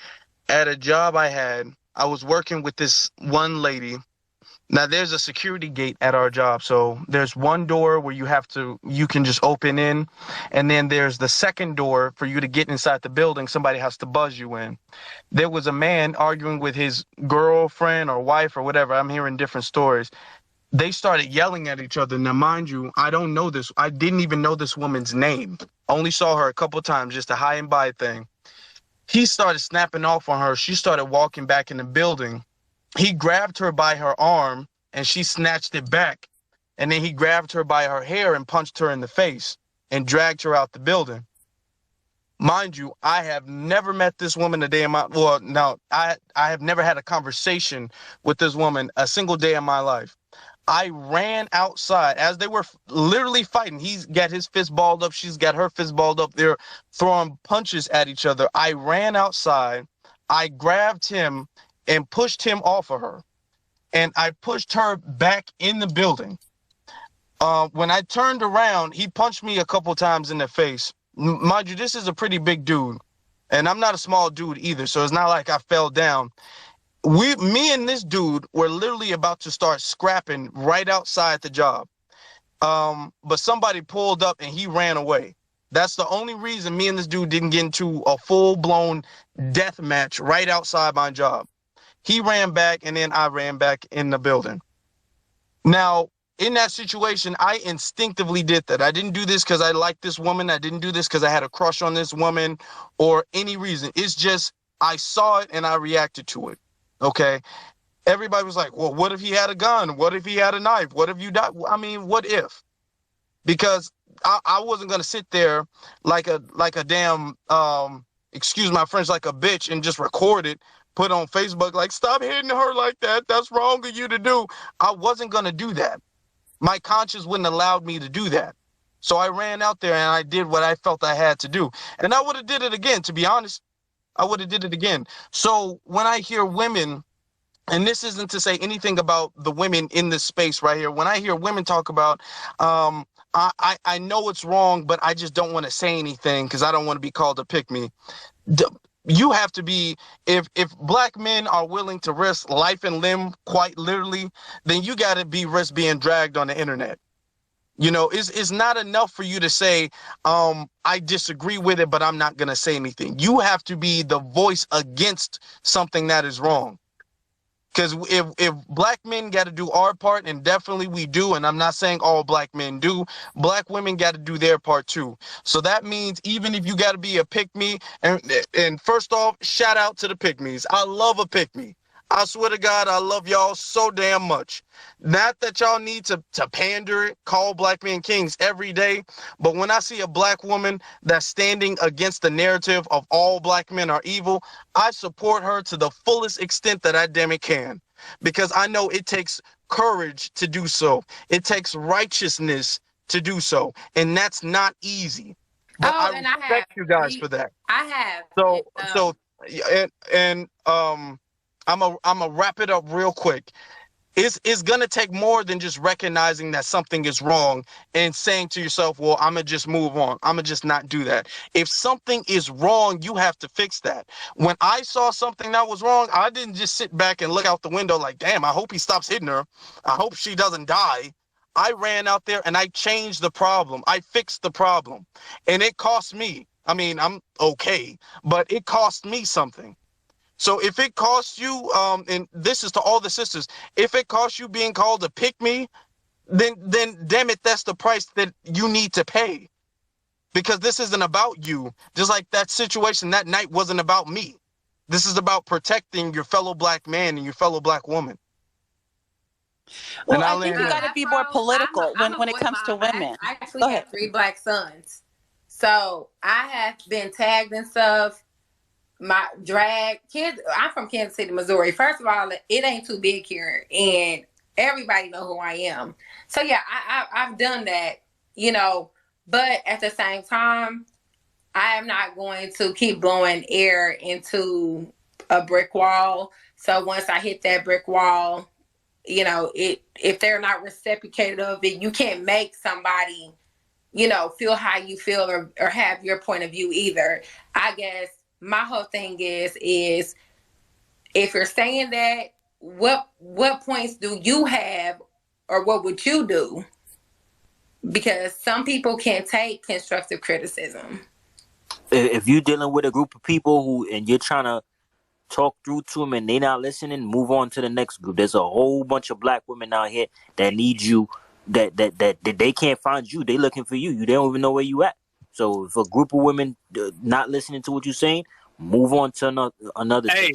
At a job I had, I was working with this one lady. Now there's a security gate at our job. So there's one door where you can just open in. And then there's the second door for you to get inside the building. Somebody has to buzz you in. There was a man arguing with his girlfriend or wife or whatever. I'm hearing different stories. They started yelling at each other. Now, mind you, I don't know this. I didn't even know this woman's name. Only saw her a couple times, just a high and by thing. He started snapping off on her. She started walking back in the building. He grabbed her by her arm and she snatched it back. And then he grabbed her by her hair and punched her in the face and dragged her out the building. Mind you, I have never met this woman a day in my, well, no, I have never had a conversation with this woman a single day in my life. I ran outside as they were literally fighting. He's got his fist balled up. She's got her fist balled up. They're throwing punches at each other. I ran outside. I grabbed him and pushed him off of her. And I pushed her back in the building. When I turned around, he punched me a couple times in the face. Mind you, this is a pretty big dude. And I'm not a small dude either. So it's not like I fell down. Me and this dude were literally about to start scrapping right outside the job. But somebody pulled up and he ran away. That's the only reason me and this dude didn't get into a full-blown death match right outside my job. He ran back and then I ran back in the building. Now, in that situation, I instinctively did that. I didn't do this because I liked this woman. I didn't do this because I had a crush on this woman or any reason. It's just I saw it and I reacted to it. Okay. Everybody was like, well, what if he had a gun? What if he had a knife? What if you died? I mean, what if? Because I wasn't going to sit there like a damn, excuse my French, like a bitch and just record it, put on Facebook, like, stop hitting her like that. That's wrong of you to do. I wasn't going to do that. My conscience wouldn't allow me to do that. So I ran out there and I did what I felt I had to do. And I would have did it again, to be honest. I would have did it again. So when I hear women, and this isn't to say anything about the women in this space right here. When I hear women talk about, I know it's wrong, but I just don't want to say anything because I don't want to be called a pick-me. You have to be, if black men are willing to risk life and limb, quite literally, then you got to be risk being dragged on the internet. You know, it's not enough for you to say, I disagree with it, but I'm not going to say anything. You have to be the voice against something that is wrong. Because if black men got to do our part, and definitely we do, and I'm not saying all black men do, black women got to do their part too. So that means even if you got to be a pick-me, and first off, shout out to the pick-me's. I love a pick-me. I swear to God, I love y'all so damn much. Not that y'all need to pander it, call black men kings every day, but when I see a black woman that's standing against the narrative of all black men are evil, I support her to the fullest extent that I damn it can. Because I know it takes courage to do so. It takes righteousness to do so. And that's not easy. But I respect you guys for that.
I have.
I'm a wrap it up real quick. It's gonna take more than just recognizing that something is wrong and saying to yourself, well, I'm gonna just move on. I'm gonna just not do that. If something is wrong, you have to fix that. When I saw something that was wrong, I didn't just sit back and look out the window like, damn, I hope he stops hitting her. I hope she doesn't die. I ran out there and I changed the problem. I fixed the problem. And it cost me. I mean, I'm okay, but it cost me something. So if it costs you, and this is to all the sisters, if it costs you being called a pick-me, then damn it, that's the price that you need to pay. Because this isn't about you. Just like that situation that night wasn't about me. This is about protecting your fellow black man and your fellow black woman.
Well,
And
I
I'll
think
land
you
there.
got to be more political when it comes to women.
I actually
Go
have
ahead.
3 black sons. So I have been tagged and stuff. My drag kids. I'm from Kansas City, Missouri. First of all, it ain't too big here, and everybody know who I am. So yeah, I've done that, you know. But at the same time, I am not going to keep blowing air into a brick wall. So once I hit that brick wall, you know, if they're not reciprocated of it, you can't make somebody, you know, feel how you feel or have your point of view either. I guess my whole thing is if you're saying that, what points do you have or what would you do? Because some people can't take constructive criticism.
If you're dealing with a group of people who and you're trying to talk through to them and they not listening, move on to the next group. There's a whole bunch of black women out here that need you, that they can't find you. They looking for you. They don't even know where you at. So if a group of women not listening to what you're saying, move on to another.
Hey,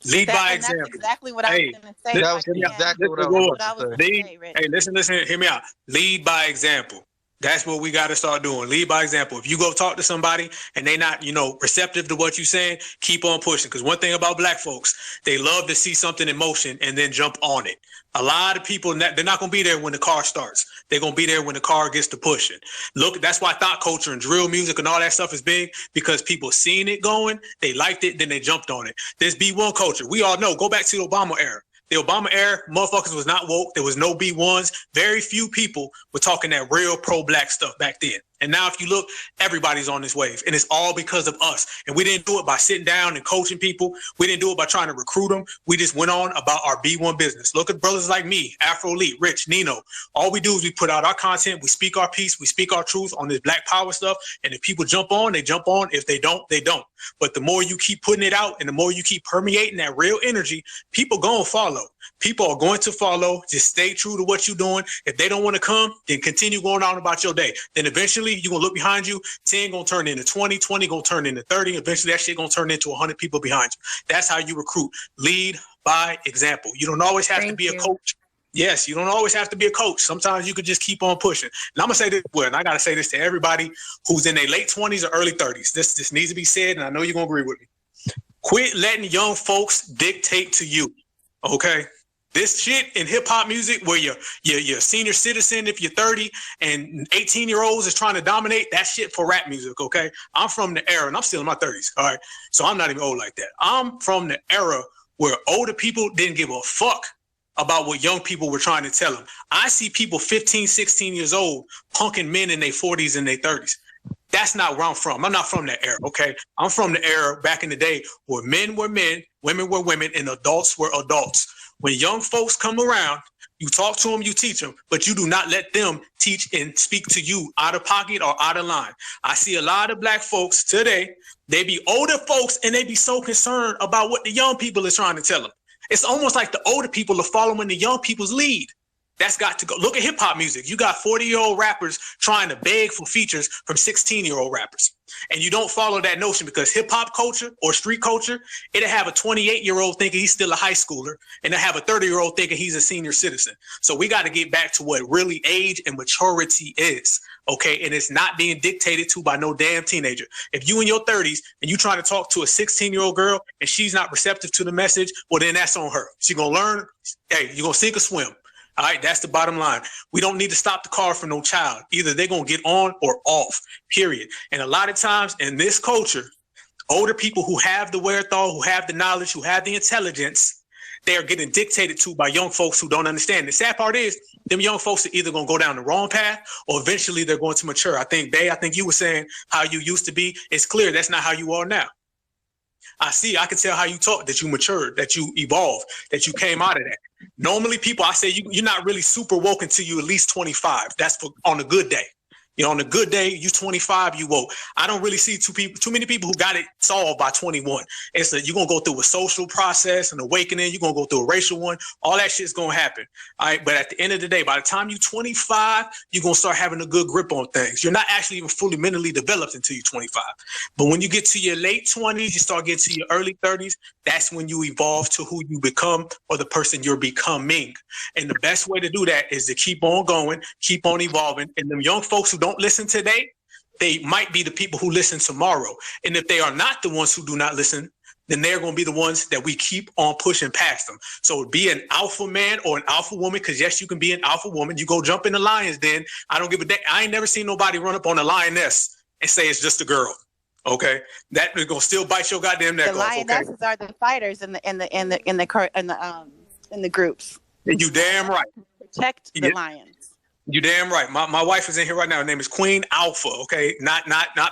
lead by
And that's
example.
exactly what I was going to say.
That was exactly what I was about to say.
Lead, hey, listen, hear me out. Lead by example. That's what we got to start doing. Lead by example. If you go talk to somebody and they not, you know, receptive to what you're saying, keep on pushing. Because one thing about black folks, they love to see something in motion and then jump on it. A lot of people, they're not going to be there when the car starts. They're going to be there when the car gets to pushing. Look, that's why thought culture and drill music and all that stuff is big, because people seen it going, they liked it, then they jumped on it. This B1 culture, we all know, go back to the Obama era. The Obama era, motherfuckers was not woke. There was no B1s. Very few people were talking that real pro-black stuff back then. And now if you look, everybody's on this wave. And it's all because of us. And we didn't do it by sitting down and coaching people. We didn't do it by trying to recruit them. We just went on about our B1 business. Look at brothers like me, Afro Elite, Rich, Nino. All we do is we put out our content. We speak our piece. We speak our truth on this black power stuff. And if people jump on, they jump on. If they don't, they don't. But the more you keep putting it out and the more you keep permeating that real energy, people going to follow. People are going to follow. Just stay true to what you're doing. If they don't want to come, then continue going on about your day. Then eventually you're going to look behind you. 10 going to turn into 20, 20 going to turn into 30. Eventually that shit going to turn into 100 people behind you. That's how you recruit. Lead by example. You don't always have to be a coach. Yes, you don't always have to be a coach. Sometimes you could just keep on pushing. And I'm going to say this, and I got to say this to everybody who's in their late 20s or early 30s. This needs to be said, and I know you're going to agree with me. Quit letting young folks dictate to you, okay? This shit in hip hop music where you're a senior citizen if you're 30 and 18-year-olds is trying to dominate, that shit for rap music, okay? I'm from the era, and I'm still in my 30s, all right? So I'm not even old like that. I'm from the era where older people didn't give a fuck about what young people were trying to tell them. I see people 15, 16 years old punking men in their 40s and their 30s. That's not where I'm from. I'm not from that era, okay? I'm from the era back in the day where men were men, women were women, and adults were adults. When young folks come around, you talk to them, you teach them, but you do not let them teach and speak to you out of pocket or out of line. I see a lot of black folks today, they be older folks and they be so concerned about what the young people is trying to tell them. It's almost like the older people are following the young people's lead. That's got to go. Look at hip hop music. You got 40-year-old rappers trying to beg for features from 16-year-old rappers. And you don't follow that notion because hip hop culture or street culture, it'll have a 28-year-old thinking he's still a high schooler and it'll have a 30-year-old thinking he's a senior citizen. So we got to get back to what really age and maturity is. Okay. And it's not being dictated to by no damn teenager. If you in your 30s and you trying to talk to a 16-year-old girl and she's not receptive to the message, well, then that's on her. She going to learn. Hey, you're going to sink or swim. All right, that's the bottom line. We don't need to stop the car for no child. Either they're going to get on or off, period. And a lot of times in this culture, older people who have the wherewithal, who have the knowledge, who have the intelligence, they are getting dictated to by young folks who don't understand. The sad part is them young folks are either going to go down the wrong path or eventually they're going to mature. I think you were saying how you used to be. It's clear that's not how you are now. I can tell how you talk, that you matured, that you evolved, that you came out of that. Normally people, I say you're not really super woke until you at least 25. That's on a good day. You know, on a good day, you 25, you woke. I don't really see too many people who got it solved by 21. It's that you're going to go through a social process, an awakening. You're going to go through a racial one. All that shit's going to happen. All right. But at the end of the day, by the time you're 25, you're going to start having a good grip on things. You're not actually even fully mentally developed until you're 25. But when you get to your late 20s, you start getting to your early 30s. That's when you evolve to who you become or the person you're becoming. And the best way to do that is to keep on going, keep on evolving. And them young folks who don't listen today, they might be the people who listen tomorrow. And if they are not the ones who do not listen, then they're going to be the ones that we keep on pushing past them. So be an alpha man or an alpha woman, because yes, you can be an alpha woman. You go jump in the lion's den. I don't give a damn. I ain't never seen nobody run up on a lioness and say it's just a girl. Okay, that is gonna still bite your goddamn neck
The
off. Okay,
lionesses are the fighters in the groups.
you damn right.
Protect the lions.
You damn right. My wife is in here right now. Her name is Queen Alpha. Okay, not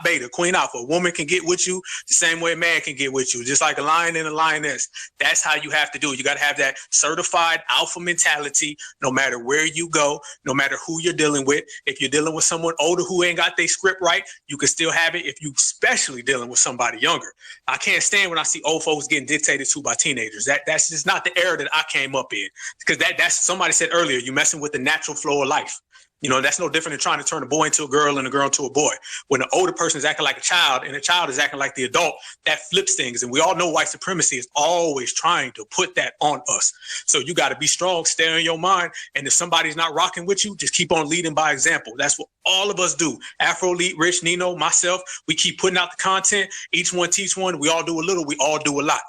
Beta. Queen Alpha. A woman can get with you the same way a man can get with you, just like a lion and a lioness. That's how you have to do it. You got to have that certified alpha mentality, no matter where you go, no matter who you're dealing with. If you're dealing with someone older who ain't got their script right, you can still have it. If you especially dealing with somebody younger, I can't stand when I see old folks getting dictated to by teenagers. That's just not the era that I came up in. Because that's somebody said earlier, you messing with the natural flow of life. You know, that's no different than trying to turn a boy into a girl and a girl into a boy. When the older person is acting like a child and the child is acting like the adult, that flips things. And we all know white supremacy is always trying to put that on us. So you got to be strong, stay in your mind. And if somebody's not rocking with you, just keep on leading by example. That's what all of us do. Afro Elite, Rich, Nino, myself, we keep putting out the content. Each one teach one. We all do a little. We all do a lot.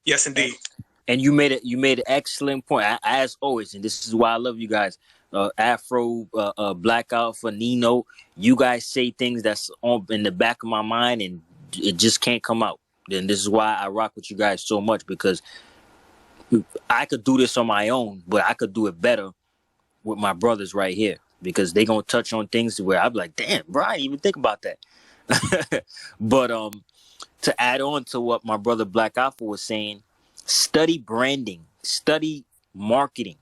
Yes, indeed.
And you made an excellent point, as always. And this is why I love you guys. Afro, Black Alpha, Nino, you guys say things that's in the back of my mind and it just can't come out. Then this is why I rock with you guys so much, because I could do this on my own, but I could do it better with my brothers right here, because they gonna touch on things where I'm like, damn, bro, I didn't even think about that. But to add on to what my brother Black Alpha was saying, study branding, study marketing.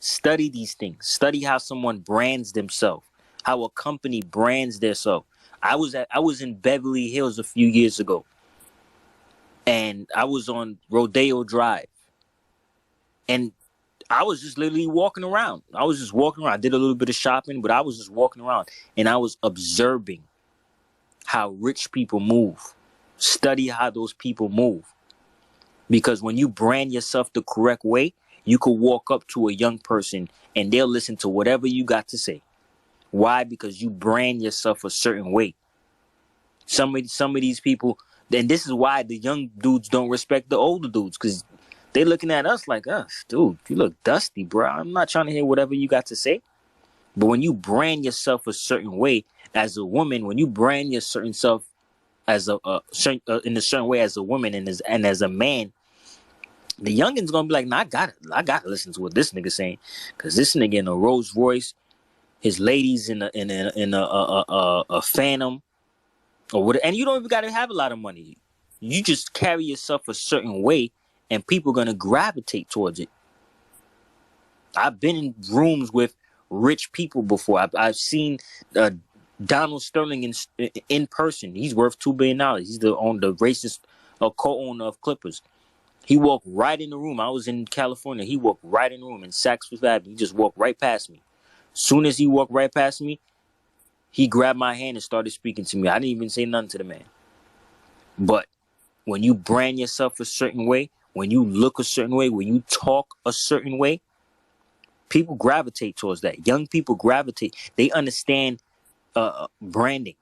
Study these things. Study how someone brands themselves, how a company brands themselves. I was in Beverly Hills a few years ago, and I was on Rodeo Drive, and I was just literally walking around. I did a little bit of shopping, but I was just walking around, and I was observing how rich people move. Study how those people move, because when you brand yourself the correct way, you could walk up to a young person and they'll listen to whatever you got to say. Why? Because you brand yourself a certain way. Some of these people, and this is why the young dudes don't respect the older dudes, because they're looking at us like, dude, you look dusty, bro. I'm not trying to hear whatever you got to say. But when you brand yourself a certain way as a woman, when you brand your certain self as in a certain way as a woman and as a man, the youngin's gonna be like, nah, I gotta listen to what this nigga saying, cause this nigga in a Rolls Royce, his ladies in a Phantom, or what, and you don't even gotta have a lot of money. You just carry yourself a certain way, and people are gonna gravitate towards it. I've been in rooms with rich people before. I've seen Donald Sterling in person. He's worth $2 billion. He's the racist co-owner of Clippers. He walked right in the room. I was in California. He walked right in the room in Saks Fifth Avenue. He just walked right past me. Soon as he walked right past me, he grabbed my hand and started speaking to me. I didn't even say nothing to the man. But when you brand yourself a certain way, when you look a certain way, when you talk a certain way, people gravitate towards that. Young people gravitate. They understand branding.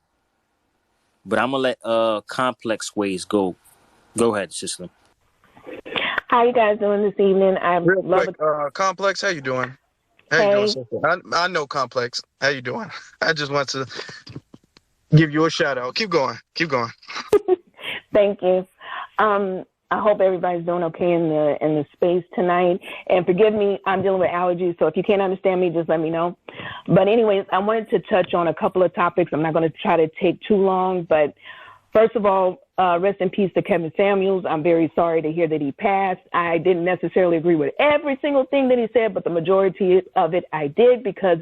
But I'm going to let Complex Ways go. Go ahead, sister.
How you guys doing this evening?
Real quick, Complex, how you doing? How you doing, sister? I know Complex. How you doing? I just want to give you a shout out. Keep going. Keep going.
Thank you. I hope everybody's doing okay in the space tonight. And forgive me, I'm dealing with allergies, so if you can't understand me, just let me know. But anyways, I wanted to touch on a couple of topics. I'm not going to try to take too long, but first of all, rest in peace to Kevin Samuels. I'm very sorry to hear that he passed. I didn't necessarily agree with every single thing that he said, but the majority of it I did, because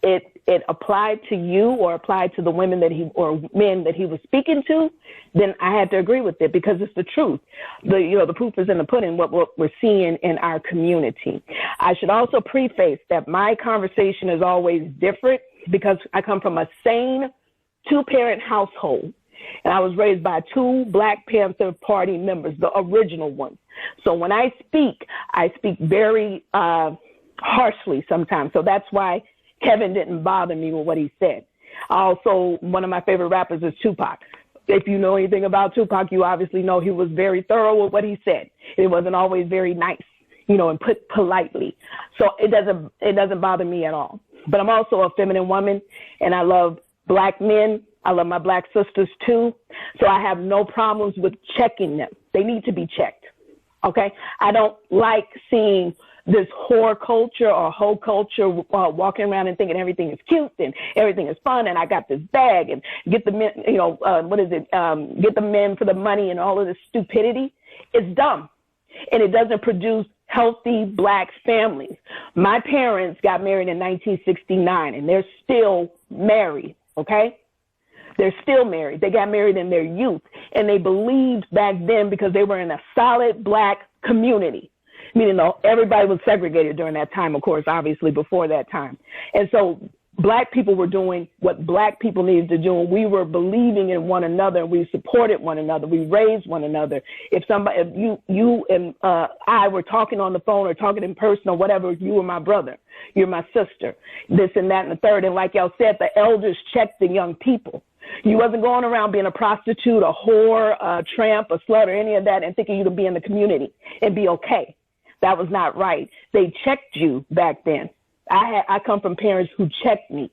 it applied to you or applied to the women that he or men that he was speaking to, then I had to agree with it because it's the truth. The proof is in the pudding, what we're seeing in our community. I should also preface that my conversation is always different because I come from a sane 2-parent household. And I was raised by 2 Black Panther Party members, the original ones. So when I speak very harshly sometimes. So that's why Kevin didn't bother me with what he said. Also, one of my favorite rappers is Tupac. If you know anything about Tupac, you obviously know he was very thorough with what he said. It wasn't always very nice, and put politely. So it doesn't bother me at all. But I'm also a feminine woman, and I love Black men. I love my Black sisters too. So I have no problems with checking them. They need to be checked. Okay? I don't like seeing this whore culture or hoe culture walking around and thinking everything is cute and everything is fun and I got this bag and get the men, get the men for the money and all of this stupidity. It's dumb. And it doesn't produce healthy Black families. My parents got married in 1969 and they're still married, okay? They're still married. They got married in their youth and they believed back then because they were in a solid Black community. Meaning everybody was segregated during that time, of course, obviously before that time. And so Black people were doing what Black people needed to do, and we were believing in one another, and we supported one another. We raised one another. If you and I were talking on the phone or talking in person or whatever, you were my brother, you're my sister, this and that and the third. And like y'all said, the elders checked the young people. You wasn't going around being a prostitute, a whore, a tramp, a slut, or any of that and thinking you could be in the community and be okay. That was not right. They checked you back then. I come from parents who checked me.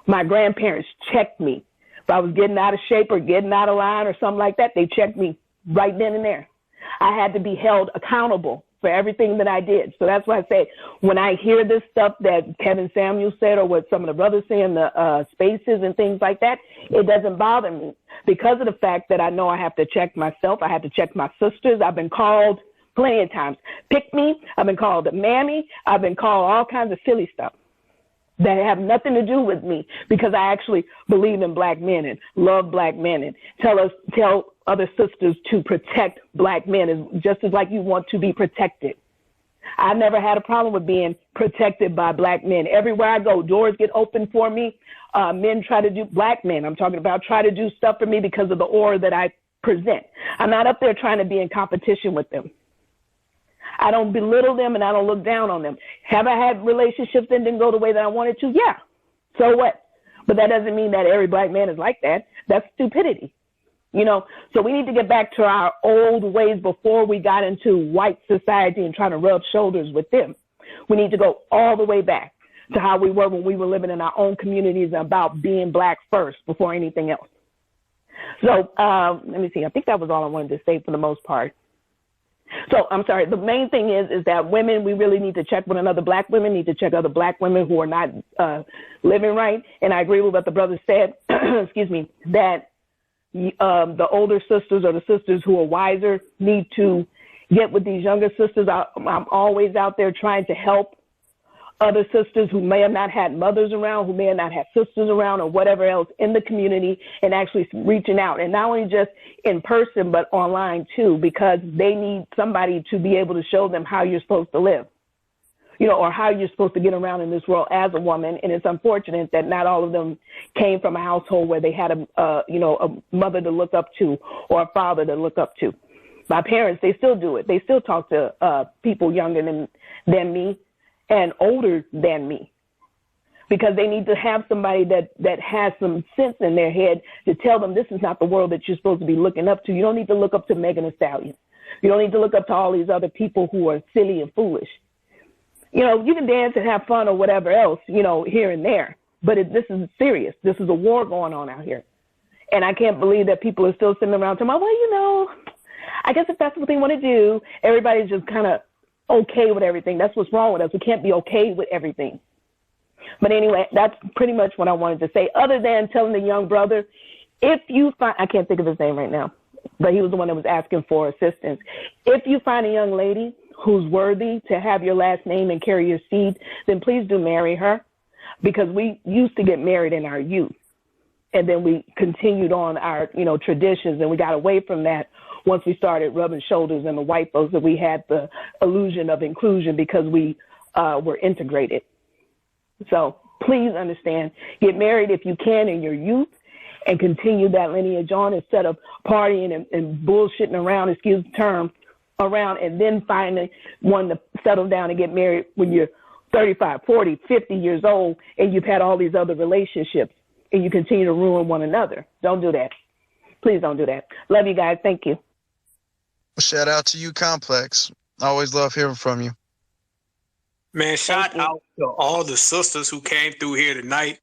My grandparents checked me. If I was getting out of shape or getting out of line or something like that, they checked me right then and there. I had to be held accountable for everything that I did. So that's why I say when I hear this stuff that Kevin Samuels said or what some of the brothers say in the spaces and things like that, it doesn't bother me because of the fact that I know I have to check myself. I have to check my sisters. I've been called plenty of times. Pick me. I've been called a mammy. I've been called all kinds of silly stuff that have nothing to do with me because I actually believe in Black men and love Black men and tell other sisters to protect Black men is just as like you want to be protected. I never had a problem with being protected by Black men. Everywhere I go, doors get open for me. Men try to do, Black men I'm talking about, try to do stuff for me because of the aura that I present. I'm not up there trying to be in competition with them. I don't belittle them and I don't look down on them. Have I had relationships that didn't go the way that I wanted to? Yeah. So what? But that doesn't mean that every Black man is like that. That's stupidity. So we need to get back to our old ways before we got into white society and trying to rub shoulders with them. We need to go all the way back to how we were when we were living in our own communities and about being Black first before anything else. So let me see. I think that was all I wanted to say for the most part. So I'm sorry. The main thing is that women, we really need to check one another. Black women need to check other Black women who are not living right. And I agree with what the brother said, excuse me, that the older sisters or the sisters who are wiser need to get with these younger sisters. I'm always out there trying to help other sisters who may have not had mothers around, who may have not had sisters around or whatever else in the community and actually reaching out. And not only just in person, but online too, because they need somebody to be able to show them how you're supposed to live, or how you're supposed to get around in this world as a woman. And it's unfortunate that not all of them came from a household where they had a mother to look up to or a father to look up to. My parents, they still do it. They still talk to people younger than me and older than me because they need to have somebody that has some sense in their head to tell them this is not the world that you're supposed to be looking up to. You don't need to look up to Megan Thee Stallion. You don't need to look up to all these other people who are silly and foolish. You can dance and have fun or whatever else, here and there. But this is serious. This is a war going on out here. And I can't believe that people are still sitting around talking about, well, I guess if that's what they want to do, everybody's just kind of okay with everything. That's what's wrong with us. We can't be okay with everything. But anyway, that's pretty much what I wanted to say, other than telling the young brother, if you find, I can't think of his name right now, but he was the one that was asking for assistance. If you find a young lady who's worthy to have your last name and carry your seed, then please do marry her. because we used to get married in our youth. And then we continued on our, traditions, and we got away from that once we started rubbing shoulders in the white folks, that we had the illusion of inclusion because we were integrated. So please understand, get married if you can in your youth and continue that lineage on instead of partying and bullshitting around, excuse the term, around, and then finding one to settle down and get married when you're 35, 40, 50 years old and you've had all these other relationships and you continue to ruin one another. Don't do that. Please don't do that. Love you guys. Thank you.
Shout out to you, Complex. I always love hearing from you.
Man, shout out to all the sisters who came through here tonight.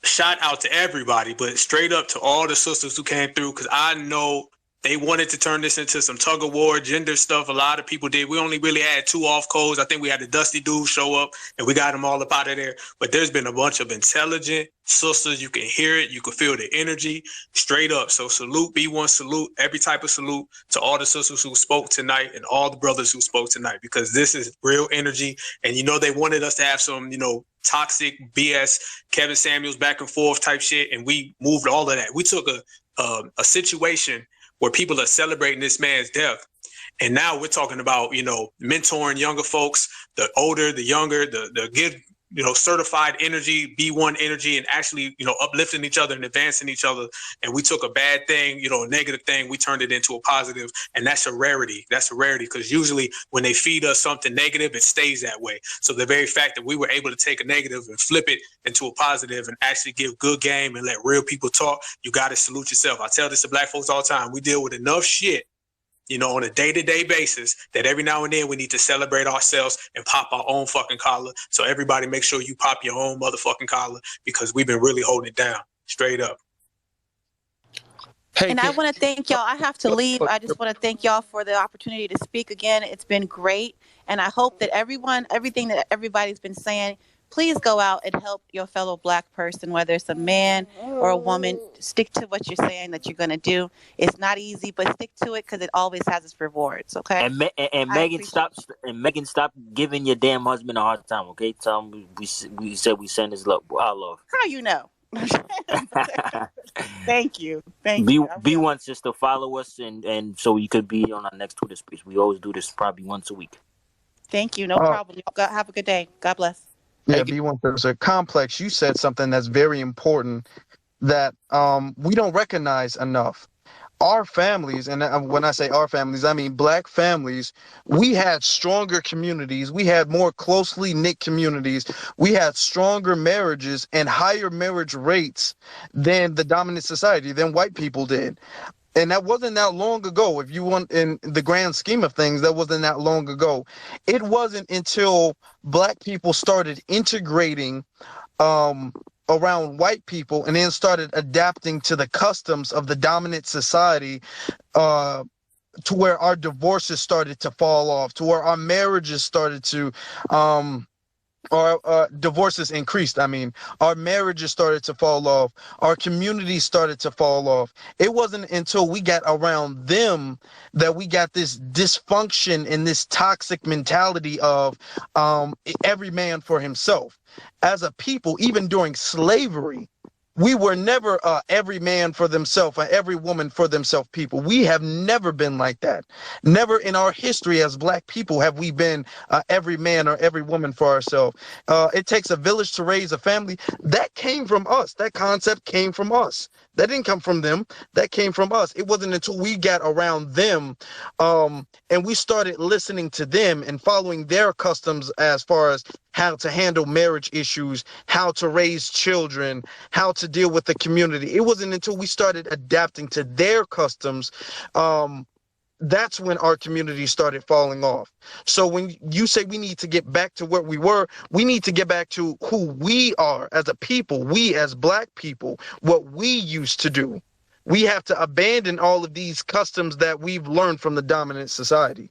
Shout out to everybody, but straight up to all the sisters who came through, because I know they wanted to turn this into some tug of war, gender stuff. A lot of people did. We only really had 2 off codes. I think we had the Dusty dude show up, and we got them all up out of there. But there's been a bunch of intelligent sisters. You can hear it. You can feel the energy straight up. So salute, B1, salute, every type of salute to all the sisters who spoke tonight and all the brothers who spoke tonight, because this is real energy. And, they wanted us to have some, toxic BS, Kevin Samuels back and forth type shit. And we moved all of that. We took a situation where people are celebrating this man's death. And now we're talking about, mentoring younger folks, the older, the younger, the give, certified energy, B1 energy, and actually, uplifting each other and advancing each other. And we took a bad thing, a negative thing, we turned it into a positive. And that's a rarity. That's a rarity, because usually when they feed us something negative, it stays that way. So the very fact that we were able to take a negative and flip it into a positive and actually give good game and let real people talk, you got to salute yourself. I tell this to black folks all the time. We deal with enough shit, on a day-to-day basis, that every now and then we need to celebrate ourselves and pop our own fucking collar. So everybody make sure you pop your own motherfucking collar, because we've been really holding it down, straight up.
And I want to thank y'all. I have to leave. I just want to thank y'all for the opportunity to speak again. It's been great. And I hope that everything that everybody's been saying, please go out and help your fellow black person, whether it's a man or a woman. Stick to what you're saying that you're going to do. It's not easy, but stick to it, because it always has its rewards. Okay.
And Megan, stop giving your damn husband a hard time. Okay, tell him we said we send his love, our love.
How you know? Thank you.
B1 sister, follow us and so you could be on our next Twitter space. We always do this probably once a week.
Thank you. No problem. Have a good day. God bless.
Yeah, B1, there's a Complex. You said something that's very important that we don't recognize enough. Our families, and when I say our families, I mean black families, we had stronger communities. We had more closely knit communities. We had stronger marriages and higher marriage rates than the dominant society, than white people did. And that wasn't that long ago. If you want, in the grand scheme of things, that wasn't that long ago. It wasn't until black people started integrating around white people and then started adapting to the customs of the dominant society to where our divorces started to fall off, to where our marriages started to our divorces increased. I mean, our marriages started to fall off. Our communities started to fall off. It wasn't until we got around them that we got this dysfunction and this toxic mentality of every man for himself. As a people, even during slavery, we were never every man for themselves or every woman for themselves people. We have never been like that. Never in our history as black people have we been every man or every woman for ourselves. It takes a village to raise a family. That came from us. That concept came from us. That didn't come from them. That came from us. It wasn't until we got around them and we started listening to them and following their customs as far as how to handle marriage issues, how to raise children, how to deal with the community. It wasn't until we started adapting to their customs that's when our community started falling off. So when you say we need to get back to where we were, we need to get back to who we are as a people, we as black people, what we used to do. We have to abandon all of these customs that we've learned from the dominant society.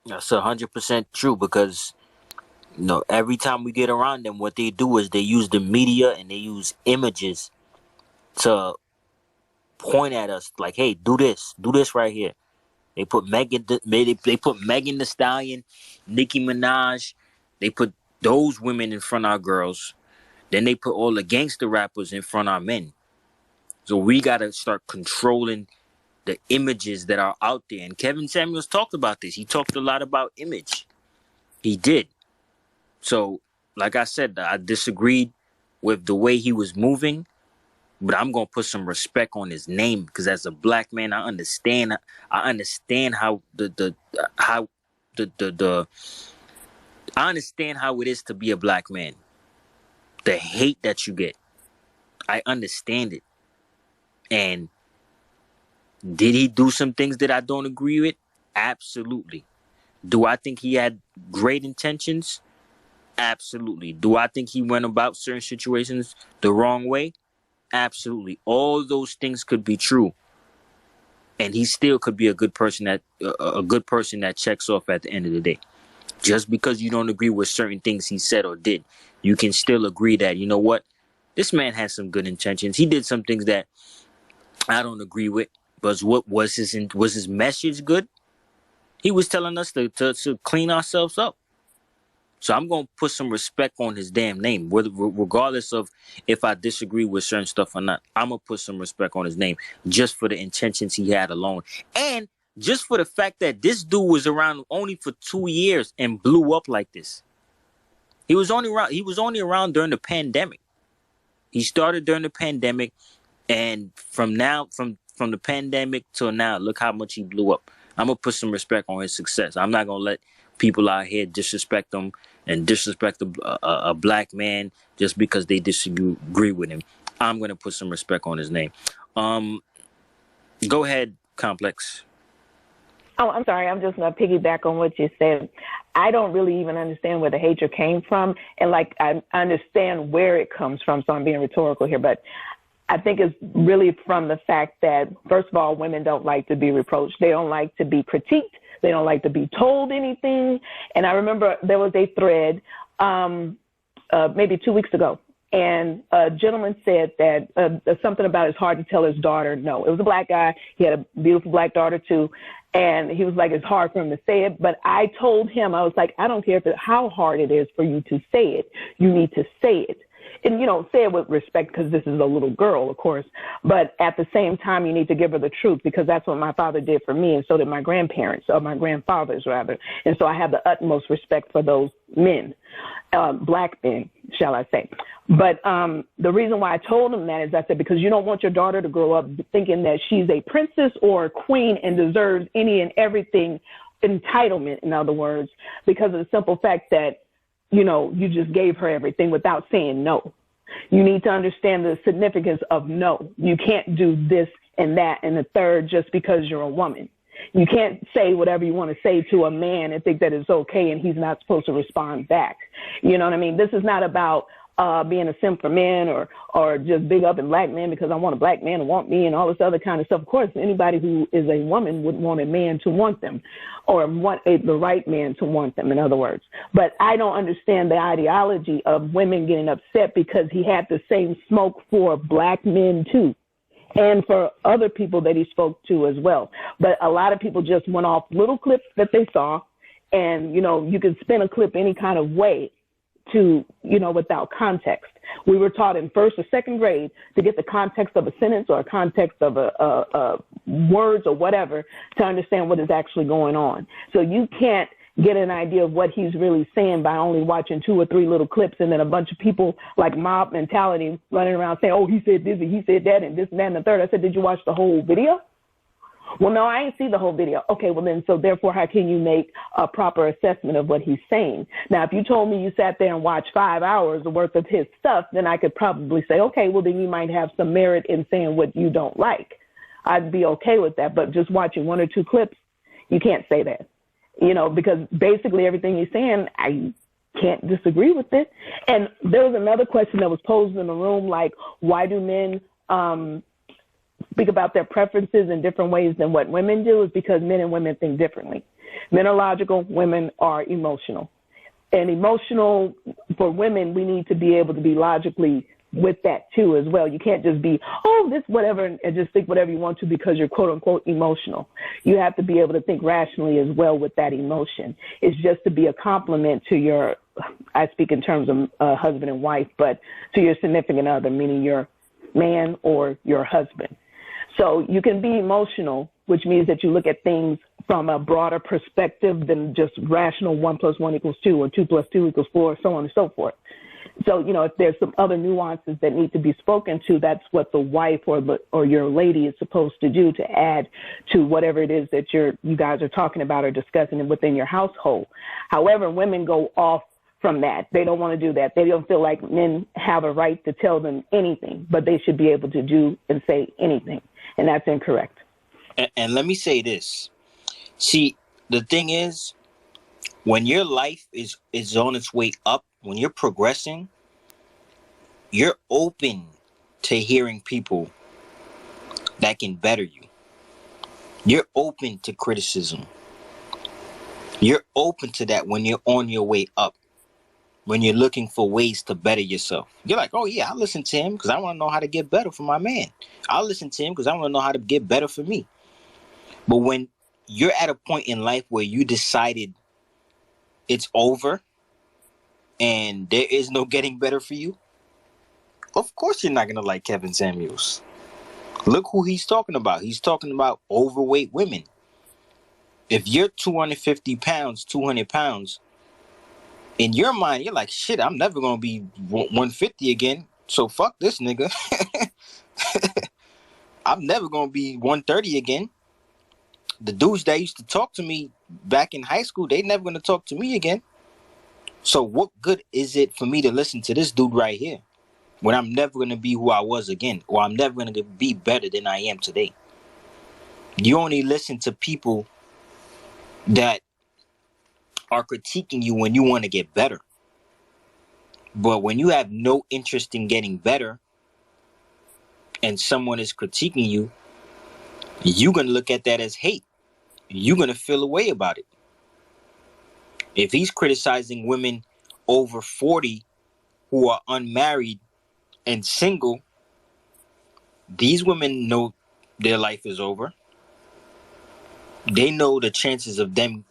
That's 100% true, because every time we get around them, what they do is they use the media and they use images to point at us like, hey, do this right here. They put Megan Thee Stallion, Nicki Minaj, They put those women in front of our girls. Then they put all the gangster rappers in front of our men. So we got to start controlling the images that are out there. And Kevin Samuels talked about this. He talked a lot about image. He did. So, like I said, I disagreed with the way he was moving, but I'm going to put some respect on his name because as a black man, I understand how I understand how it is to be a black man. The hate that you get. I understand it. And did he do some things that I don't agree with? Absolutely. Do I think he had great intentions? Absolutely. Do I think he went about certain situations the wrong way? Absolutely. All those things could be true. And he still could be a good person that checks off at the end of the day. Just because you don't agree with certain things he said or did, you can still agree that, you know what? This man has some good intentions. He did some things that I don't agree with. But what was his message good? He was telling us to clean ourselves up. So I'm going to put some respect on his damn name, regardless of if I disagree with certain stuff or not. I'm going to put some respect on his name just for the intentions he had alone. And just for the fact that this dude was around only for 2 years and blew up like this. He was only around during the pandemic. He started during the pandemic, and from the pandemic till now, look how much he blew up. I'm going to put some respect on his success. I'm not going to let people out here disrespect him and disrespect a black man just because they disagree with him. I'm going to put some respect on his name. Go ahead, Complex.
Oh, I'm sorry. I'm just going to piggyback on what you said. I don't really even understand where the hatred came from. And I understand where it comes from. So I'm being rhetorical here, but I think it's really from the fact that, first of all, women don't like to be reproached. They don't like to be critiqued. They don't like to be told anything. And I remember there was a thread maybe 2 weeks ago, and a gentleman said that something about it's hard to tell his daughter no. It was a black guy. He had a beautiful black daughter, too. And he was like, it's hard for him to say it. But I told him, I was like, I don't care how hard it is for you to say it. You need to say it. And, say it with respect because this is a little girl, of course. But at the same time, you need to give her the truth because that's what my father did for me. And so did my grandparents, or my grandfathers, rather. And so I have the utmost respect for those men, black men, shall I say. But the reason why I told him that is I said, because you don't want your daughter to grow up thinking that she's a princess or a queen and deserves any and everything, entitlement, in other words, because of the simple fact that, you just gave her everything without saying no. You need to understand the significance of no. You can't do this and that and the third just because you're a woman. You can't say whatever you want to say to a man and think that it's okay and he's not supposed to respond back. You know what I mean? This is not about being a simp for men or just big up in black men because I want a black man to want me and all this other kind of stuff. Of course, anybody who is a woman would want a man to want them or want the right man to want them, in other words. But I don't understand the ideology of women getting upset because he had the same smoke for black men, too, and for other people that he spoke to as well. But a lot of people just went off little clips that they saw, and, you can spin a clip any kind of way to, without context. We were taught in first or second grade to get the context of a sentence or a context of a words or whatever to understand what is actually going on. So you can't get an idea of what he's really saying by only watching 2 or 3 little clips and then a bunch of people like mob mentality running around saying, oh, he said this and he said that and this and that and the third. I said, did you watch the whole video? Well, no, I ain't see the whole video. Okay, well then, so therefore, how can you make a proper assessment of what he's saying? Now, if you told me you sat there and watched 5 hours worth of his stuff, then I could probably say, okay, well then you might have some merit in saying what you don't like. I'd be okay with that, but just watching 1 or 2 clips, you can't say that, because basically everything he's saying, I can't disagree with it. And there was another question that was posed in the room, like, why do men speak about their preferences in different ways than what women do? Is because men and women think differently. Men are logical, women are emotional. And emotional, for women, we need to be able to be logically with that too as well. You can't just be, oh, this whatever, and just think whatever you want to because you're quote unquote emotional. You have to be able to think rationally as well with that emotion. It's just to be a compliment to your I speak in terms of husband and wife, but to your significant other, meaning your man or your husband. So you can be emotional, which means that you look at things from a broader perspective than just rational 1 + 1 = 2 or 2 + 2 = 4, so on and so forth. So, if there's some other nuances that need to be spoken to, that's what the wife or your lady is supposed to do to add to whatever it is that you guys are talking about or discussing within your household. However, women go off from that. They don't want to do that. They don't feel like men have a right to tell them anything, but they should be able to do and say anything. And that's incorrect.
And let me say this. See, the thing is, when your life is on its way up, when you're progressing, you're open to hearing people that can better you. You're open to criticism. You're open to that when you're on your way up, when you're looking for ways to better yourself. You're like, oh yeah, I'll listen to him because I want to know how to get better for my man. I'll listen to him because I want to know how to get better for me. But when you're at a point in life where you decided it's over and there is no getting better for you, of course you're not going to like Kevin Samuels. Look who he's talking about. He's talking about overweight women. If you're 250 pounds, 200 pounds, in your mind, you're like, shit, I'm never going to be 150 again. So fuck this nigga. I'm never going to be 130 again. The dudes that used to talk to me back in high school, they never going to talk to me again. So what good is it for me to listen to this dude right here when I'm never going to be who I was again, or I'm never going to be better than I am today? You only listen to people that are critiquing you when you want to get better. But when you have no interest in getting better and someone is critiquing you, you're going to look at that as hate. You're going to feel a way about it. If he's criticizing women over 40 who are unmarried and single, these women know their life is over. They know the chances of them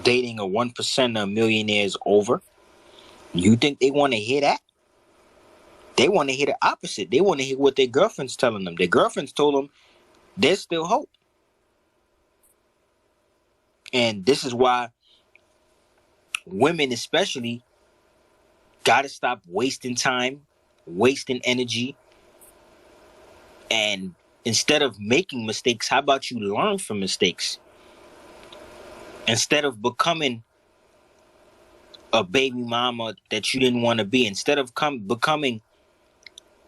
dating a 1% of millionaires over. You think they want to hear that? They want to hear the opposite. They want to hear what their girlfriend's telling them. Their girlfriend's told them there's still hope. And this is why women especially got to stop wasting time, wasting energy. And instead of making mistakes, how about you learn from mistakes? Instead of becoming a baby mama that you didn't want to be, instead of becoming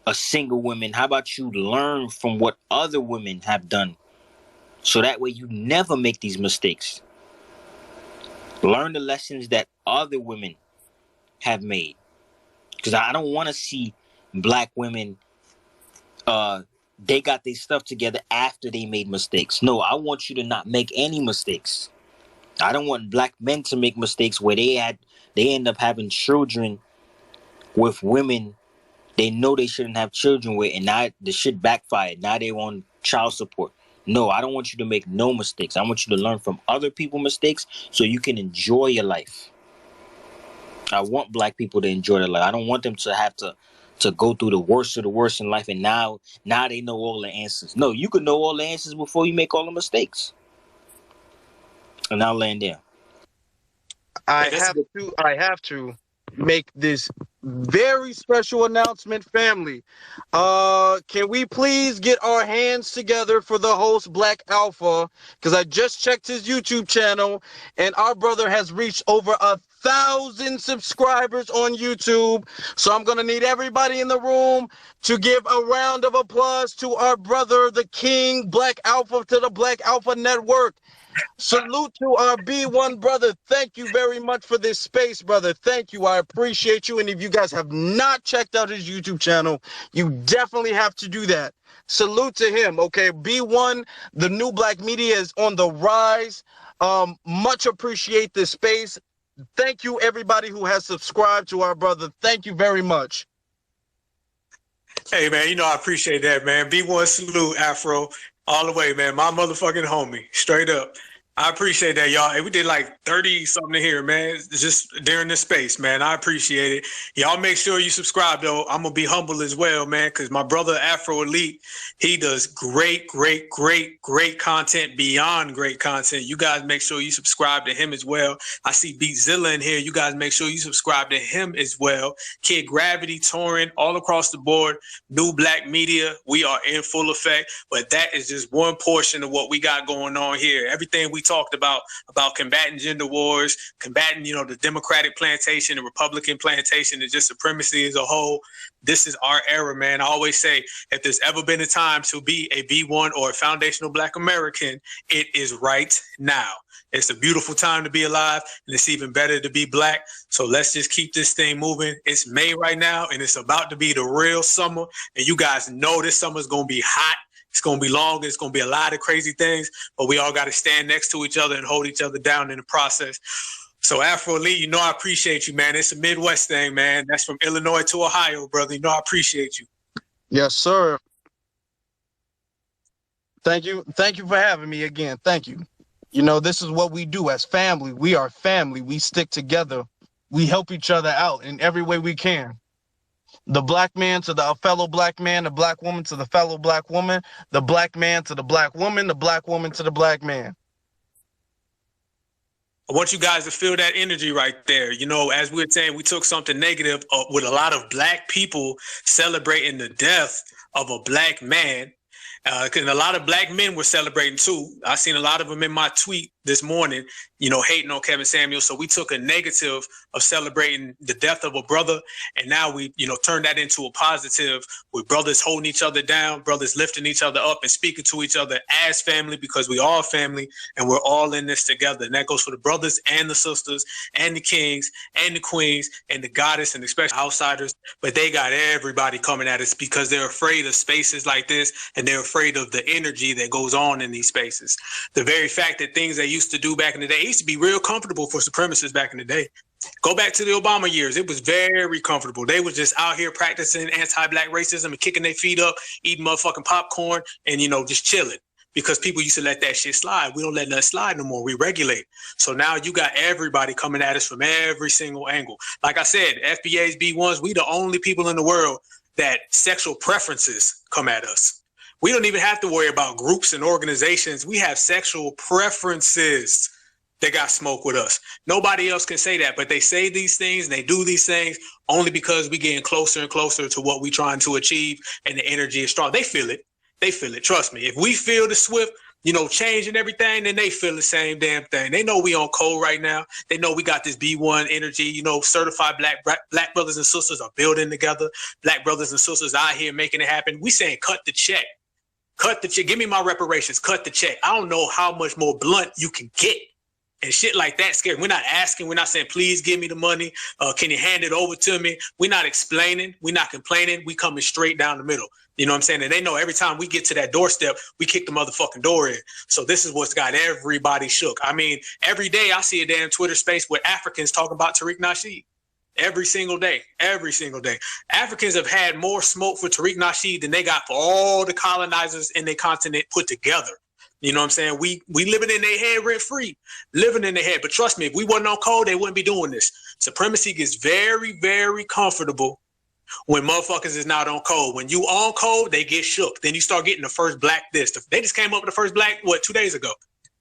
a single woman, how about you learn from what other women have done? So that way you never make these mistakes. Learn the lessons that other women have made. Because I don't want to see black women, they got their stuff together after they made mistakes. No, I want you to not make any mistakes. I don't want black men to make mistakes where they end up having children with women they know they shouldn't have children with, and now the shit backfired. Now they want child support. No, I don't want you to make no mistakes. I want you to learn from other people's mistakes so you can enjoy your life. I want black people to enjoy their life. I don't want them to have to go through the worst of the worst in life, and now they know all the answers. No, you can know all the answers before you make all the mistakes. And I'll land there.
I have to make this very special announcement, family. Can we please get our hands together for the host, Black Alpha? Because I just checked his YouTube channel, and our brother has reached over 1,000 subscribers on YouTube. So I'm gonna need everybody in the room to give a round of applause to our brother, the King, Black Alpha, to the Black Alpha Network. Salute to our B1 brother. Thank you very much for this space, brother. Thank you. I appreciate you. And if you guys have not checked out his YouTube channel, you definitely have to do that. Salute to him. Okay, B1, the new black media is on the rise. Much appreciate this space. Thank you, everybody who has subscribed to our brother. Thank you very much.
Hey, man, I appreciate that, man. B1 salute, Afro, all the way, man. My motherfucking homie, straight up. I appreciate that, y'all. Hey, we did like 30 something here, man. It's just during this space, man. I appreciate it. Y'all make sure you subscribe, though. I'm going to be humble as well, man, because my brother Afro Elite, he does great content, beyond great content. You guys make sure you subscribe to him as well. I see Beatzilla in here. You guys make sure you subscribe to him as well. Kid Gravity, Touring, all across the board. New Black Media, we are in full effect. But that is just one portion of what we got going on here. Everything we talked about combating gender wars, combating, the Democratic plantation, the Republican plantation, and just supremacy as a whole. This is our era, man. I always say, if there's ever been a time to be a B1 or a foundational Black American, it is right now. It's a beautiful time to be alive, and it's even better to be Black. So let's just keep this thing moving. It's May right now, and it's about to be the real summer. And you guys know this summer is going to be hot. It's going to be long. It's going to be a lot of crazy things, but we all got to stand next to each other and hold each other down in the process. So Afro Lee, I appreciate you, man. It's a Midwest thing, man. That's from Illinois to Ohio, brother. I appreciate you.
Yes, sir. Thank you. Thank you for having me again. Thank you. This is what we do as family. We are family. We stick together. We help each other out in every way we can. The Black man to the fellow Black man, the Black woman to the fellow Black woman, the Black man to the Black woman, the Black woman to the Black man.
I want you guys to feel that energy right there. As we were saying, we took something negative with a lot of Black people celebrating the death of a Black man. And a lot of Black men were celebrating too. I seen a lot of them in my tweet this morning, hating on Kevin Samuels. So we took a negative of celebrating the death of a brother, and now we, turned that into a positive with brothers holding each other down, brothers lifting each other up and speaking to each other as family, because we are family and we're all in this together. And that goes for the brothers and the sisters and the kings and the queens and the goddess and especially outsiders. But they got everybody coming at us because they're afraid of spaces like this, and they're afraid of the energy that goes on in these spaces. The very fact that things they used to do back in the day, it used to be real comfortable for supremacists back in the day. Go back to the Obama years. It was very comfortable. They was just out here practicing anti-Black racism and kicking their feet up, eating motherfucking popcorn and, just chilling, because people used to let that shit slide. We don't let that slide no more. We regulate. So now you got everybody coming at us from every single angle. Like I said, FBA's B1s, we the only people in the world that sexual preferences come at us. We don't even have to worry about groups and organizations. We have sexual preferences that got smoke with us. Nobody else can say that, but they say these things and they do these things only because we getting closer and closer to what we trying to achieve, and the energy is strong. They feel it. They feel it. Trust me. If we feel the swift, change and everything, then they feel the same damn thing. They know we on code right now. They know we got this B1 energy. Certified black brothers and sisters are building together. Black brothers and sisters out here making it happen. We saying cut the check. Cut the check. Give me my reparations. Cut the check. I don't know how much more blunt you can get. And shit like that scary. We're not asking. We're not saying, please give me the money. Can you hand it over to me? We're not explaining. We're not complaining. We coming straight down the middle. You know what I'm saying? And they know every time we get to that doorstep, we kick the motherfucking door in. So this is what's got everybody shook. I mean, every day I see a damn Twitter space with Africans talking about Tariq Nasheed. Every single day. Africans have had more smoke for Tariq Nasheed than they got for all the colonizers in their continent put together. You know what I'm saying? We living in their head rent free, living in their head. But trust me, if we wasn't on code, they wouldn't be doing this. Supremacy gets very, very comfortable when motherfuckers is not on code. When you on code, they get shook. Then you start getting the first black this. They just came up with the first black, 2 days ago?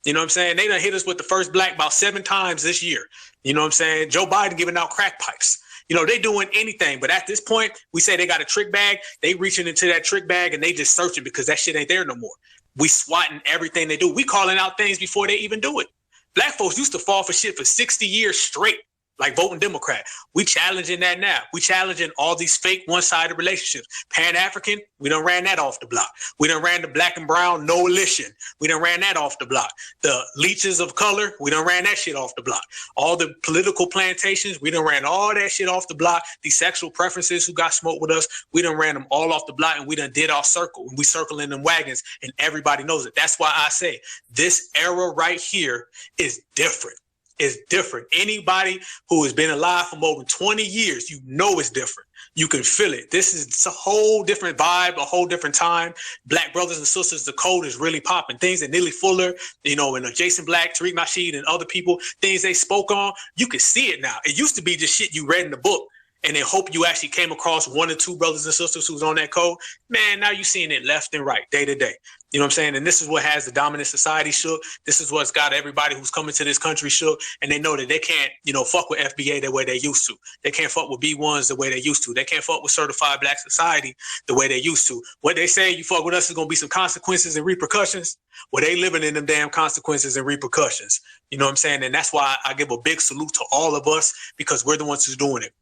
You know what I'm saying? They done hit us with the first black about 7 times this year. You know what I'm saying? Joe Biden giving out crack pipes. They doing anything. But at this point, we say they got a trick bag. They reaching into that trick bag and they just searching because that shit ain't there no more. We swatting everything they do. We calling out things before they even do it. Black folks used to fall for shit for 60 years straight, like voting Democrat. We challenging that now. We challenging all these fake one-sided relationships. Pan-African, we done ran that off the block. We done ran the black and brown coalition. We done ran that off the block. The leeches of color, we done ran that shit off the block. All the political plantations, we done ran all that shit off the block. These sexual preferences who got smoked with us, we done ran them all off the block, and we done did our circle. And we circling them wagons, and everybody knows it. That's why I say this era right here is different. is different. Anybody who has been alive for more than 20 years, you know it's different. You can feel it. This is a whole different vibe, a whole different time. Black brothers and sisters, the code is really popping. Things that Neely Fuller, and Jason Black, Tariq Nasheed, and other people, things they spoke on, you can see it now. It used to be just shit you read in the book and then hope you actually came across one or two brothers and sisters who's on that code. Man, now you're seeing it left and right, day to day. You know what I'm saying? And this is what has the dominant society shook. This is what's got everybody who's coming to this country shook. And they know that they can't, fuck with FBA the way they used to. They can't fuck with B1s the way they used to. They can't fuck with certified black society the way they used to. What they say, you fuck with us, is going to be some consequences and repercussions. Well, they living in them damn consequences and repercussions. You know what I'm saying? And that's why I give a big salute to all of us, because we're the ones who's doing it.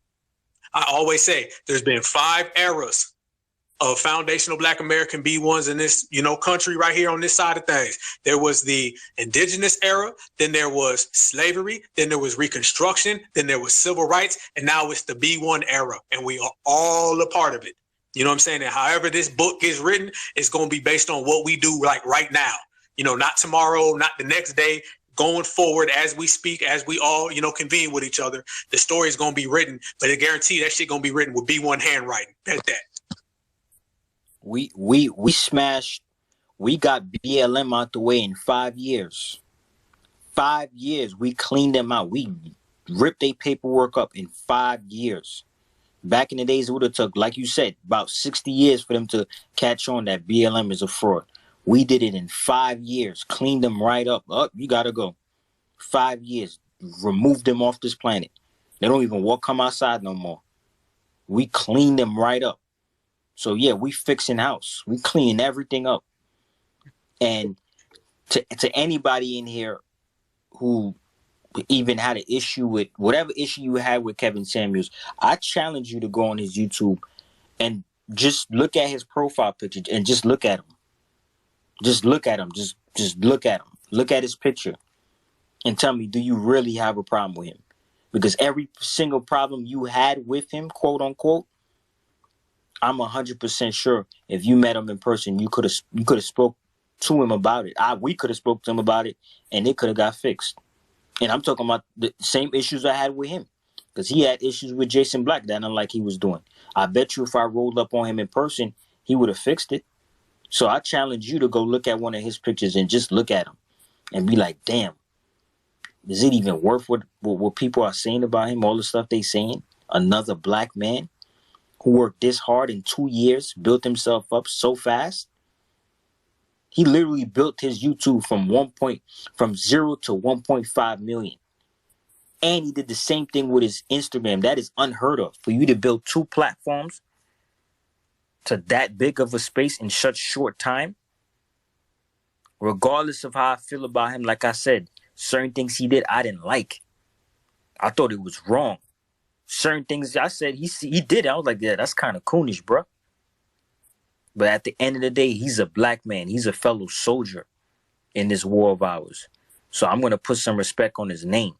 I always say there's been 5 eras of foundational Black American B1s in this, country right here on this side of things. There was the indigenous era, then there was slavery, then there was Reconstruction, then there was civil rights, and now it's the B1 era, and we are all a part of it. You know what I'm saying? And however this book gets written, it's going to be based on what we do like right now. Not tomorrow, not the next day. Going forward, as we speak, as we all, convene with each other, the story is going to be written, but I guarantee that shit going to be written with B1 handwriting. Bet that.
We smashed, we got BLM out the way in 5 years. 5 years, we cleaned them out. We ripped their paperwork up in 5 years. Back in the days, it would have took, like you said, about 60 years for them to catch on that BLM is a fraud. We did it in 5 years, cleaned them right up. Oh, you gotta go. 5 years, removed them off this planet. They don't even come outside no more. We cleaned them right up. So yeah, we fixing house. We cleaning everything up. And to anybody in here who even had an issue with whatever issue you had with Kevin Samuels, I challenge you to go on his YouTube and just look at his profile picture and just look at him. Just look at him. Just look at him. Look at his picture and tell me, do you really have a problem with him? Because every single problem you had with him, quote unquote, I'm 100% sure if you met him in person, you could have spoke to him about it. We could have spoke to him about it, and it could have got fixed. And I'm talking about the same issues I had with him, because he had issues with Jason Black that unlike he was doing. I bet you if I rolled up on him in person, he would have fixed it. So I challenge you to go look at one of his pictures and just look at him and be like, damn, is it even worth what people are saying about him, all the stuff they saying? Another black man who worked this hard in 2 years, built himself up so fast. He literally built his YouTube from 0 to 1.5 million. And he did the same thing with his Instagram. That is unheard of. For you to build 2 platforms to that big of a space in such short time, regardless of how I feel about him, like I said, certain things he did I didn't like. I thought it was wrong. Certain things I said he did. I was like, yeah, that's kind of coonish, bro. But at the end of the day, he's a black man. He's a fellow soldier in this war of ours. So I'm going to put some respect on his name.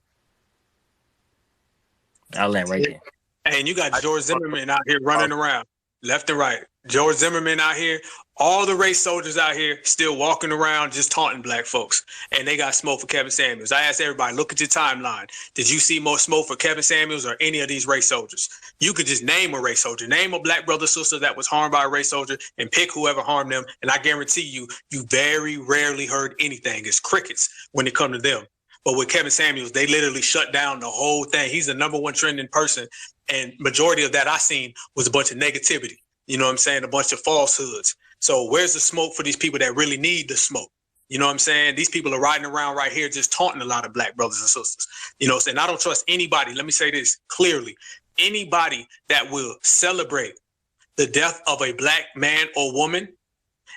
I'll land right there.
And you got George Zimmerman out here running around left and right. George Zimmerman out here, all the race soldiers out here still walking around just taunting black folks. And they got smoke for Kevin Samuels. I asked everybody, look at your timeline. Did you see more smoke for Kevin Samuels or any of these race soldiers? You could just name a race soldier, name a black brother, sister that was harmed by a race soldier, and pick whoever harmed them. And I guarantee you very rarely heard anything. It's crickets when it comes to them. But with Kevin Samuels, they literally shut down the whole thing. He's the number 1 trending person. And majority of that I seen was a bunch of negativity. You know what I'm saying? A bunch of falsehoods. So where's the smoke for these people that really need the smoke? You know what I'm saying? These people are riding around right here just taunting a lot of black brothers and sisters. You know, and I don't trust anybody. Let me say this clearly. Anybody that will celebrate the death of a black man or woman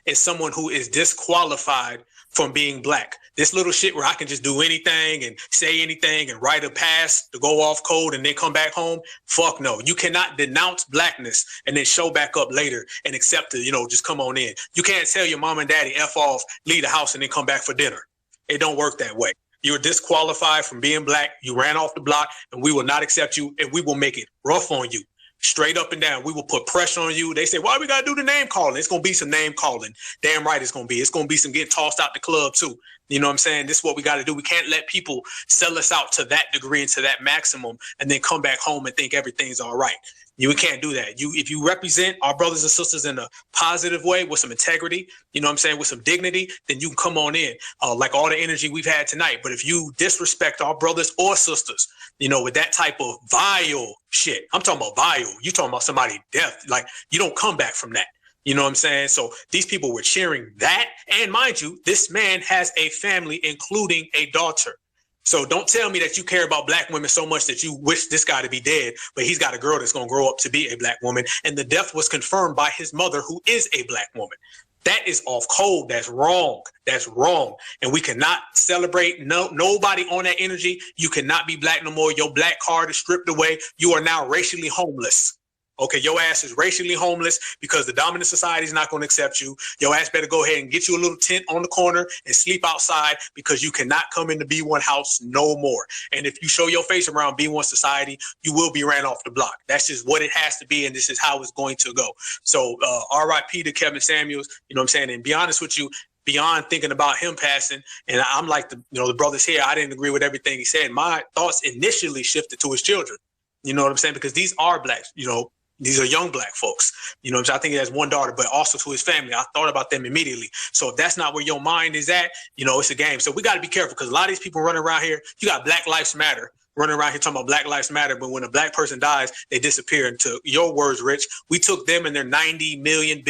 is someone who is disqualified from being black. This little shit where I can just do anything and say anything and write a pass to go off code and then come back home. Fuck no. You cannot denounce blackness and then show back up later and accept it, just come on in. You can't tell your mom and daddy F off, leave the house and then come back for dinner. It don't work that way. You're disqualified from being black. You ran off the block and we will not accept you and we will make it rough on you. Straight up and down. We will put pressure on you. They say, why we got to do the name calling? It's going to be some name calling. Damn right it's going to be. It's going to be some getting tossed out the club too. You know what I'm saying? This is what we got to do. We can't let people sell us out to that degree and to that maximum and then come back home and think everything's all right. We can't do that. If you represent our brothers and sisters in a positive way with some integrity, you know what I'm saying, with some dignity, then you can come on in like all the energy we've had tonight. But if you disrespect our brothers or sisters, you know, with that type of vile shit, I'm talking about vile. You talking about somebody death. Like, you don't come back from that. You know what I'm saying? So these people were cheering that. And mind you, this man has a family, including a daughter. So don't tell me that you care about black women so much that you wish this guy to be dead, but he's got a girl that's going to grow up to be a black woman. And the death was confirmed by his mother, who is a black woman. That is off code. That's wrong. That's wrong. And we cannot celebrate nobody on that energy. You cannot be black no more. Your black card is stripped away. You are now racially homeless. Okay, your ass is racially homeless because the dominant society is not going to accept you. Your ass better go ahead and get you a little tent on the corner and sleep outside because you cannot come into B1 house no more. And if you show your face around B1 society, you will be ran off the block. That's just what it has to be, and this is how it's going to go. So RIP to Kevin Samuels, you know what I'm saying? And be honest with you, beyond thinking about him passing, and I'm like the brothers here, I didn't agree with everything he said. My thoughts initially shifted to his children. You know what I'm saying? Because these are blacks, you know. These are young black folks, you know, I think he has one daughter, but also to his family. I thought about them immediately. So if that's not where your mind is at, you know, it's a game. So we got to be careful because a lot of these people running around here, you got Black Lives Matter running around here talking about Black Lives Matter. But when a black person dies, they disappear. And to your words, Rich, we took them and their $90 billion,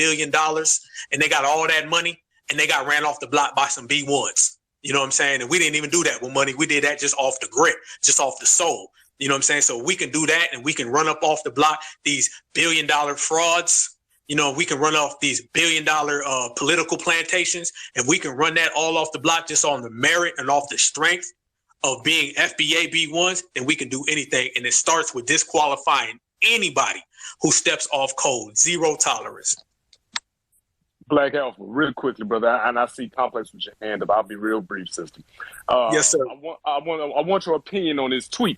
and they got all that money and they got ran off the block by some B1s. You know what I'm saying? And we didn't even do that with money. We did that just off the grit, just off the soul. You know what I'm saying? So we can do that and we can run up off the block these billion-dollar frauds. You know, we can run off these billion-dollar political plantations, and we can run that all off the block just on the merit and off the strength of being FBA B1s, and we can do anything. And it starts with disqualifying anybody who steps off code. Zero tolerance.
Black Alpha, real quickly, brother, and I see Complex with your hand up. I'll be real brief, sister.
Yes, sir.
I want your opinion on this tweet.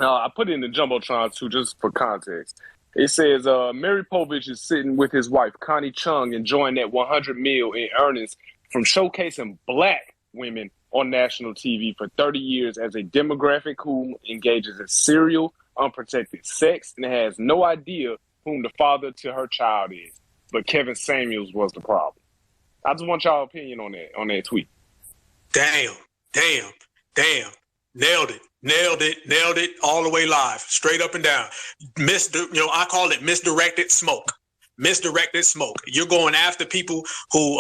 I put it in the Jumbotron too, just for context. It says Mary Povich is sitting with his wife, Connie Chung, enjoying that $100 million in earnings from showcasing black women on national TV for 30 years as a demographic who engages in serial, unprotected sex and has no idea whom the father to her child is. But Kevin Samuels was the problem. I just want y'all opinion on that tweet.
Damn. Nailed it all the way live, straight up and down. I call it misdirected smoke. Misdirected smoke. You're going after people who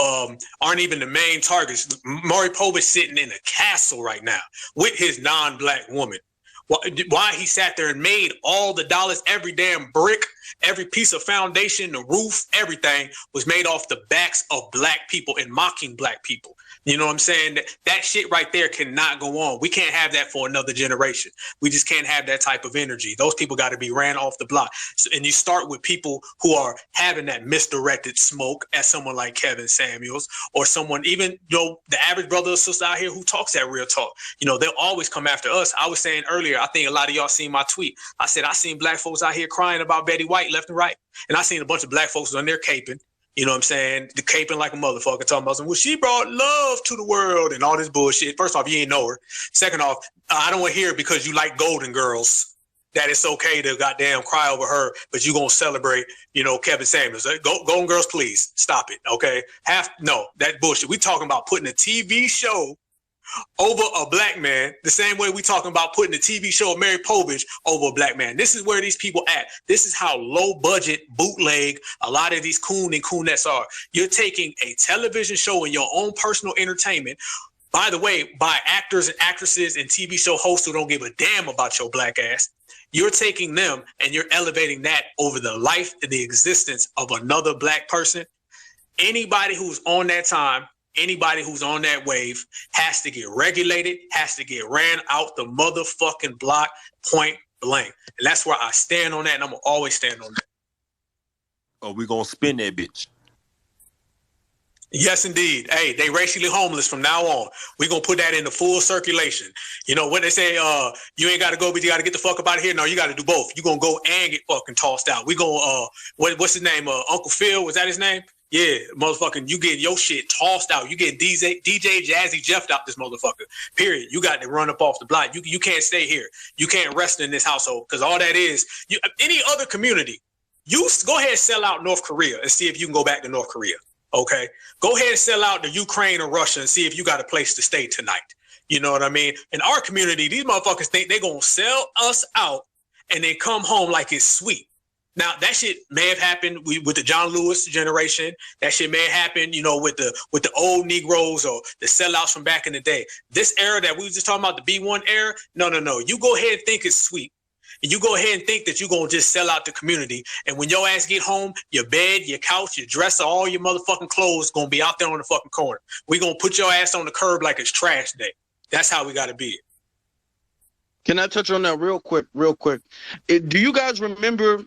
aren't even the main targets. Maury Povich sitting in a castle right now with his non-black woman. Why he sat there and made all the dollars, every damn brick, every piece of foundation, the roof, everything was made off the backs of black people and mocking black people. You know what I'm saying? That shit right there cannot go on. We can't have that for another generation. We just can't have that type of energy. Those people got to be ran off the block. And you start with people who are having that misdirected smoke, as someone like Kevin Samuels, or someone, even the average brother or sister out here who talks that real talk. You know, they'll always come after us. I was saying earlier, I think a lot of y'all seen my tweet. I said I seen black folks out here crying about Betty White left and right. And I seen a bunch of black folks on there caping. You know what I'm saying? The caping like a motherfucker, talking about, well, she brought love to the world and all this bullshit. First off, you ain't know her. Second off, I don't want to hear it because you like Golden Girls that it's okay to goddamn cry over her, but you gonna celebrate, Kevin Samuels. Golden Girls, please stop it, okay? No, that bullshit. We talking about putting a TV show over a black man, the same way we talking about putting the TV show of Mary Povich over a black man. This is where these people at. This is how low budget, bootleg a lot of these coon and coonettes are. You're taking a television show in your own personal entertainment, by the way, by actors and actresses and TV show hosts who don't give a damn about your black ass. You're taking them and you're elevating that over the life and the existence of another black person. Anybody who's on that time, anybody who's on that wave has to get regulated, has to get ran out the motherfucking block, point blank. And that's where I stand on that, and I'm going to always stand on that.
Oh, we going to spin that bitch.
Yes, indeed. Hey, they racially homeless from now on. We're going to put that into full circulation. You know, when they say, you ain't got to go, but you got to get the fuck up out of here. No, you got to do both. You're going to go and get fucking tossed out. We going to, what's his name? Uncle Phil, was that his name? Yeah, motherfucking, you get your shit tossed out. You get DJ Jazzy Jeffed out this motherfucker. Period. You got to run up off the block. You can't stay here. You can't rest in this household because all that is, any other community, you go ahead and sell out North Korea and see if you can go back to North Korea. Okay, go ahead and sell out to Ukraine or Russia and see if you got a place to stay tonight. You know what I mean? In our community, these motherfuckers think they're going to sell us out and then come home like it's sweet. Now, that shit may have happened with the John Lewis generation. That shit may have happened, you know, with the old Negroes or the sellouts from back in the day. This era that we were just talking about, the B1 era, no. You go ahead and think it's sweet. And you go ahead and think that you're going to just sell out the community. And when your ass get home, your bed, your couch, your dresser, all your motherfucking clothes going to be out there on the fucking corner. We're going to put your ass on the curb like it's trash day. That's how we got to be.
Can I touch on that real quick? Do you guys remember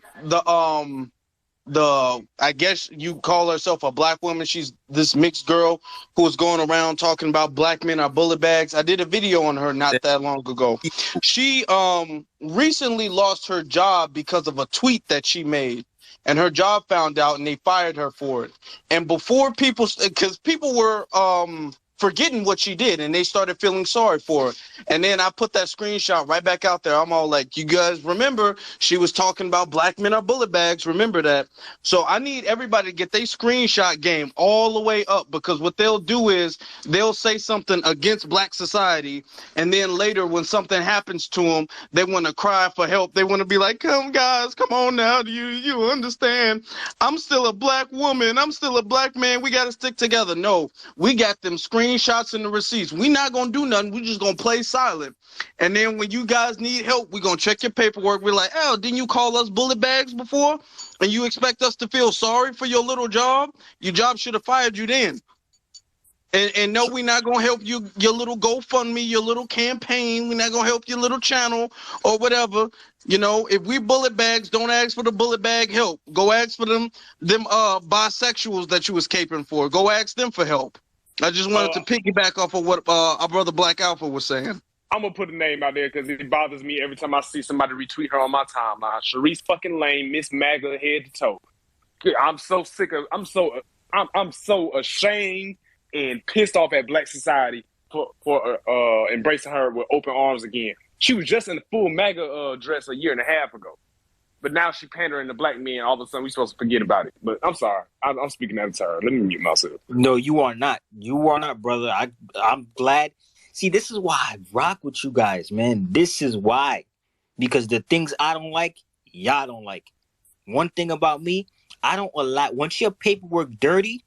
I guess you call herself a black woman. She's this mixed girl who was going around talking about black men are bullet bags. I did a video on her not that long ago. She recently lost her job because of a tweet that she made, and her job found out and they fired her for it. And before because people were forgetting what she did and they started feeling sorry for her. And then I put that screenshot right back out there. I'm all like, you guys remember she was talking about black men are bullet bags. Remember that. So I need everybody to get their screenshot game all the way up, because what they'll do is they'll say something against black society. And then later when something happens to them, they want to cry for help. They want to be like, come guys, come on now. Do you understand? I'm still a black woman. I'm still a black man. We got to stick together. No, we got them screenshots and the receipts. We not going to do nothing. We just going to play silent. And then when you guys need help, we going to check your paperwork. We're like, oh, didn't you call us bullet bags before? And you expect us to feel sorry for your little job? Your job should have fired you then. And no, we're not going to help you, your little GoFundMe, your little campaign. We're not going to help your little channel or whatever. You know, if we bullet bags, don't ask for the bullet bag help. Go ask for them bisexuals that you was caping for. Go ask them for help. I just wanted to piggyback off of what our brother Black Alpha was saying.
I'm gonna put a name out there because it bothers me every time I see somebody retweet her on my timeline. Sharice fucking Lane, Miss MAGA head to toe. I'm so sick of. I'm so ashamed and pissed off at Black society for embracing her with open arms again. She was just in a full MAGA dress a year and a half ago, but now she pandering to black men. All of a sudden, we supposed to forget about it. But I'm sorry, I'm speaking out of turn. Let me mute myself.
No, you are not. You are not, brother. I'm glad. See, this is why I rock with you guys, man. This is why. Because the things I don't like, y'all don't like. One thing about me, I don't allow, once your paperwork dirty,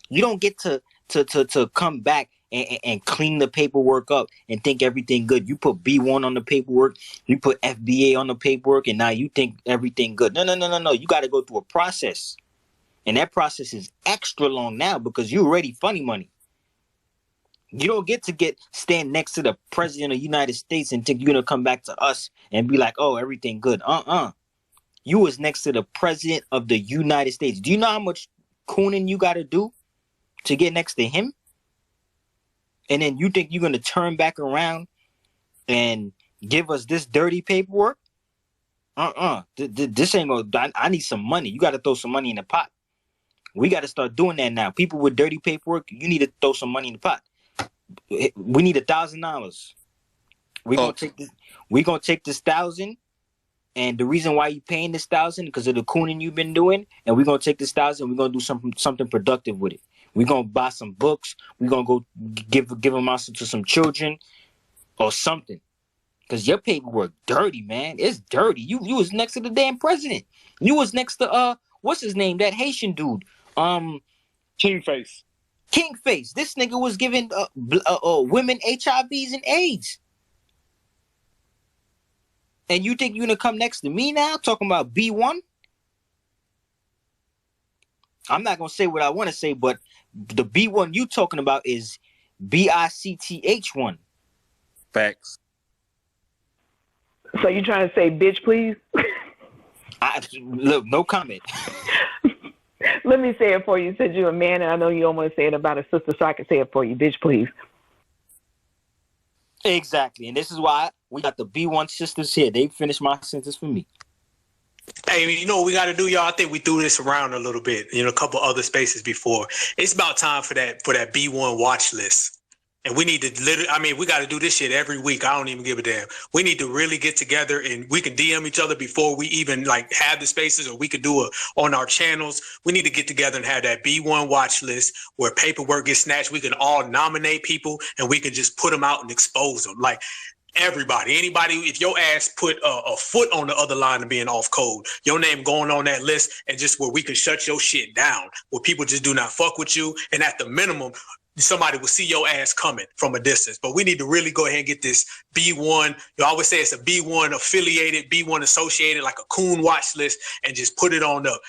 you don't get to come back and clean the paperwork up and think everything good. You put B1 on the paperwork, you put FBA on the paperwork, and now you think everything good. No. You got to go through a process. And that process is extra long now because you're already funny money. You don't get to stand next to the president of the United States and think you're going to come back to us and be like, oh, everything good. You was next to the president of the United States. Do you know how much cooning you got to do to get next to him? And then you think you're going to turn back around and give us this dirty paperwork? This ain't going to, I need some money. You got to throw some money in the pot. We got to start doing that now. People with dirty paperwork, you need to throw some money in the pot. We need $1,000. We're gonna take this. We're gonna take this 1,000, and the reason why you paying this 1,000 because of the cooning you've been doing, and we're gonna take this 1,000. We're gonna do something productive with it. We're gonna buy some books. We're gonna go give them out to some children or something. Cause your paperwork dirty, man. It's dirty. You was next to the damn president. You was next to what's his name? That Haitian dude.
Kingface.
Kingface. This nigga was giving women HIVs and AIDS. And you think you're gonna come next to me now talking about B1? I'm not gonna say what I want to say, but the B1 you talking about is BICTH1.
Facts.
So you trying to say bitch, please?
Look, no comment.
Let me say it for you. Since you're a man, and I know you don't want to say it about a sister, so I can say it for you. Bitch, please.
Exactly. And this is why we got the B1 sisters here. They finished my sentence for me.
Hey, you know what we got to do, y'all? I think we threw this around a little bit, a couple other spaces before. It's about time for that B1 watch list. And we need to we got to do this shit every week. I don't even give a damn. We need to really get together and we can DM each other before we even have the spaces, or we could do it on our channels. We need to get together and have that B1 watch list where paperwork gets snatched. We can all nominate people and we can just put them out and expose them. Like, anybody, if your ass put a foot on the other line of being off code, your name going on that list, and just where we can shut your shit down, where people just do not fuck with you, and at the minimum, somebody will see your ass coming from a distance. But we need to really go ahead and get this B1. You always say it's a B1 affiliated, B1 associated, like a coon watch list, and just put it on the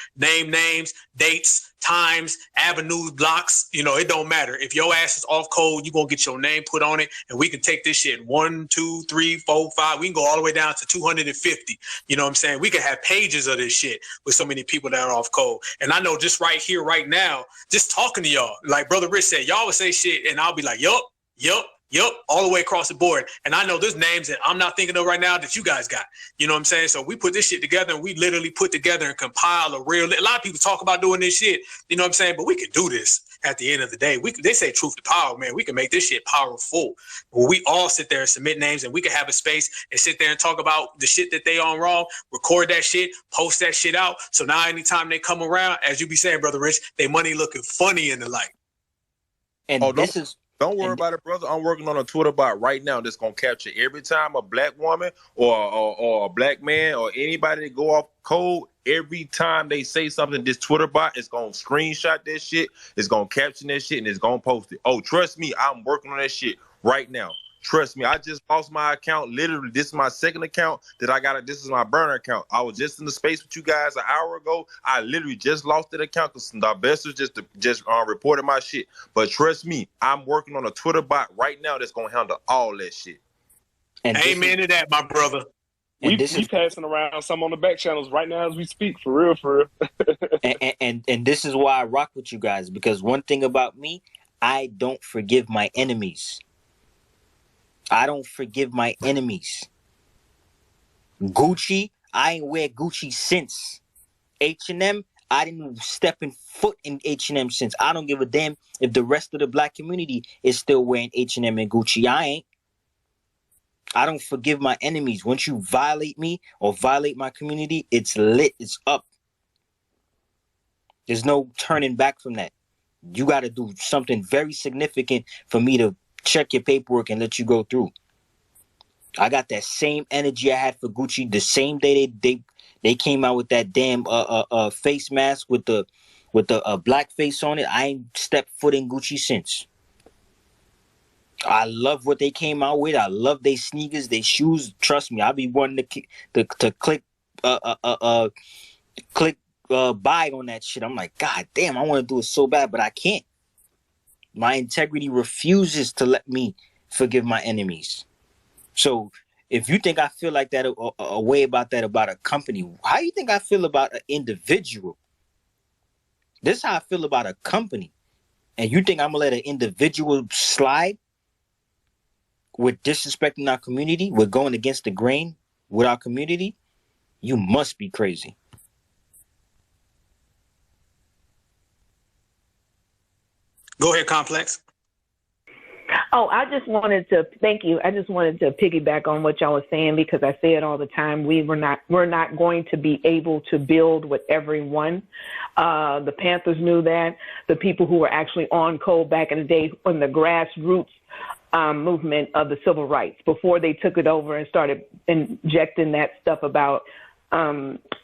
names, dates, times, avenues, blocks. It don't matter. If your ass is off code, you're going to get your name put on it, and we can take this shit 1, 2, 3, 4, 5. We can go all the way down to 250. You know what I'm saying? We can have pages of this shit with so many people that are off code. And I know just right here, right now, just talking to y'all, like Brother Rich said, y'all would say shit, and I'll be like, yup, all the way across the board. And I know there's names that I'm not thinking of right now that you guys got. You know what I'm saying? So we put this shit together, and we literally put together and compile a lot of people talk about doing this shit, you know what I'm saying? But we can do this at the end of the day. They say truth to power, man. We can make this shit powerful. Where we all sit there and submit names, and we can have a space and sit there and talk about the shit that they on wrong, record that shit, post that shit out. So now anytime they come around, as you be saying, Brother Rich, they money looking funny in the light.
And
don't worry about it, brother. I'm working on a Twitter bot right now that's gonna capture every time a black woman or a black man or anybody that go off code. Every time they say something, this Twitter bot is gonna screenshot that shit. It's gonna caption that shit and it's gonna post it. Oh, trust me, I'm working on that shit right now. Trust me, I just lost my account. Literally, this is my second account that I got. This is my burner account. I was just in the space with you guys an hour ago. I literally just lost that account because some investors just reported my shit. But trust me, I'm working on a Twitter bot right now that's gonna handle all that shit.
And amen to that, my brother.
We passing around some on the back channels right now as we speak, for real.
and this is why I rock with you guys, because one thing about me, I don't forgive my enemies. I don't forgive my enemies. Gucci, I ain't wear Gucci since. H&M, I didn't step in foot in H&M since. I don't give a damn if the rest of the black community is still wearing H&M and Gucci. I ain't. I don't forgive my enemies. Once you violate me or violate my community, it's lit. It's up. There's no turning back from that. You got to do something very significant for me to check your paperwork and let you go through. I got that same energy I had for Gucci the same day they came out with that damn face mask with the black face on it. I ain't stepped foot in Gucci since. I love what they came out with. I love their sneakers, their shoes. Trust me, I'll be wanting to click buy on that shit. I'm like, God damn, I want to do it so bad, but I can't. My integrity refuses to let me forgive my enemies. So if you think I feel like that, a way about that about a company, how you think I feel about an individual? This is how I feel about a company. And you think I'm going to let an individual slide with disrespecting our community, with going against the grain with our community? You must be crazy.
Go ahead, Complex.
Oh, I just wanted to thank you. I just wanted to piggyback on what y'all was saying, because I say it all the time. We're not going to be able to build with everyone. The Panthers knew that. The people who were actually on code back in the day when the grassroots movement of the civil rights, before they took it over and started injecting that stuff about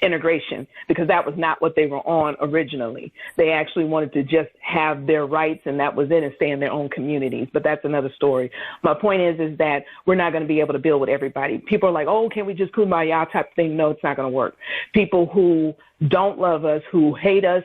integration, because that was not what they were on originally. They actually wanted to just have their rights, and that was it, and stay in their own communities. But that's another story. My point is that we're not going to be able to build with everybody. People are like, oh, can we just kumbaya type thing? No, it's not going to work. People who don't love us, who hate us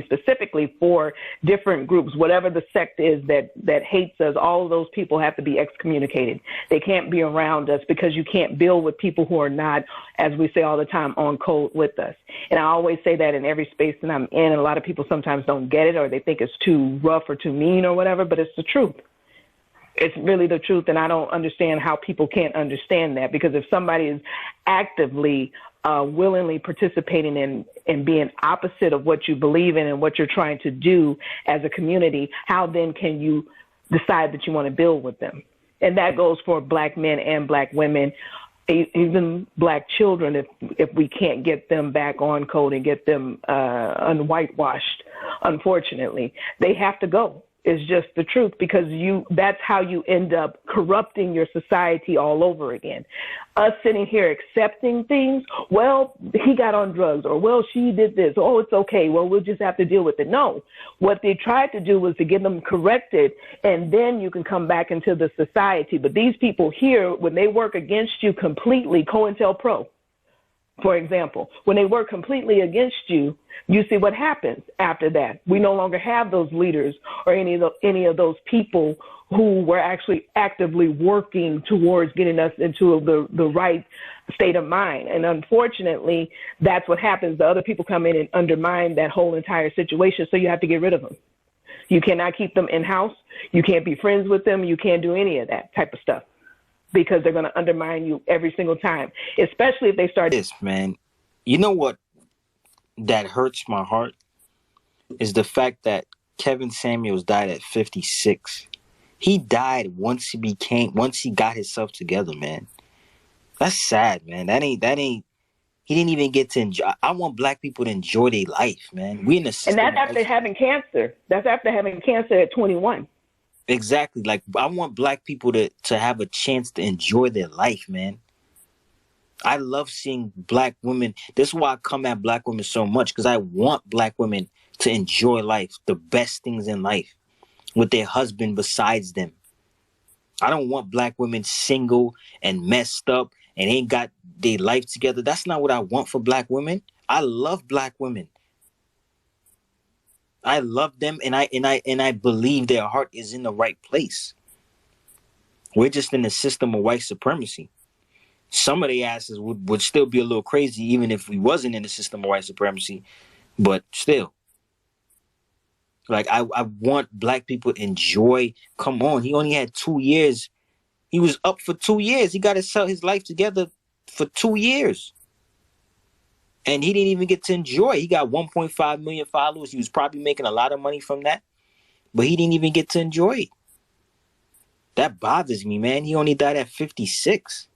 specifically for different groups, whatever the sect is that hates us, all of those people have to be excommunicated. They can't be around us because you can't build with people who are not, as we say all the time, on code with us. And I always say that in every space that I'm in, and a lot of people sometimes don't get it, or they think it's too rough or too mean or whatever, but it's the truth. It's really the truth, and I don't understand how people can't understand that, because if somebody is actively, willingly participating in being opposite of what you believe in and what you're trying to do as a community, how then can you decide that you want to build with them? And that goes for Black men and Black women, even Black children. If we can't get them back on code and get them unwhitewashed, unfortunately, they have to go. Is just the truth, because that's how you end up corrupting your society all over again. Us sitting here accepting things, well, he got on drugs, or well, she did this, oh, it's okay, well, we'll just have to deal with it. No, what they tried to do was to get them corrected, and then you can come back into the society. But these people here, when they work against you completely, COINTELPRO, for example, when they work completely against you, you see what happens after that. We no longer have those leaders or any of those people who were actually actively working towards getting us into the right state of mind. And unfortunately, that's what happens. The other people come in and undermine that whole entire situation, so you have to get rid of them. You cannot keep them in-house. You can't be friends with them. You can't do any of that type of stuff, because they're going to undermine you every single time, especially if they start.
This, man, you know what that hurts my heart is the fact that Kevin Samuels died at 56. He died once he got himself together, man. That's sad, man. That ain't, he didn't even get to enjoy. I want Black people to enjoy their life, man. We in the system.
And that's after having cancer. That's after having cancer at 21.
Exactly. Like, I want Black people to have a chance to enjoy their life, man. I love seeing Black women. This is why I come at Black women so much, because I want Black women to enjoy life, the best things in life, with their husband besides them. I don't want Black women single and messed up and ain't got their life together. That's not what I want for Black women. I love Black women. I love them, and I believe their heart is in the right place. We're just in the system of white supremacy. Some of the asses would still be a little crazy even if we wasn't in the system of white supremacy, but still. Like, I want Black people to enjoy. Come on, he only had 2 years. He was up for 2 years. He got to sell his life together for 2 years. And he didn't even get to enjoy. He got 1.5 million followers. He was probably making a lot of money from that, but he didn't even get to enjoy it. That bothers me, man. He only died at 56.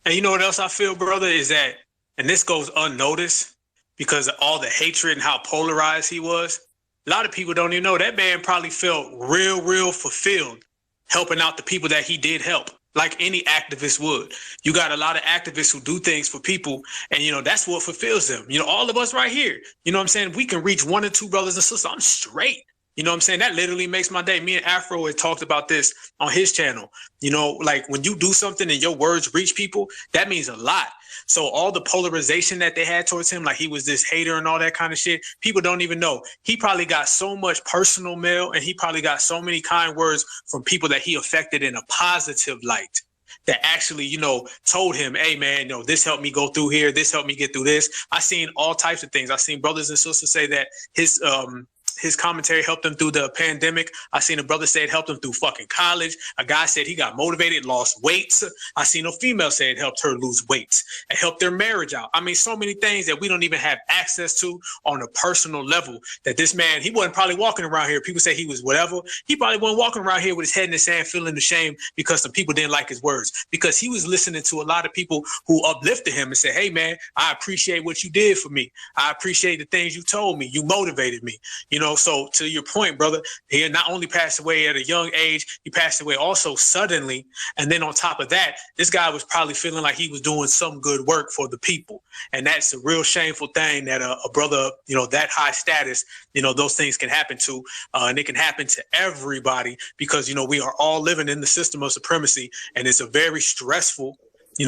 And you know what else I feel, brother, is that, and this goes unnoticed because of all the hatred and how polarized he was. A lot of people don't even know that man probably felt real fulfilled helping out the people that he did help, like any activist would. You got a lot of activists who do things for people, and, you know, that's what fulfills them. You know, all of us right here, you know what I'm saying? We can reach 1 or 2 brothers and sisters. I'm straight. You know what I'm saying? That literally makes my day. Me and Afro had talked about this on his channel. You know, like, when you do something and your words reach people, that means a lot. So all the polarization that they had towards him, like he was this hater and all that kind of shit, people don't even know. He probably got so much personal mail, and he probably got so many kind words from people that he affected in a positive light, that actually, you know, told him, hey, man, you know, this helped me go through here. This helped me get through this. I seen all types of things. I seen brothers and sisters say that his commentary helped him through the pandemic. I seen a brother say it helped him through fucking college. A guy said he got motivated, lost weights. I seen a female say it helped her lose weights and helped their marriage out. I mean, so many things that we don't even have access to on a personal level, that this man, he wasn't probably walking around here. People say he was whatever. He probably wasn't walking around here with his head in the sand, feeling ashamed because some people didn't like his words, because he was listening to a lot of people who uplifted him and said, hey, man, I appreciate what you did for me. I appreciate the things you told me. You motivated me. You know, so to your point, brother, he not only passed away at a young age, he passed away also suddenly. And then on top of that, this guy was probably feeling like he was doing some good work for the people. And that's a real shameful thing that a brother, you know, that high status, you know, those things can happen to, and it can happen to everybody, because, you know, we are all living in the system of supremacy, and it's a very stressful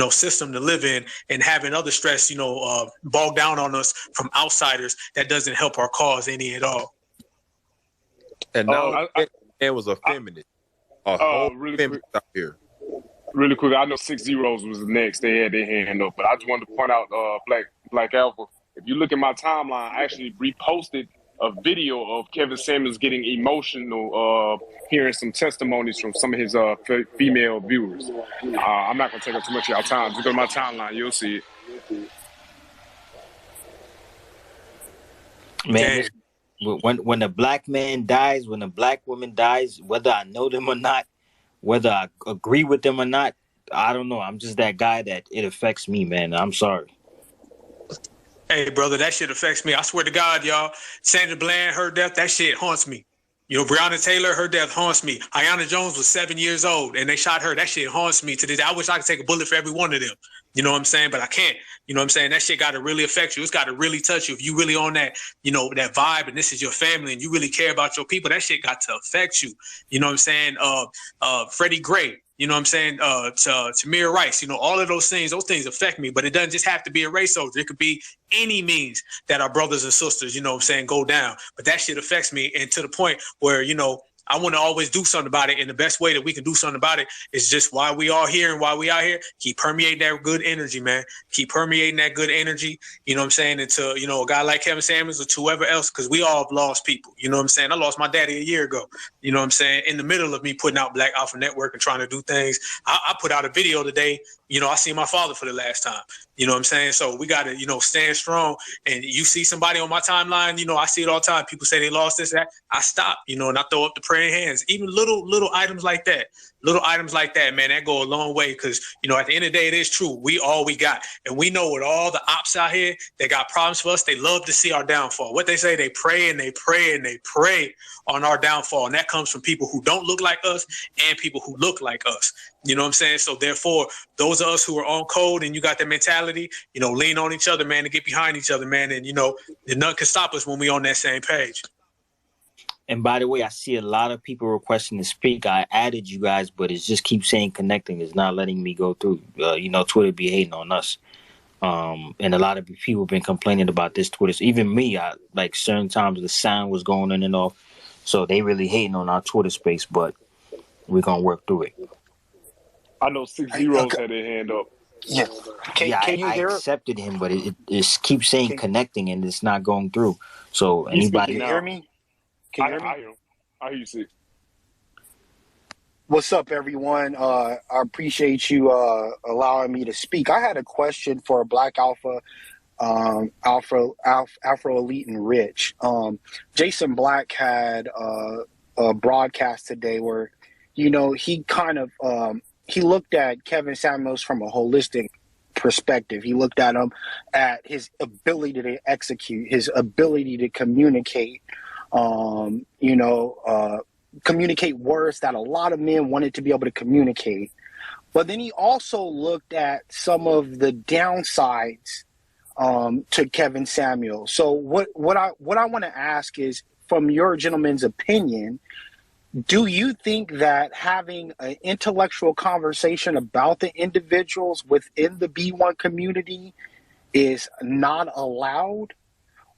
system to live in, and having other stress, bog down on us from outsiders, that doesn't help our cause any at all.
And now man was a feminist. A whole
really
feminist
quick.
out here.
Really quick, I know 6 Zeros was the next. They had their hand up, but I just wanted to point out, Black Alpha. If you look at my timeline, I actually reposted a video of Kevin Samuels getting emotional, hearing some testimonies from some of his female viewers. I'm not gonna take up too much of y'all time. Just go to my timeline, you'll see it.
Man, when a black man dies, when a black woman dies, whether I know them or not, whether I agree with them or not, I don't know. I'm just that guy that it affects me, man. I'm sorry.
Hey, brother, that shit affects me. I swear to God, y'all. Sandra Bland, her death, that shit haunts me. Breonna Taylor, her death haunts me. Ayanna Jones was 7 years old, and they shot her. That shit haunts me to this day. I wish I could take a bullet for every one of them. You know what I'm saying? But I can't. You know what I'm saying? That shit got to really affect you. It's got to really touch you. If you really on that, that vibe, and this is your family, and you really care about your people, that shit got to affect you. You know what I'm saying? Freddie Gray. You know what I'm saying? Tamir Rice, all of those things affect me, but it doesn't just have to be a race soldier. It could be any means that our brothers and sisters, go down. But that shit affects me, and to the point where, I want to always do something about it. And the best way that we can do something about it is just why we all here and why we out here. Keep permeating that good energy, man. Keep permeating that good energy. You know what I'm saying? Into, a guy like Kevin Samuels or to whoever else, because we all have lost people. You know what I'm saying? I lost my daddy a year ago. You know what I'm saying? In the middle of me putting out Black Alpha Network and trying to do things. I put out a video today. I see my father for the last time. You know what I'm saying? So we got to, stand strong. And you see somebody on my timeline, I see it all the time. People say they lost this, that. I stop, and I throw up the praying hands. Even little items like that. Little items like that, man, that go a long way because, at the end of the day, it is true. We all we got. And we know with all the ops out here that got problems for us, they love to see our downfall. What they say, they pray and they pray and they pray on our downfall. And that comes from people who don't look like us and people who look like us. You know what I'm saying? So therefore, those of us who are on code and you got that mentality, lean on each other, man, and get behind each other, man. And, nothing can stop us when we on that same page.
And by the way, I see a lot of people requesting to speak. I added you guys, but it just keeps saying connecting. It's not letting me go through. Twitter be hating on us. And a lot of people have been complaining about this Twitter. So even me, like certain times the sound was going in and off. So they really hating on our Twitter space, but we're going to work through it.
I know 6 Zeros had their hand up.
Yeah. Can you
I
hear
accepted him, but it keeps saying connecting and it's not going through. So anybody...
Can you hear me? Can you hear me?
I hear you, Sid.
What's up, everyone? I appreciate you allowing me to speak. I had a question for Black Alpha, Afro Elite and Rich. Jason Black had a broadcast today where, he kind of he looked at Kevin Samuels from a holistic perspective. He looked at him at his ability to execute, his ability to communicate. Communicate words that a lot of men wanted to be able to communicate. But then he also looked at some of the downsides to Kevin Samuels. So what I want to ask is, from your gentleman's opinion, do you think that having an intellectual conversation about the individuals within the B1 community is not allowed?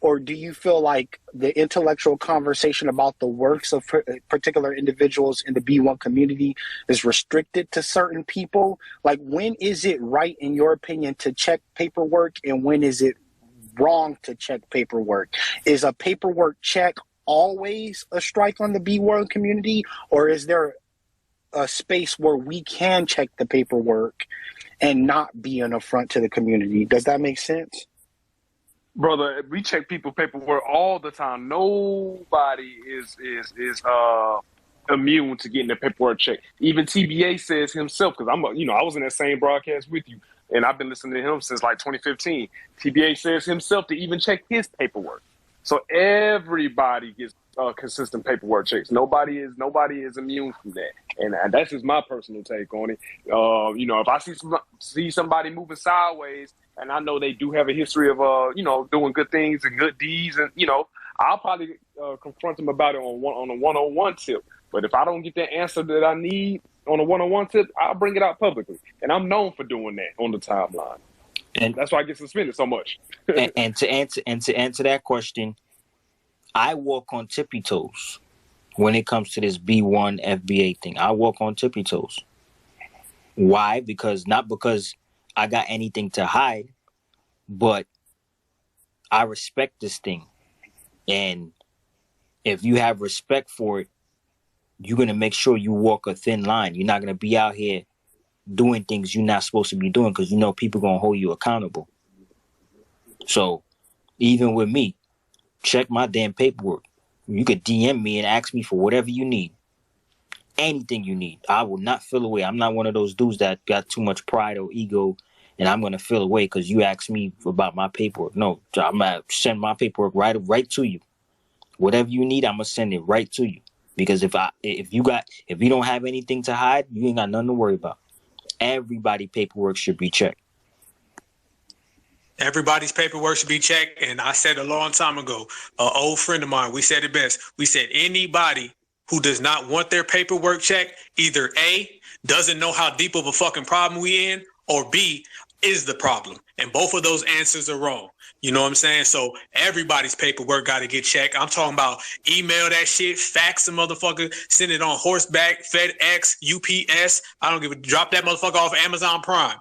Or do you feel like the intellectual conversation about the works of particular individuals in the B1 community is restricted to certain people? Like, when is it right, in your opinion, to check paperwork, and when is it wrong to check paperwork? Is a paperwork check always a strike on the B1 community, or is there a space where we can check the paperwork and not be an affront to the community? Does that make sense?
Brother, we check people paperwork all the time. Nobody is immune to getting their paperwork checked. Even TBA says himself, because I was in that same broadcast with you, and I've been listening to him since like 2015. TBA says himself to even check his paperwork. So everybody gets consistent paperwork checks. Nobody is immune from that, and that's just my personal take on it. If I see somebody moving sideways, and I know they do have a history of doing good things and good deeds, and I'll probably confront them about it on a one-on-one tip. But if I don't get the answer that I need, on a one-on-one tip, I'll bring it out publicly. And I'm known for doing that on the timeline.
And
that's why I get suspended so much.
and to answer that question, I walk on tippy toes when it comes to this B1 FBA thing. I walk on tippy toes. Why? Not because I got anything to hide, but I respect this thing. And if you have respect for it, you're going to make sure you walk a thin line. You're not going to be out here doing things you're not supposed to be doing because you know people going to hold you accountable. So even with me, check my damn paperwork. You could DM me and ask me for whatever you need. Anything you need. I will not feel away. I'm not one of those dudes that got too much pride or ego and I'm going to feel away because you asked me about my paperwork. No, I'm going to send my paperwork right to you. Whatever you need, I'm going to send it right to you. Because if you don't have anything to hide, you ain't got nothing to worry about. Everybody's paperwork should be checked.
Everybody's paperwork should be checked. And I said a long time ago, an old friend of mine, we said it best. We said anybody who does not want their paperwork checked, either A, doesn't know how deep of a fucking problem we in, or B, is the problem. And both of those answers are wrong. You know what I'm saying? So everybody's paperwork got to get checked. I'm talking about email that shit, fax a motherfucker, send it on horseback, FedEx, UPS. I don't give a drop that motherfucker off Amazon Prime.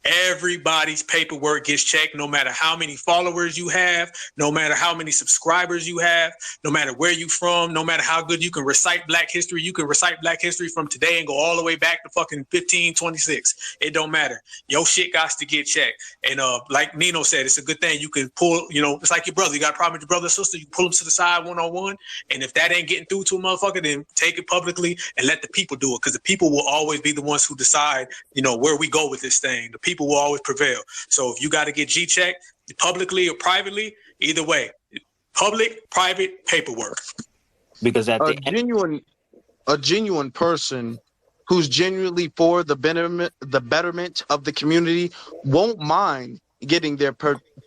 Everybody's paperwork gets checked, no matter how many followers you have, no matter how many subscribers you have, no matter where you from, no matter how good you can recite Black history. You can recite Black history from today and go all the way back to fucking 1526. It don't matter. Your shit got to get checked. And like Nino said, it's a good thing you can pull, it's like your brother. You got a problem with your brother or sister, you pull them to the side one-on-one. And if that ain't getting through to a motherfucker, then take it publicly and let the people do it. Because the people will always be the ones who decide, where we go with this thing. The people will always prevail. So if you got to get G-checked publicly or privately, either way, public, private, paperwork.
Because at
a genuine person who's genuinely for the betterment of the community won't mind getting their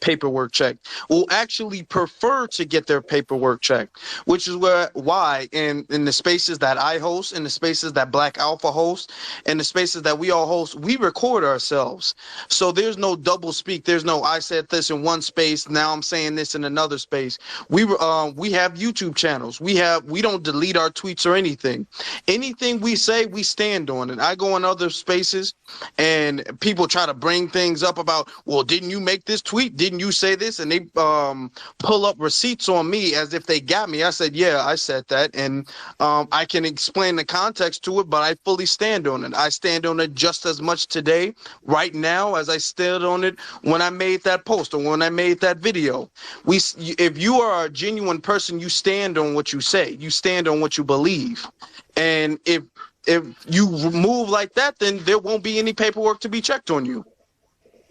paperwork checked, will actually prefer to get their paperwork checked, which is why in the spaces that I host, in the spaces that Black Alpha hosts, and the spaces that we all host, we record ourselves. So there's no double speak. There's no I said this in one space, now I'm saying this in another space. We have YouTube channels. We don't delete our tweets or anything. Anything we say, we stand on it. I go in other spaces and people try to bring things up about, well, didn't you make this tweet? Didn't you say this? And they pull up receipts on me as if they got me. I said, yeah, I said that. And I can explain the context to it, but I fully stand on it. I stand on it just as much today, right now, as I stood on it when I made that post or when I made that video. If you are a genuine person, you stand on what you say. You stand on what you believe. And if you move like that, then there won't be any paperwork to be checked on you.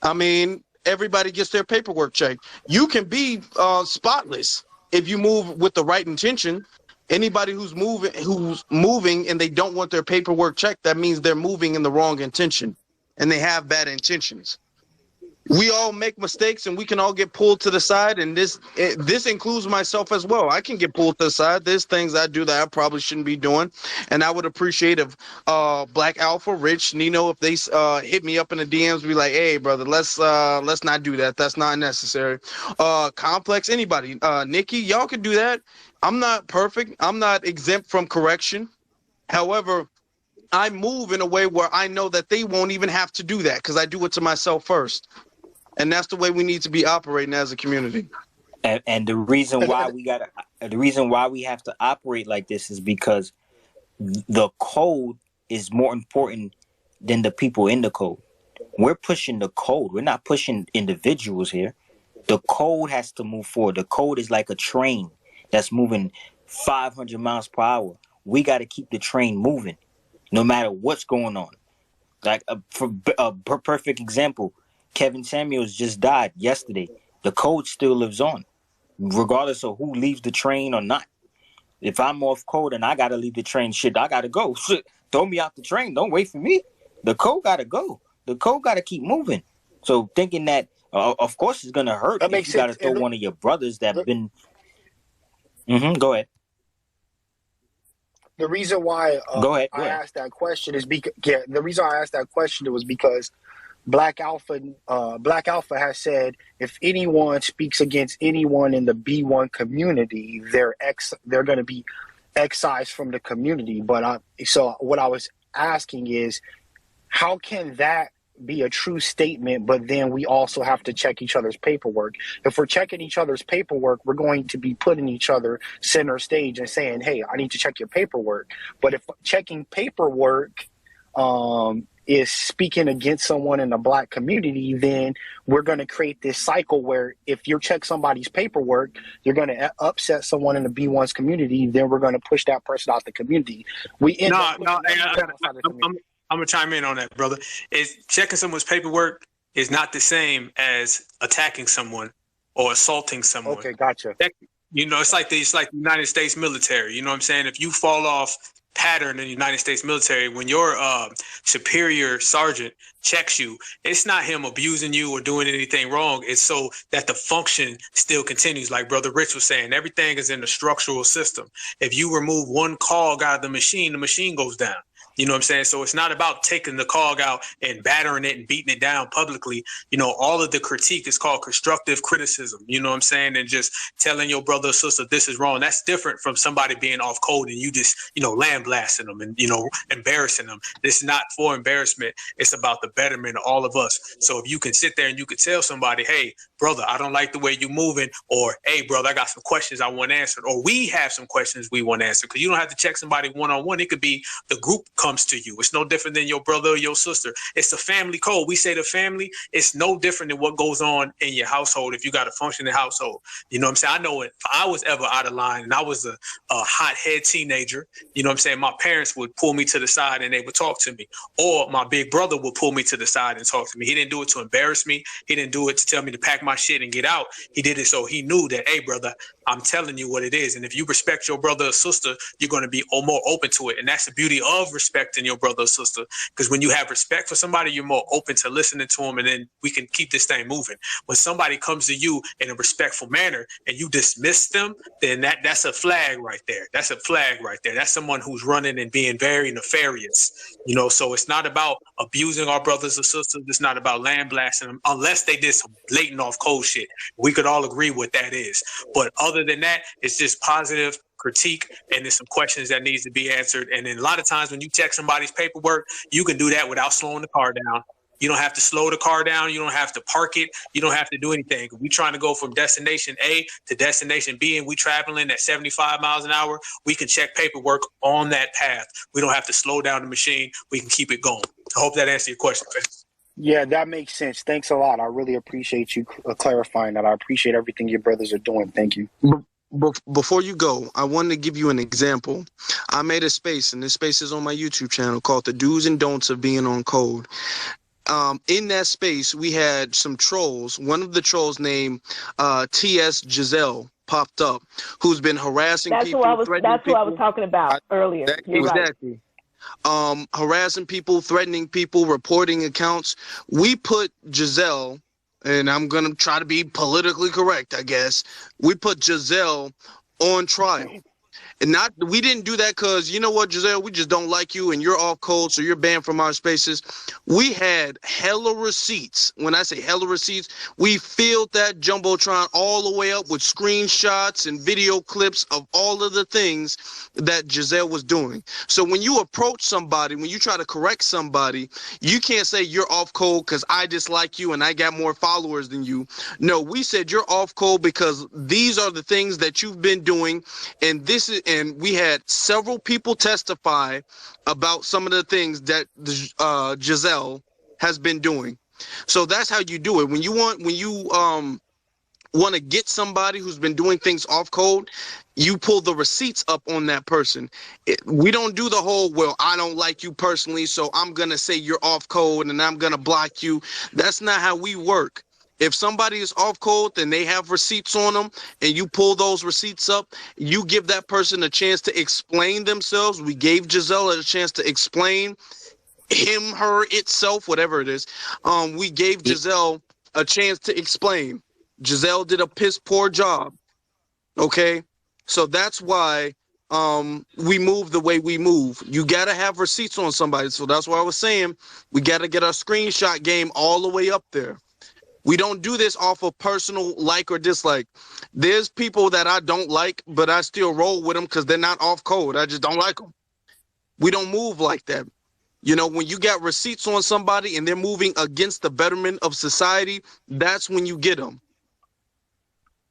I mean, everybody gets their paperwork checked. You can be spotless if you move with the right intention. Anybody who's moving and they don't want their paperwork checked, that means they're moving in the wrong intention and they have bad intentions. We all make mistakes and we can all get pulled to the side, and this includes myself as well. I can get pulled to the side. There's things I do that I probably shouldn't be doing, and I would appreciate if Black Alpha, Rich, Nino, if they hit me up in the DMs, be like, hey brother, let's not do that. That's not necessary. Complex, anybody, Nikki, y'all can do that. I'm not perfect. I'm not exempt from correction. However, I move in a way where I know that they won't even have to do that because I do it to myself first. And that's the way we need to be operating as a community.
And the reason why we have to operate like this is because the code is more important than the people in the code. We're pushing the code. We're not pushing individuals here. The code has to move forward. The code is like a train that's moving 500 miles per hour. We got to keep the train moving no matter what's going on. Like for a perfect example, Kevin Samuels just died yesterday. The code still lives on, regardless of who leaves the train or not. If I'm off code and I gotta leave the train, I gotta go. Throw me out the train. Don't wait for me. The code gotta go. The code gotta keep moving. So thinking that, of course, it's gonna hurt if you gotta throw one of your brothers that been. Go ahead.
The reason why
Go ahead.
I asked that question is because was because Black Alpha has said if anyone speaks against anyone in the B1 community, they're going to be excised from the community. But so what I was asking is, how can that be a true statement, but then we also have to check each other's paperwork? If we're checking each other's paperwork, we're going to be putting each other center stage and saying, hey, I need to check your paperwork. But if checking paperwork is speaking against someone in the Black community, then we're going to create this cycle where if you check somebody's paperwork, you're going to upset someone in the B1's community, then we're going to push that person out the community.
I'm gonna chime in on that, brother. Is checking someone's paperwork is not the same as attacking someone or assaulting someone.
Okay, gotcha.
It's like the United States military. You know what I'm saying? If you fall off pattern in the United States military, when your superior sergeant checks you, it's not him abusing you or doing anything wrong. It's so that the function still continues. Like Brother Rich was saying, everything is in the structural system. If you remove one cog out of the machine goes down. You know what I'm saying? So it's not about taking the cog out and battering it and beating it down publicly. All of the critique is called constructive criticism. You know what I'm saying? And just telling your brother or sister, this is wrong. That's different from somebody being off code and you just, lambasting them and, embarrassing them. This is not for embarrassment. It's about the betterment of all of us. So if you can sit there and you can tell somebody, hey, brother, I don't like the way you're moving, or hey, brother, I got some questions I want answered, or we have some questions we want answered, because you don't have to check somebody one-on-one. It could be the group comes to you. It's no different than your brother or your sister. It's a family code. We say the family, it's no different than what goes on in your household if you got a functioning household. You know what I'm saying? I know if I was ever out of line and I was a hothead teenager, you know what I'm saying, my parents would pull me to the side and they would talk to me, or my big brother would pull me to the side and talk to me. He didn't do it to embarrass me. He didn't do it to tell me to pack my shit and get out. He did it so he knew that, hey, brother, I'm telling you what it is. And if you respect your brother or sister, you're going to be more open to it. And that's the beauty of respecting your brother or sister, because when you have respect for somebody, you're more open to listening to them, and then we can keep this thing moving. When somebody comes to you in a respectful manner and you dismiss them, then that's a flag right there. That's a flag right there. That's someone who's running and being very nefarious. So it's not about abusing our brothers or sisters. It's not about lambasting them, unless they did some blatant off code shit. We could all agree what that is. But other than that, it's just positive critique, and there's some questions that needs to be answered. And then a lot of times when you check somebody's paperwork, you can do that without slowing the car down. You don't have to slow the car down. You don't have to park it. You don't have to do anything. If we're trying to go from destination A to destination B and we traveling at 75 miles an hour, we can check paperwork on that path. We don't have to slow down the machine. We can keep it going. I hope that answers your question, man.
Yeah, that makes sense. Thanks a lot. I really appreciate you clarifying that. I appreciate everything your brothers are doing. Thank you.
Before you go, I wanted to give you an example. I made a space, and this space is on my YouTube channel, called The Do's and Don'ts of Being on Code. In that space, we had some trolls. One of the trolls named T.S. Giselle popped up, who's been harassing people.
That's who I was talking about earlier.
Exactly.
Right.
Harassing people, threatening people, reporting accounts. We put Giselle, and I'm going to try to be politically correct, I guess. We put Giselle on trial. And we didn't do that because, you know what, Giselle, we just don't like you and you're off code, so you're banned from our spaces. We had hella receipts. When I say hella receipts, we filled that Jumbotron all the way up with screenshots and video clips of all of the things that Giselle was doing. So when you approach somebody, when you try to correct somebody, you can't say you're off code because I dislike you and I got more followers than you. No, we said you're off code because these are the things that you've been doing, and we had several people testify about some of the things that Giselle has been doing. So that's how you do it. When you want to get somebody who's been doing things off code, you pull the receipts up on that person. We don't do the whole, well, I don't like you personally, so I'm going to say you're off code and I'm going to block you. That's not how we work. If somebody is off code and they have receipts on them and you pull those receipts up, you give that person a chance to explain themselves. We gave Giselle a chance to explain him, her, itself, whatever it is. We gave Giselle a chance to explain. Giselle did a piss poor job. Okay? So that's why we move the way we move. You got to have receipts on somebody. So that's why I was saying we got to get our screenshot game all the way up there. We don't do this off of personal like or dislike. There's people that I don't like, but I still roll with them because they're not off code. I just don't like them. We don't move like that. You know, when you got receipts on somebody and they're moving against the betterment of society, that's when you get them.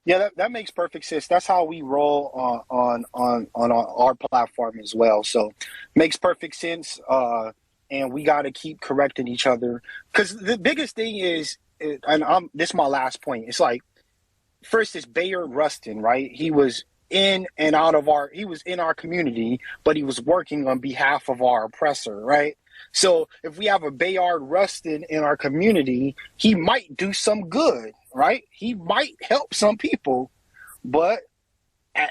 Yeah, that makes perfect sense. That's how we roll on our platform as well. So makes perfect sense. And we got to keep correcting each other, because the biggest thing is, and this is my last point. It's like, first is Bayard Rustin, right? He was in our community, but he was working on behalf of our oppressor, right? So if we have a Bayard Rustin in our community, he might do some good, right? He might help some people, but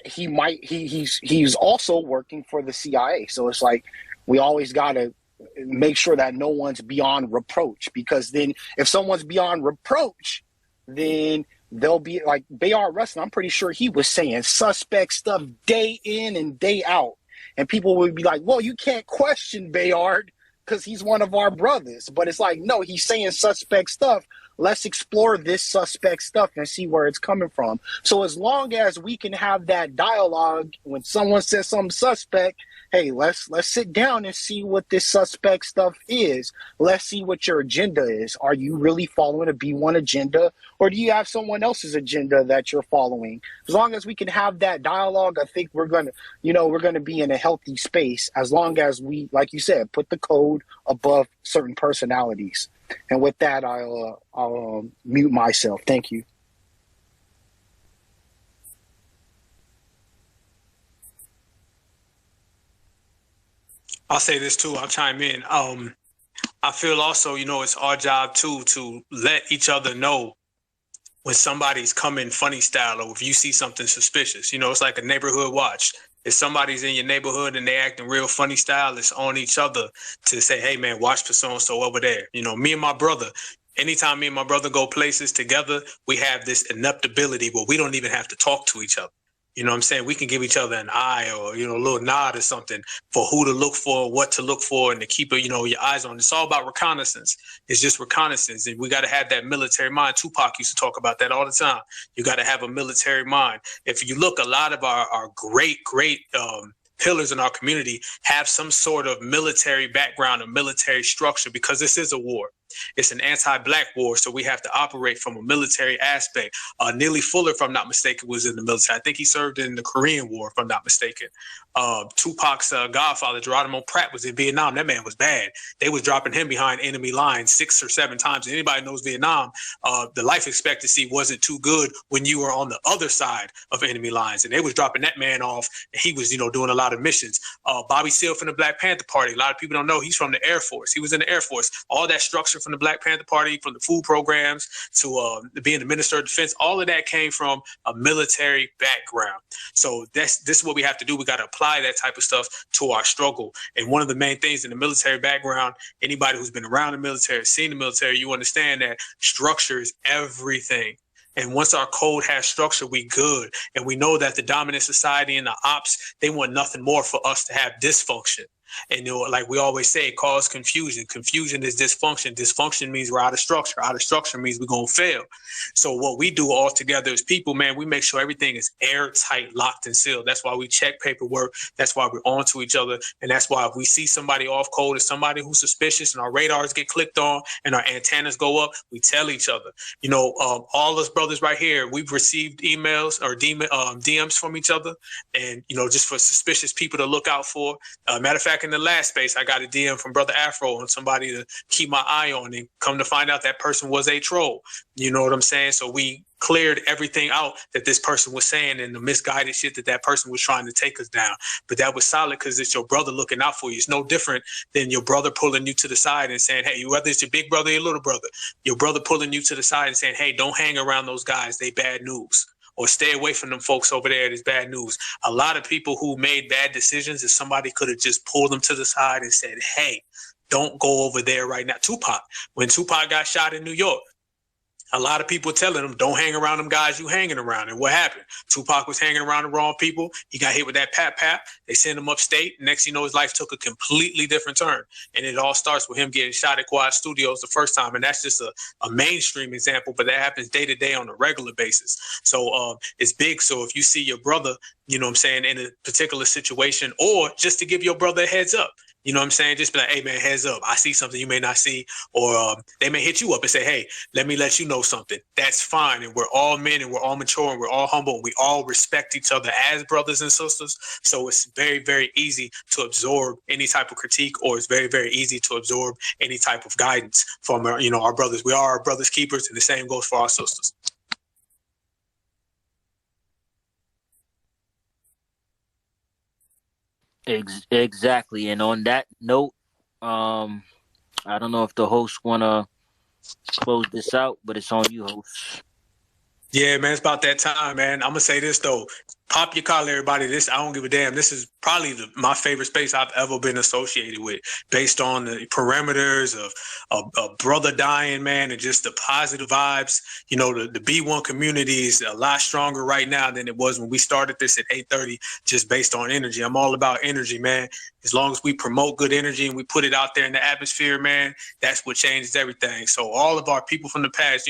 he's also working for the CIA. So it's like, we always got to make sure that no one's beyond reproach, because then if someone's beyond reproach, then they'll be like Bayard Rustin. I'm pretty sure he was saying suspect stuff day in and day out, and people would be like, well, you can't question Bayard because he's one of our brothers. But it's like, no, he's saying suspect stuff. Let's explore this suspect stuff and see where it's coming from. So as long as we can have that dialogue, when someone says something suspect, hey, let's sit down and see what this suspect stuff is. Let's see what your agenda is. Are you really following a B1 agenda, or do you have someone else's agenda that you're following? As long as we can have that dialogue, I think we're gonna be in a healthy space, as long as we, like you said, put the code above certain personalities. And with that, I'll mute myself. Thank you.
I'll say this too. I'll chime in. I feel also, it's our job too to let each other know when somebody's coming funny style, or if you see something suspicious. It's like a neighborhood watch. If somebody's in your neighborhood and they acting real funny style, it's on each other to say, hey man, watch for so-and-so over there. Me and my brother, anytime me and my brother go places together, we have this ineptability where we don't even have to talk to each other. You know what I'm saying? We can give each other an eye or, a little nod or something for who to look for, what to look for, and to keep, your eyes on. It's all about reconnaissance. It's just reconnaissance. And we got to have that military mind. Tupac used to talk about that all the time. You got to have a military mind. If you look, a lot of our great pillars in our community have some sort of military background or military structure, because this is a war. It's an anti-black war, so we have to operate from a military aspect. Neely Fuller, if I'm not mistaken, was in the military. I think he served in the Korean War, if I'm not mistaken. Tupac's godfather, Geronimo Pratt, was in Vietnam. That man was bad. They was dropping him behind enemy lines 6 or 7 times. And anybody knows Vietnam, the life expectancy wasn't too good when you were on the other side of enemy lines. And they was dropping that man off, and he was, doing a lot of missions. Bobby Seale from the Black Panther Party, a lot of people don't know, he's from the Air Force. He was in the Air Force. All that structure from the Black Panther Party, from the food programs to being the Minister of Defense, all of that came from a military background. So this is what we have to do. We got to apply that type of stuff to our struggle. And one of the main things in the military background, anybody who's been around the military, seen the military, you understand that structure is everything. And once our code has structure, we good. And we know that the dominant society and the ops, they want nothing more for us to have dysfunction. And like we always say, it causes confusion. Confusion is dysfunction. Dysfunction means we're out of structure. Out of structure means we're going to fail. So what we do all together as people, man, we make sure everything is airtight, locked and sealed. That's why we check paperwork. That's why we're on to each other. And that's why if we see somebody off code or somebody who's suspicious and our radars get clicked on and our antennas go up, we tell each other. All us brothers right here, we've received emails or DMs from each other, and, just for suspicious people to look out for. Matter of fact, in the last space, I got a DM from Brother Afro on somebody to keep my eye on, and come to find out that person was a troll. You know what I'm saying? So we cleared everything out that this person was saying and the misguided shit that person was trying to take us down. But that was solid because it's your brother looking out for you. It's no different than your brother pulling you to the side and saying, hey, whether it's your big brother or your little brother, your brother pulling you to the side and saying, hey, don't hang around those guys. They bad news. Or stay away from them folks over there. It's bad news. A lot of people who made bad decisions, if somebody could have just pulled them to the side and said, hey, don't go over there right now. Tupac, when Tupac got shot in New York, A lot of people telling them, don't hang around them guys you hanging around. And what happened? Tupac was hanging around the wrong people. He got hit with that pap. They sent him upstate. Next, his life took a completely different turn. And it all starts with him getting shot at Quad Studios the first time. And that's just a mainstream example, but that happens day to day on a regular basis. So it's big. So if you see your brother, in a particular situation, or just to give your brother a heads up, just be like, hey man, heads up, I see something you may not see, or they may hit you up and say, hey, let me let you know something. That's fine. And we're all men and we're all mature and we're all humble. And we all respect each other as brothers and sisters. So it's very, very easy to absorb any type of critique, or it's very, very easy to absorb any type of guidance from our brothers. We are our brothers' keepers, and the same goes for our sisters.
Exactly. And on that note, I don't know if the host wanna close this out, but it's on you, host.
Yeah, man, it's about that time, man. I'm gonna say this though. Pop your collar, everybody. I don't give a damn. This is probably my favorite space I've ever been associated with, based on the parameters of a brother dying, man, and just the positive vibes. The B1 community is a lot stronger right now than it was when we started this at 8:30, just based on energy. I'm all about energy, man. As long as we promote good energy and we put it out there in the atmosphere, man, that's what changes everything. So all of our people from the past,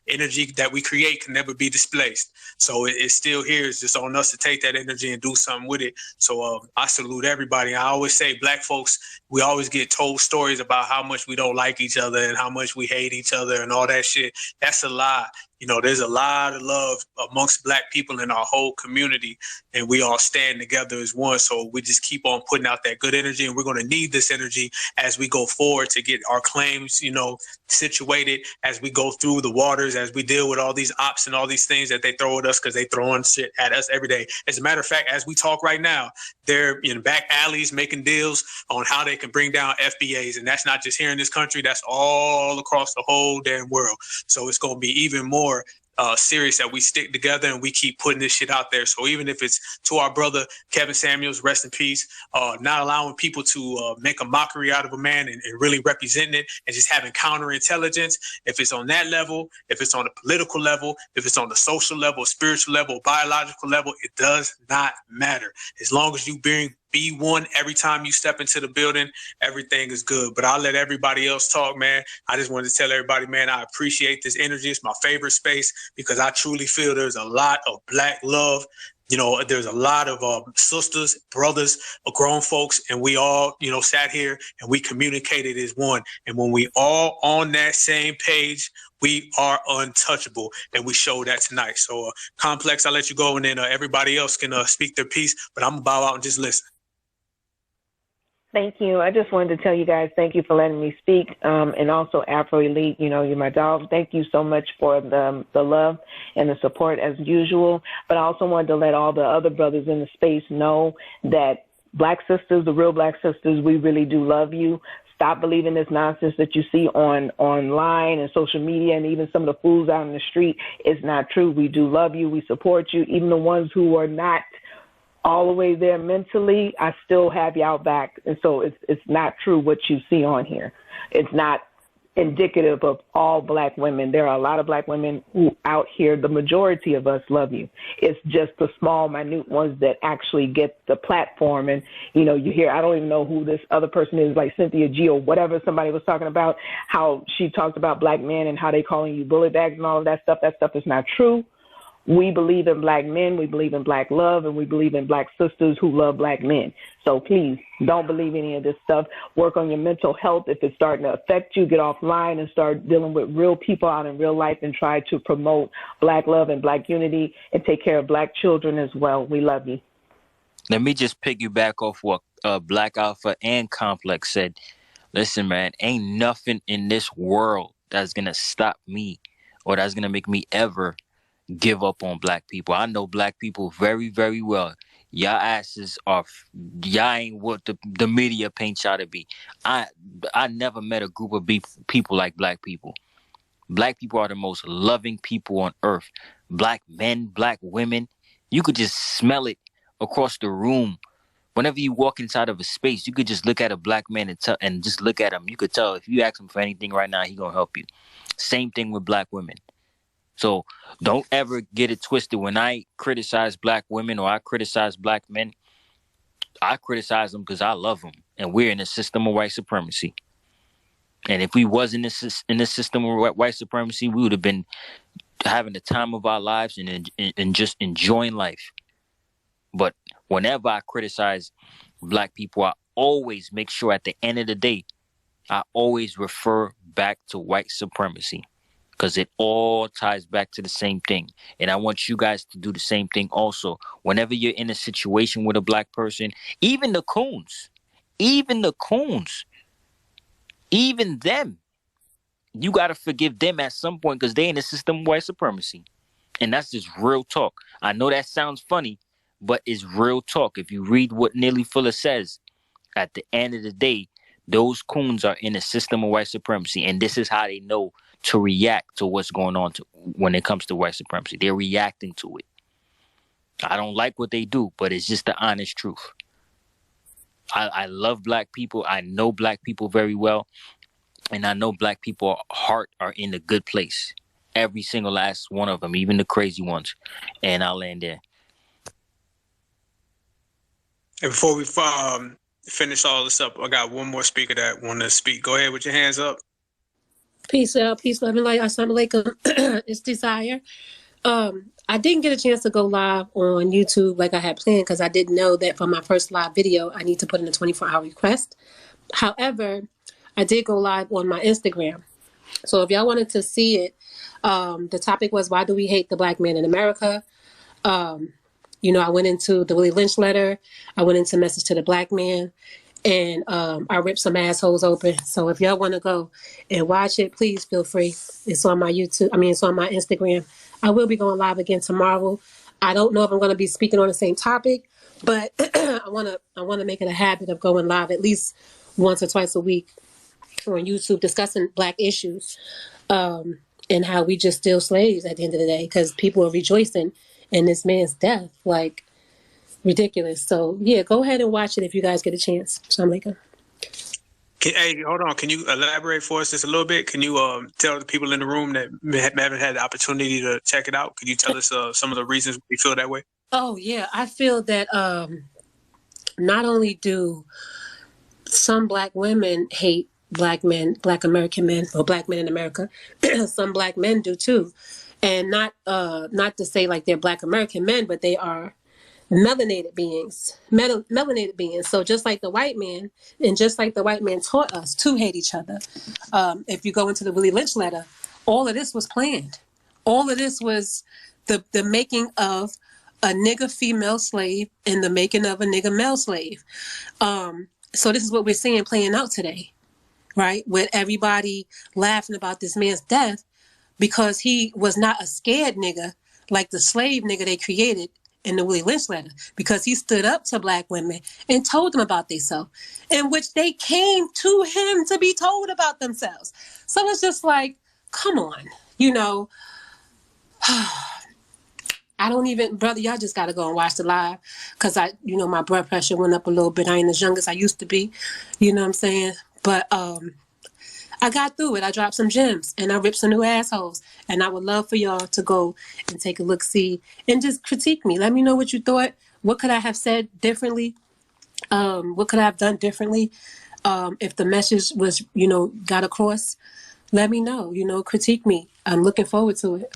energy that we create can never be displaced. So it's still here. It's just on us to take that energy and do something with it. So I salute everybody. I always say, black folks, we always get told stories about how much we don't like each other and how much we hate each other and all that shit. That's a lie. There's a lot of love amongst black people in our whole community, and we all stand together as one. So we just keep on putting out that good energy, and we're going to need this energy as we go forward to get our claims, situated, as we go through the waters, as we deal with all these ops and all these things that they throw at us, because they throwing shit at us every day. As a matter of fact, as we talk right now, they're in back alleys making deals on how they can bring down FBAs. And that's not just here in this country, that's all across the whole damn world. So it's going to be even more serious that we stick together and we keep putting this shit out there. So even if it's to our brother Kevin Samuels, rest in peace, not allowing people to make a mockery out of a man and really representing it and just having counterintelligence, if it's on that level, if it's on the political level, if it's on the social level, spiritual level, biological level, it does not matter. As long as you be one every time you step into the building, everything is good. But I'll let everybody else talk, man. I just wanted to tell everybody, man, I appreciate this energy. It's my favorite space because I truly feel there's a lot of black love. There's a lot of sisters, brothers, grown folks, and we all, sat here and we communicated as one. And when we all on that same page, we are untouchable, and we show that tonight. So, Complex, I'll let you go, and then everybody else can speak their piece, but I'm going to bow out and just listen.
Thank you. I just wanted to tell you guys thank you for letting me speak, and also Afro Elite, you're my dog. Thank you so much for the love and the support as usual. But I also wanted to let all the other brothers in the space know that black sisters, the real black sisters, we really do love you. Stop believing this nonsense that you see online and social media, and even some of the fools out in the street. It's not true. We do love you. We support you. Even the ones who are not all the way there mentally, I still have you out back. And so it's not true what you see on here. It's not indicative of all black women. There are a lot of black women who out here, the majority of us love you. It's just the small, minute ones that actually get the platform. And, you hear, I don't even know who this other person is, like Cynthia G or whatever somebody was talking about, how she talked about black men and how they calling you bullet bags and all of that stuff. That stuff is not true. We believe in black men, we believe in black love, and we believe in black sisters who love black men. So please don't believe any of this stuff. Work on your mental health. If it's starting to affect you, get offline and start dealing with real people out in real life and try to promote black love and black unity and take care of black children as well. We love you.
Let me just piggyback off what Black Alpha and Complex said. Listen, man, ain't nothing in this world that's going to stop me or that's going to make me ever give up on black people. I know black people very, very well. Y'all asses are, y'all ain't what the media paints y'all to be. I never met a group of people like black people. Black people are the most loving people on earth. Black men, black women. You could just smell it across the room. Whenever you walk inside of a space, you could just look at a black man and just look at him. You could tell if you ask him for anything right now, he gonna help you. Same thing with black women. So don't ever get it twisted. When I criticize black women or I criticize black men, I criticize them because I love them. And we're in a system of white supremacy. And if we wasn't in the system of white supremacy, we would have been having the time of our lives and just enjoying life. But whenever I criticize black people, I always make sure at the end of the day, I always refer back to white supremacy because it all ties back to the same thing. And I want you guys to do the same thing also. Whenever you're in a situation with a black person, even the coons, even them, you got to forgive them at some point because they in the system of white supremacy. And that's just real talk. I know that sounds funny, but it's real talk. If you read what Neely Fuller says, at the end of the day, those coons are in a system of white supremacy. And this is how they know to react to what's going on when it comes to white supremacy. They're reacting to it. I don't like what they do, but it's just the honest truth. I love black people. I know black people very well. And I know black people heart are in a good place. Every single last one of them, even the crazy ones. And I'll land there.
And before we finish all this up, I got one more speaker that want to speak. Go ahead with your hands up.
Peace, peace, love, and light. Assalamu alaikum. It's Desire. I didn't get a chance to go live on YouTube like I had planned because I didn't know that for my first live video, I need to put in a 24-hour request. However, I did go live on my Instagram. So if y'all wanted to see it, the topic was, why do we hate the black man in America? I went into the Willie Lynch letter. I went into Message to the Black Man. And I ripped some assholes open. So if y'all want to go and watch it, please feel free. It's on my YouTube. It's on my Instagram. I will be going live again tomorrow. I don't know if I'm going to be speaking on the same topic, but I want to make it a habit of going live at least once or twice a week on YouTube discussing black issues and how we just still slaves at the end of the day because people are rejoicing in this man's death. Like, ridiculous. So yeah, go ahead and watch it if you guys get a chance. Assalamu alaikum.
Hey, hold on. Can you elaborate for us just a little bit? Can you tell the people in the room that haven't had the opportunity to check it out? Could you tell us some of the reasons we feel that way?
Oh yeah, I feel that not only do some black women hate black men, black American men, or black men in America, some black men do too, and not to say like they're black American men, but they are melanated beings. So just like the white man, and just like the white man taught us to hate each other. If you go into the Willie Lynch letter, all of this was planned. All of this was the making of a nigger female slave and the making of a nigger male slave. So this is what we're seeing playing out today, right? With everybody laughing about this man's death because he was not a scared nigger like the slave nigger they created in the Willie Lynch letter, because he stood up to black women and told them about themselves, in which they came to him to be told about themselves. So it's just like, come on, I don't even, brother, y'all just got to go and watch the live because my blood pressure went up a little bit. I ain't as young as I used to be, you know what I'm saying? But I got through it. I dropped some gems and I ripped some new assholes. And I would love for y'all to go and take a look, see, and just critique me. Let me know what you thought. What could I have said differently? What could I have done differently? If the message was, got across, let me know, critique me. I'm looking forward to it.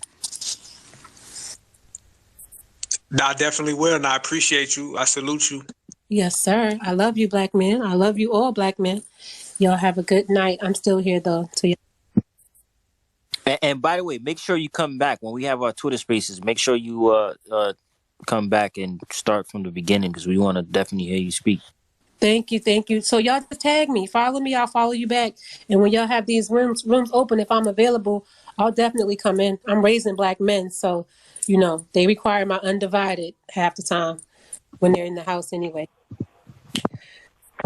I definitely will. And I appreciate you. I salute you.
Yes, sir. I love you, black men. I love you all, black men. Y'all have a good night. I'm still here, though.
And by the way, make sure you come back when we have our Twitter spaces. Make sure you come back and start from the beginning because we want to definitely hear you speak.
Thank you. So y'all just tag me. Follow me. I'll follow you back. And when y'all have these rooms open, if I'm available, I'll definitely come in. I'm raising black men, so, they require my undivided half the time when they're in the house anyway.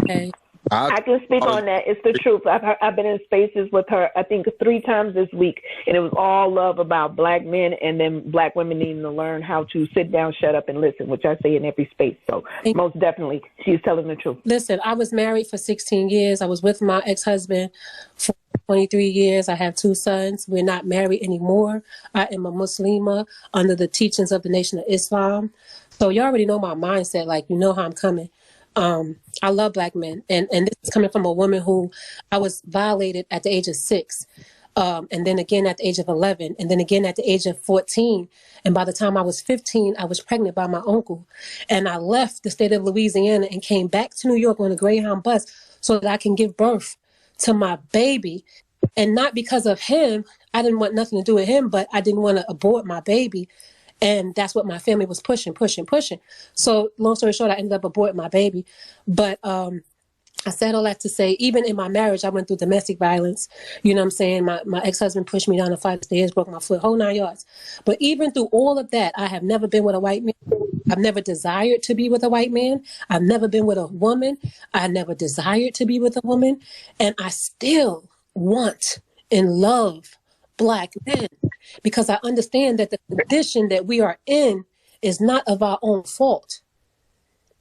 Okay.
I can speak on that. It's the truth. I've been in spaces with her, I think 3 times this week, and it was all love about black men and then black women needing to learn how to sit down, shut up, and listen, which I say in every space. So most definitely, she's telling the truth.
Listen, I was married for 16 years. I was with my ex-husband for 23 years. I have 2 sons. We're not married anymore. I am a Muslima under the teachings of the Nation of Islam. So you already know my mindset. Like, you know how I'm coming. I love black men. And this is coming from a woman who I was violated at the age of 6. And then again at the age of 11, and then again at the age of 14. And by the time I was 15, I was pregnant by my uncle. And I left the state of Louisiana and came back to New York on a Greyhound bus so that I can give birth to my baby. And not because of him, I didn't want nothing to do with him, but I didn't want to abort my baby. And that's what my family was pushing. So long story short, I ended up aborting my baby. But I said all that to say, even in my marriage, I went through domestic violence. You know what I'm saying? My ex-husband pushed me down a flight of stairs, broke my foot, whole 9 yards. But even through all of that, I have never been with a white man. I've never desired to be with a white man. I've never been with a woman. I never desired to be with a woman. And I still want and love black men because I understand that the condition that we are in is not of our own fault.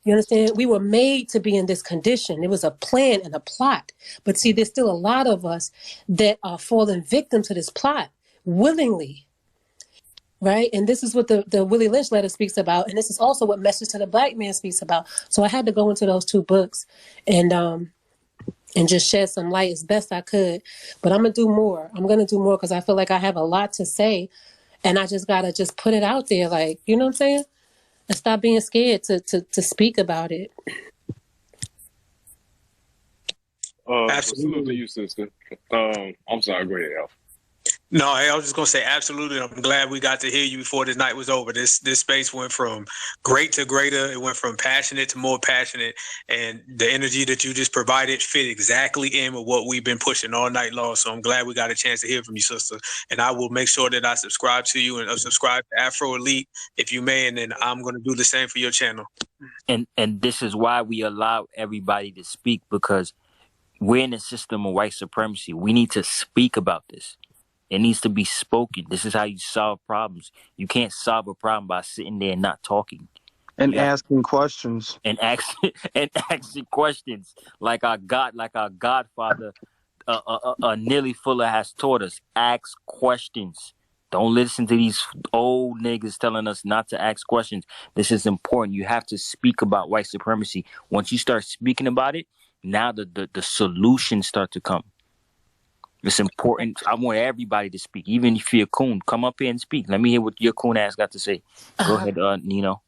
You understand? We were made to be in this condition. It was a plan and a plot. But see, there's still a lot of us that are falling victim to this plot willingly. Right? And this is what the Willie Lynch letter speaks about. And this is also what Message to the Black Man speaks about. So I had to go into those 2 books and just shed some light as best I could. But I'm going to do more. I'm going to do more because I feel like I have a lot to say. And I just got to just put it out there. Like, you know what I'm saying? And stop being scared to speak about it.
Absolutely, you sister. I'm sorry. Go ahead, Alf.
No, hey, I was just gonna say absolutely. I'm glad we got to hear you before this night was over. This space went from great to greater. It went from passionate to more passionate, and the energy that you just provided fit exactly in with what we've been pushing all night long. So I'm glad we got a chance to hear from you, sister. And I will make sure that I subscribe to you and subscribe to Afro Elite if you may, and then I'm gonna do the same for your channel.
And this is why we allow everybody to speak, because we're in a system of white supremacy. We need to speak about this. It needs to be spoken. This is how you solve problems. You can't solve a problem by sitting there and not talking.
And asking questions.
And asking questions like our Godfather, Neely Fuller has taught us. Ask questions. Don't listen to these old niggas telling us not to ask questions. This is important. You have to speak about white supremacy. Once you start speaking about it, now the solutions start to come. It's important. I want everybody to speak. Even if you're a coon, come up here and speak. Let me hear what your coon ass got to say. Go ahead, Nino.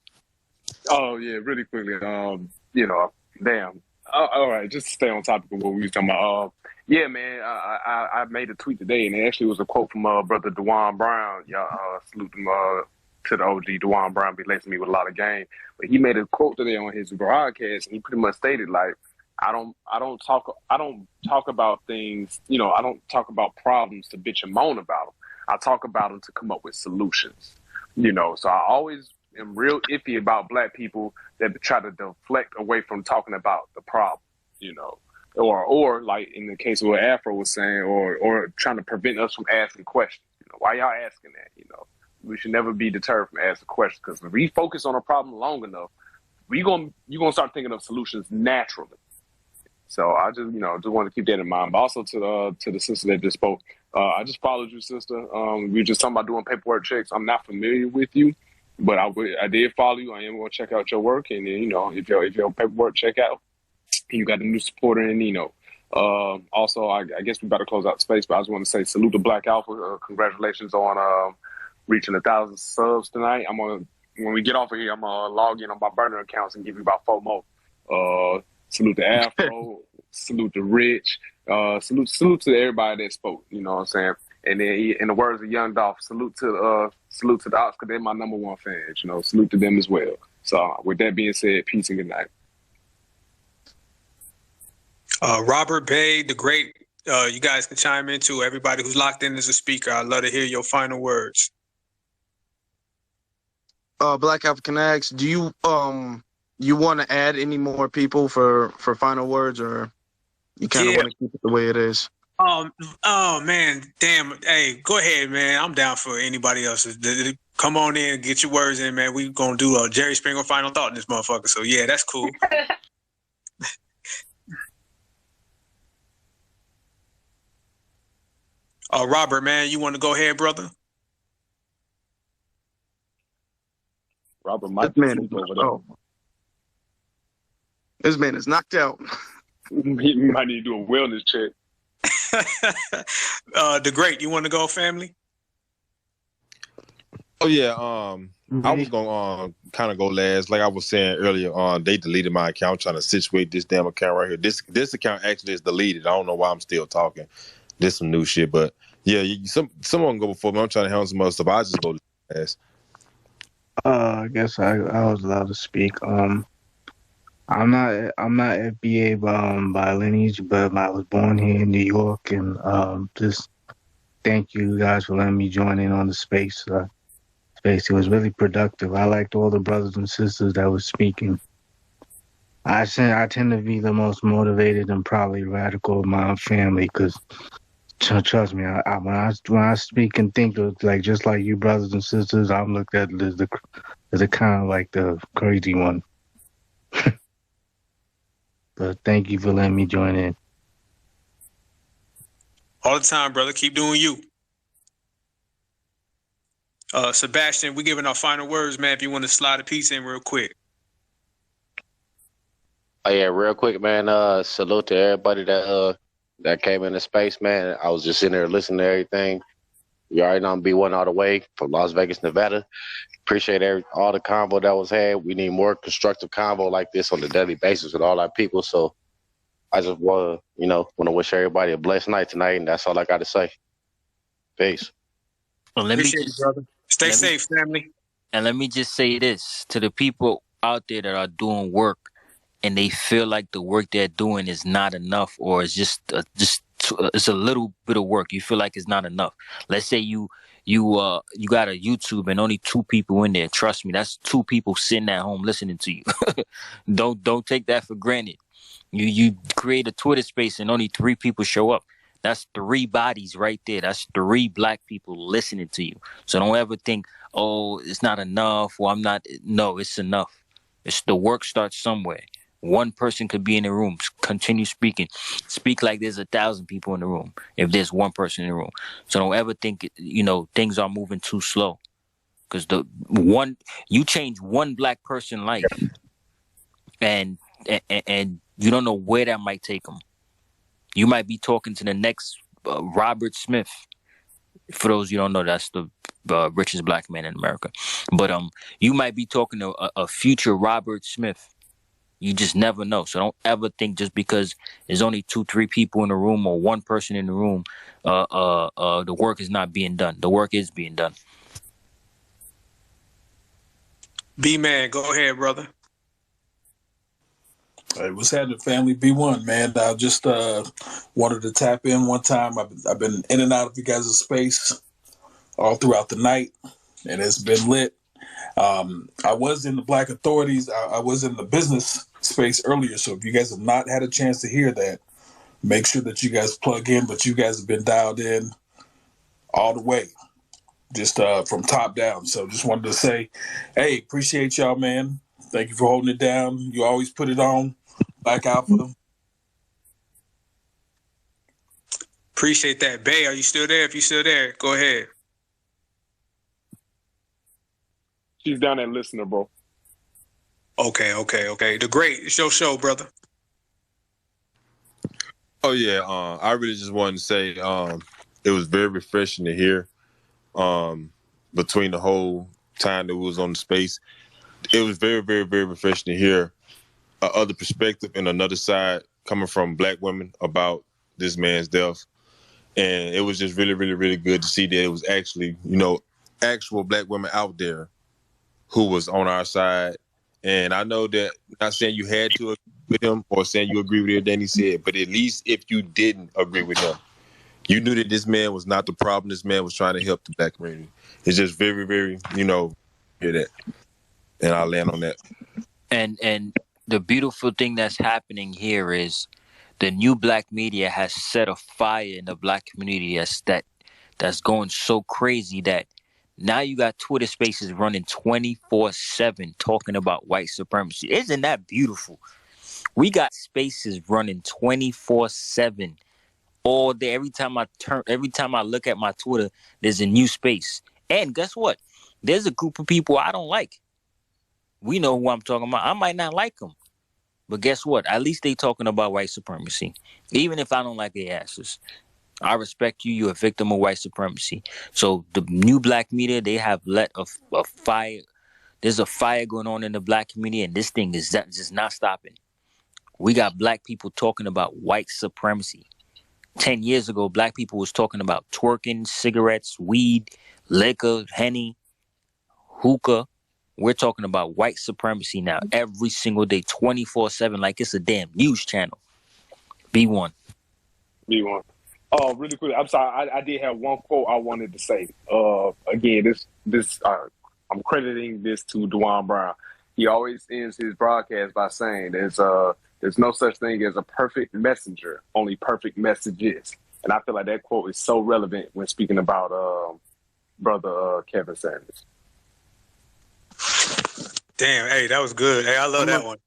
Oh yeah, really quickly. Damn. All right, just to stay on topic of what we was talking about. Yeah, man. I made a tweet today, and it actually was a quote from brother Dewan Brown. Y'all salute him to the OG Dewan Brown. Be lacing me with a lot of game. But he made a quote today on his broadcast, and he pretty much stated like, I don't talk about things, I don't talk about problems to bitch and moan about them. I talk about them to come up with solutions, So I always am real iffy about black people that try to deflect away from talking about the problem, or like in the case of what Afro was saying, or trying to prevent us from asking questions. Why y'all asking that? We should never be deterred from asking questions, because if we focus on a problem long enough, you're gonna start thinking of solutions naturally. So I just, just want to keep that in mind. But also to the sister that just spoke, I just followed you, sister. We were just talking about doing paperwork checks. I'm not familiar with you, but I did follow you. I am going to check out your work, and then, if your paperwork check out, you got a new supporter in Nino. Also, I guess we better close out the space, but I just want to say salute to Black Alpha. Congratulations on reaching 1,000 subs tonight. When we get off of here, I'm gonna log in on my burner accounts and give you about 4 more. Salute to Afro, salute to Rich, salute to everybody that spoke, you know what I'm saying? And then in the words of Young Dolph, salute to the Ops, because they're my #1 fans, salute to them as well. So with that being said, peace and good night.
Robert Bay, the great, you guys can chime in too. Everybody who's locked in as a speaker, I'd love to hear your final words.
Black African X, do you want to add any more people for final words, or? You kind of want to keep it the way it is.
Oh man, damn. Hey, go ahead, man. I'm down for anybody else. Come on in, get your words in, man. We gonna do a Jerry Springer final thought in this motherfucker. So yeah, that's cool. Robert, man, you want to go ahead, brother?
Robert might
This man
sleep over there.
oh. This man is knocked out.
He might need to do a wellness check.
The Great, you want to go, family?
Oh yeah, I was gonna kind of go last. Like I was saying earlier, they deleted my account, trying to situate this damn account right here. This account actually is deleted. I don't know why I'm still talking. This some new shit, but yeah, someone go before me. I'm trying to handle some other stuff. I just go last.
I guess I was allowed to speak. I'm not FBA by lineage, but I was born here in New York, and just thank you guys for letting me join in on the space. It was really productive. I liked all the brothers and sisters that were speaking. I tend to be the most motivated and probably radical of my family because, trust me, when I speak and think of just like you brothers and sisters, I'm looked at as the kind of like the crazy one. But thank you for letting me join in.
All the time, brother. Keep doing you. Sebastian, we're giving our final words, man. If you want to slide a piece in real quick.
Oh yeah, real quick, man. Salute to everybody that came into space, man. I was just in there listening to everything. You already know I'm B1 all the way from Las Vegas, Nevada. Appreciate all the convo that was had. We need more constructive convo like this on a daily basis with all our people. So I just want to wish everybody a blessed night tonight, and that's all I got to say. Peace.
Well, let me
Appreciate
just
you, brother. Stay safe, family.
And let me just say this to the people out there that are doing work and they feel like the work they're doing is not enough, or it's just it's a little bit of work. You feel like it's not enough. Let's say you got a YouTube and only 2 people in there. Trust me, that's 2 people sitting at home listening to you. Don't take that for granted. You create a Twitter space and only 3 people show up. That's 3 bodies right there. That's 3 black people listening to you. So don't ever think, oh, it's not enough, or I'm not. No, it's enough. It's the work starts somewhere. One person could be in the room, continue speaking. Speak like there's 1,000 people in the room if there's one person in the room. So don't ever think, things are moving too slow. Because you change one black person's life, and you don't know where that might take them. You might be talking to the next Robert Smith. For those you don't know, that's the richest black man in America. But you might be talking to a future Robert Smith. You just never know. So don't ever think just because there's only 2-3 people in the room or one person in the room, the work is not being done. The work is being done.
B-Man, go ahead, brother.
Hey, what's happening, family? B1, man. I just wanted to tap in one time. I've been in and out of you guys' space all throughout the night, and it's been lit. I was in the Black Authorities. I was in the business space earlier, so if you guys have not had a chance to hear that, make sure that you guys plug in. But you guys have been dialed in all the way, just from top down. So just wanted to say, hey, appreciate y'all, man. Thank you for holding it down. You always put it on. Black Alpha.
Appreciate that. Bay, are you still there? If you're still there, go ahead.
She's down there listening, bro.
Okay. The Great, it's your show, brother.
Oh yeah, I really just wanted to say it was very refreshing to hear between the whole time that we was on the space. It was very, very, very refreshing to hear other perspective and another side coming from black women about this man's death. And it was just really, really, really good to see that it was actually, actual black women out there who was on our side. And I know that, not saying you had to agree with him or saying you agree with everything he said, but at least if you didn't agree with him, you knew that this man was not the problem. This man was trying to help the black community. It's just very, very, hear that. And I'll land on that.
And the beautiful thing that's happening here is the new black media has set a fire in the black community that's going so crazy that now you got Twitter spaces running 24/7 talking about white supremacy. Isn't that beautiful? We got spaces running 24/7 all day. Every time I look at my Twitter, there's a new space. And guess what? There's a group of people I don't like. We know who I'm talking about. I might not like them. But guess what? At least they talking about white supremacy. Even if I don't like their asses. I respect you. You're a victim of white supremacy. So the new black media, they have let a fire. There's a fire going on in the black community, and this thing is just not stopping. We got black people talking about white supremacy. 10 years ago, black people was talking about twerking, cigarettes, weed, liquor, Henny, hookah. We're talking about white supremacy now every single day, 24/7, like it's a damn news channel. B1.
B1. Really quick, I'm sorry, I did have one quote I wanted to say. Again, I'm crediting this to Dewan Brown. He always ends his broadcast by saying there's no such thing as a perfect messenger, only perfect messages. And I feel like that quote is so relevant when speaking about brother Kevin Sanders.
Damn, hey, that was good. Hey, I love that one.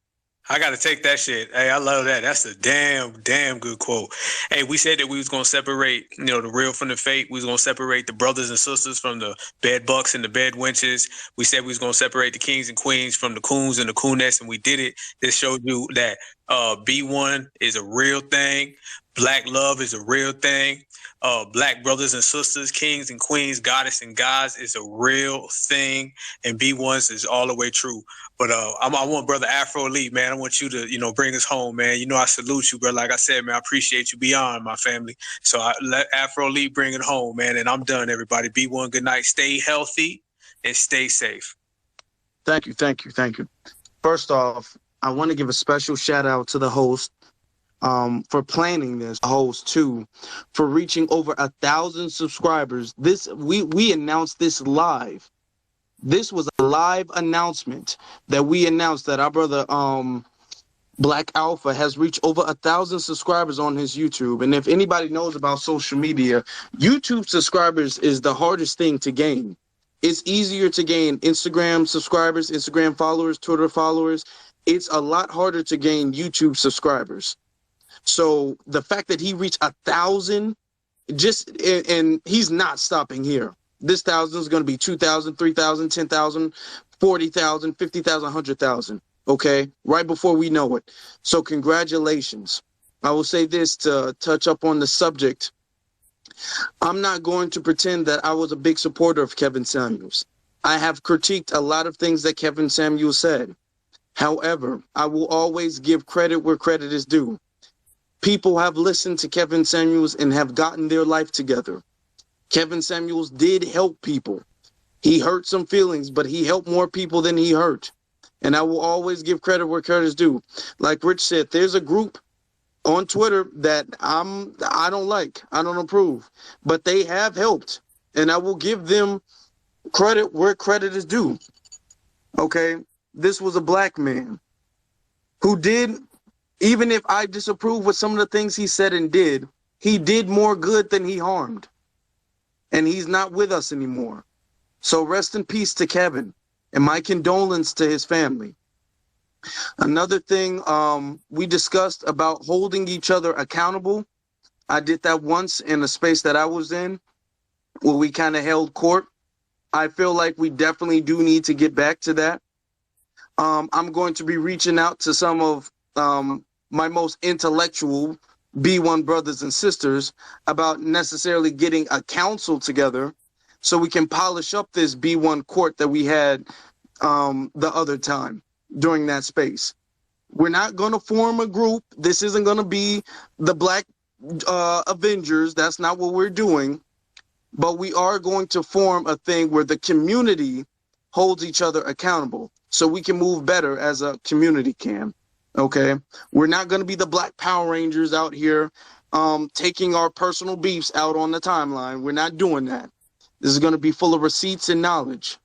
I got to take that shit. Hey, I love that. That's a damn good quote. Hey, we said that we was going to separate, the real from the fake. We was going to separate the brothers and sisters from the bed bucks and the bed wenches. We said we was going to separate the kings and queens from the coons and the coonettes, and we did it. This showed you that B1 is a real thing. Black love is a real thing. Black brothers and sisters, kings and queens, goddess and gods is a real thing. And B1's is all the way true. But I want Brother Afro Elite, man. I want you to, bring us home, man. I salute you, bro. Like I said, man, I appreciate you beyond my family. So I let Afro Elite bring it home, man. And I'm done, everybody. B1, good night. Stay healthy and stay safe.
Thank you. First off, I want to give a special shout out to the host for planning this, host too, for reaching over 1,000 subscribers. We announced this live. This was a live announcement that we announced that our brother Black Alpha has reached over 1,000 subscribers on his YouTube. And if anybody knows about social media, YouTube subscribers is the hardest thing to gain. It's easier to gain Instagram subscribers, Instagram followers, Twitter followers. It's a lot harder to gain YouTube subscribers. So the fact that he reached 1,000, and he's not stopping here. This 1,000 is going to be 2,000, 3,000, 10,000, 40,000, 50,000, 100,000. Okay, right before we know it. So congratulations. I will say this to touch up on the subject. I'm not going to pretend that I was a big supporter of Kevin Samuels. I have critiqued a lot of things that Kevin Samuels said. However, I will always give credit where credit is due. People have listened to Kevin Samuels and have gotten their life together. Kevin Samuels did help people. He hurt some feelings, but he helped more people than he hurt. And I will always give credit where credit is due. Like Rich said, there's a group on Twitter that I don't like, I don't approve, but they have helped. And I will give them credit where credit is due. Okay? This was a black man who did, even if I disapprove with some of the things he said and did, he did more good than he harmed. And he's not with us anymore. So rest in peace to Kevin, and my condolence to his family. Another thing we discussed about holding each other accountable. I did that once in a space that I was in where we kind of held court. I feel like we definitely do need to get back to that. I'm going to be reaching out to some of my most intellectual B1 brothers and sisters about necessarily getting a council together so we can polish up this B1 court that we had the other time during that space. We're not going to form a group. This isn't going to be the Black Avengers. That's not what we're doing. But we are going to form a thing where the community holds each other accountable so we can move better as a community can. Okay, we're not going to be the Black Power Rangers out here taking our personal beefs out on the timeline. We're not doing that. This is going to be full of receipts and knowledge.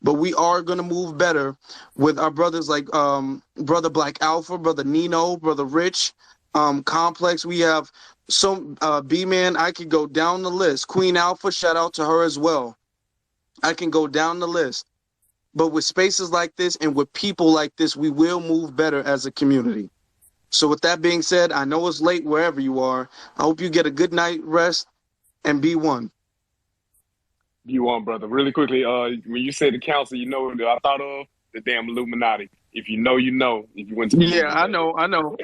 But we are going to move better with our brothers like Brother Black Alpha, Brother Nino, Brother Rich, Complex. We have some B-Man. I could go down the list. Queen Alpha, shout out to her as well. I can go down the list. But with spaces like this and with people like this, we will move better as a community. So with that being said, I know it's late wherever you are. I hope you get a good night rest and be one.
Be one, brother. Really quickly, when you said the council, you know what I thought of? The damn Illuminati. If you know, you know. If you went to the
Yeah,
movie
I know.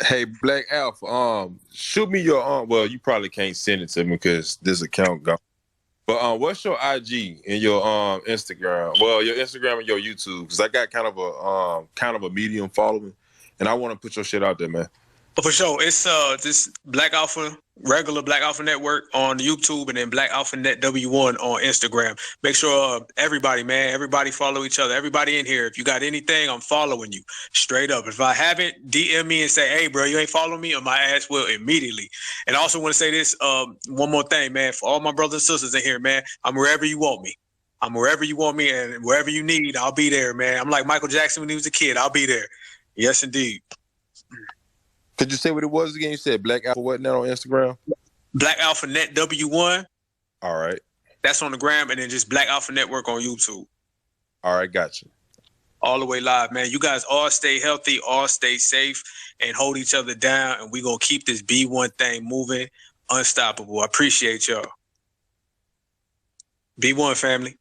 Hey, Black Alpha, shoot me your well, you probably can't send it to me because this account gone. But what's your IG and your Instagram? Well, your Instagram and your YouTube, because I got kind of a medium following, and I want to put your shit out there, man.
But for sure, it's this Black Alpha, regular Black Alpha Network on YouTube, and then Black Alpha Net W1 on Instagram. Make sure everybody follow each other. Everybody in here, if you got anything, I'm following you straight up. If I haven't, DM me and say, hey, bro, you ain't following me, or my ass will immediately. And I also want to say this, one more thing, man, for all my brothers and sisters in here, man, I'm wherever you want me. I'm wherever you want me, and wherever you need, I'll be there, man. I'm like Michael Jackson when he was a kid. I'll be there. Yes, indeed.
Could you say what it was again? You said Black Alpha what now on Instagram?
Black Alpha Net W1.
All right.
That's on the gram, and then just Black Alpha Network on YouTube.
All right, gotcha.
All the way live, man. You guys all stay healthy, all stay safe, and hold each other down, and we're going to keep this B1 thing moving unstoppable. I appreciate y'all. B1 family.